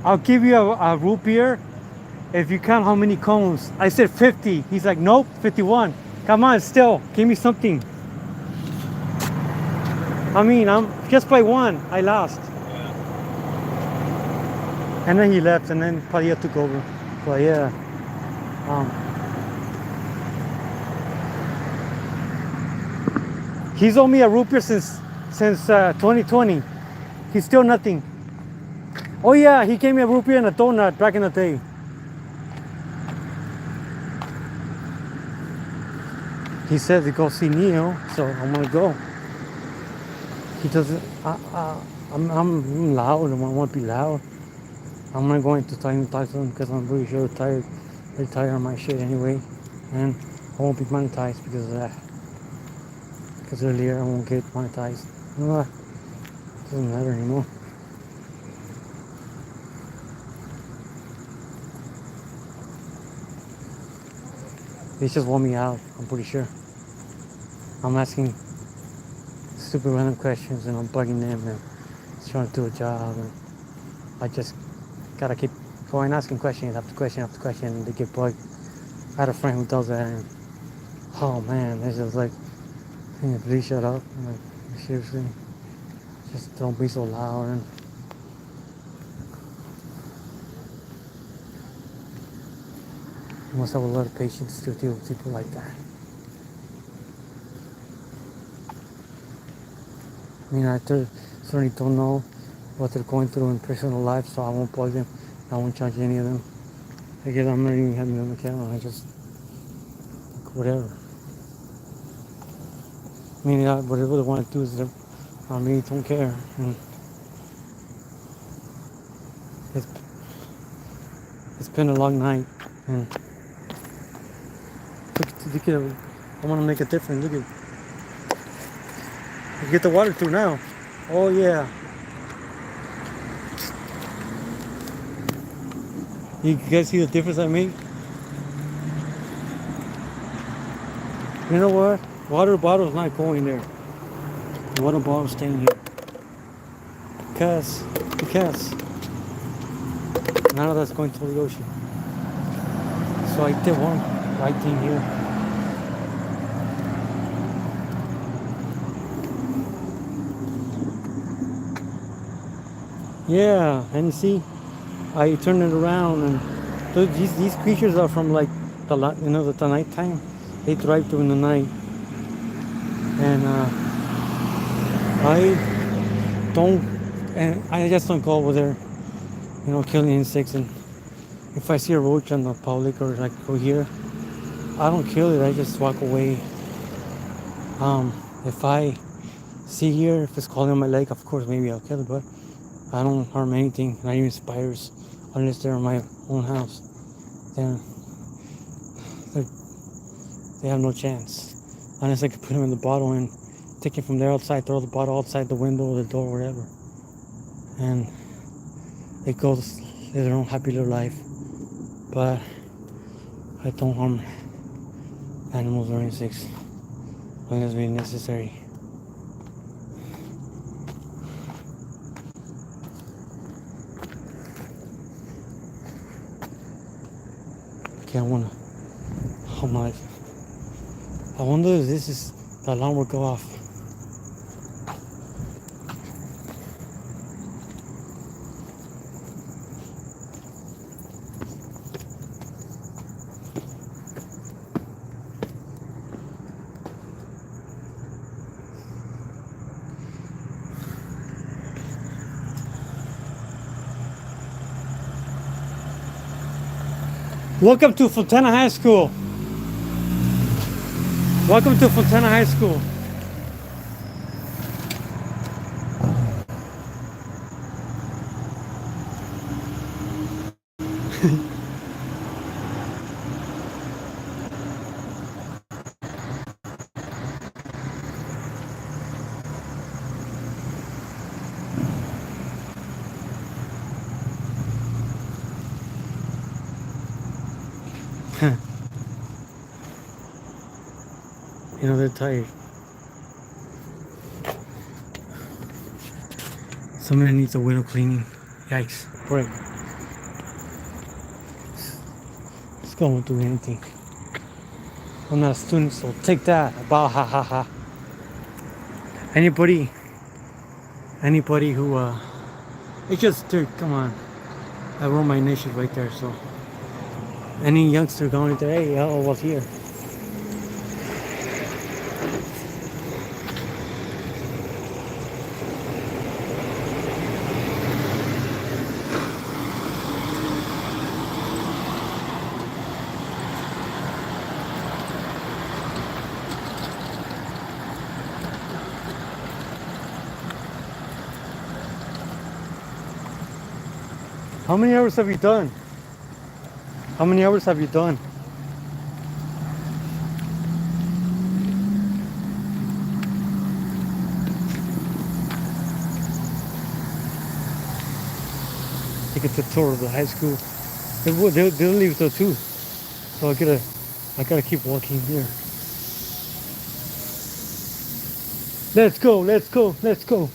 I'll give you a root beer if you count how many cones. I said 50. He's like, nope, 51. Come on, still, give me something. I mean, I'm just by one, I lost. And then he left, and then Padilla took over. But yeah, he's owed me a root beer since 2020. He's still nothing. Oh yeah, he gave me a root beer and a donut back in the day. He said to go see Neo, so I'm gonna go. He doesn't. I'm loud. I want to be loud. I'm not going to try and talk to him because I'm pretty sure tired. They're tired of my shit anyway, and I won't be monetized because of that. Because earlier I won't get monetized. You know what? Doesn't matter anymore. They just want me out. I'm pretty sure. I'm asking stupid random questions and I'm bugging them and trying to do a job, and I just gotta keep going asking questions after question after question and they get bugged. I had a friend who does that and oh man, it's just like, can you please shut up? I'm like, seriously, just don't be so loud. And you must have a lot of patience to deal with people like that. I mean, I certainly don't know what they're going through in personal life, so I won't plug them. I won't charge any of them. I guess I'm not even having them on the camera. I just, whatever. I mean, whatever they want to do is, I really don't care. And it's been a long night, and look at, I want to make a difference. Look at, you get the water through now. Oh yeah. You guys see the difference I make? You know what? Water bottle's not going there. The water bottle's staying here. Because none of that's going to the ocean. So I did one right thing here. Yeah, and you see, I turned it around, and these creatures are from like the night time. They thrive during the night, and I don't, and I just don't go over there, killing insects. And if I see a roach on the public or like go here, I don't kill it. I just walk away. If I see here, if it's crawling on my leg, of course maybe I'll kill it, but I don't harm anything, not even spiders, unless they're in my own house. Then they have no chance, unless I could put them in the bottle and take it from there outside, throw the bottle outside the window or the door, or whatever, and they go live their own happy little life. But I don't harm animals or insects unless it's necessary. Okay, I wonder if this is the alarm will go off. Welcome to Fontana High School. Welcome to Fontana High School. They're tired. Somebody needs a window cleaning. Yikes. Break. This guy won't do anything. I'm not a student, so take that. Bah, ha ha ha. Anybody who it's just, dude, come on. I wrote my initials right there, so any youngster going there, hey, I was here. How many hours have you done? How many hours have you done? Take a tour of the high school. They'll leave though too. So I gotta keep walking here. Let's go, let's go, let's go.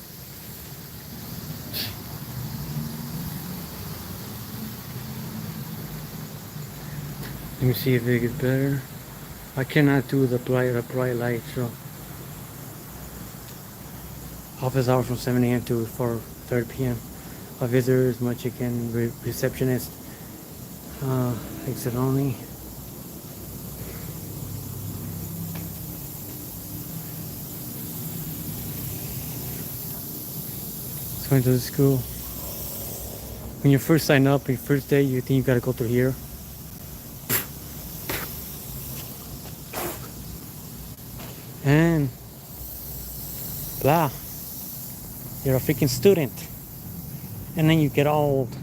Let me see if it gets better. I cannot do the bright light, so office hours from 7 a.m. to 4:30 p.m. A visitors, my chicken, receptionist, exit only. It's going to the school. When you first sign up, your first day, you think you gotta go through here. And blah, you're a freaking student, and then you get old.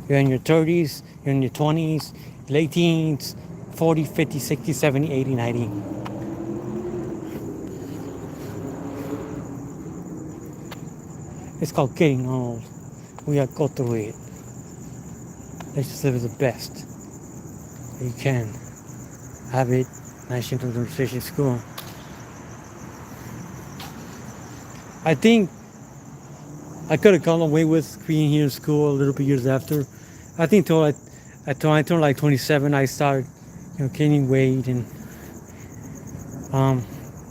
You're in your 30s, you're in your 20s, late teens, 40, 50, 60, 70, 80, 90. It's called getting old. We gotta go through it. Let's just live as the best you can. Have it. National Nutrition School. I think I could have gone away with being here in school a little bit years after. I think until I turned like 27, I started, gaining weight and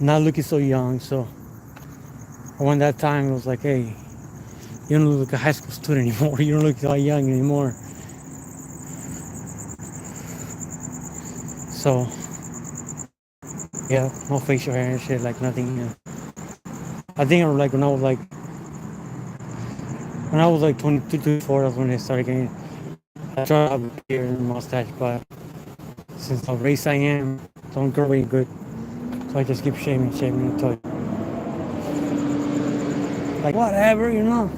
not looking so young. So around that time, it was like, hey, you don't look like a high school student anymore. You don't look that young anymore. So yeah, no facial hair and shit, like nothing. I think like when I was like 22 to 24, that's when I started getting. I tried to have a beard and mustache, but since the race I am, don't grow really good. So I just keep shaving until like whatever, you know.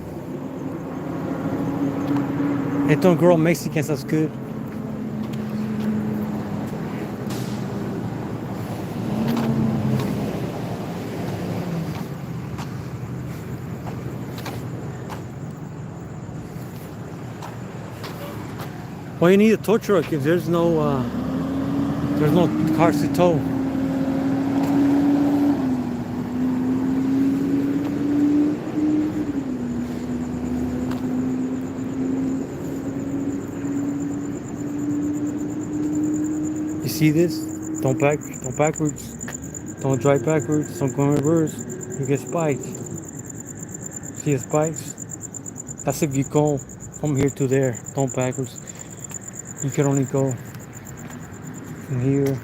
It don't grow Mexicans, that's good. Well, you need a tow truck if there's no cars to tow. You see this? Don't backwards. Don't drive backwards. Don't go in reverse. You get spiked. See the spikes? That's if you go from here to there. Don't backwards. You can only go from here.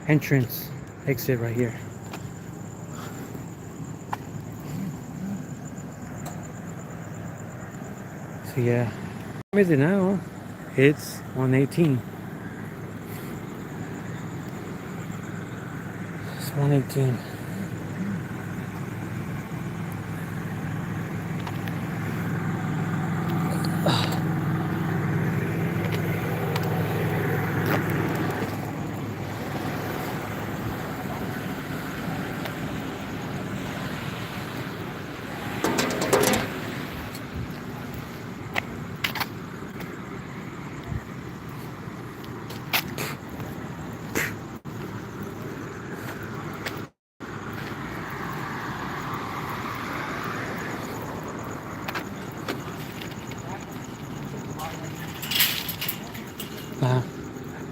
Entrance, exit right here. So yeah. What is it now? It's 118. It's 118.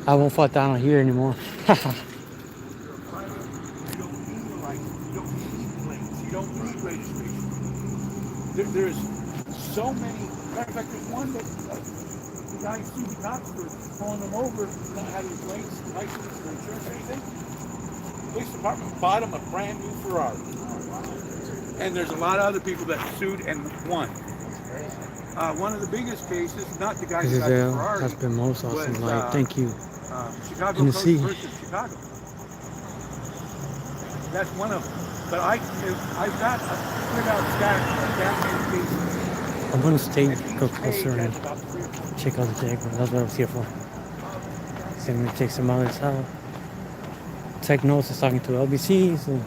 I won't fall down here anymore. You don't need a license. You don't need plates. You don't need registration. There's so many. Matter of fact, there's one that the guy sued the cops for pulling him over, not having plates, license, or insurance, or anything. The police department bought him a brand new Ferrari. And there's a lot of other people that sued and won. One of the biggest cases, not the guy who got the Ferrari, has been most awesome. was, Like, thank you. Chicago Tennessee. Coast versus Chicago. That's one of them. But I've got a cleared out stack of that many cases. I'm gonna stay, And go each closer page and has about 3 or 4. check out the Jaguar. That's what I was here for. So I'm gonna take some others out. Tech Notes is talking to LBCs. And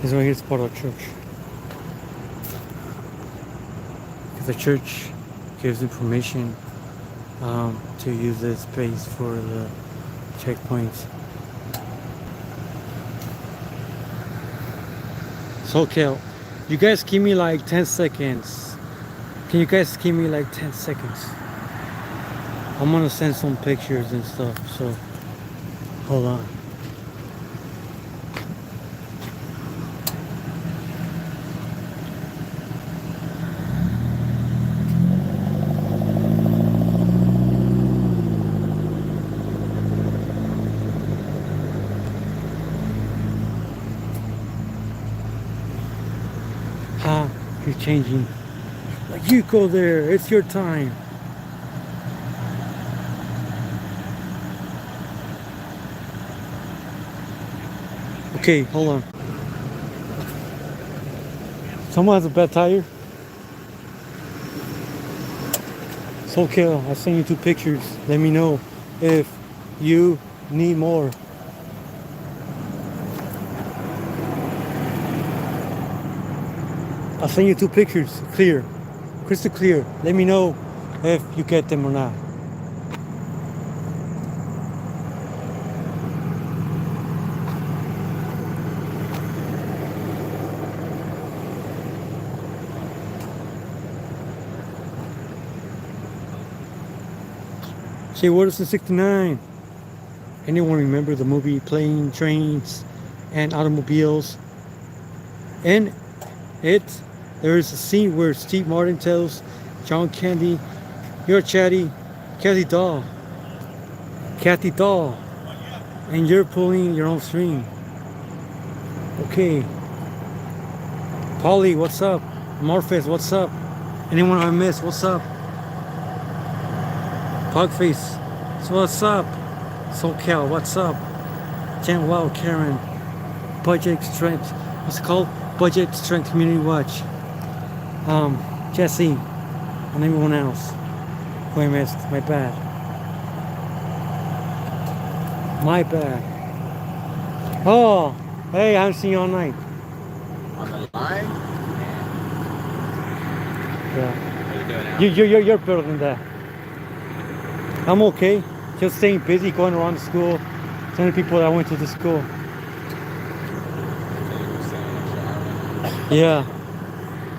this right here is part of the church. The church gives information to use this space for the checkpoints. So, okay, you guys give me like 10 seconds. Can you guys give me like 10 seconds? I'm gonna send some pictures and stuff, so hold on. You're changing. Like, you go there, it's your time. Okay, hold on. Someone has a bad tire. It's okay, I'll send you 2 pictures. Let me know if you need more. I'll send you 2 pictures, clear, crystal clear. Let me know if you get them or not. Say, what is the 69? Anyone remember the movie Plane, Trains, and Automobiles? And there's a scene where Steve Martin tells John Candy, "You're Chatty, Kathy Doll, and you're pulling your own string." Okay. Polly, what's up? Morpheus, what's up? Anyone I missed, what's up? Pugface, so what's up? SoCal, what's up? Jen Wow, Karen, Budget Strength, what's it called? Budget Strength Community Watch. Jesse, and everyone else who I missed. My bad. My bad. Oh, hey, I haven't seen you all night. On the line? Yeah. What are you doing now? You're better than that. I'm okay. Just staying busy, going around the school, telling people that I went to the school. Yeah.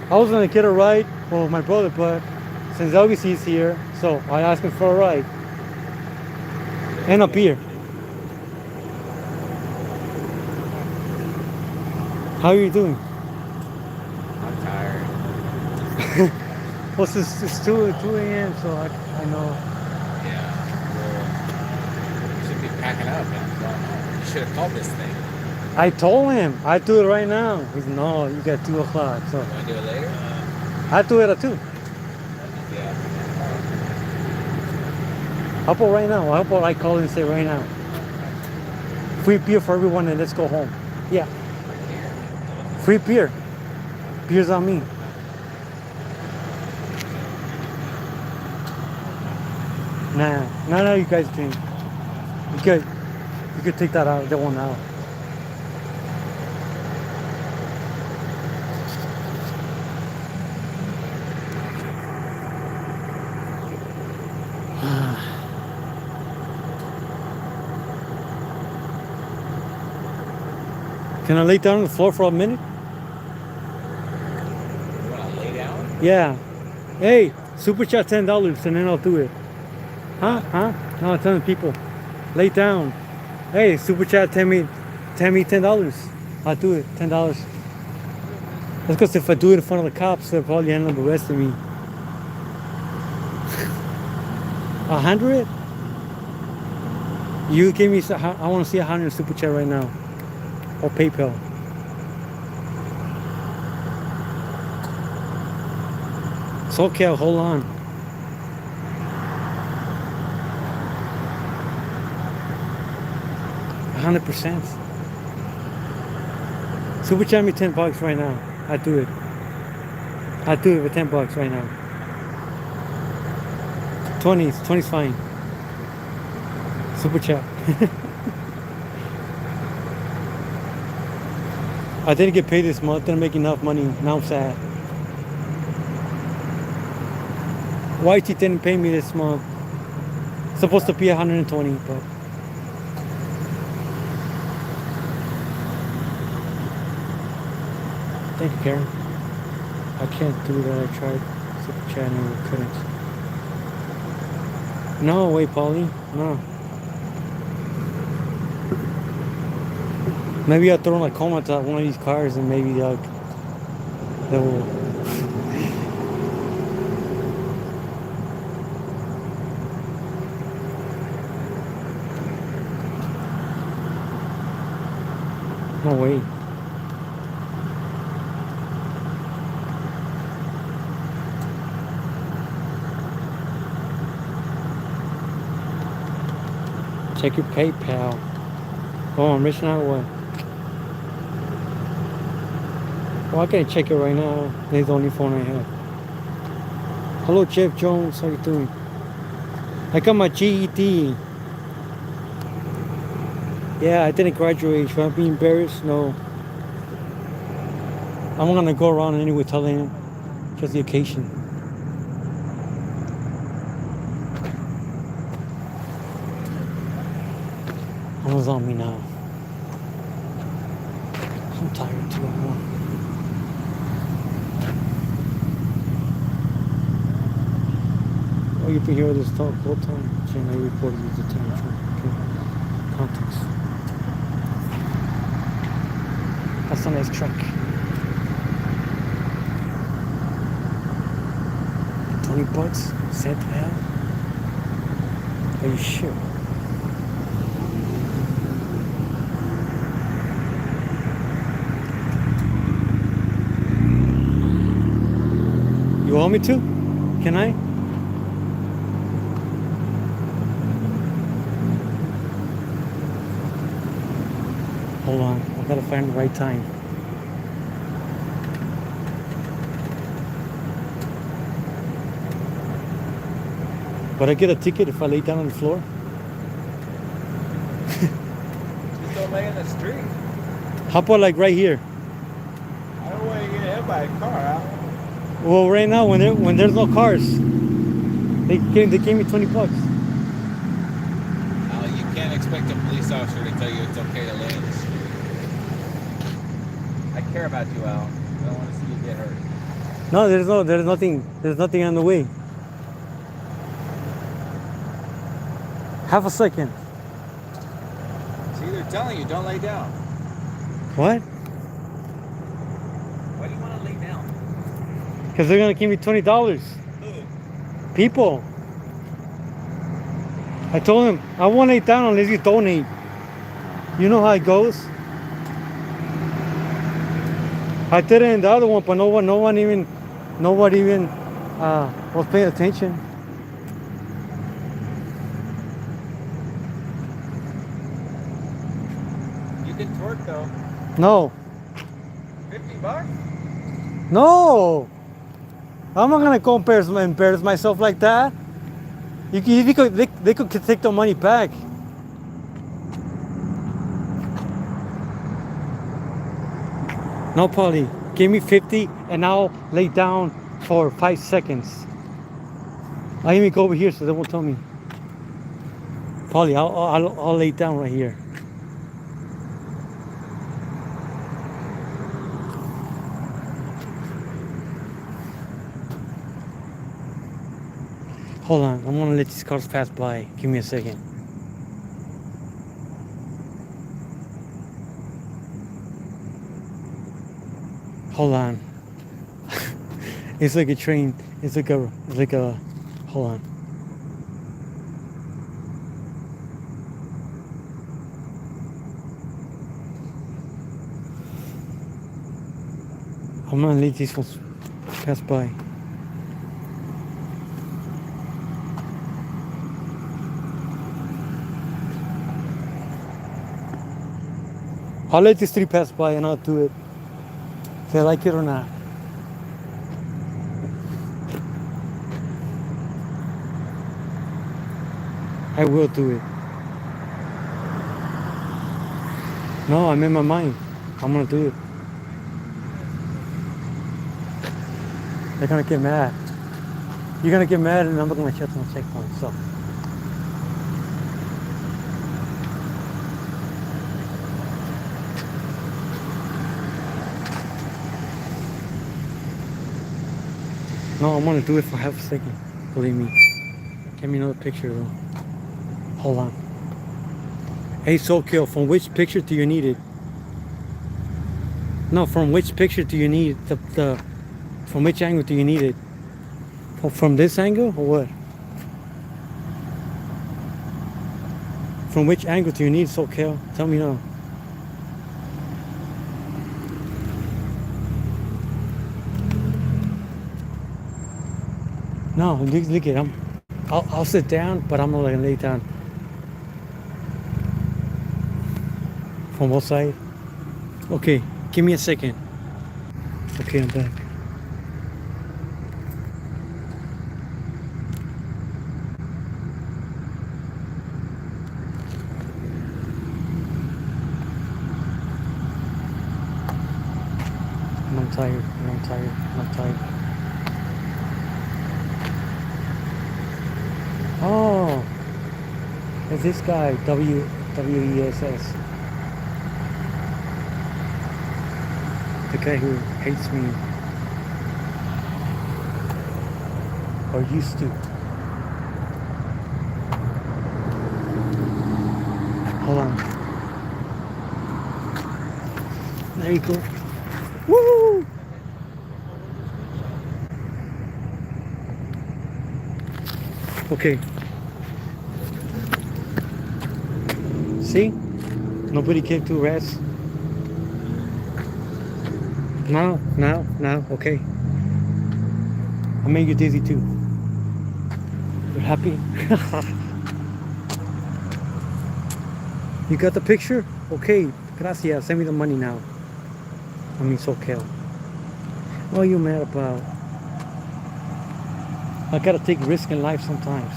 I was gonna get a ride for my brother, but since Elvis is here, so I asked him for a ride. And a beer. How are you doing? I'm tired. Well, it's 2 a.m., so I know. Yeah. Well, you should be packing up, man. You should have called this thing. I told him I'd do it right now. He's no, you got 2 o'clock. So You want to do it later? I'd do it at 2. Yeah. How about right now? How about I call and say right now? Free beer for everyone and let's go home. Yeah. Free beer. Beer's on me. No, you guys drink. You could take that out, that one out. Can I lay down on the floor for a minute? You want to lay down? Yeah. Hey, super chat $10 and then I'll do it. Huh? No, I'm telling people, lay down. Hey, super chat, tell me $10. I'll do it, $10. That's because if I do it in front of the cops, they'll probably end up arresting me. 100? You give me, I want to see 100 super chat right now. Or PayPal. It's okay, hold on. $100%. Super chat me $10 right now. I'd do it. I'd do it for $10 right now. 20's fine. Super chat. I didn't get paid this month. Didn't make enough money. Now I'm sad. YT didn't pay me this month. Supposed to be 120, but thank you, Karen. I can't do that. I tried super chatting and couldn't. No, wait, Paulie. No. Maybe I'll throw my comments at one of these cars and maybe they will. No way. Check your PayPal. Oh, I'm rich now or what? Well, I can't check it right now. It's the only phone I have. Hello, Jeff Jones. How you doing? I got my GED. Yeah, I didn't graduate. Should I be embarrassed? No. I'm gonna go around anyway telling him just the occasion. What's on me now? I'm tired too. Oh, you've been here with this talk the whole time. Saying I reported you to 10. Okay. contacts. That's a nice truck. 20 bucks? Sent to hell? Are you sure? You want me to? Can I? Hold on, I gotta find the right time. But I get a ticket if I lay down on the floor? Just don't lay in the street. How about like right here? I don't want to get hit by a car. Huh? Well, right now when there's no cars, they gave me 20 bucks. You can't expect a police officer to tell you it's okay to lay in the street. I care about you, Al. I don't want to see you get hurt. No, there's nothing on the way. Half a second. See, they're telling you, don't lay down. What? Why do you want to lay down? Because they're gonna give me $20. Who? People. I told them I won't lay down unless you donate. You know how it goes. I did it in the other one, but nobody even was paying attention. You can twerk though. No. $50? No. I'm not gonna go embarrass myself like that. They could take the money back. No, Polly. Give me 50 and I'll lay down for 5 seconds. I'll even go over here so they won't tell me. Polly, I'll lay down right here. Hold on, I'm gonna let these cars pass by. Give me a second. Hold on. It's like a train. It's like a, hold on. I'm gonna let these ones pass by. I'll let these three pass by and I'll do it. If they like it or not. I will do it. No, I'm in my mind. I'm gonna do it. They're gonna get mad. You're gonna get mad and I'm not gonna shut them on checkpoint, so. No, I'm gonna do it for half a second. Believe me. Give me another picture though. Hold on. Hey, SoKill, from which picture do you need it? No, from which picture do you need from which angle do you need it? From this angle or what? From which angle do you need SoKill? Tell me now. No, look at him. I'll sit down, but I'm not gonna lay down. From what side? Okay, give me a second. Okay, I'm back. I'm tired. Oh, it's this guy, WESS. The guy who hates me. Or used to. Hold on. There you go. Woo! Okay. See? Nobody came to rest. Now. Okay. I made you dizzy too. You're happy? You got the picture? Okay. Gracias. Send me the money now. I mean, SoCal. What are you mad about? I gotta take risk in life sometimes.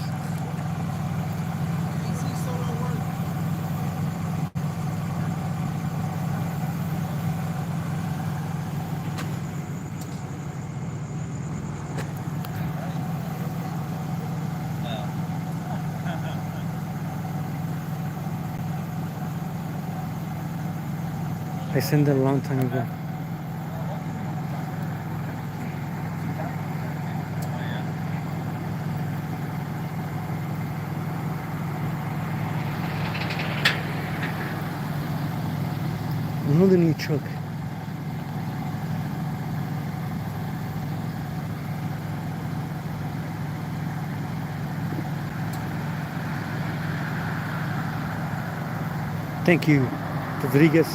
I sent it a long time ago. Another new truck. Thank you, Rodriguez.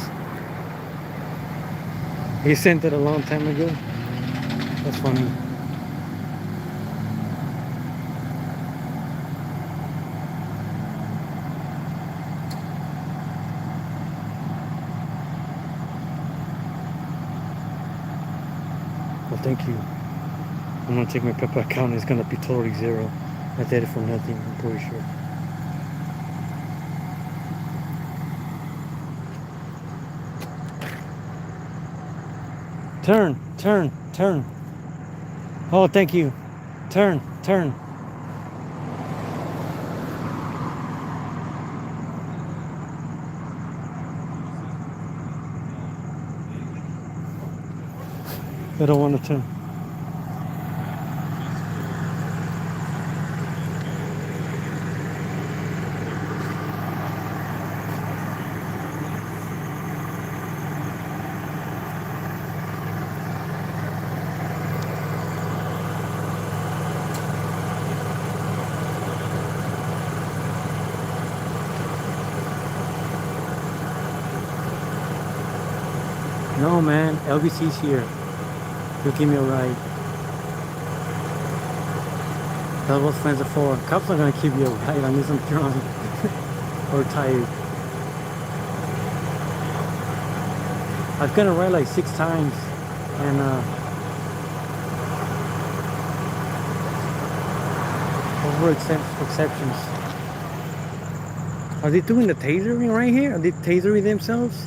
He sent it a long time ago. That's funny. Well, thank you. I'm gonna take my PayPal account. It's gonna be totally zero. I did it for nothing. I'm pretty sure. Turn. Oh, thank you. Turn. I don't want to turn. No, man. LBC's here. He'll give me a ride. That's what friends are for. Cops are gonna give you a ride unless I'm drunk or tired. I've gotten a ride like 6 times, and over exceptions. Are they doing the tasering right here? Are they tasering themselves?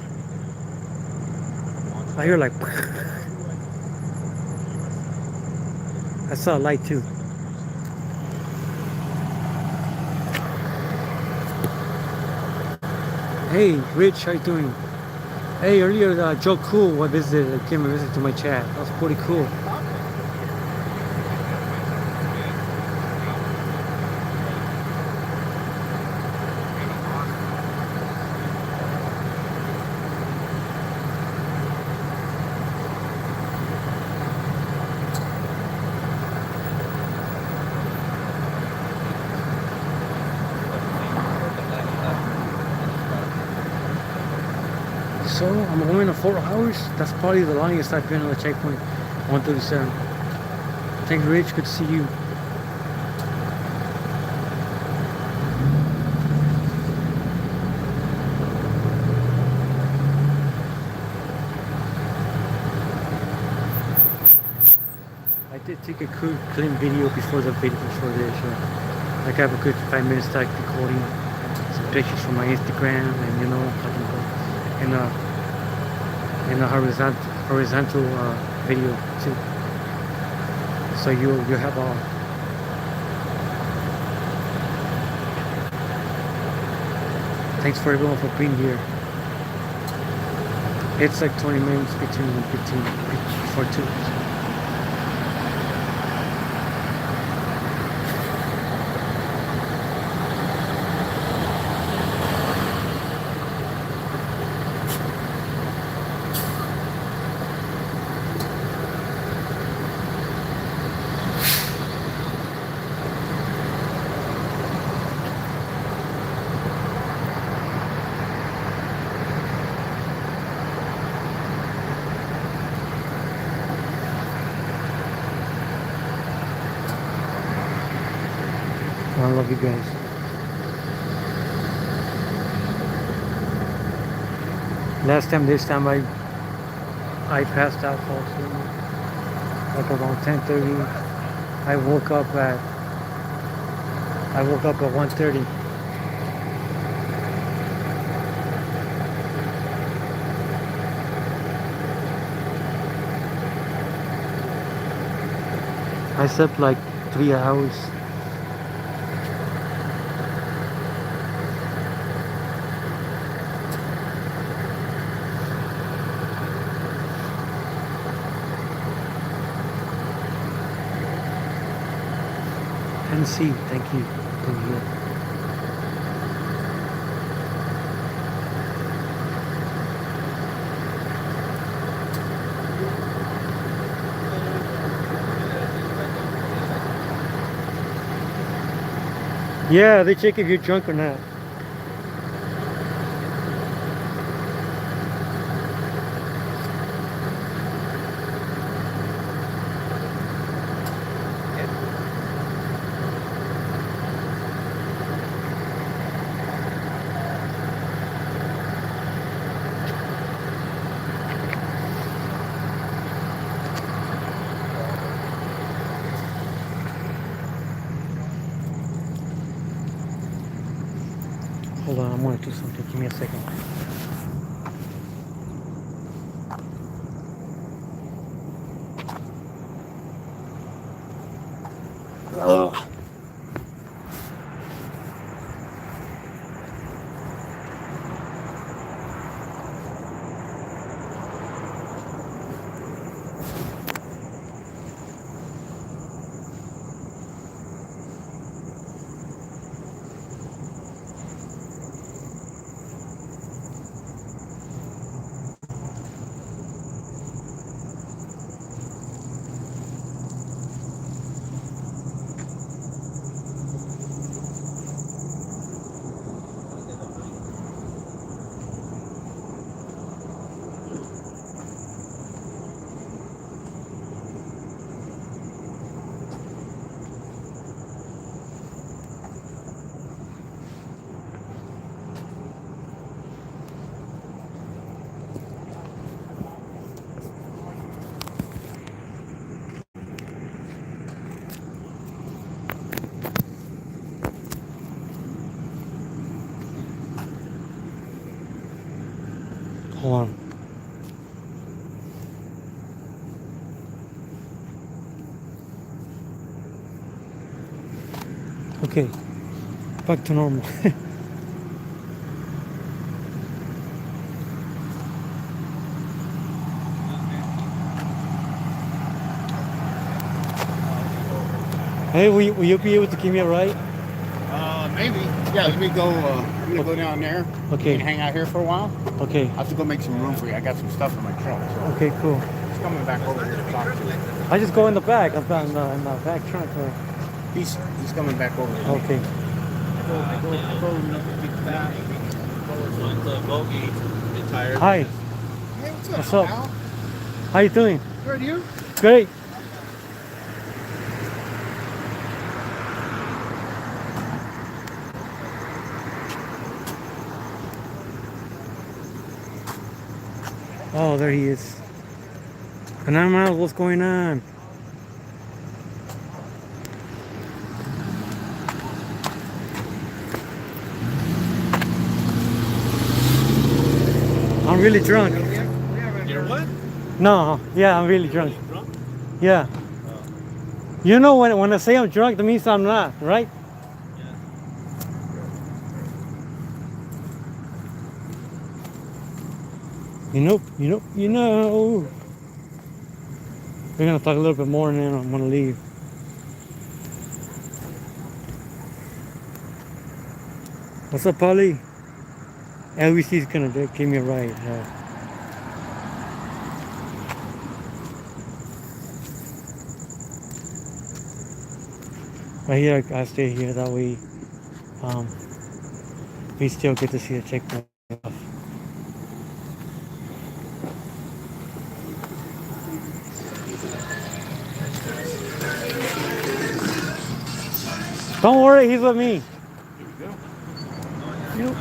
I hear like. I saw a light too. Hey, Rich, how you doing? Hey, earlier Joe Cool came and visited to my chat. That was pretty cool. So I'm going to 4 hours. That's probably the longest I've been on the checkpoint. 137. Thanks, Rich. Good to see you. I did take a clean video before this. Like I have a good 5 minutes like recording some pictures from my Instagram, and you know, talking about in a horizontal video too. So you have all. Thanks for everyone for being here. It's like 20 minutes between 15 before 2. love you guys. This time I passed out, fall asleep, like around 10:30. I woke up at 1:30. I slept like 3 hours. Tennessee, thank you. Thank you. Yeah, they check if you're drunk or not. Hold on, I'm gonna do something. Give me a second. Ugh. Hold on. Okay, back to normal. Hey, will you be able to give me a ride? Maybe. Yeah, let me go. I'm gonna go down there. Okay. And hang out here for a while. Okay. I have to go make some room for you. I got some stuff in my truck. So Okay, cool. he's coming back over here to talk to you. I just go in the back. I'm in the back trunk. He's coming back over here. Okay. Hi. Hey, What's up? pal? How you doing? Good, you? Great. Oh, there he is. Banana Miles, what's going on? I'm really drunk. You're what? No, yeah, I'm really drunk. Yeah. You know when I say I'm drunk, that means I'm not, right? You know. We're gonna talk a little bit more and then I'm gonna leave. What's up, Polly? LBC's gonna give me a ride. Right here, I stay here. That way, we still get to see the checkpoint. Don't worry, he's with me. Here we go.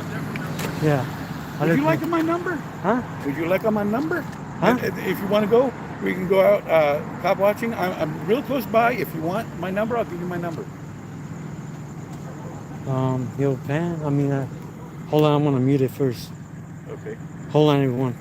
Yeah. Would you like my number? Huh? Would you like my number? Huh? If you want to go, we can go out cop watching. I'm real close by. If you want my number, I'll give you my number. Yo, man. I mean, hold on. I'm gonna mute it first. Okay. Hold on, everyone.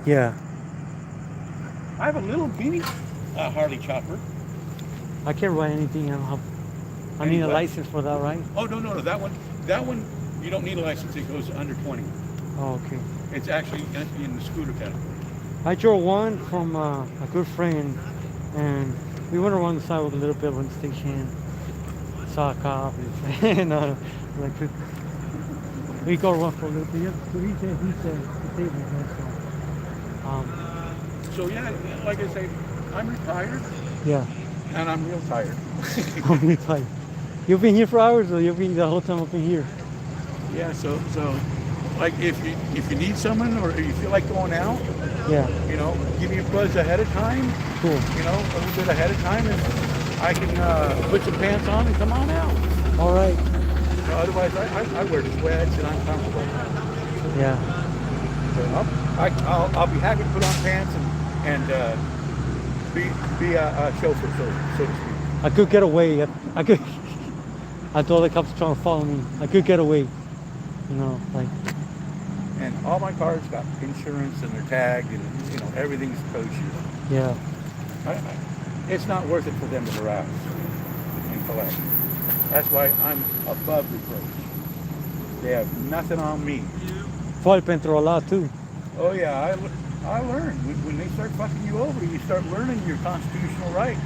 Yeah. I have a little bitty Harley chopper. I can't ride anything. I need a What? license for that, right? Oh no, that one you don't need a license. It goes under 20. Oh, okay. It's actually in the scooter category. I drove one from a good friend, and we went around the side with a little bit of the station. Saw a cop, and like we go around for a little bit. So he said, disabled, So yeah, like I say, I'm retired yeah. and I'm real tired. I'm really tired. You've been here for hours, or you've been the whole time I've been here? Yeah, so like if you need someone or you feel like going out, Yeah. you know, give me a buzz ahead of time. Cool. You know, a little bit ahead of time, and I can put some pants on and come on out. All right. You know, otherwise, I wear sweats and I'm comfortable. Yeah. So I'll be happy to put on pants and be a chauffeur, so to speak. I could get away. I could. I thought the cops were trying to follow me. I could get away. You know, like. And all my cars got insurance and they're tagged and you know everything's kosher. Yeah. It's not worth it for them to harass and collect. That's why I'm above reproach. They have nothing on me. Probably been through a lot too. Oh yeah, I learned. When they start fucking you over, you start learning your constitutional rights.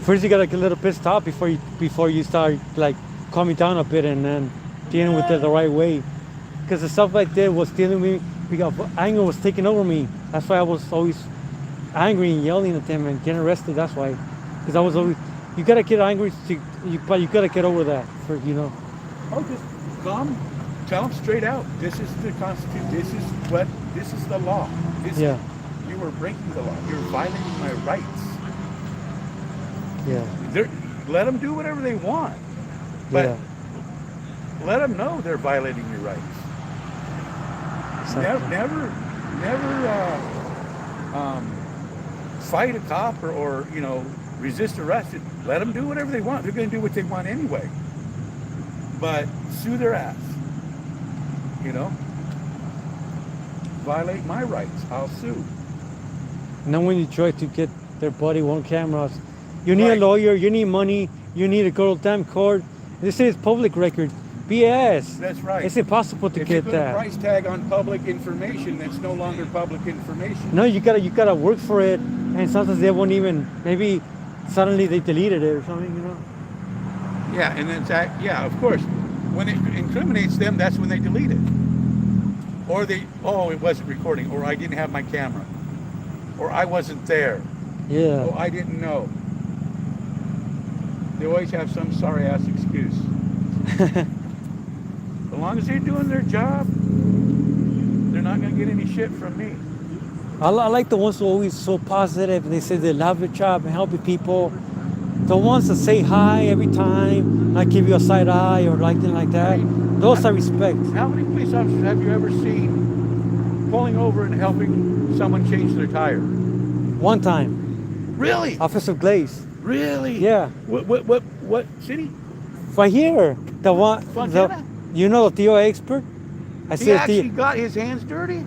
First, you gotta get a little pissed off before you start like calming down a bit and then dealing with it the right way. Because the stuff like that was dealing with me. Because anger was taking over me. That's why I was always angry and yelling at them and getting arrested. That's why. Because I was always. You gotta get angry, but you gotta get over that. For you know. Oh, just come, tell them straight out. This is the Constitution. This is the law. Yeah. You were breaking the law. You're violating my rights. Yeah. Let them do whatever they want, but Yeah. let them know they're violating your rights. Exactly. Never fight a cop or you know resist arrest. Let them do whatever they want. They're going to do what they want anyway. But sue their ass. You know, violate my rights. I'll sue. And then when you try to get their body on cameras, you need Right. a lawyer, you need money, you need to go to damn court. This is public record. BS. That's right. It's impossible to If you get put a that. price tag on public information, that's no longer public information. No, you gotta work for it, and sometimes they won't even. Maybe suddenly they deleted it or something, you know. Yeah, and it's yeah, of course. When it incriminates them, that's when they delete it. Or it wasn't recording, or I didn't have my camera, or I wasn't there, Yeah. oh, I didn't know. They always have some sorry ass excuse. As long as they're doing their job, they're not gonna get any shit from me. I like the ones who are always so positive and they say they love their job and helping people. The ones that say hi every time, not give you a side eye or anything like that. Those I respect. How many police officers have you ever seen pulling over and helping someone change their tire? One time, Really? Officer Glaze. Really? Yeah, What city? right here. The one, Fontana? you know, the TO expert. I He said, actually got his hands dirty?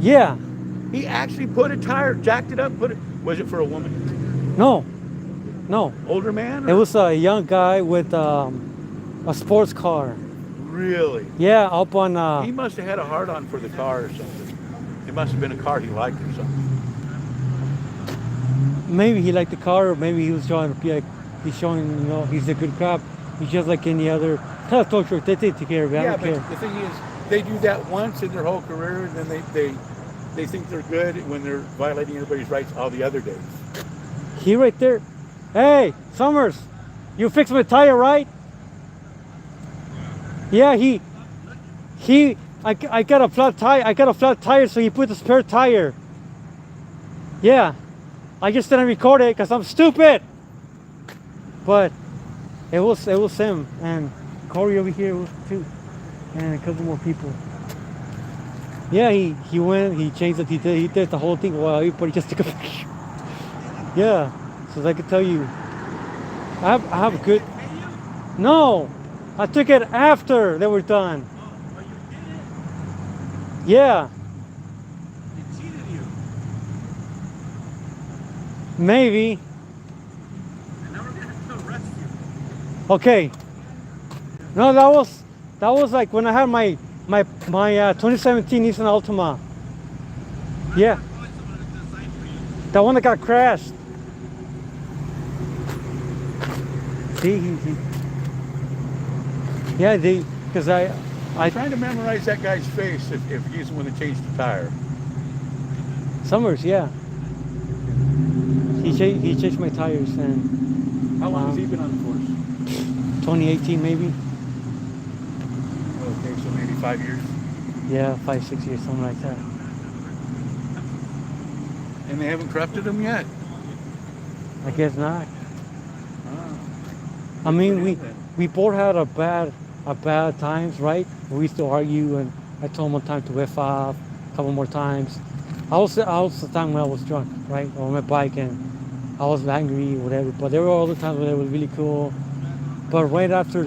yeah, He actually put a tire, jacked it up, put it. Was it for a woman? no, no. Older man? It or- was a young guy with a sports car. Really? Yeah, up on. He must have had a hard on for the car or something. It must have been a car he liked or something. Maybe he liked the car, or maybe he was trying to be like, he's showing, you know, he's a good cop. He's just like any other kind of tow truck. They take care of it. I Yeah, don't but care. the thing is, they do that once in their whole career, and then they think they're good when they're violating everybody's rights all the other days. He right there. Hey, Summers, you fixed my tire, right? Yeah, I got a flat tire. I got a flat tire, so he put the spare tire. Yeah, I just didn't record it because I'm stupid. But it was him and Corey over here too, and a couple more people. Yeah, he went. He changed it. He did the whole thing. Well, everybody just took a picture. Yeah, so I could tell you, I have a good. No, I took it after they were done. Yeah. Maybe. Okay. No, that was like when I had my 2017 Nissan Altima. Yeah. That one that got crashed. See, yeah, because I'm trying to memorize that guy's face if he's the one that changed the tire. Summers, yeah. He changed my tires, and How long has he been on the force? 2018 maybe. Okay, so maybe 5 years. Yeah, 5-6 years, something like that. And they haven't corrupted him yet. I guess not. Ah. I mean, we both had a bad times, right? We used to argue, and I told him one time to F5, a couple more times. I was the time when I was drunk, right, on my bike, and I was angry or whatever. But there were other times when they were really cool. But right after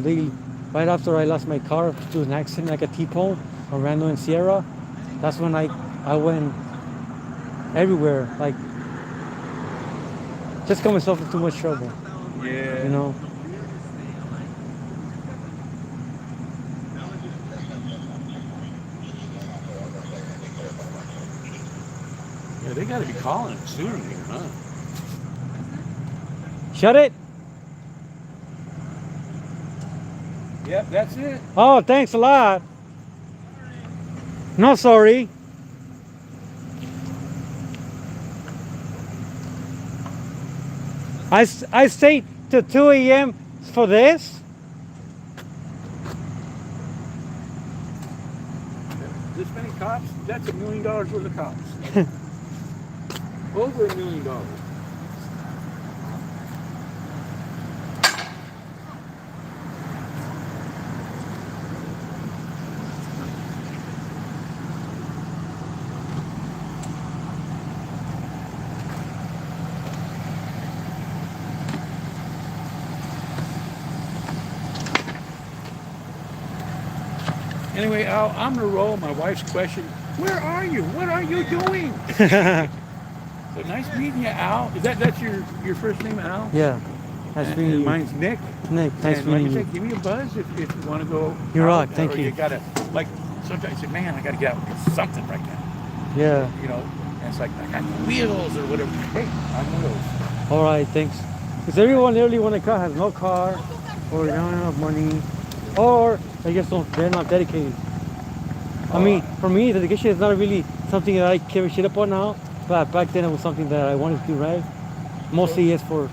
I lost my car to an accident, like a T-Pone on Randall and Sierra, that's when I went everywhere, like just got myself in too much trouble. Yeah. You know. Yeah, they got to be calling it sooner here, huh? Shut it. Yep, that's it. Oh, thanks a lot. No, sorry. I stayed till 2 a.m. for this. This many cops? That's $1 million worth of cops. Over $1 million. Anyway, Al, I'm gonna roll. My wife's question: where are you? What are you doing? So nice meeting you, Al. That's your first name, Al? Yeah. Nice And meeting you. mine's Nick. Nick, nice And like meeting I you. said, give me a buzz if you want to go. You out, rock, thank or you. You gotta like sometimes you say, man, I gotta get out and do something right now. Yeah. You know, and it's like I got wheels or whatever. Hey, I'm one of those. All right, thanks. Because everyone literally when they car has no car, or they don't have enough money, or they're not dedicated. I mean, for me, dedication is not really something that I carry shit up on now. But back then, it was something that I wanted to do right. Mostly, it's for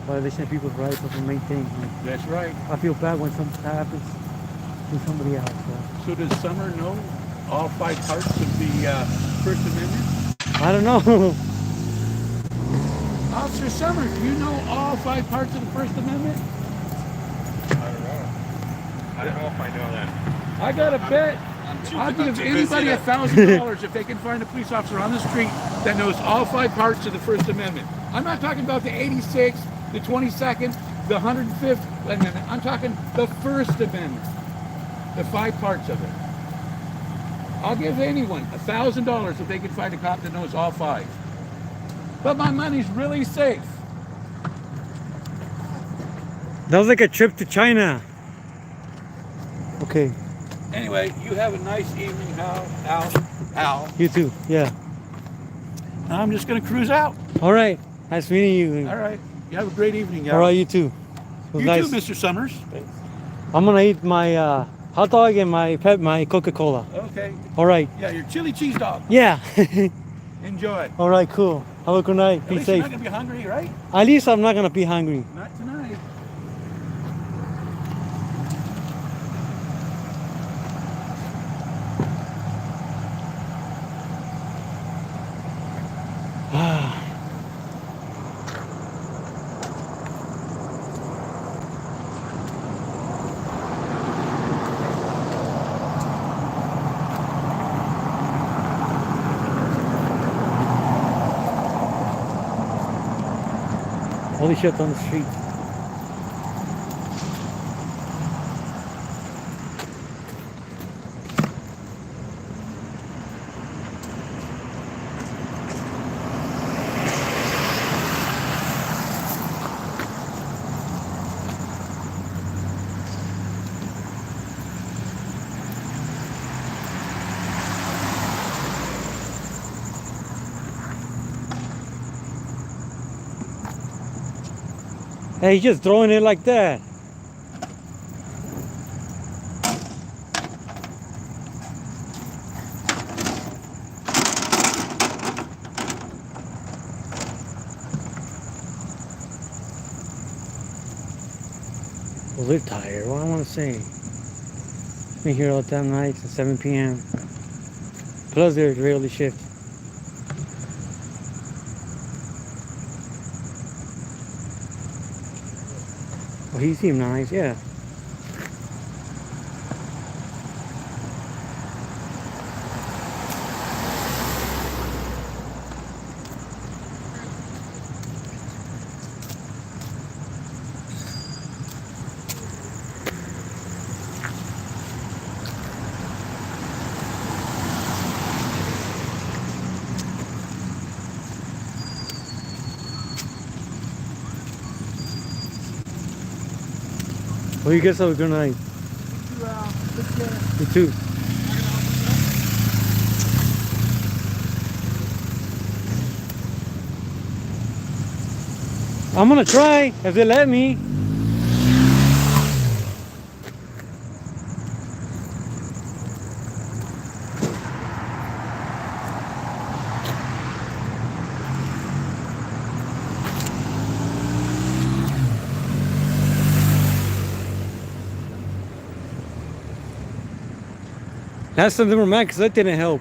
violation of people's rights. That's the main thing. That's right. I feel bad when something happens to somebody else. So does Summer know all 5 parts of the First Amendment? I don't know. Officer Summer, do you know all 5 parts of the First Amendment? I don't know. I don't know if I know that. I got a bet I'll give anybody $1,000 if they can find a police officer on the street that knows all 5 parts of the First Amendment. I'm not talking about the 86th, the 22nd, the 105th Amendment. I'm talking the First Amendment, the 5 parts of it. I'll give anyone $1,000 if they can find a cop that knows all 5. But my money's really safe. That was like a trip to China. Okay. Anyway, you have a nice evening, Al. You too. Yeah. I'm just going to cruise out. All right. Nice meeting you. All right. You have a great evening, Al. All right. You too. It was You nice. too, Mr. Summers. I'm gonna eat my hot dog and my Coca-Cola. Okay. All right. Yeah, your chili cheese dog. Yeah. Enjoy. All right. Cool. Have a good night. At Be least you're safe. not going to be hungry, right? At least I'm not gonna be hungry. Not tonight. Holy shit on the street. Hey, he's just throwing it like that. Well, they're tired. What I want to say? Been here all the time nights at 7 p.m. Plus, they're early shift. Well, he seemed nice, yeah. Well, you guys have a good night. You too. I'm gonna try if they let me. Last time they were mad because that didn't help.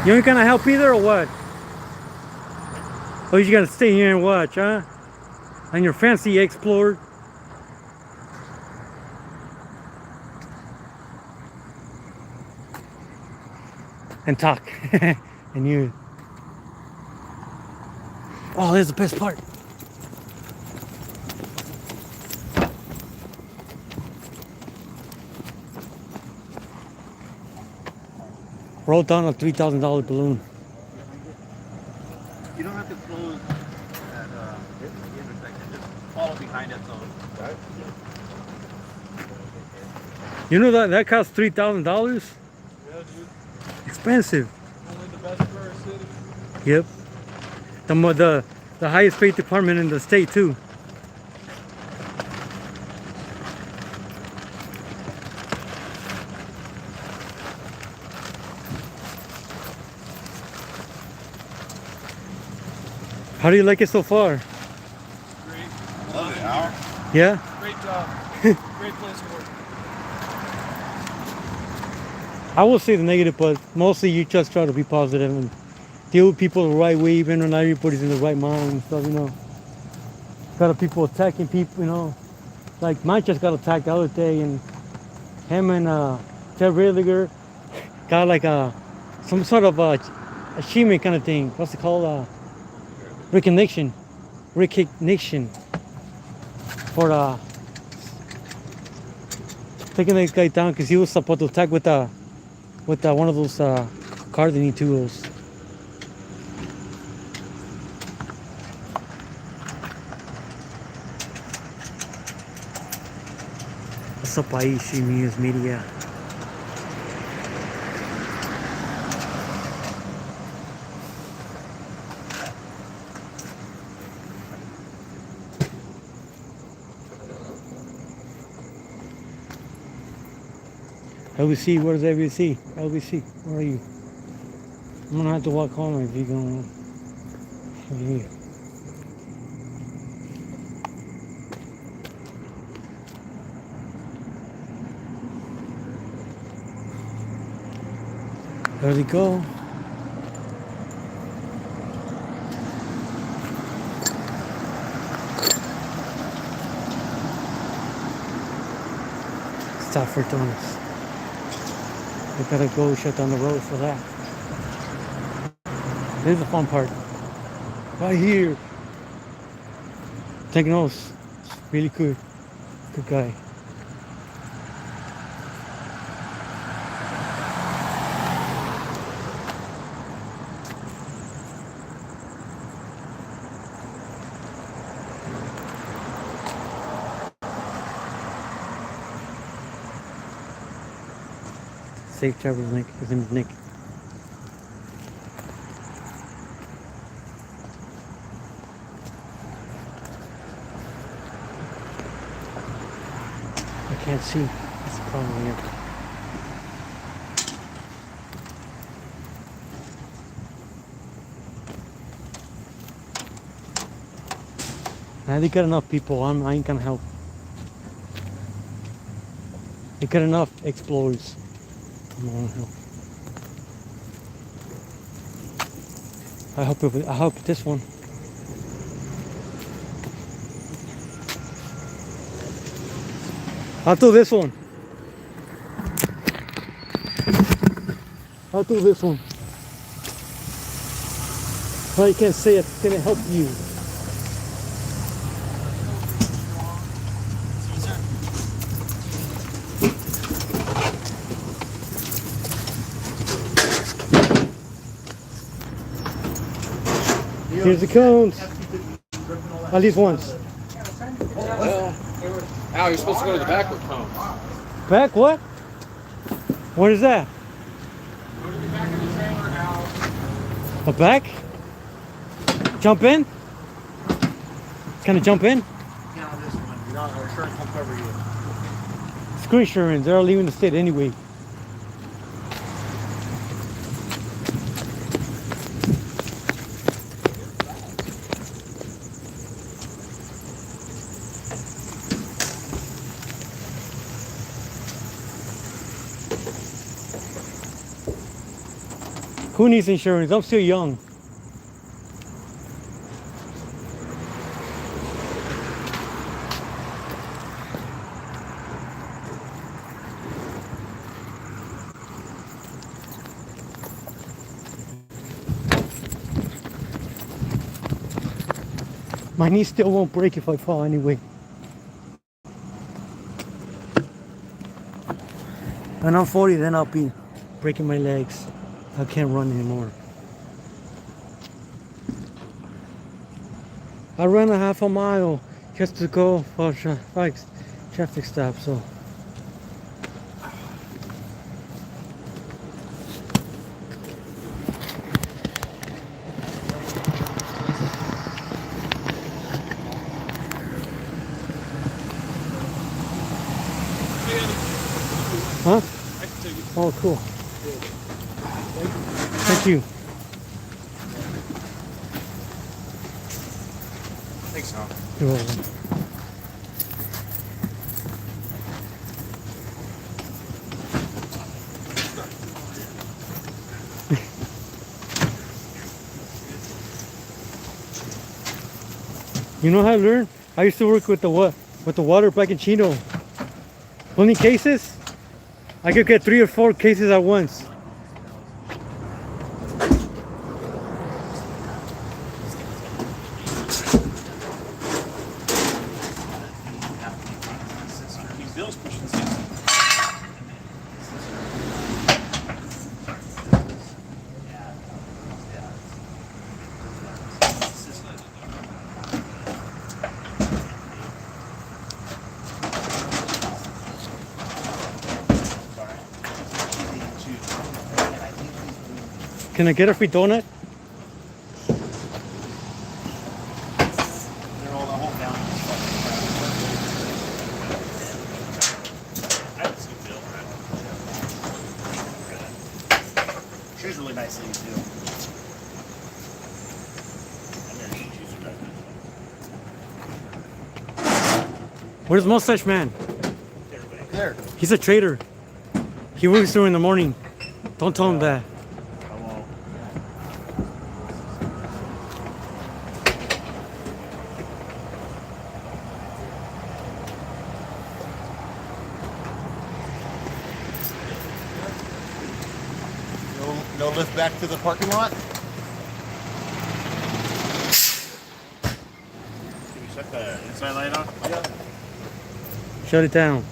You ain't gonna help either or what? Oh, you gotta stay here and watch, huh? On your fancy Explorer. And talk. And you. Oh, there's the best part. Roll down a $3,000 balloon. You don't have to close at the intersection. Just follow behind it. So. Right? You know that costs $3,000? Yeah, dude. Expensive. Only the best for our city. Yep. The highest paid department in the state too. How do you like it so far? Great. Love it. Yeah? Great job. Great place to work. I will say the negative, but mostly you just try to be positive and deal with people the right way, even when not everybody's in the right mind and stuff, you know. Got of people attacking people, you know. Like mine just got attacked the other day, and him and Ted Riddiger got like some sort of achievement kind of thing. What's it called? Recognition for taking this guy down because he was supposed to attack with one of those gardening tools. What's up, Aishi News Media? LBC, where's LBC? LBC, where are you? I'm gonna have to walk home if you're going over here. There they go. Stop for donuts. We gotta go shut down the road for that. Here's the fun part. Right here. Take notes. Really good. Good guy. Safe Travel's link is in the link. I can't see. That's the problem here. Now they got enough people. I ain't gonna help. They got enough explorers. I'm gonna help. I hope this one. I'll do this one. I'll do this one. Well, you can't say it's gonna help you. Here's the cones. At least once. Al, you're supposed to go to the back with cones. Back what? What is that? Go to the back of the trailer, Al. A back? Jump in? Can I jump in? Yeah, this one. You're not, our insurance won't cover you. Screw insurance. They're all leaving the state anyway. Who needs insurance? I'm still young. My knee still won't break if I fall anyway. When I'm 40, then I'll be breaking my legs. I can't run anymore. I ran a half a mile just to go for traffic stop, so. Huh? Oh, cool. Thank you. Thanks, Al. You're welcome. You know how I learned? I used to work with the water back in Chino. Only cases? I could get 3 or 4 cases at once. Bill's pushing 60. Can I get a free donut? They're all the whole family. I haven't seen Bill, right? She's really nice lady too. I'm gonna shoot you some. Where's Mustache Man? There. He's a trader. He works during the morning. Don't tell him that. I won't. No lift back to the parking lot? Can you shut the inside light on? Shut it down.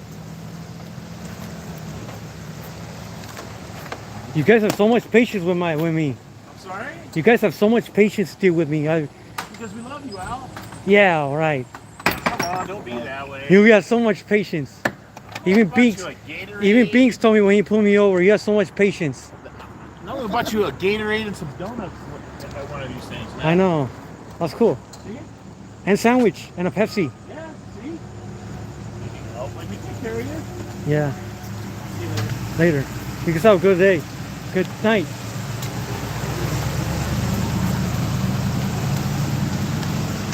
You guys have so much patience with me. I'm sorry? You guys have so much patience still with me. Because we love you, Al. Yeah, all right. Come on, don't be that way. You got so much patience. Even Bought you Binks, a Gatorade. even Binks told me when he pulled me over, you have so much patience. No, we bought you a Gatorade and some donuts at one of these things. Now. I know. That's cool. See? And sandwich and a Pepsi. Yeah, see? Oh, let me take care of you. Yeah. See you later. Later. You guys have a good day. Good night.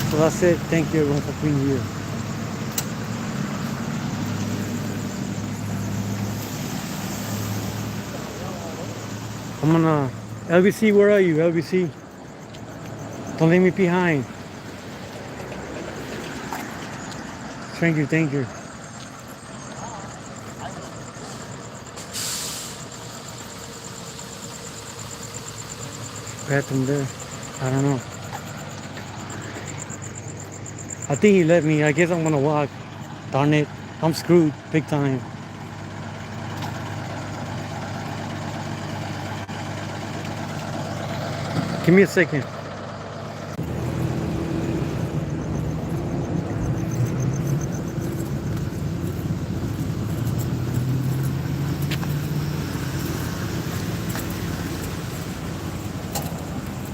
So that's it. Thank you everyone for being here. I'm gonna LBC, where are you? LBC. Don't leave me behind. Stranger danger. Bathroom there. I don't know. I think he let me. I guess I'm gonna walk. Darn it. I'm screwed big time. Give me a second.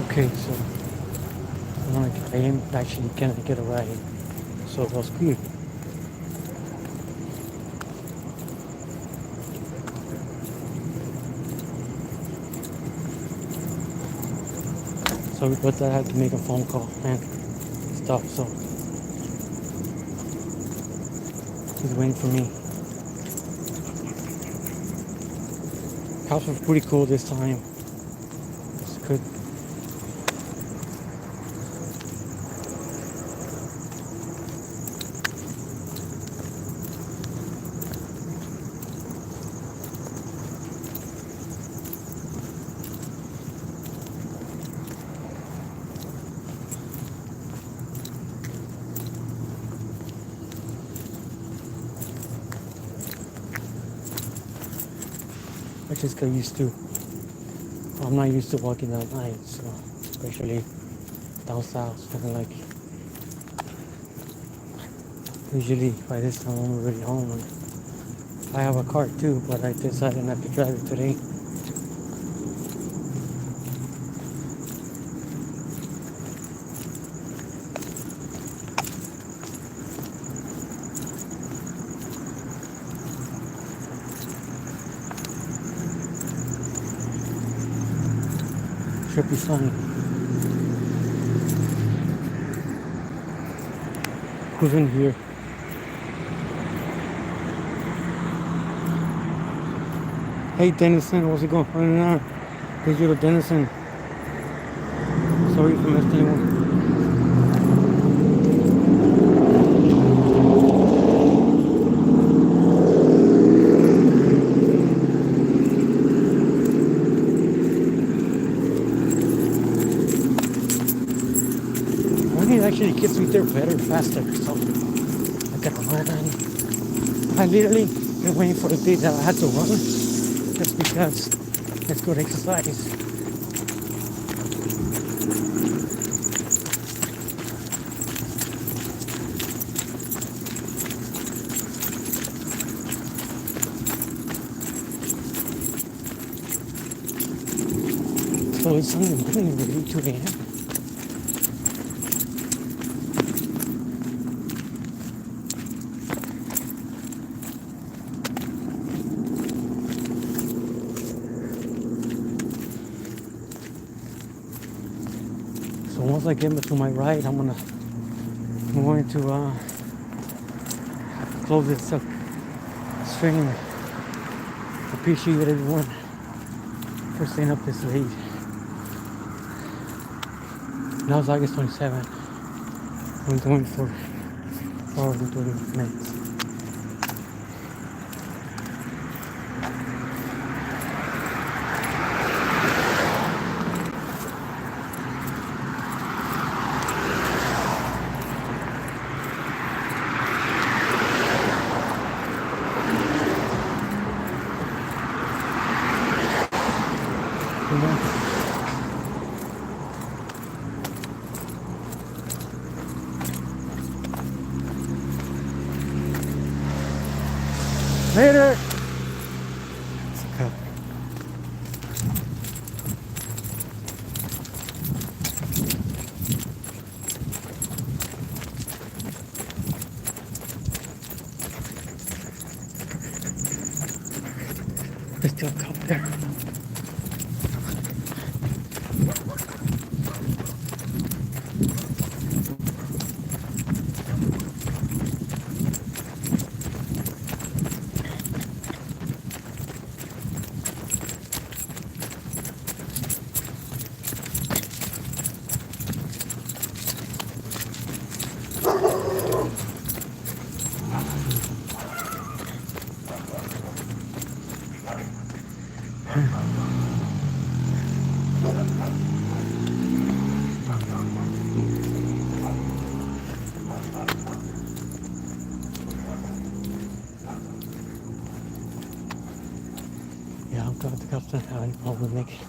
Okay, so I am actually gonna get a ride. So that's good. So but I had to make a phone call and stuff, so he's waiting for me. Cops were pretty cool this time. It's good. I just got used to. I'm not used to walking at night, so especially down south. I don't like it. Usually by this time I'm already home. And I have a car too, but I decided not to drive it today. Should be fine. Who's in here? Hey Dennison, what's it going on? Digital Dennison. Sorry if I missed anyone. actually gets me there better, faster. So I gotta run. I literally been waiting for the day that I had to run just because it's good exercise. So it's Sunday morning, already 2 a.m. So once I get to my ride, I'm going to close this up stream. Appreciate everyone for staying up this late. Now it's August 27th. I'm doing for 4 hours and 20 minutes. Later! It's a cup. There's still a cup there. Yeah, I'm glad the cops don't have any problem with making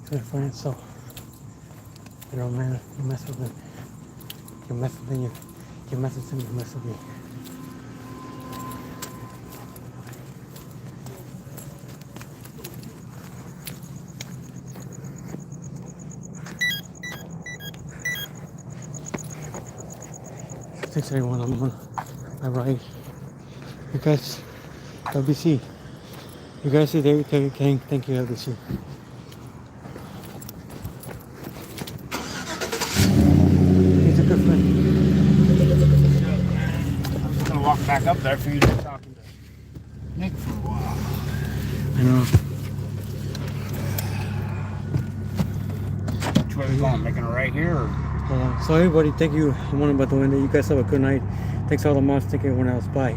good friends, so you know, man, you mess with them, you mess with them, you mess with them, you mess with me. Thanks everyone, I'm on my ride. You guys, LBC. You guys see there, thank you, LBC. He's a good friend. I'm just gonna walk back up there for you to be talking to Nick for a while. I know. Which way are we going? Making it right here or? So everybody, thank you. I'm wondering about the window. You guys have a good night. Thanks all the moms. Thank you everyone else. Bye.